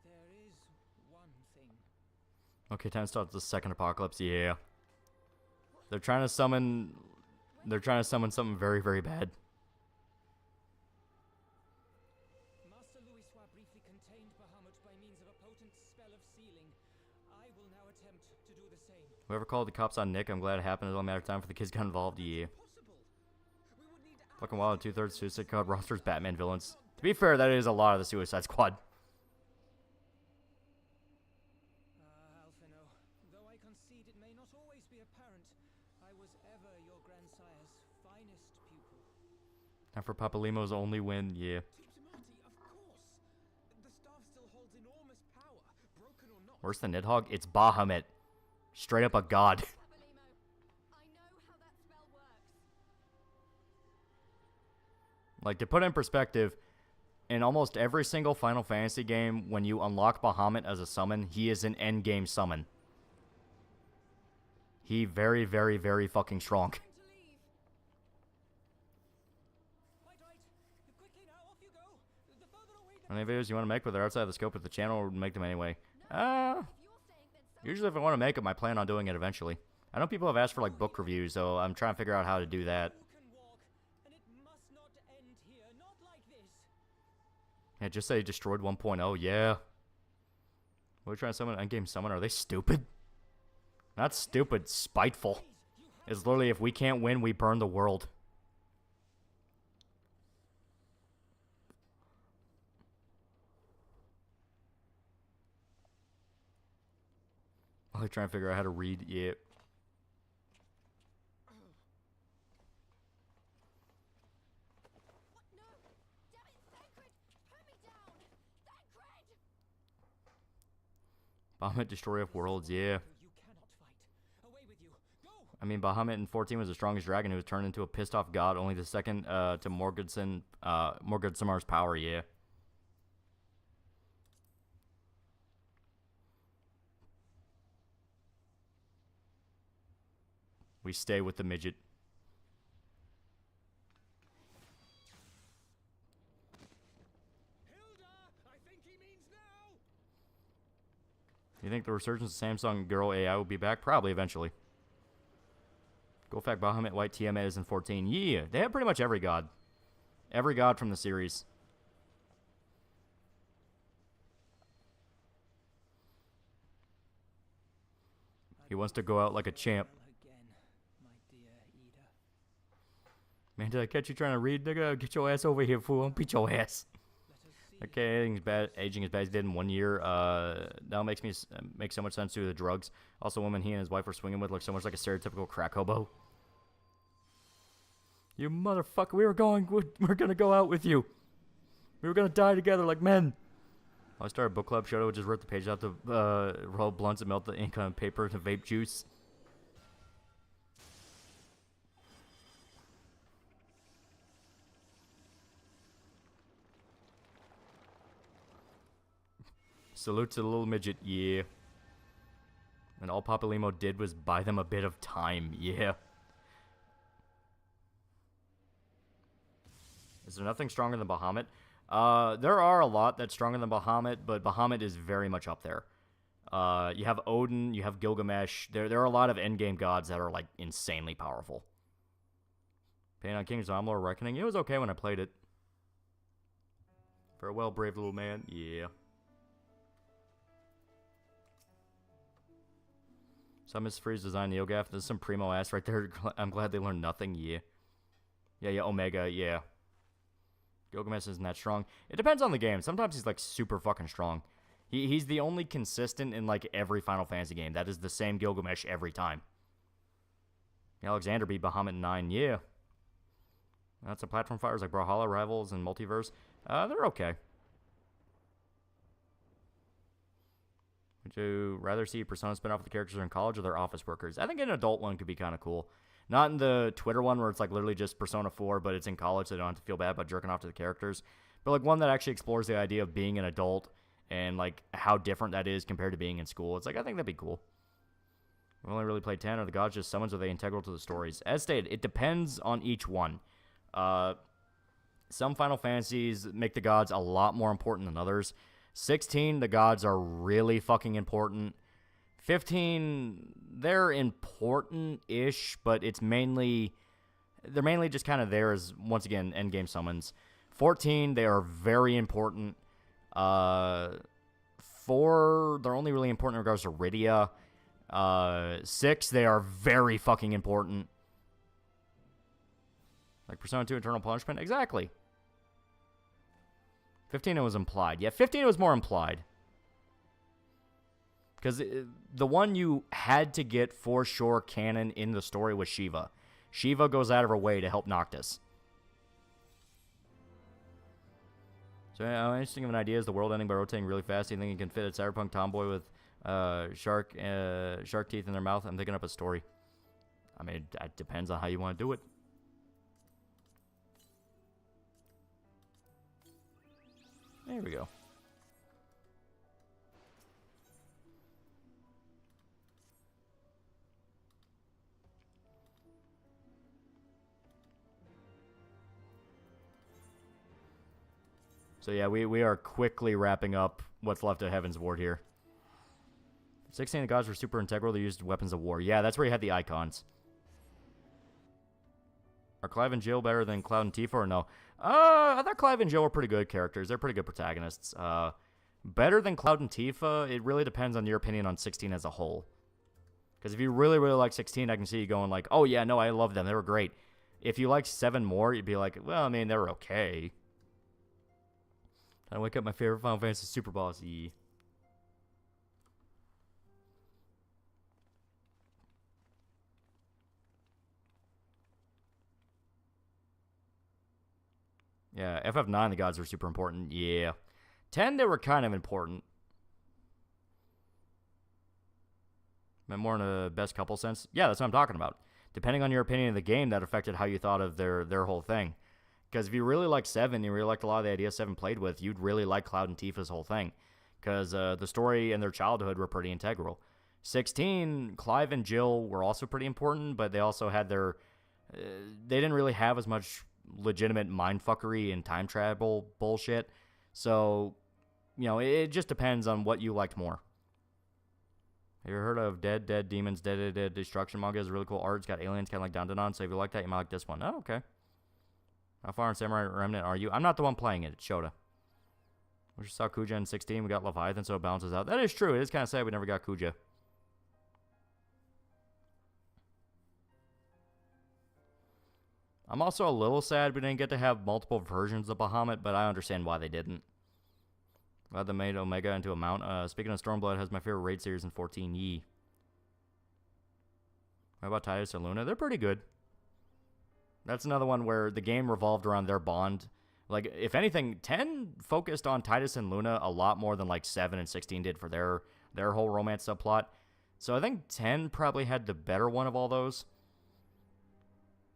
There is one thing. Okay, time to start the second apocalypse, yeah. They're trying to summon something very, very bad. Master Louisoix briefly contained Bahamut by means of a potent spell of sealing. I will now attempt to do the same. Whoever called the cops on Nick, I'm glad it happened. It only a matter of time for the kids got involved. Yeah. Fucking wild. 2/3 Suicide Squad rosters Batman villains. To be fair, that is a lot of the Suicide Squad. Alphino, though I concede it may not always be apparent, I was ever your grandsire's finest pupil. Time for Papa Limo's only win. Yeah. Worse than Nidhogg? It's Bahamut. Straight up a god. Like, to put in perspective, in almost every single Final Fantasy game, when you unlock Bahamut as a summon, he is an endgame summon. He very, very, very fucking strong. Any videos you want to make, but they're outside the scope of the channel, or make them anyway? Usually if I want to make them, I plan on doing it eventually. I know people have asked for, like, book reviews, so I'm trying to figure out how to do that. Yeah, just say destroyed 1.0, yeah. What are we trying to summon? Endgame summon? Are they stupid? Not stupid, spiteful. It's literally, if we can't win, we burn the world. I'm trying to figure out how to read, yeah. Bahamut, Destroyer of Worlds, yeah. I mean, Bahamut in 14 was the strongest dragon who was turned into a pissed off god, only the second to Morgudsamar's power, yeah. We stay with the midget. You think the resurgence of Samsung Girl AI will be back? Probably eventually. Go fact, Bahamut White Tiamat is in 14. Yeah, they have pretty much every god. Every god from the series. He wants to go out like a champ. Man, did I catch you trying to read, nigga? Get your ass over here, fool. I'll beat your ass. Okay, aging as bad as he did in 1 year. Now makes me make so much sense to the drugs. Also, woman he and his wife were swinging with looked so much like a stereotypical crack hobo. You motherfucker, we're gonna go out with you. We were gonna die together like men. I started a book club. Shoto would just rip the pages out to roll blunts and melt the ink on paper into vape juice. Salute to the little midget, yeah. And all Papa Limo did was buy them a bit of time, yeah. Is there nothing stronger than Bahamut? There are a lot that's stronger than Bahamut, but Bahamut is very much up there. You have Odin, you have Gilgamesh. There are a lot of endgame gods that are, like, insanely powerful. Pain on King's Amalur Reckoning. It was okay when I played it. Farewell, brave little man. Yeah. Some Miss Freeze designed Neogaf. There's some primo ass right there. I'm glad they learned nothing. Yeah. Yeah, Omega, yeah. Gilgamesh isn't that strong. It depends on the game. Sometimes he's, like, super fucking strong. He's the only consistent in, like, every Final Fantasy game. That is the same Gilgamesh every time. Alexander beat Bahamut in 9. Yeah. That's some platform fighters like Brawlhalla, Rivals, and Multiverse. They're okay. Would you rather see Persona spin off with the characters in college or their office workers? I think an adult one could be kind of cool. Not in the Twitter one where it's like literally just Persona 4, but it's in college, so they don't have to feel bad about jerking off to the characters. But like one that actually explores the idea of being an adult and like how different that is compared to being in school. It's like, I think that'd be cool. We've only really played 10. Are the gods just summons, or are they integral to the stories? As stated, it depends on each one. Some Final Fantasies make the gods a lot more important than others. 16, the gods are really fucking important. 15, they're important-ish, but they're mainly just kind of there as, once again, endgame summons. 14, they are very important. 4, they're only really important in regards to Rydia. 6, they are very fucking important. Like Persona 2 Eternal Punishment? Exactly. 15, it was implied. Yeah, 15, it was more implied. Because the one you had to get for sure canon in the story was Shiva. Shiva goes out of her way to help Noctis. So, interesting of an idea is the world ending by rotating really fast. Do you think you can fit a cyberpunk tomboy with shark teeth in their mouth? I'm thinking up a story. I mean, it depends on how you want to do it. There we go. So yeah, we are quickly wrapping up what's left of Heaven's Ward here. 16, the gods were super integral. They used weapons of war. Yeah, that's where you had the icons. Are Clive and Jill better than Cloud and Tifa or no? I thought Clive and Jill were pretty good characters. They're pretty good protagonists. Better than Cloud and Tifa, it really depends on your opinion on 16 as a whole. Because if you really, really like 16, I can see you going like, oh yeah, no, I love them. They were great. If you like 7 more, you'd be like, well, I mean, they were okay. I wake up my favorite Final Fantasy Super Boss. Yeah, FF9, the gods were super important. Yeah. 10, they were kind of important. But more in a best couple sense. Yeah, that's what I'm talking about. Depending on your opinion of the game, that affected how you thought of their whole thing. Because if you really liked 7, you really liked a lot of the ideas 7 played with, you'd really like Cloud and Tifa's whole thing. Because the story and their childhood were pretty integral. 16, Clive and Jill were also pretty important, but they also had their... they didn't really have as much legitimate mindfuckery and time travel bullshit. So, you know, it just depends on what you liked more. Have you heard of Dead Demons, Dead Destruction manga? It's really cool art. It's got aliens kind of like Dandanon. So if you like that, you might like this one. Oh, okay. How far in Samurai Remnant are you? I'm not the one playing it. It's Shota. We just saw Kuja in 16. We got Leviathan, so it balances out. That is true. It is kind of sad we never got Kuja. I'm also a little sad we didn't get to have multiple versions of Bahamut, but I understand why they didn't. Glad they made Omega into a mount. Speaking of Stormblood, has my favorite raid series in 14. Yee. What about Titus and Luna? They're pretty good. That's another one where the game revolved around their bond. Like, if anything, 10 focused on Titus and Luna a lot more than, like, 7 and 16 did for their whole romance subplot. So I think 10 probably had the better one of all those.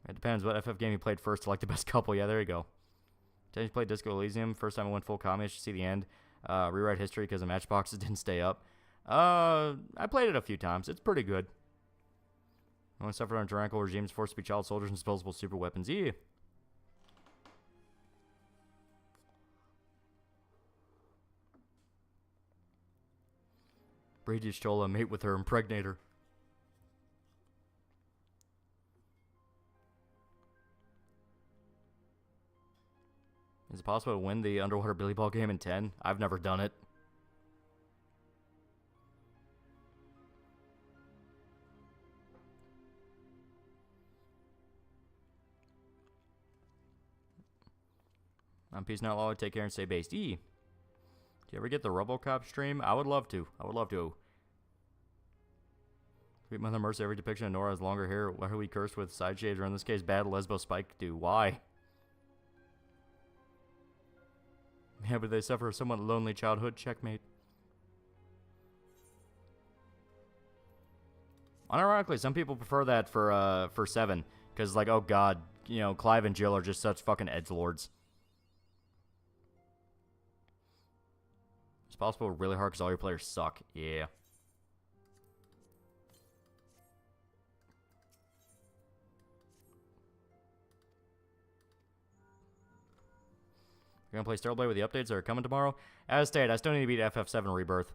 It depends what FF game you played first to like the best couple. Yeah, there you go. 10 you played Disco Elysium. First time I went full comedy. You should see the end. Rewrite history because the matchboxes didn't stay up. I played it a few times. It's pretty good. I want to suffer on tyrannical regimes, forced to be child soldiers, and disposable super weapons. Yeah. Brady Chola, mate with her, impregnate her. Is it possible to win the underwater billy ball game in 10? I've never done it. I'm Peace Now Lolly. Take care and stay based. Do you ever get the RoboCop stream? I would love to. I would love to. Sweet Mother Mercy, every depiction of Nora has longer hair. Why are we cursed with side shades? Or in this case, bad lesbo spike do? Why? Yeah, but they suffer a somewhat lonely childhood. Checkmate. Unironically, some people prefer that for 7. Because, like, oh god, you know, Clive and Jill are just such fucking edgelords. It's possible really hard because all your players suck. Yeah. You're gonna play Stellar Blade with the updates that are coming tomorrow? As stated, I still need to beat FF7 Rebirth.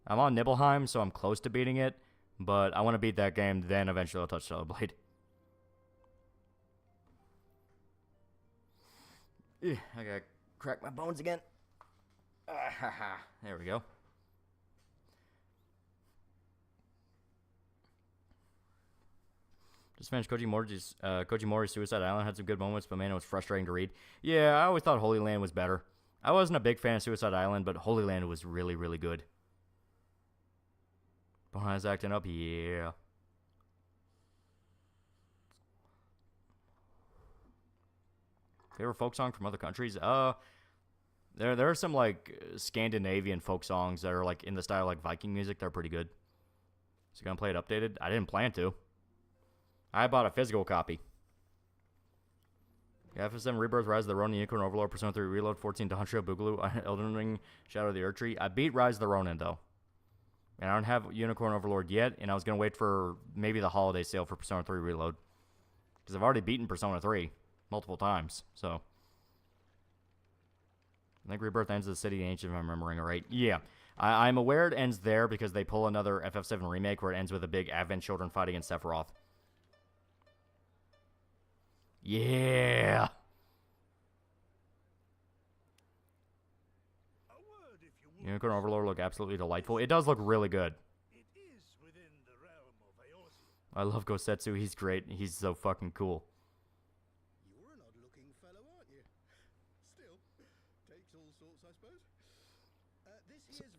I'm on Nibelheim, so I'm close to beating it. But I want to beat that game, then eventually I'll touch Stellar Blade. I gotta crack my bones again. There we go. Just finished Koji Mori's Suicide Island. Had some good moments, but man, it was frustrating to read. Yeah, I always thought Holy Land was better. I wasn't a big fan of Suicide Island, but Holy Land was really, really good. Bohan's acting up, yeah. Favorite folk song from other countries? There are some like Scandinavian folk songs that are like in the style like Viking music. They're pretty good. So you gonna play it updated? I didn't plan to. I bought a physical copy. Yeah, FF7 Rebirth, Rise of the Ronin, Unicorn Overlord, Persona 3 Reload, 14 Dahanshiro, Boogaloo, Elden Ring, Shadow of the Erdtree. I beat Rise of the Ronin though. And I don't have Unicorn Overlord yet, and I was gonna wait for maybe the holiday sale for Persona 3 Reload. Because I've already beaten Persona 3 multiple times, so. I think Rebirth ends at the City of the Ancient, if I'm remembering it right. Yeah. I'm aware it ends there because they pull another FF7 remake where it ends with a big Advent children fight against Sephiroth. Yeah. Unicorn Overlord look absolutely delightful. It does look really good. I love Gosetsu. He's great. He's so fucking cool. You're an odd-looking fellow, aren't you? Still, takes all sorts, I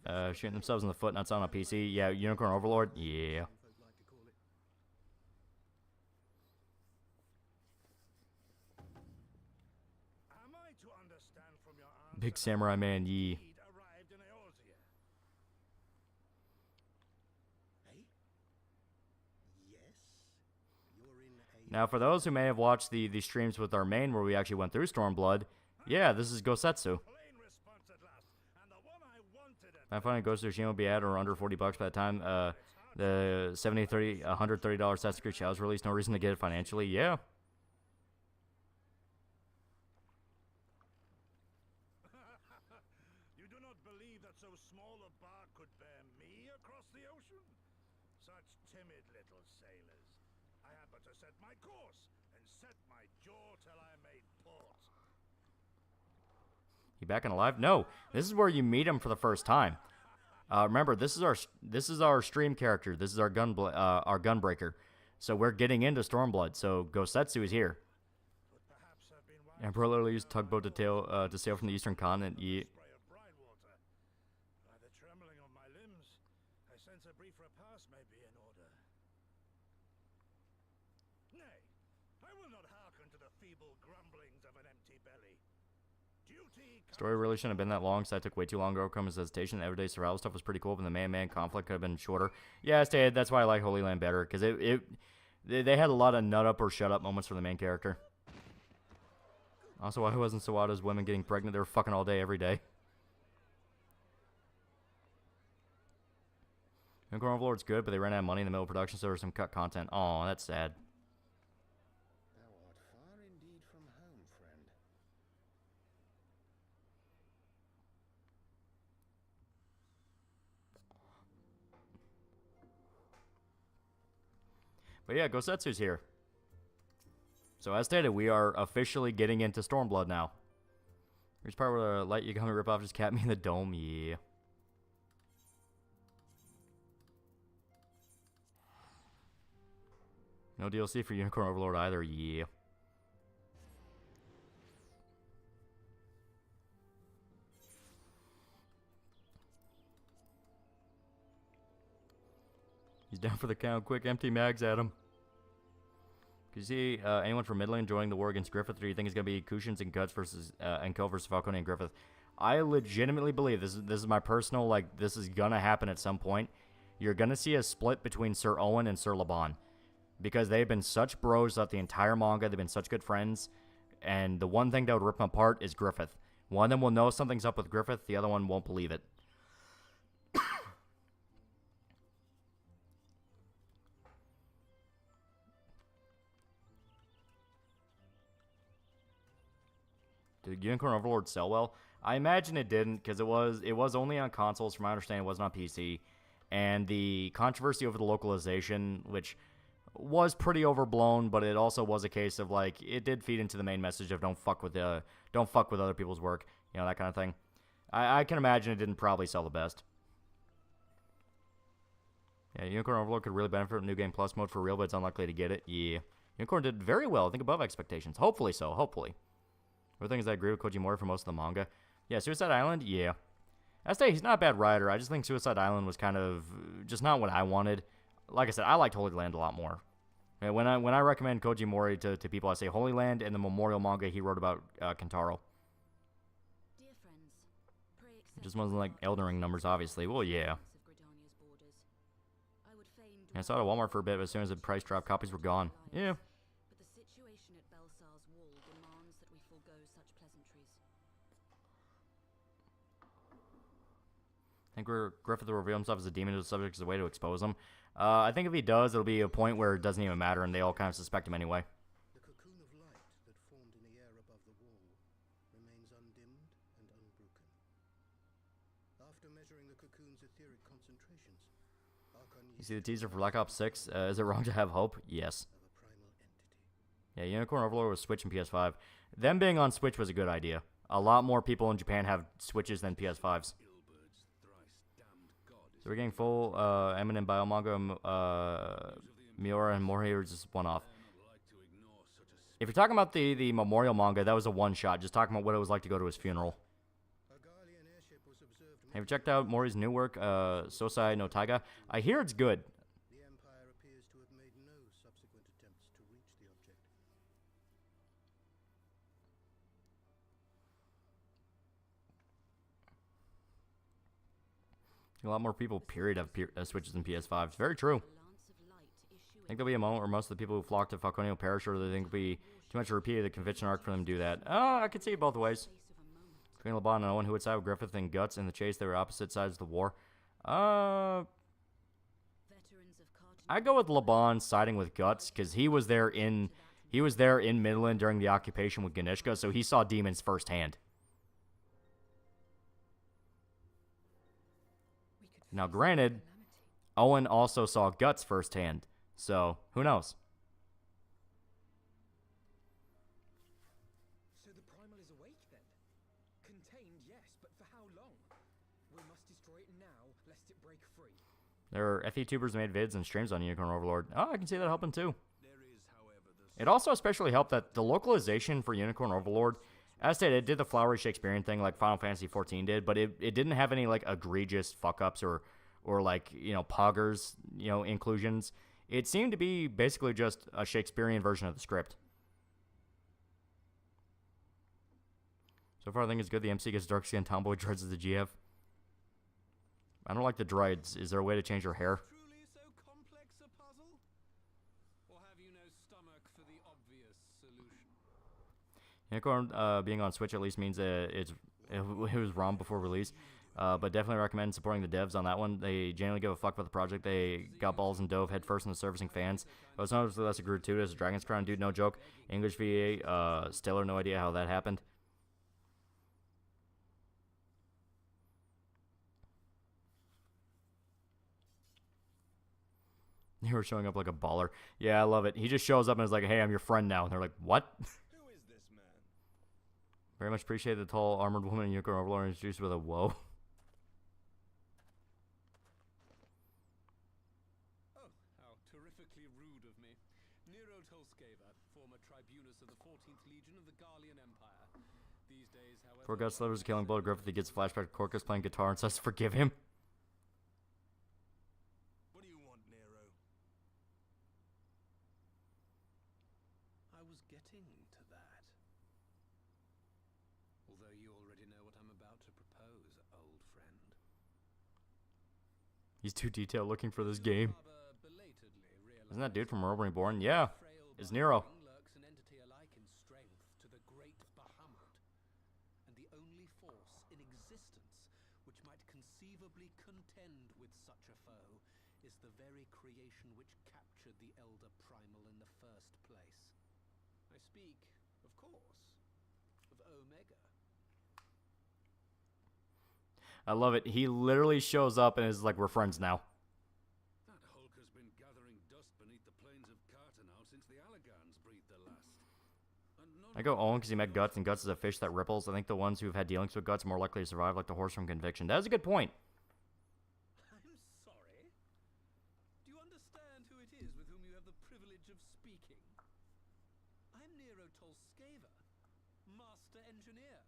suppose. Shooting themselves in the foot, not on a PC. Yeah, Unicorn Overlord. Yeah. Big Samurai Man, yee. Now, for those who may have watched the streams with our main where we actually went through Stormblood, yeah, this is Gosetsu. I find Ghost of Tsushima will be at or under $40 by the time the $130 Assassin's Creed Shadows release. No reason to get it financially. Yeah. You do not believe that so small a bark could bear me across the ocean? Such timid little sailors. I had but to set my course and set my jaw till I made port. He back and alive? No, this is where you meet him for the first time. Remember, this is our stream character. This is our gunbreaker. So we're getting into Stormblood. So Gosetsu is here. Emperor literally used tugboat to sail from the eastern continent. Yeah. By the trembling of my limbs, I sense a brief repast may be in order. Nay, I will not hearken to the feeble grumblings of an empty belly. Story really shouldn't have been that long, so I took way too long to overcome his hesitation. The everyday survival stuff was pretty cool, but the man-man conflict could have been shorter. Yeah, I stated that's why I like Holy Land better, because they had a lot of nut up or shut up moments for the main character. Also, why wasn't Sawada's women getting pregnant? They were fucking all day, every day. Unicorn Overlord's good, but they ran out of money in the middle of production, so there was some cut content. Aw, that's sad. Thou art far indeed from home, friend. But yeah, Gosetsu's here. So as stated, we are officially getting into Stormblood now. Here's part where the light Yagami ripoff just capped me in the dome, yeah. No DLC for Unicorn Overlord either, yeah. He's down for the count. Quick, empty mags at him. Can you see anyone from Midland joining the war against Griffith, or do you think it's going to be Kushins and Guts versus and Kill versus Falcone and Griffith? I legitimately believe this is my personal, like, this is going to happen at some point. You're going to see a split between Sir Owen and Sir Laban. Because they've been such bros throughout the entire manga. They've been such good friends. And the one thing that would rip them apart is Griffith. One of them will know something's up with Griffith. The other one won't believe it. Did Unicorn Overlord sell well? I imagine it didn't, because it was only on consoles. From my understanding, it wasn't on PC. And the controversy over the localization, which was pretty overblown, but it also was a case of, like, it did feed into the main message of don't fuck with other people's work, you know, that kind of thing. I can imagine it didn't probably sell the best. Yeah, Unicorn Overlord could really benefit from New Game Plus mode for real, but it's unlikely to get it. Yeah. Unicorn did very well, I think above expectations. Hopefully so, hopefully. The thing is, I agree with Kojimori for most of the manga. Yeah, Suicide Island, yeah. I say he's not a bad writer. I just think Suicide Island was kind of just not what I wanted. Like I said, I liked Holy Land a lot more. When I recommend Kojimori to people, I say Holy Land and the Memorial manga he wrote about Kentaro. It just wasn't like Elden Ring numbers, obviously. Well, yeah. I saw it at Walmart for a bit, but as soon as the price dropped, copies were gone. Yeah. But the situation at Belsar's wall demands that we forego such pleasantries. I think Griffith will reveal himself as a demon to the subject as a way to expose him. I think if he does, it'll be a point where it doesn't even matter, and they all kind of suspect him anyway. The cocoon of light that formed in the air above the wall remains undimmed and unbroken. After measuring the cocoon's etheric concentrations, you see the teaser for Black Ops 6? Is it wrong to have hope? Yes. Yeah, Unicorn Overlord was Switch and PS5. Them being on Switch was a good idea. A lot more people in Japan have Switches than PS5s. So we're getting full Eminem Bio manga, Miura and Mori are just one-off. If you're talking about the Memorial manga, that was a one-shot. Just talking about what it was like to go to his funeral. Have you checked out Mori's new work, Sosai no Taiga? I hear it's good. the Empire appears to have made no subsequent attempts to reach the object. A lot more people, period, have Switches than PS5s. Very true. I think there'll be a moment where most of the people who flock to Falcone will perish, or they think it'll be too much a repeat of the convention arc for them to do that. I could see it both ways. Queen LeBon and Owen, who would side with Griffith and Guts in the chase, they were opposite sides of the war. I go with LeBon siding with Guts, because he was there in Midland during the occupation with Ganishka, so he saw demons firsthand. Now, granted, Owen also saw Guts firsthand, so who knows? So the primal is awake then? Contained, yes, but for how long? We must destroy it now, lest it break free. There are FE tubers who made vids and streams on Unicorn Overlord. Oh, I can see that helping too. It also especially helped that the localization for Unicorn Overlord, as stated, it did the flowery Shakespearean thing like Final Fantasy XIV did, but it didn't have any like egregious fuck-ups or like, poggers, inclusions. It seemed to be basically just a Shakespearean version of the script. So far, I think it's good. The MC gets dark skin tomboy dreads as the GF. I don't like the dreads. Is there a way to change her hair? Truly so complex a puzzle? Or have you no stomach for the obvious solution? Unicorn being on Switch at least means it was ROM before release. But definitely recommend supporting the devs on that one. They genuinely give a fuck about the project. They got balls and dove headfirst into servicing fans. But it's noticeably less gratuitous. Dragon's Crown, dude, no joke. English VA, Stellar, no idea how that happened. You were showing up like a baller. Yeah, I love it. He just shows up and is like, hey, I'm your friend now. And they're like, what? Who is this man? Very much appreciate the tall armored woman in Unicorn Overlord introduced with a whoa. Oh, how terrifically rude of me. Nero Tolskeva, former tribunus of the 14th Legion of the Garlean Empire. These days, however... Poor Guts delivers a killing blow to Griffith. He gets a flashback to Corcus playing guitar and says to forgive him. What do you want, Nero? I was getting to that. Although you already know what I'm about to propose, old friend. He's too detailed looking for this game. Isn't that dude from World Reborn? Yeah, it's Nero. Lurks an entity alike in strength to the great Bahamut, and the only force in existence which might conceivably contend with such a foe is the very creation which captured the Elder Primal in the first place. I speak, of course, of Omega. I love it. He literally shows up and is like, we're friends now. That Hulk has been gathering dust beneath the plains of Cartanal since the Allagans breathed the last. I go Owen because he met Guts, and Guts is a fish that ripples. I think the ones who've had dealings with Guts are more likely to survive, like the horse from Conviction. That is a good point. I'm sorry. Tolskeva, master engineer,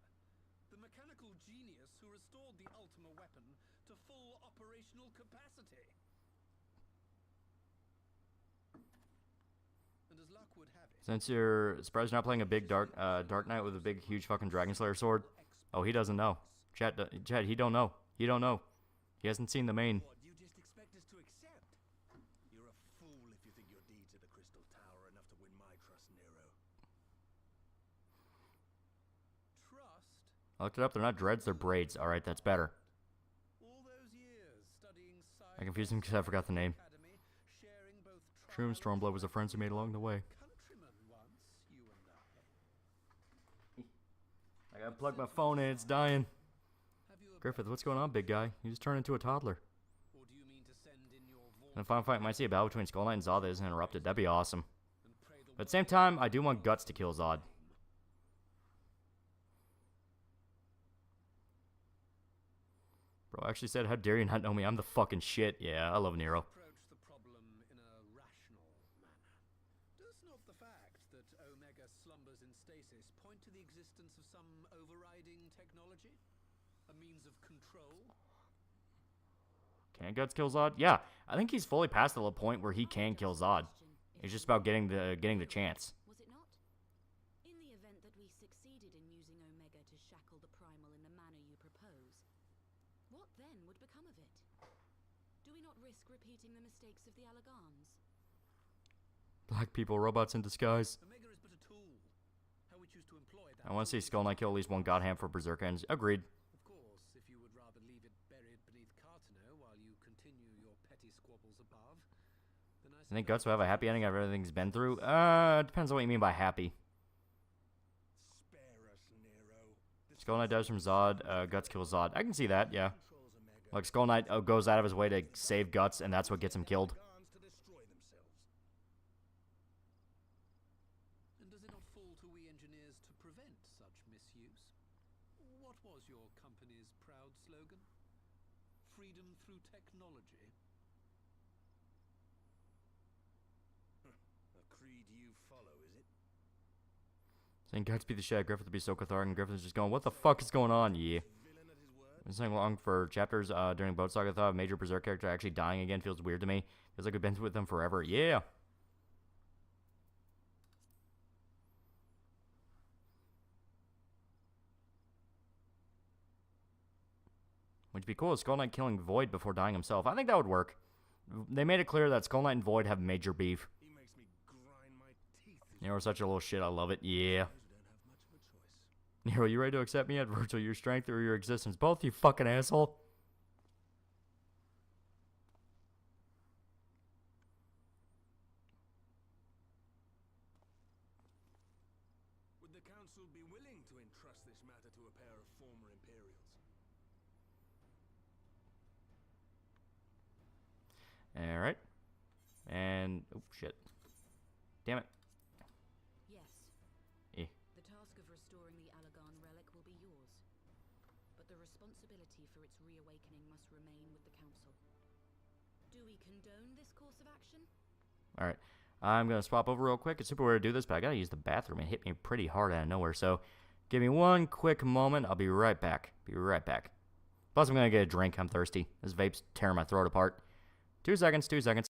the mechanical genius who restored the Ultima weapon to full operational capacity. And as luck would have it, Since you're surprised you're not playing a big Dark Knight with a big, huge fucking Dragon Slayer sword. Oh, he doesn't know. Chat, he don't know. He don't know. He hasn't seen the main. What, you just expect us to accept? You're a fool if you think your deeds at the Crystal Tower are enough to win my trust, Nero. trust. I looked it up. They're not dreads. They're braids. All right, that's better. All those years studying I confused him because I forgot the name. Shroom Stormblood was the friends we made along the way. I gotta plug my phone in. It's dying. Griffith, what's going on, big guy? You just turned into a toddler. In the final fight, might see a battle between Skull Knight and Zod that isn't interrupted. That'd be awesome. But at the same time, I do want Guts to kill Zod. Bro, I actually said, how dare you not know me? I'm the fucking shit. Yeah, I love Nero. Approach the problem in a rational manner. Does not the fact that Omega slumbers in stasis point to the existence of some overriding technology? A means of control? Can Guts kill Zod? Yeah, I think he's fully past the point where he can kill Zod. It's just about getting the chance. Was it not? In the event that we succeeded in using Omega to shackle the Primal in the manner you propose, what then would become of it? Do we not risk repeating the mistakes of the Allagans? Black people, robots in disguise. Omega is but a tool. How we choose to employ that. I want to see Skull Knight kill at least one Godhand for Berserk ends. Agreed. Of course, if you would rather leave it buried beneath Cartano while you continue your petty squabbles above, then I think Guts will have a happy ending after everything he's been through. Depends on what you mean by happy. Spare us, Nero. Skull Knight dies from Zod. Guts kills Zod. I can see that, yeah. Like, Skull Knight goes out of his way to save Guts, and that's what gets him killed. And does it not fall to we engineers to prevent such misuse? What was your company's proud slogan? Freedom through technology. A creed you follow, is it? Saying Guts beat the shit out of Griffith to be so cathartic, and Griffith's just going, what the fuck is going on? Yeah. Been saying long for chapters during Boat Saga. I thought a major Berserk character actually dying again feels weird to me. Feels like we've been with them forever. Yeah. Which would be cool is Skull Knight killing Void before dying himself. I think that would work. They made it clear that Skull Knight and Void have major beef. He makes me grind my teeth. Nero's such a little shit. I love it. Yeah. Nero, you ready to accept me at virtual your strength or your existence? Both, you fucking asshole. Would the council be willing to entrust this matter to a pair of former Imperials? Alright. And, oh shit. Damn it. Yes. Eh. The task of restoring the Allagan relic will be yours. But the responsibility for its reawakening must remain with the council. Do we condone this course of action? Alright. I'm going to swap over real quick. It's super weird to do this, but I got to use the bathroom. It hit me pretty hard out of nowhere. So, give me one quick moment. I'll be right back. Be right back. Plus, I'm going to get a drink. I'm thirsty. This vape's tearing my throat apart. 2 seconds. 2 seconds.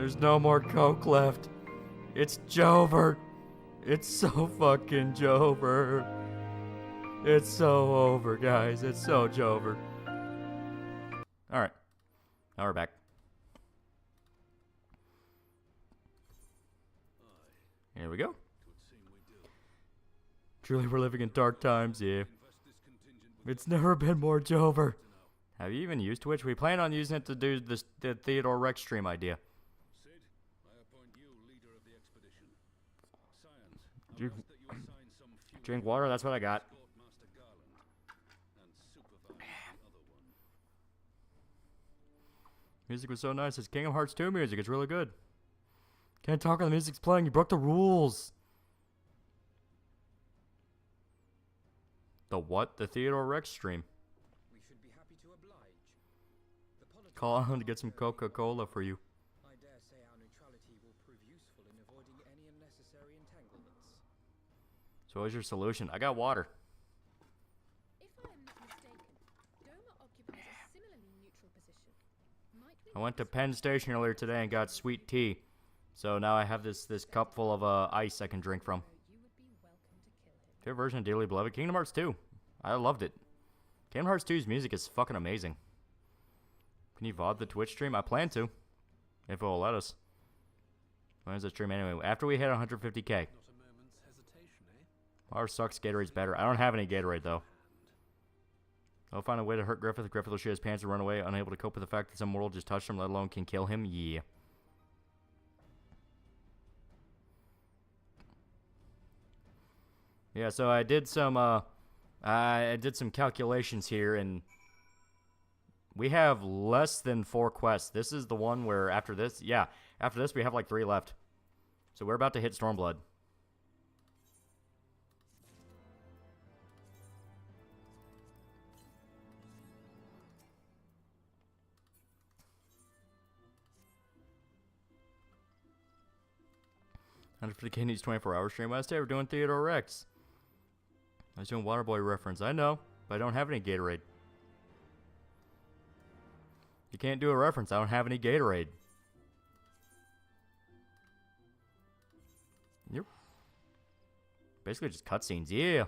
There's no more Coke left. It's Jover. It's so fucking Jover. It's so over, guys. It's so Jover. Alright. Now we're back. Here we go. Truly, we're living in dark times, yeah. It's never been more Jover. Have you even used Twitch? We plan on using it to do this, the Theodore Rex stream idea. Sid, I appoint you leader of the expedition. Science, Drink, drink water, that's what I got. Music was so nice. It's Kingdom Hearts 2 music. It's really good. Can't talk when the music's playing. You broke the rules. The what? The Theodore Rex stream. We should be happy to oblige. Call on to get some Coca-Cola for you. I dare say our neutrality will prove useful in avoiding any unnecessary entanglements. So what's your solution? I got water. If I am not mistaken, Goma occupies a similarly neutral position. Might we I went to Penn Station earlier today and got sweet tea. So now I have this cup full of ice I can drink from. Favorite version of Dearly Beloved? Kingdom Hearts 2. I loved it. Kingdom Hearts 2's music is fucking amazing. Can you VOD the Twitch stream? I plan to. If it will let us. When is the stream anyway? After we hit 150k. Water sucks, Gatorade's better. I don't have any Gatorade though. I'll find a way to hurt Griffith. Griffith will shit his pants and run away, unable to cope with the fact that some mortal just touched him, let alone can kill him. Yeah. Yeah, so I did some calculations here, and we have less than 4 quests. This is the one where after this we have like 3 left. So we're about to hit Stormblood. And for the Kenny's 24-hour stream last day, we're doing Theodore Rex. I was doing Waterboy reference. I know, but I don't have any Gatorade. You can't do a reference. I don't have any Gatorade. Yep. Basically just cutscenes. Yeah.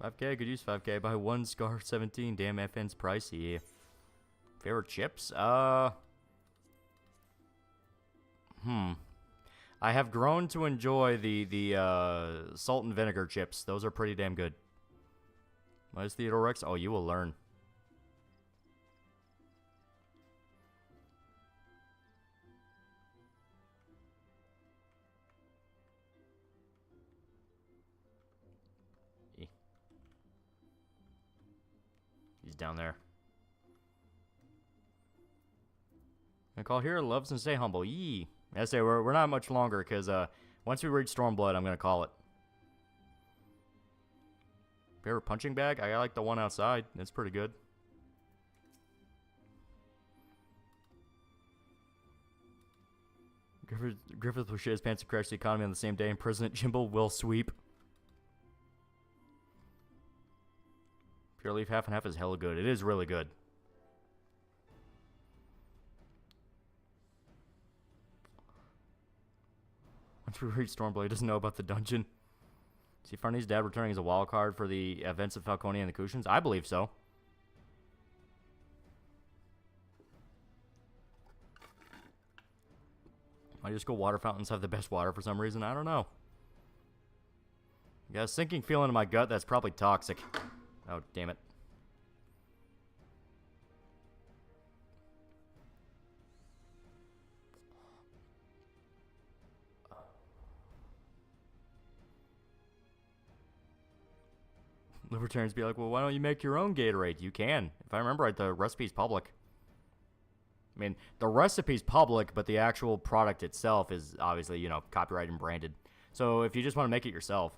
5k. Could use 5k. Buy 1 Scar 17. Damn, FN's pricey. Yeah. Favorite chips? I have grown to enjoy the salt and vinegar chips. Those are pretty damn good. What is Theodore Rex? Oh, you will learn. He's down there. I call here, loves and stay humble. Yee. I say we're not much longer because once we reach Stormblood, I'm gonna call it. Favorite punching bag? I like the one outside. It's pretty good. Griffith will shit his pants and crash the economy on the same day, and President Jimbo will sweep. Pure Leaf half and half is hella good. It is really good. Once we reach Stormblood, he doesn't know about the dungeon. See Farney's dad returning as a wild card for the events of Falcone and the Cushions? I believe so. Why do school water fountains have the best water for some reason? I don't know. I got a sinking feeling in my gut that's probably toxic. Oh, damn it. Libertarians be like, well, why don't you make your own Gatorade? You can. If I remember right, the recipe's public. I mean, the recipe's public, but the actual product itself is obviously, you know, copyrighted and branded. So if you just want to make it yourself.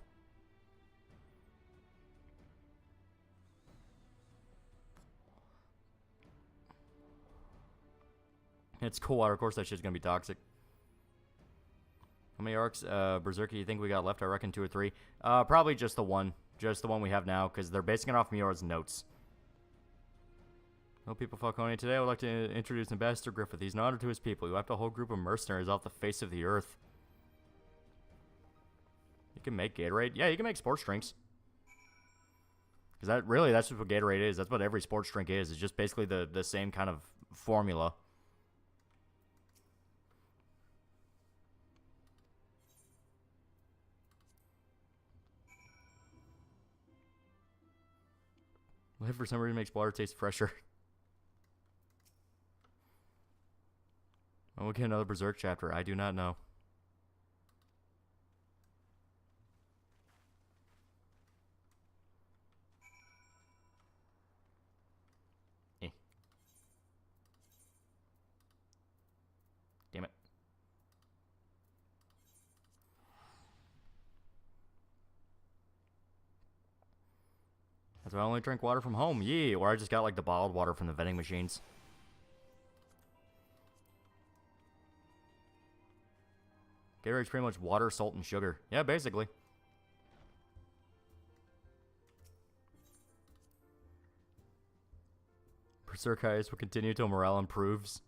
It's cool water. Of course, that shit's going to be toxic. How many arcs, Berserker, you think we got left? I reckon 2 or 3. Probably just the one. Just the one we have now, because they're basing it off Miora's notes. Hello, people Falcone. Today I would like to introduce Ambassador Griffith. He's an honor to his people. He wiped a whole group of mercenaries off the face of the earth. You can make Gatorade. Yeah, you can make sports drinks. Because that's just what Gatorade is. That's what every sports drink is. It's just basically the same kind of formula. Life for some reason makes water taste fresher. When we'll get another Berserk chapter, I do not know. Damn it. That's why I only drink water from home. Yeah, or I just got like the bottled water from the vending machines. Gatorade's pretty much water, salt, and sugar. Yeah, basically. Berserk Ice will continue till morale improves.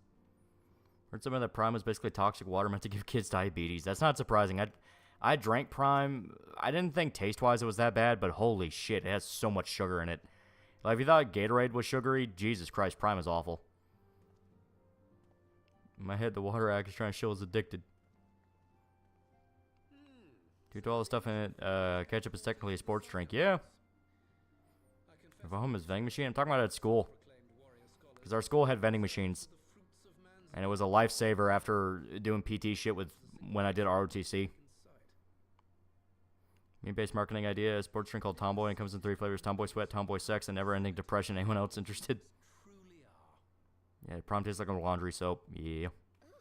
Heard something that Prime was basically toxic water meant to give kids diabetes. That's not surprising. I drank Prime. I didn't think taste-wise it was that bad, but holy shit, it has so much sugar in it. Like, if you thought Gatorade was sugary, Jesus Christ, Prime is awful. In my head, the water act is trying to show it's addicted. Due to all the stuff in it, ketchup is technically a sports drink. Yeah. If home is vending machine, I'm talking about at school. Because our school had vending machines. And it was a lifesaver after doing PT shit with when I did ROTC. Meme-based marketing idea, a sports drink called Tomboy, and comes in 3 flavors: Tomboy Sweat, Tomboy Sex, and Never-Ending Depression. Anyone else interested? Yeah, it probably tastes like a laundry soap. Yeah. I'll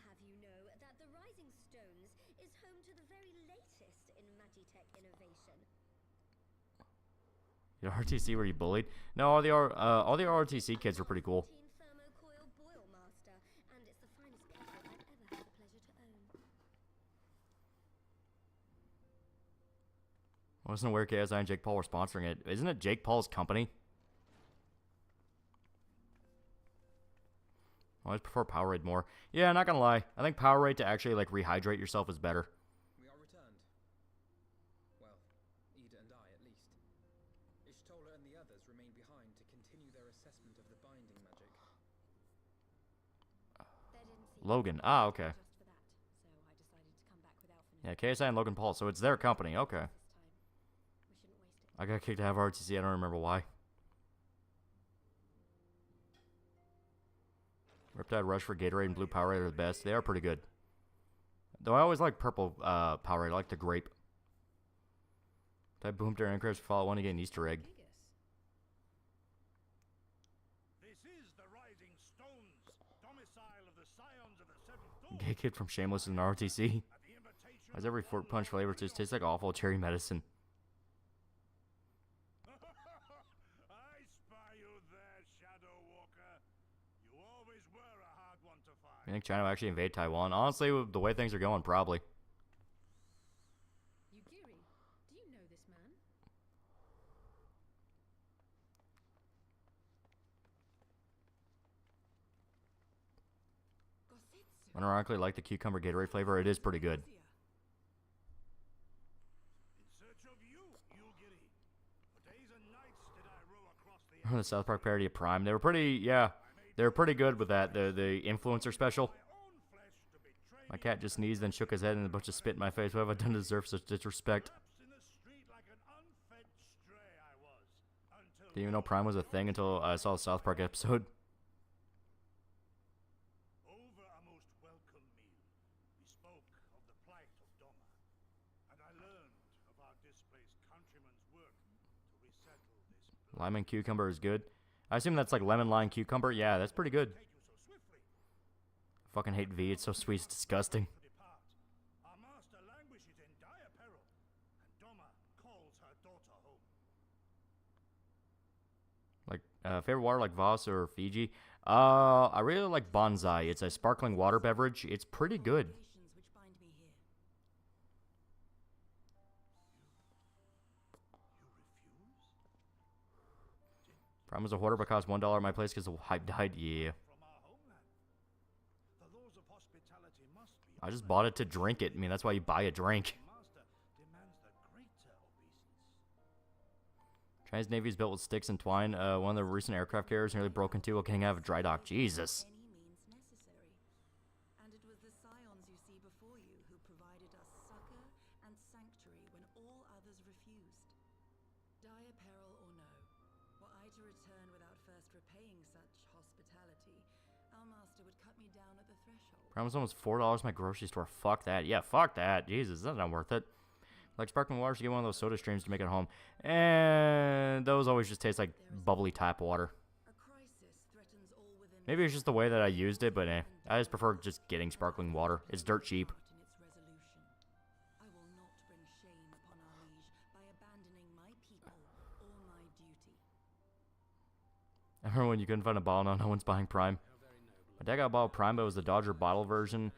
have you know that the Rising Stones is home to the very latest in Magitech innovation. Did RTC were you bullied? No, all the RTC kids were pretty cool. Thermocoil Boil Master, and it's the finest kettle I've ever had the pleasure to own. I wasn't aware KSI and Jake Paul were sponsoring it. Isn't it Jake Paul's company? I always prefer Powerade more. Yeah, not gonna lie. I think Powerade to actually like rehydrate yourself is better. We are returned. Well, Ida and I at least. Ishtola and the others remain behind to continue their assessment of the binding magic. Logan. Ah, okay. Yeah, KSI and Logan Paul. So it's their company. Okay. I got kicked out of RTC. I don't remember why. Riptide Rush for Gatorade and Blue Powerade are the best. They are pretty good. Though I always like purple Powerade. I like the grape. Type Boom Dare Encrest follow one to get an Easter egg. This is the Rising Stones, domicile of the Scions of the Seventh Dawn. Gay kid from Shameless in RTC. Why does every Fort Punch flavor just taste like awful cherry medicine? I spy you there, Shadow Walker. You always were a hard one to find. You think China will actually invade Taiwan? Honestly, with the way things are going, probably. Yugiri, do you know this man? Unironically, like the cucumber Gatorade flavor, it is pretty good. The South Park parody of Prime. They were pretty, yeah. They were pretty good with that. The influencer special. My cat just sneezed, then shook his head, and a bunch of spit in my face. What have I done to deserve such disrespect? Didn't even know Prime was a thing until I saw the South Park episode. Over a most welcome meal, we spoke of the plight of Doma, and I learned of our displaced countrymen's work to resettle this. Lime and cucumber is good. I assume that's like lemon, lime, cucumber. Yeah, that's pretty good. I fucking hate V. It's so sweet. It's disgusting. Our master languishes in dire peril, and Doma calls her daughter home. Like, favorite water like Voss or Fiji? I really like Bonsai. It's a sparkling water beverage. It's pretty good. Prime was a hoarder but cost $1 at my place because the hype died. Yeah. I just bought it to drink it. I mean, that's why you buy a drink. Chinese Navy is built with sticks and twine. One of the recent aircraft carriers nearly broke into while getting out of a dry dock. Jesus. And it was the scions you see before you who provided us succor and sanctuary when all others refused. Dire peril or no, were I to return without first repaying such hospitality, our master would cut me down at the threshold. Prime was almost $4 at my grocery store. Fuck that. Yeah, fuck that. Jesus, that's not worth it. Like sparkling water, should get one of those soda streams to make it home. And those always just taste like bubbly tap water. Maybe it's just the way that I used it, but I just prefer just getting sparkling water. It's dirt cheap. I will not bring shame upon our liege by abandoning my people or my duty. I remember when you couldn't find a bottle, no one's buying Prime. My dad got a bottle of Prime, but it was the Dodger bottle version.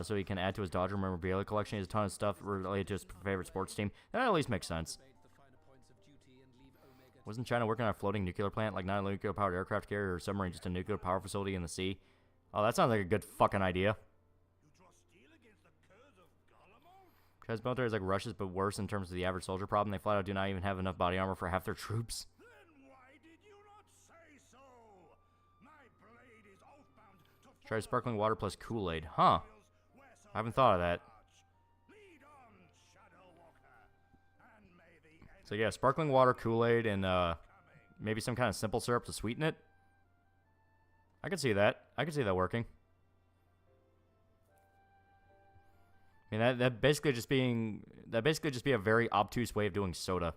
So he can add to his Dodger memorabilia collection. He has a ton of stuff related to his favorite sports team. That at least makes sense. Wasn't China working on a floating nuclear plant? Like not a nuclear-powered aircraft carrier or submarine, just a nuclear power facility in the sea? Oh, that sounds like a good fucking idea. China's military is like Russia's, but worse in terms of the average soldier problem. They flat out do not even have enough body armor for half their troops. Try sparkling water plus Kool-Aid. Huh. I haven't thought of that. So yeah, sparkling water, Kool-Aid, and maybe some kind of simple syrup to sweeten it. I can see that. I can see that working. I mean, that basically just be a very obtuse way of doing soda.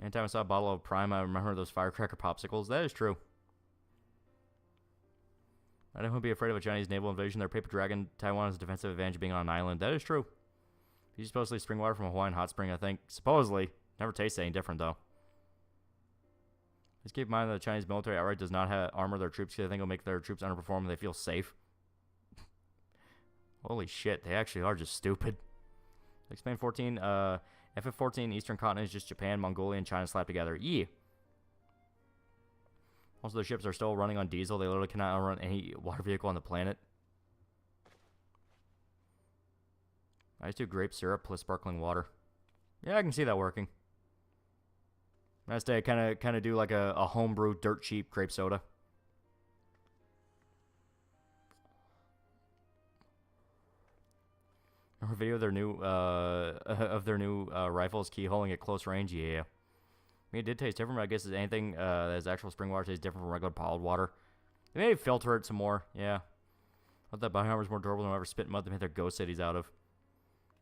Anytime I saw a bottle of Prime, I remember those firecracker popsicles. That is true. I don't be afraid of a Chinese naval invasion. Their paper dragon, Taiwan has a defensive advantage of being on an island. That is true. These supposedly spring water from a Hawaiian hot spring, I think. Supposedly. Never tastes any different, though. Just keep in mind that the Chinese military outright does not armor their troops because they think it'll make their troops underperform and they feel safe. Holy shit, they actually are just stupid. Explain 14, FF-14 Eastern Continent is just Japan, Mongolia, and China slapped together. Yeah. Also, the ships are still running on diesel. They literally cannot outrun any water vehicle on the planet. I just do grape syrup plus sparkling water. Yeah, I can see that working. Last day, I kind of do like a homebrew, dirt cheap grape soda. Remember a video of their new rifles keyholing at close range? Yeah. I mean, it did taste different, but I guess anything that is actual spring water tastes different from regular bottled water. They may filter it some more, yeah. I thought that body armor is more durable than whatever spit mud they made their ghost cities out of.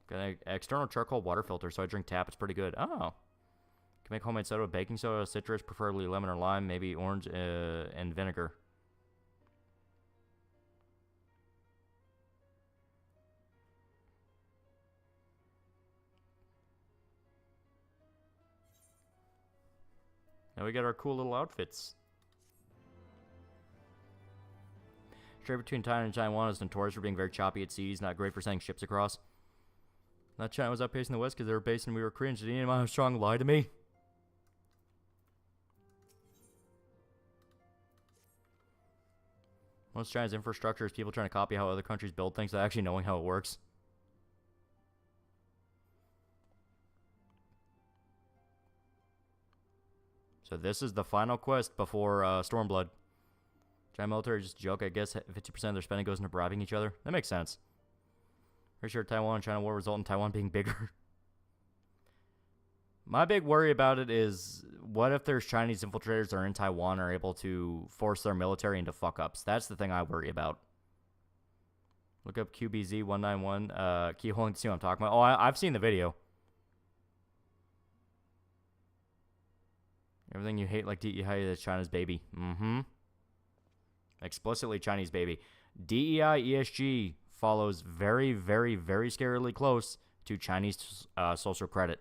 Got an external charcoal water filter, so I drink tap. It's pretty good. Oh. Can make homemade soda with baking soda, citrus, preferably lemon or lime, maybe orange and vinegar. Now we got our cool little outfits. Trade between China and Taiwan is notorious for being very choppy at seas, not great for sending ships across. Not China was outpacing the West because they were based and we were Korean. Did anyone how strong lie to me? Most China's infrastructure is people trying to copy how other countries build things without actually knowing how it works. So this is the final quest before Stormblood. China military just joke. I guess 50% of their spending goes into bribing each other. That makes sense. Pretty sure Taiwan and China war result in Taiwan being bigger. My big worry about it is, what if there's Chinese infiltrators that are in Taiwan and are able to force their military into fuck-ups? That's the thing I worry about. Look up QBZ191, keyholing to see what I'm talking about. Oh, I've seen the video. Everything you hate like DEI is China's baby. Mm-hmm. Explicitly Chinese baby. DEI ESG follows very, very, very scarily close to Chinese social credit.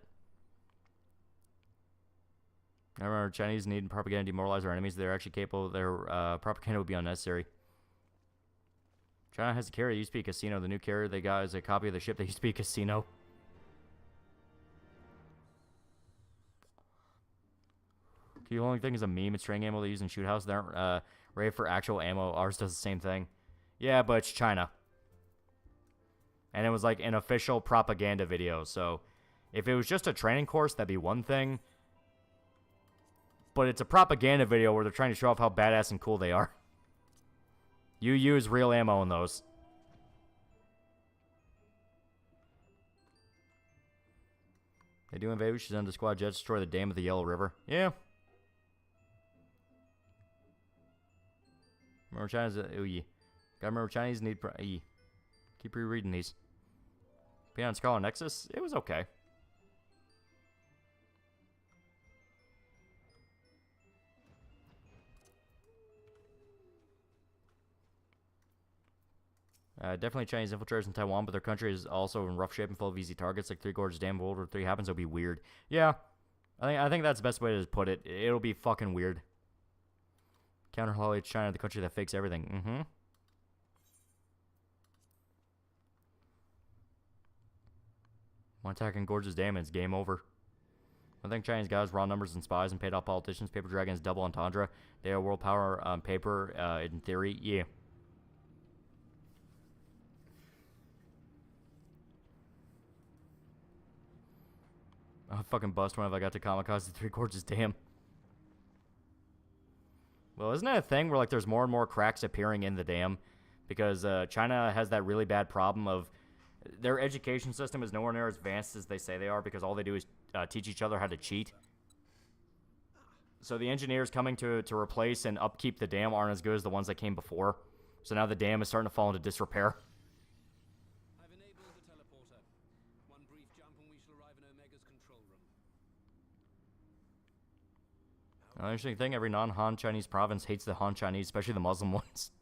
I remember Chinese need propaganda to demoralize our enemies. They're actually capable. Their propaganda would be unnecessary. China has a carrier that used to be a casino. The new carrier they got is a copy of the ship that used to be a casino. The only thing is a meme. It's string ammo they use in shoot houses. They aren't rated for actual ammo. Ours does the same thing. Yeah, but it's China. And it was like an official propaganda video. So if it was just a training course, that'd be one thing. But it's a propaganda video where they're trying to show off how badass and cool they are. You use real ammo in those. They do invade. We should send the squad jets to destroy the dam of the Yellow River. Yeah. Remember China's... Ooh, yeah. Gotta remember Chinese need... Keep rereading these. Beyond Scholar Nexus, it was okay. Definitely Chinese infiltrators in Taiwan, but their country is also in rough shape and full of easy targets. Like Three Gorges Dam, if World War III happens, it'll be weird. Yeah, I think that's the best way to put it. It'll be fucking weird. Counter Holly, China, the country that fakes everything. Mm-hmm. One attack in Gorges Dam and it's game over. I think Chinese guys, raw numbers and spies and paid off politicians. Paper Dragons, double entendre. They are world power on paper, in theory. Yeah. I'll fucking bust whenever I got to Kamikaze Three Gorges Dam. Well, isn't that a thing where like there's more and more cracks appearing in the dam? Because China has that really bad problem of their education system is nowhere near as advanced as they say they are because all they do is teach each other how to cheat. So the engineers coming to replace and upkeep the dam aren't as good as the ones that came before. So now the dam is starting to fall into disrepair. I've enabled the teleporter. One brief jump and we shall arrive in Omega's control room. Another interesting thing, every non-Han Chinese province hates the Han Chinese, especially the Muslim ones.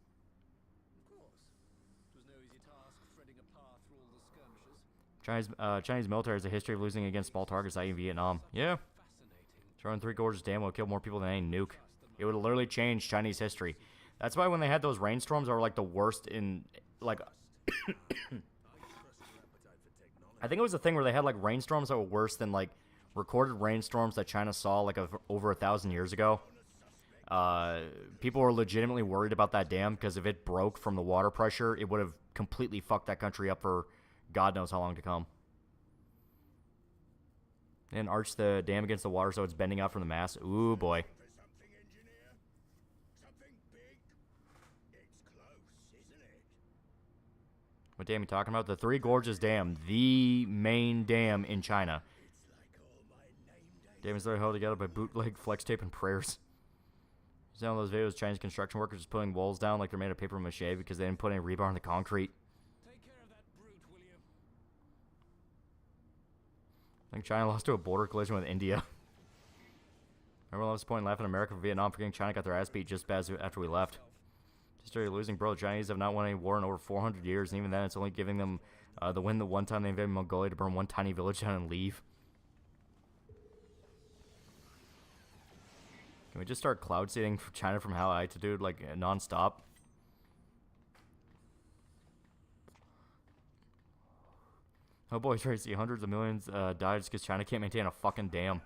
Chinese military has a history of losing against small targets, i.e. Vietnam. Yeah. Throwing Three Gorges Dam will kill more people than any nuke. It would literally change Chinese history. That's why when they had those rainstorms that were like the worst in, like... I think it was a thing where they had like rainstorms that were worse than like recorded rainstorms that China saw like over 1,000 years ago. People were legitimately worried about that dam because if it broke from the water pressure, it would have completely fucked that country up for God knows how long to come. And arch the dam against the water so it's bending out from the mass. Ooh, boy. What dam are you talking about? The Three Gorges Dam. The main dam in China. Dam is literally held together by bootleg, flex tape, and prayers. See all those videos of Chinese construction workers just putting walls down like they're made of paper mache because they didn't put any rebar in the concrete. I think China lost to a border collision with India. Everyone loves to point and laugh at America for Vietnam for getting China got their ass beat just as after we left. Just started losing, bro. The Chinese have not won any war in over 400 years, and even then it's only giving them the win the one time they invaded Mongolia to burn one tiny village down and leave. Can we just start cloud seeding China from high altitude, like, non-stop? Oh boy, Tracy, hundreds of millions died just because China can't maintain a fucking dam.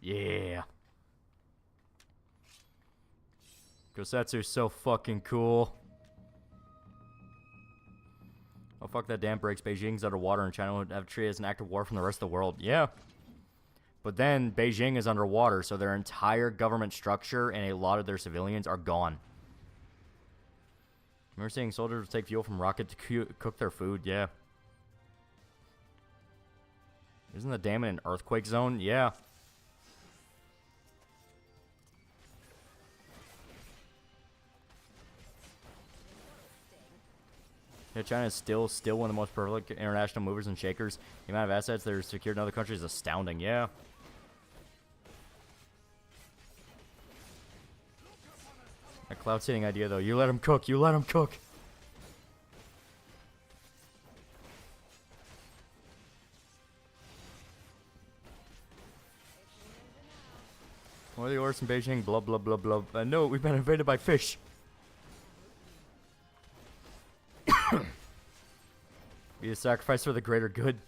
Yeah. Gosetsu's so fucking cool. Oh fuck, that dam breaks. Beijing's underwater and China would have treated as an act of war from the rest of the world. Yeah. But then Beijing is underwater, so their entire government structure and a lot of their civilians are gone. Remember seeing soldiers take fuel from rocket to cook their food? Yeah. Isn't the dam in an earthquake zone? Yeah. Yeah, China is still one of the most prolific international movers and shakers. The amount of assets that are secured in other countries is astounding. Yeah. That cloud seeding idea, though. You let them cook. You let them cook. What are the orders in Beijing? Blah, blah, blah, blah. No, we've been invaded by fish. Be a sacrifice for the greater good.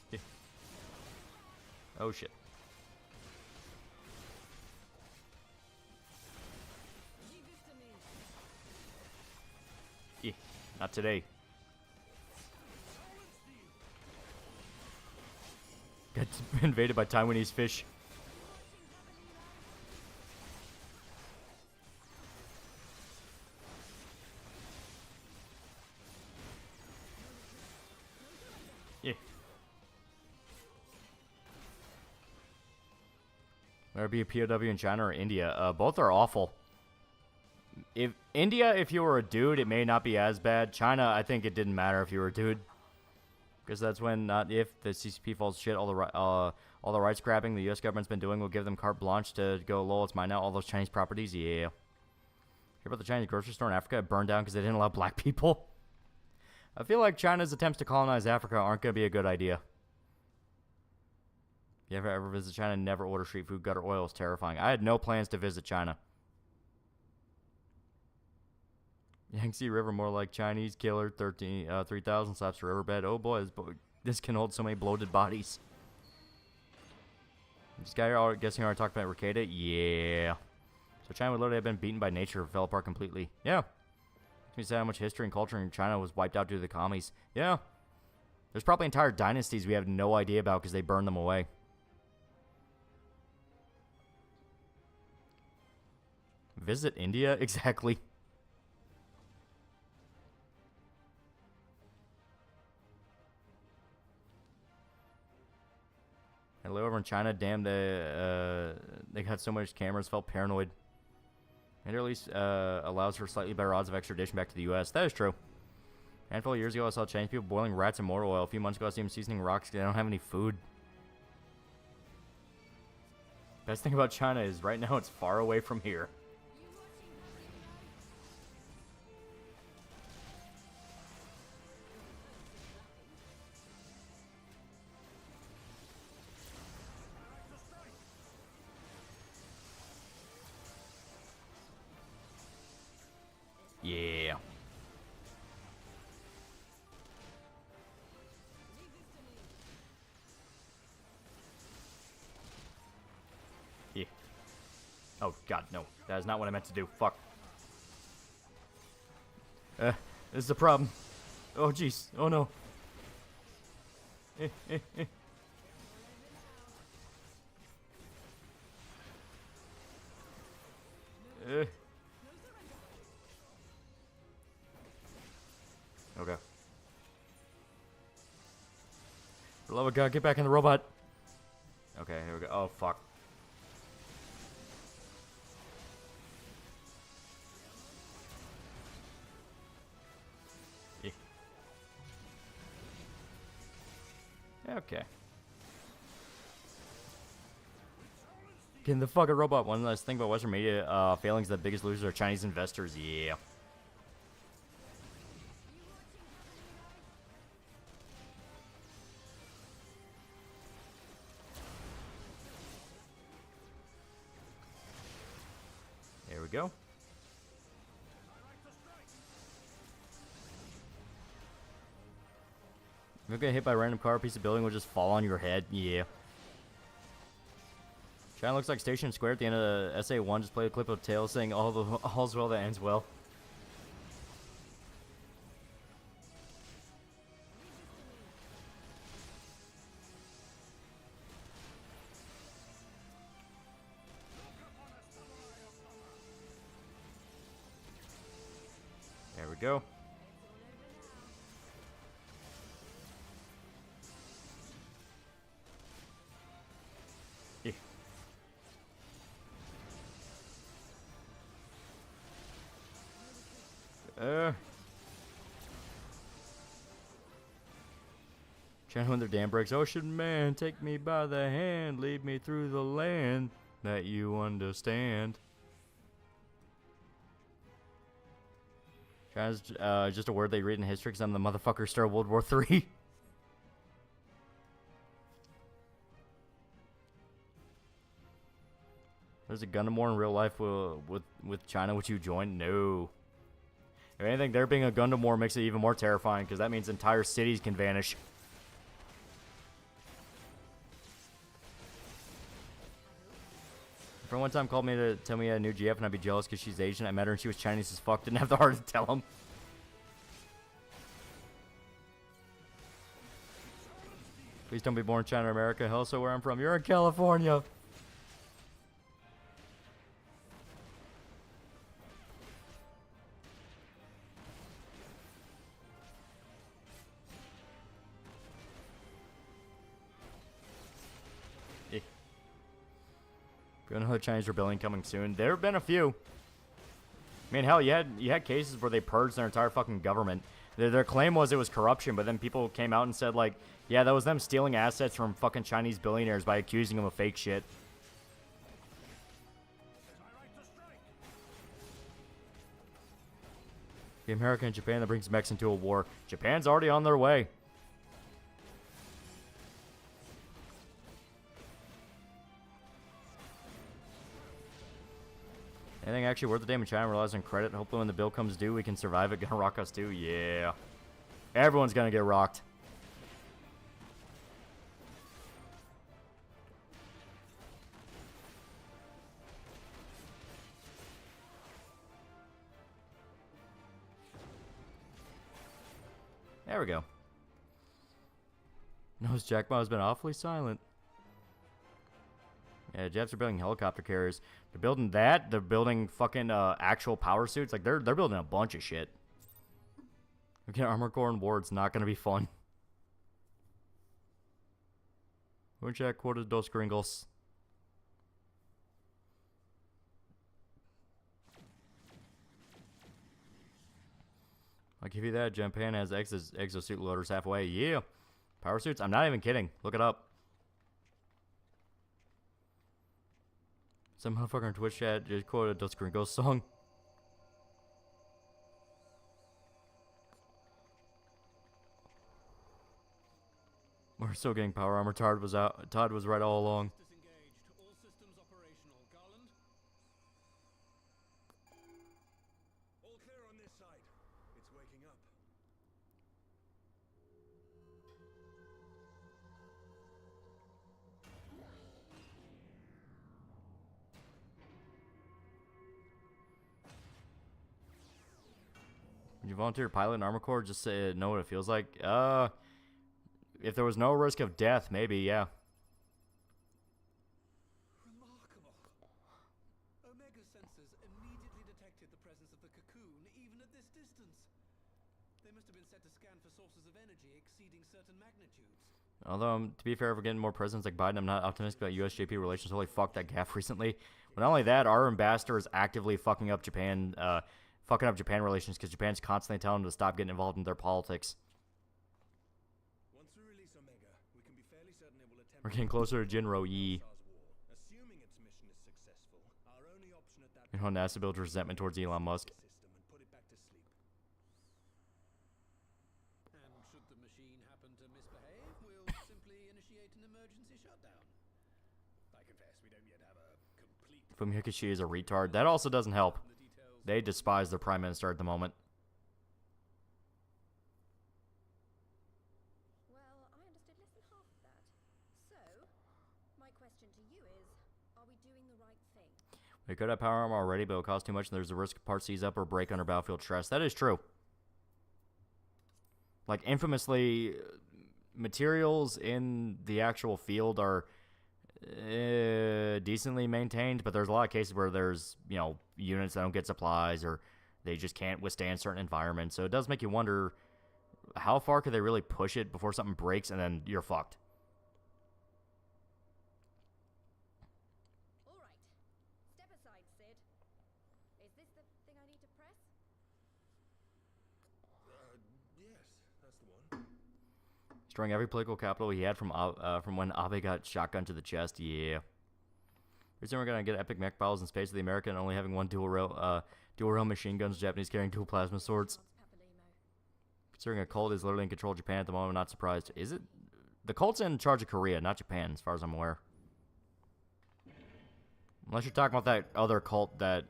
Yeah. Oh shit. Yeah, not today. Got invaded by Taiwanese fish. Yeah. Whether it be a POW in China or India, both are awful. If India, if you were a dude, it may not be as bad. China, I think it didn't matter if you were a dude. Because that's when, not if, the CCP falls shit. All the rights grabbing the U.S. government's been doing will give them carte blanche to go, lol, it's mine now. All those Chinese properties, yeah. Hear about the Chinese grocery store in Africa? It burned down because they didn't allow black people. I feel like China's attempts to colonize Africa aren't going to be a good idea. If you ever visit China, never order street food. Gutter oil is terrifying. I had no plans to visit China. Yangtze River, more like Chinese killer. 3,000 slaps a riverbed. Oh boy, this can hold so many bloated bodies. This guy here, guessing I already talked about Ricada? Yeah. So China would literally have been beaten by nature, fell apart completely. Yeah. Makes me say how much history and culture in China was wiped out due to the commies. Yeah. There's probably entire dynasties we have no idea about because they burned them away. Visit India? Exactly. I live over in China. Damn, they got so much cameras. Felt paranoid. And at least allows for slightly better odds of extradition back to the U.S. That is true. A handful of years ago, I saw Chinese people boiling rats in motor oil. A few months ago, I see them seasoning rocks because they don't have any food. Best thing about China is right now it's far away from here. Yeah. Yeah. Oh, God, no. That is not what I meant to do. Fuck. This is a problem. Oh, jeez. Oh, no. Okay. For the love of God, get back in the robot. Okay, here we go. Oh, fuck. Yeah. Okay. Get in the fucking robot. One last thing about Western media failings, the biggest losers are Chinese investors. Yeah. There we go. If you get hit by a random car, a piece of building will just fall on your head. Yeah. China looks like Station Square at the end of the SA1. Just play a clip of Tails saying all's well that ends well. There we go. Yeah. China when their dam breaks. Ocean man, take me by the hand, lead me through the land that you understand. China's just a word they read in history because I'm the motherfucker started World War III. There's a Gundam war in real life with China. Would you join? No. If anything, there being a Gundam war makes it even more terrifying because that means entire cities can vanish. A friend one time called me to tell me I knew GF and I'd be jealous because she's Asian. I met her and she was Chinese as fuck. Didn't have the heart to tell him. Please don't be born in China or America. Hell, so where I'm from. You're in California. Another Chinese rebellion coming soon. There have been a few. I mean, hell, you had cases where they purged their entire fucking government. Their claim was it was corruption, but then people came out and said, like, yeah, that was them stealing assets from fucking Chinese billionaires by accusing them of fake shit. The America and Japan that brings mechs into a war. Japan's already on their way. Anything actually worth the damn in China relies on credit. Hopefully when the bill comes due, we can survive it. Gonna rock us too? Yeah. Everyone's gonna get rocked. There we go. Nose Jackpot has been awfully silent. Yeah, Jets are building helicopter carriers. They're building that. They're building fucking actual power suits. Like they're building a bunch of shit. Okay, armor core and war. It's not gonna be fun. Jack quoted dos gringos. I'll give you that. Japan has exosuit loaders halfway. Yeah, power suits. I'm not even kidding. Look it up. Some motherfucker on Twitch chat just quoted Dos Gringos song. We're still getting power armor. Todd was right all along. All systems operational. Garland? All clear on this side. It's waking up. Would you volunteer pilot an armor corps just to know what it feels like? If there was no risk of death, maybe, yeah. Remarkable. Omega sensors immediately detected the presence of the cocoon, even at this distance. They must have been set to scan for sources of energy exceeding certain magnitudes. Although, to be fair, if we're getting more presidents like Biden, I'm not optimistic about US-JP relations. Holy fuck, that gaffe recently. But not only that, our ambassador is actively fucking up Japan relations because Japan's constantly telling them to stop getting involved in their politics. Once we release Omega, we can be fairly certain it will attempt. We're getting closer to Jinro Yi. Assuming its mission is successful, our only option at that You know, NASA builds resentment towards Elon Musk. system and put it back to sleep. And should the machine happen to misbehave, we'll simply initiate an emergency shutdown. I confess, we don't yet have a complete. Fumihiko is a retard. That also doesn't help. They despise their prime minister at the moment. Well, I understood less than half of that. So, my question to you is, are we doing the right thing? We could have power armor already, but it would cost too much, and there's a risk parts seize up or break under battlefield stress. That is true. Like, infamously, materials in the actual field are decently maintained, but there's a lot of cases where there's, you know, units that don't get supplies or they just can't withstand certain environments. So it does make you wonder, how far could they really push it before something breaks and then you're fucked? All right. Step aside, Sid. Is this the thing I need to press? Yes, that's the one. Destroying every political capital he had from when Abe got shotgun to the chest. Yeah. Pretty soon we're gonna get epic mech battles in space with the American only having one dual rail machine guns, Japanese carrying dual plasma swords. Considering a cult is literally in control of Japan at the moment, I'm not surprised. Is it? The cult's in charge of Korea, not Japan, as far as I'm aware. Unless you're talking about that other cult that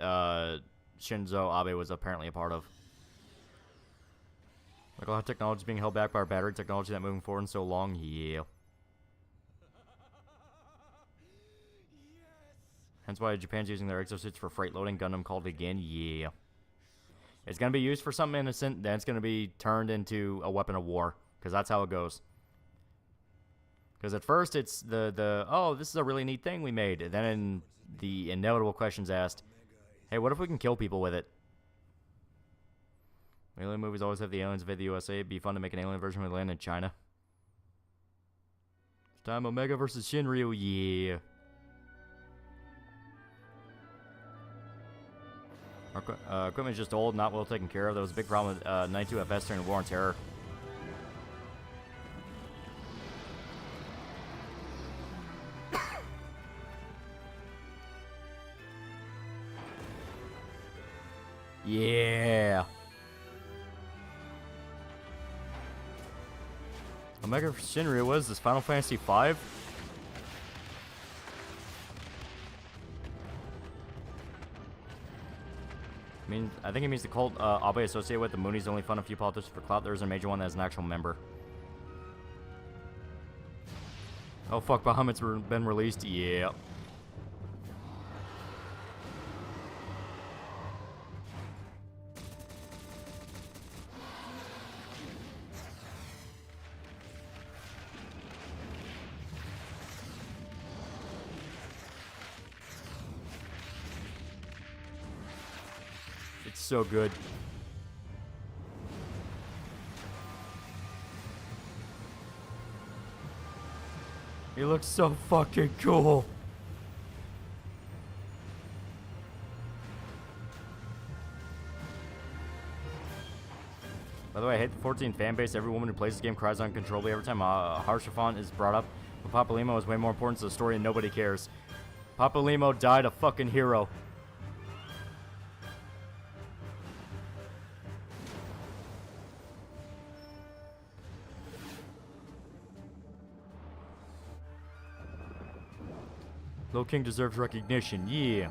Shinzo Abe was apparently a part of. Like, all technology is being held back by our battery technology that moving forward in so long, yeah. Hence why Japan's using their exosuits for freight loading. Gundam called again, yeah. It's going to be used for something innocent, then it's going to be turned into a weapon of war. Because that's how it goes. Because at first it's oh, this is a really neat thing we made. And then the inevitable question's asked, hey, what if we can kill people with it? Alien movies always have the aliens invade the USA. It'd be fun to make an alien version when we land in China. It's time Omega versus Shinryu, yeah. Our equipment's just old, not well taken care of. There was a big problem with 92FS during the War on Terror. Yeah. Omega for Shinryu, what is this, Final Fantasy V? I think it means the cult Abe associated with the Moonies only fund a few politicians for clout. There's a major one that has an actual member. Oh fuck, Bahamut's been released? Yeah. It's so good. He looks so fucking cool. By the way, I hate the 14 fan base. Every woman who plays this game cries uncontrollably every time Harshafon is brought up. But Papa Limo is way more important to the story and nobody cares. Papa Limo died a fucking hero. Little King deserves recognition, yeah.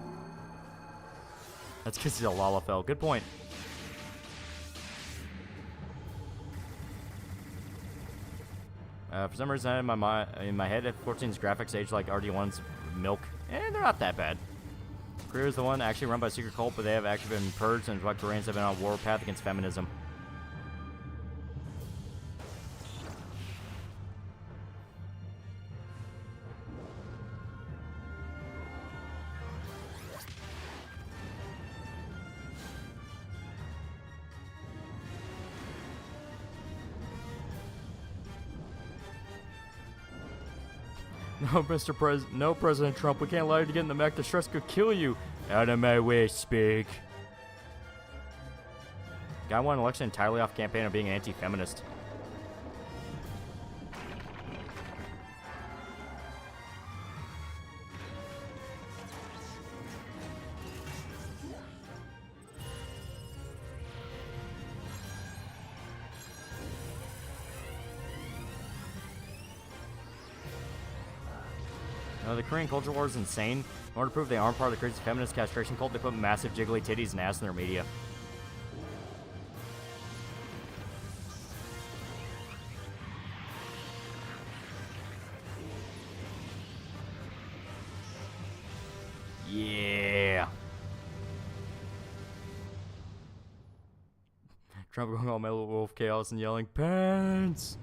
That's because he's a Lalafell. Good point. For some reason, in my head, F-14's graphics age like RD1's milk. They're not that bad. Korea is the one actually run by a secret cult, but they have actually been purged, and black Koreans have been on a war path against feminism. No, President Trump, we can't allow you to get in the mech. The stress could kill you. Out of my way, Spig. Guy won an election entirely off campaign of being an anti-feminist. The Korean culture war is insane. In order to prove they aren't part of the crazy feminist castration cult, they put massive jiggly titties and ass in their media. Yeah. Trump going all Metal Wolf Chaos and yelling, "Pants!"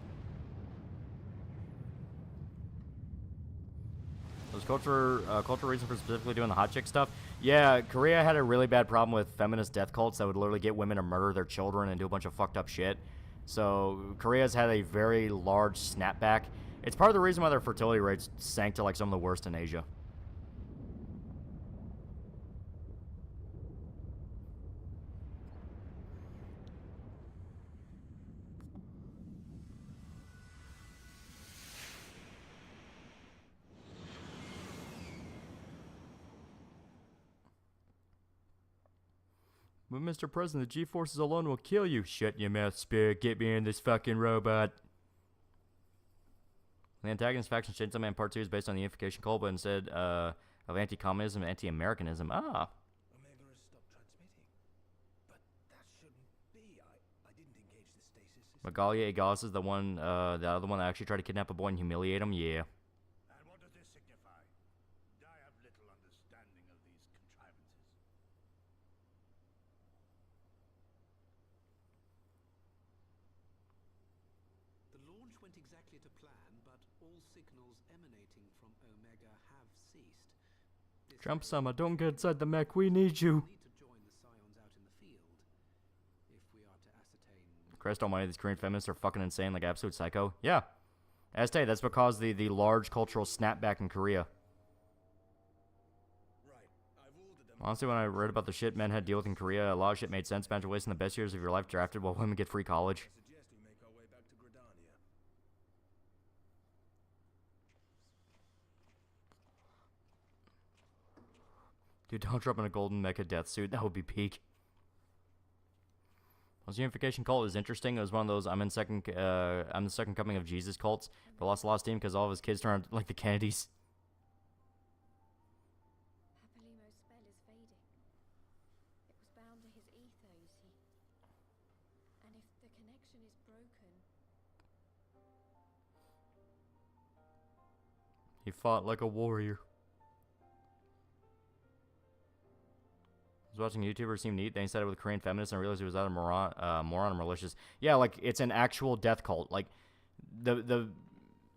Culture reason for specifically doing the hot chick stuff. Yeah, Korea had a really bad problem with feminist death cults that would literally get women to murder their children and do a bunch of fucked up shit. So Korea's had a very large snapback. It's part of the reason why their fertility rates sank to like some of the worst in Asia. But Mr. President, the G-forces alone will kill you. Shut your mouth, Spirit. Get me in this fucking robot. The antagonist faction Chainsaw Man Part 2 is based on the unification cult, but instead, of anti-communism and anti-Americanism. Ah. Omega has stopped transmitting. But that shouldn't be. I didn't engage the stasis system. Magalia Egalis is the other one that actually tried to kidnap a boy and humiliate him. Yeah. And what does this signify? I have little understanding of these contrivances. The launch went exactly to plan, but all signals emanating from Omega have ceased. Jump, Sama, don't get inside the mech. We need you. Need to join the scions out in the field if we are to ascertain. Christ almighty, these Korean feminists are fucking insane, like absolute psycho. Yeah. As stated, that's because the large cultural snapback in Korea. Honestly, when I read about the shit men had to deal with in Korea, a lot of shit made sense. Imagine wasting the best years of your life drafted while women get free college. Suggest we make our way back to Gridania. Dude, Donald Trump in a golden mecha death suit. That would be peak. Well, the unification cult is interesting. It was one of those I'm the second coming of Jesus cults. But lost a lot of steam because all of his kids turned like the Kennedys. Papalimo's spell is fading. It was bound to his ether, you see. And if the connection is broken... He fought like a warrior. I was watching a YouTuber seem neat. Then he said it with Korean feminists and I realized he was either moron or malicious. Yeah, like it's an actual death cult. Like the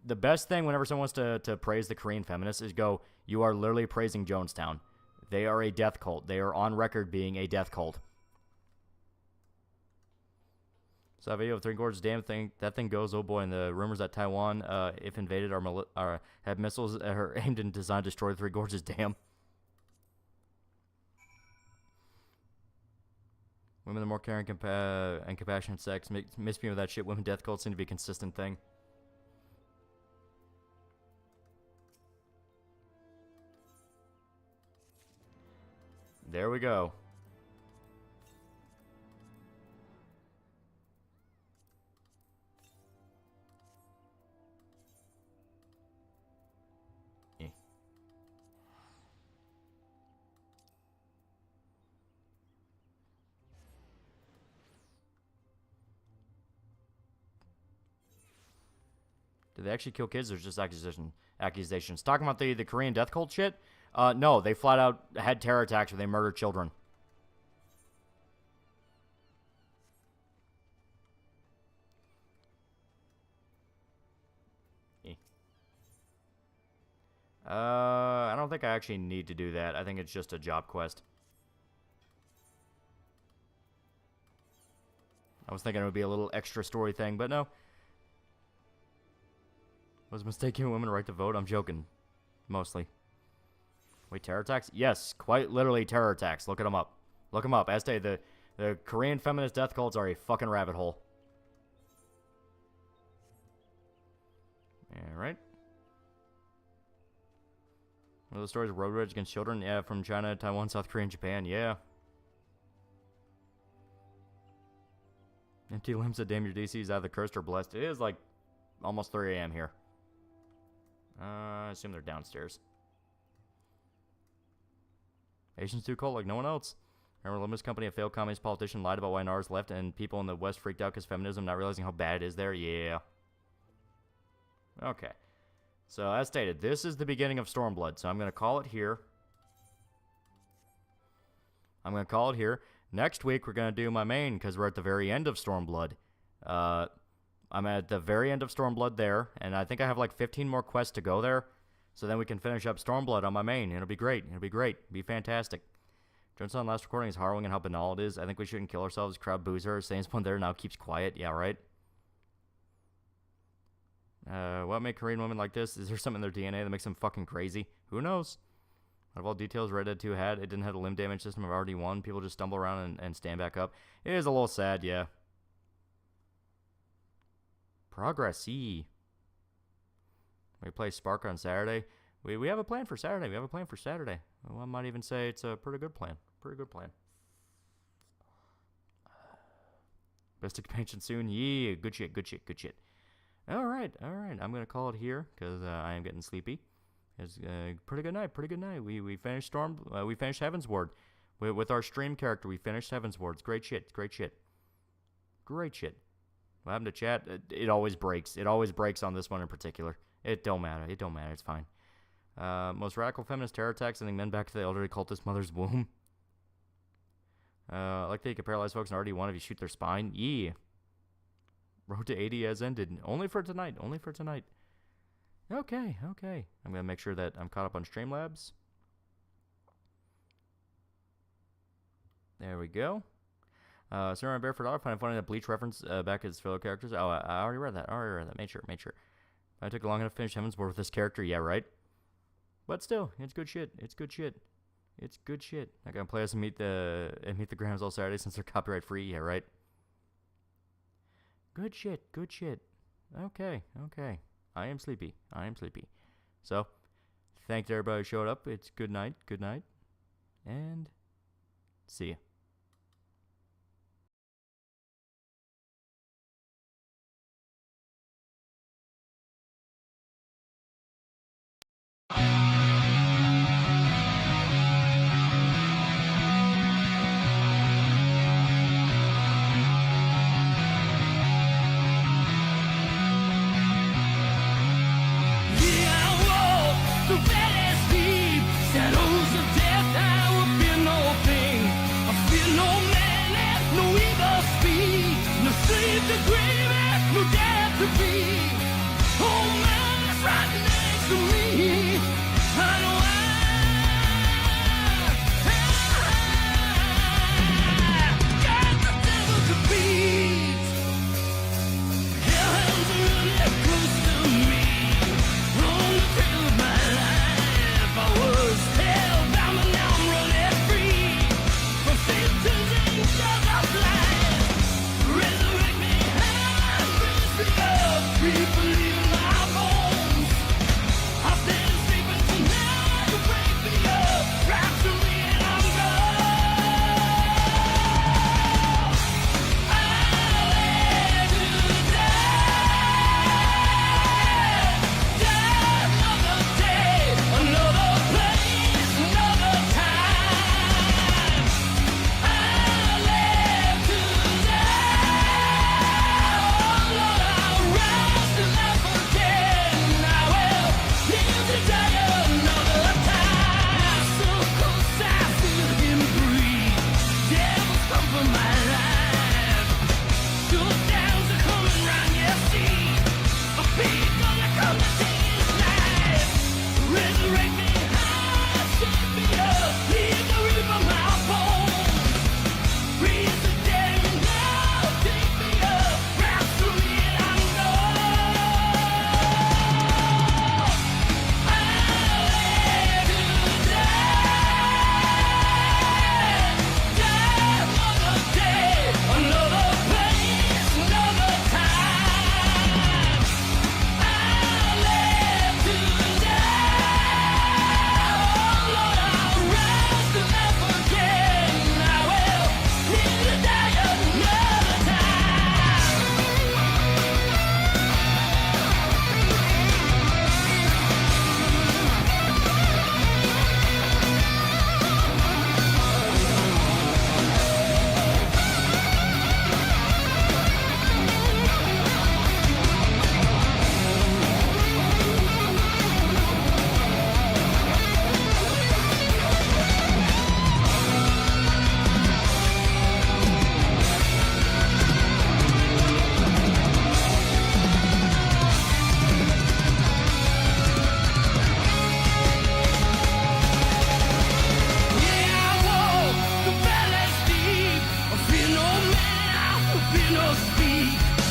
best thing whenever someone wants to praise the Korean feminists is go, you are literally praising Jonestown. They are a death cult. They are on record being a death cult. So that video of Three Gorges Dam thing, that thing goes, oh boy, and the rumors that Taiwan, if invaded, have missiles that are aimed and designed to destroy the Three Gorges Dam. Women are more caring and compassionate sex. Miss me with that shit. Women death cults seem to be a consistent thing. There we go. Did they actually kill kids or just accusations? Talking about the Korean death cult shit? No, they flat out had terror attacks where they murdered children. I don't think I actually need to do that. I think it's just a job quest. I was thinking it would be a little extra story thing, but no. Was a mistake giving women a right to vote? I'm joking. Mostly. Wait, terror attacks? Yes, quite literally terror attacks. Look at them up. Look them up. As the Korean feminist death cults are a fucking rabbit hole. Alright. One of the stories of road rage against children? Yeah, from China, Taiwan, South Korea, and Japan. Yeah. Empty limbs that damn your DC is either cursed or blessed. It is like almost 3 a.m. here. I assume they're downstairs. Asians do cult like no one else. Remember, Limitless Company, a failed communist politician, lied about why NARS left, and people in the West freaked out because feminism, not realizing how bad it is there? Yeah. Okay. So, as stated, this is the beginning of Stormblood, so I'm going to call it here. Next week, we're going to do my main, because we're at the very end of Stormblood. I'm at the very end of Stormblood there, and I think I have like 15 more quests to go there. So then we can finish up Stormblood on my main. It'll be great. It'll be great. It'll be fantastic. Jonestown last recording is harrowing and how banal it is. I think we shouldn't kill ourselves. Crowd boos her. Saying one there now keeps quiet. Yeah, right? What made Korean women like this? Is there something in their DNA that makes them fucking crazy? Who knows? Out of all details Red Dead 2 had, it didn't have a limb damage system of RD1. People just stumble around and stand back up. It is a little sad, yeah. Progress, We play Spark on Saturday. We have a plan for Saturday. Well, I might even say it's a pretty good plan. Best expansion soon. Yeah, good shit. Alright. I'm going to call it here because I am getting sleepy. It's pretty good night. Pretty good night. We finished Storm. We finished Heaven's Ward with our stream character. We finished Heaven's Ward. It's great shit. Great shit. Great shit. What happened to chat? It always breaks. It always breaks on this one in particular. It don't matter. It don't matter. It's fine. Most radical feminist terror attacks sending men back to the elderly cultist mother's womb. I like that you can paralyze folks in RD1 if you shoot their spine. Yeah. Road to 80 has ended. Only for tonight. Only for tonight. Okay, okay. I'm going to make sure that I'm caught up on Streamlabs. There we go. Sarah and Barefoot Dog, find funny that Bleach reference back as fellow characters. Oh, I already read that. Made sure. I took long enough to finish Heaven's Ward with this character. Yeah, right? But still, it's good shit. It's good shit. It's good shit. I'm going to play us and meet the Grams all Saturday since they're copyright free. Yeah, right? Good shit. Good shit. Okay, okay. I am sleepy. So, thanks to everybody who showed up. It's good night, and see ya.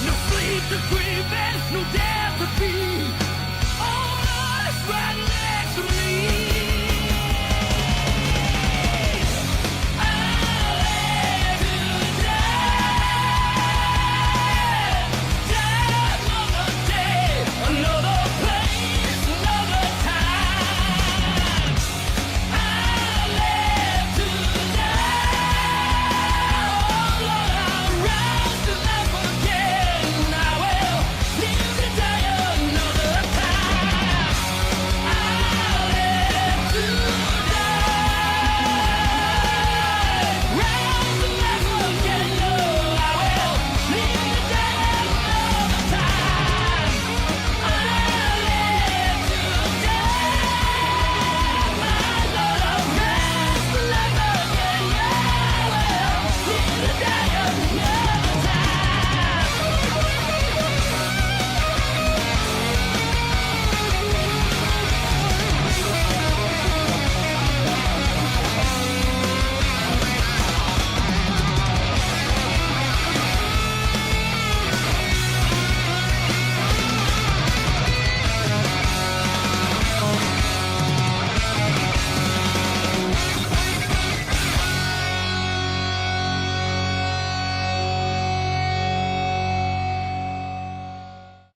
no sleep to grieve and no death to fear.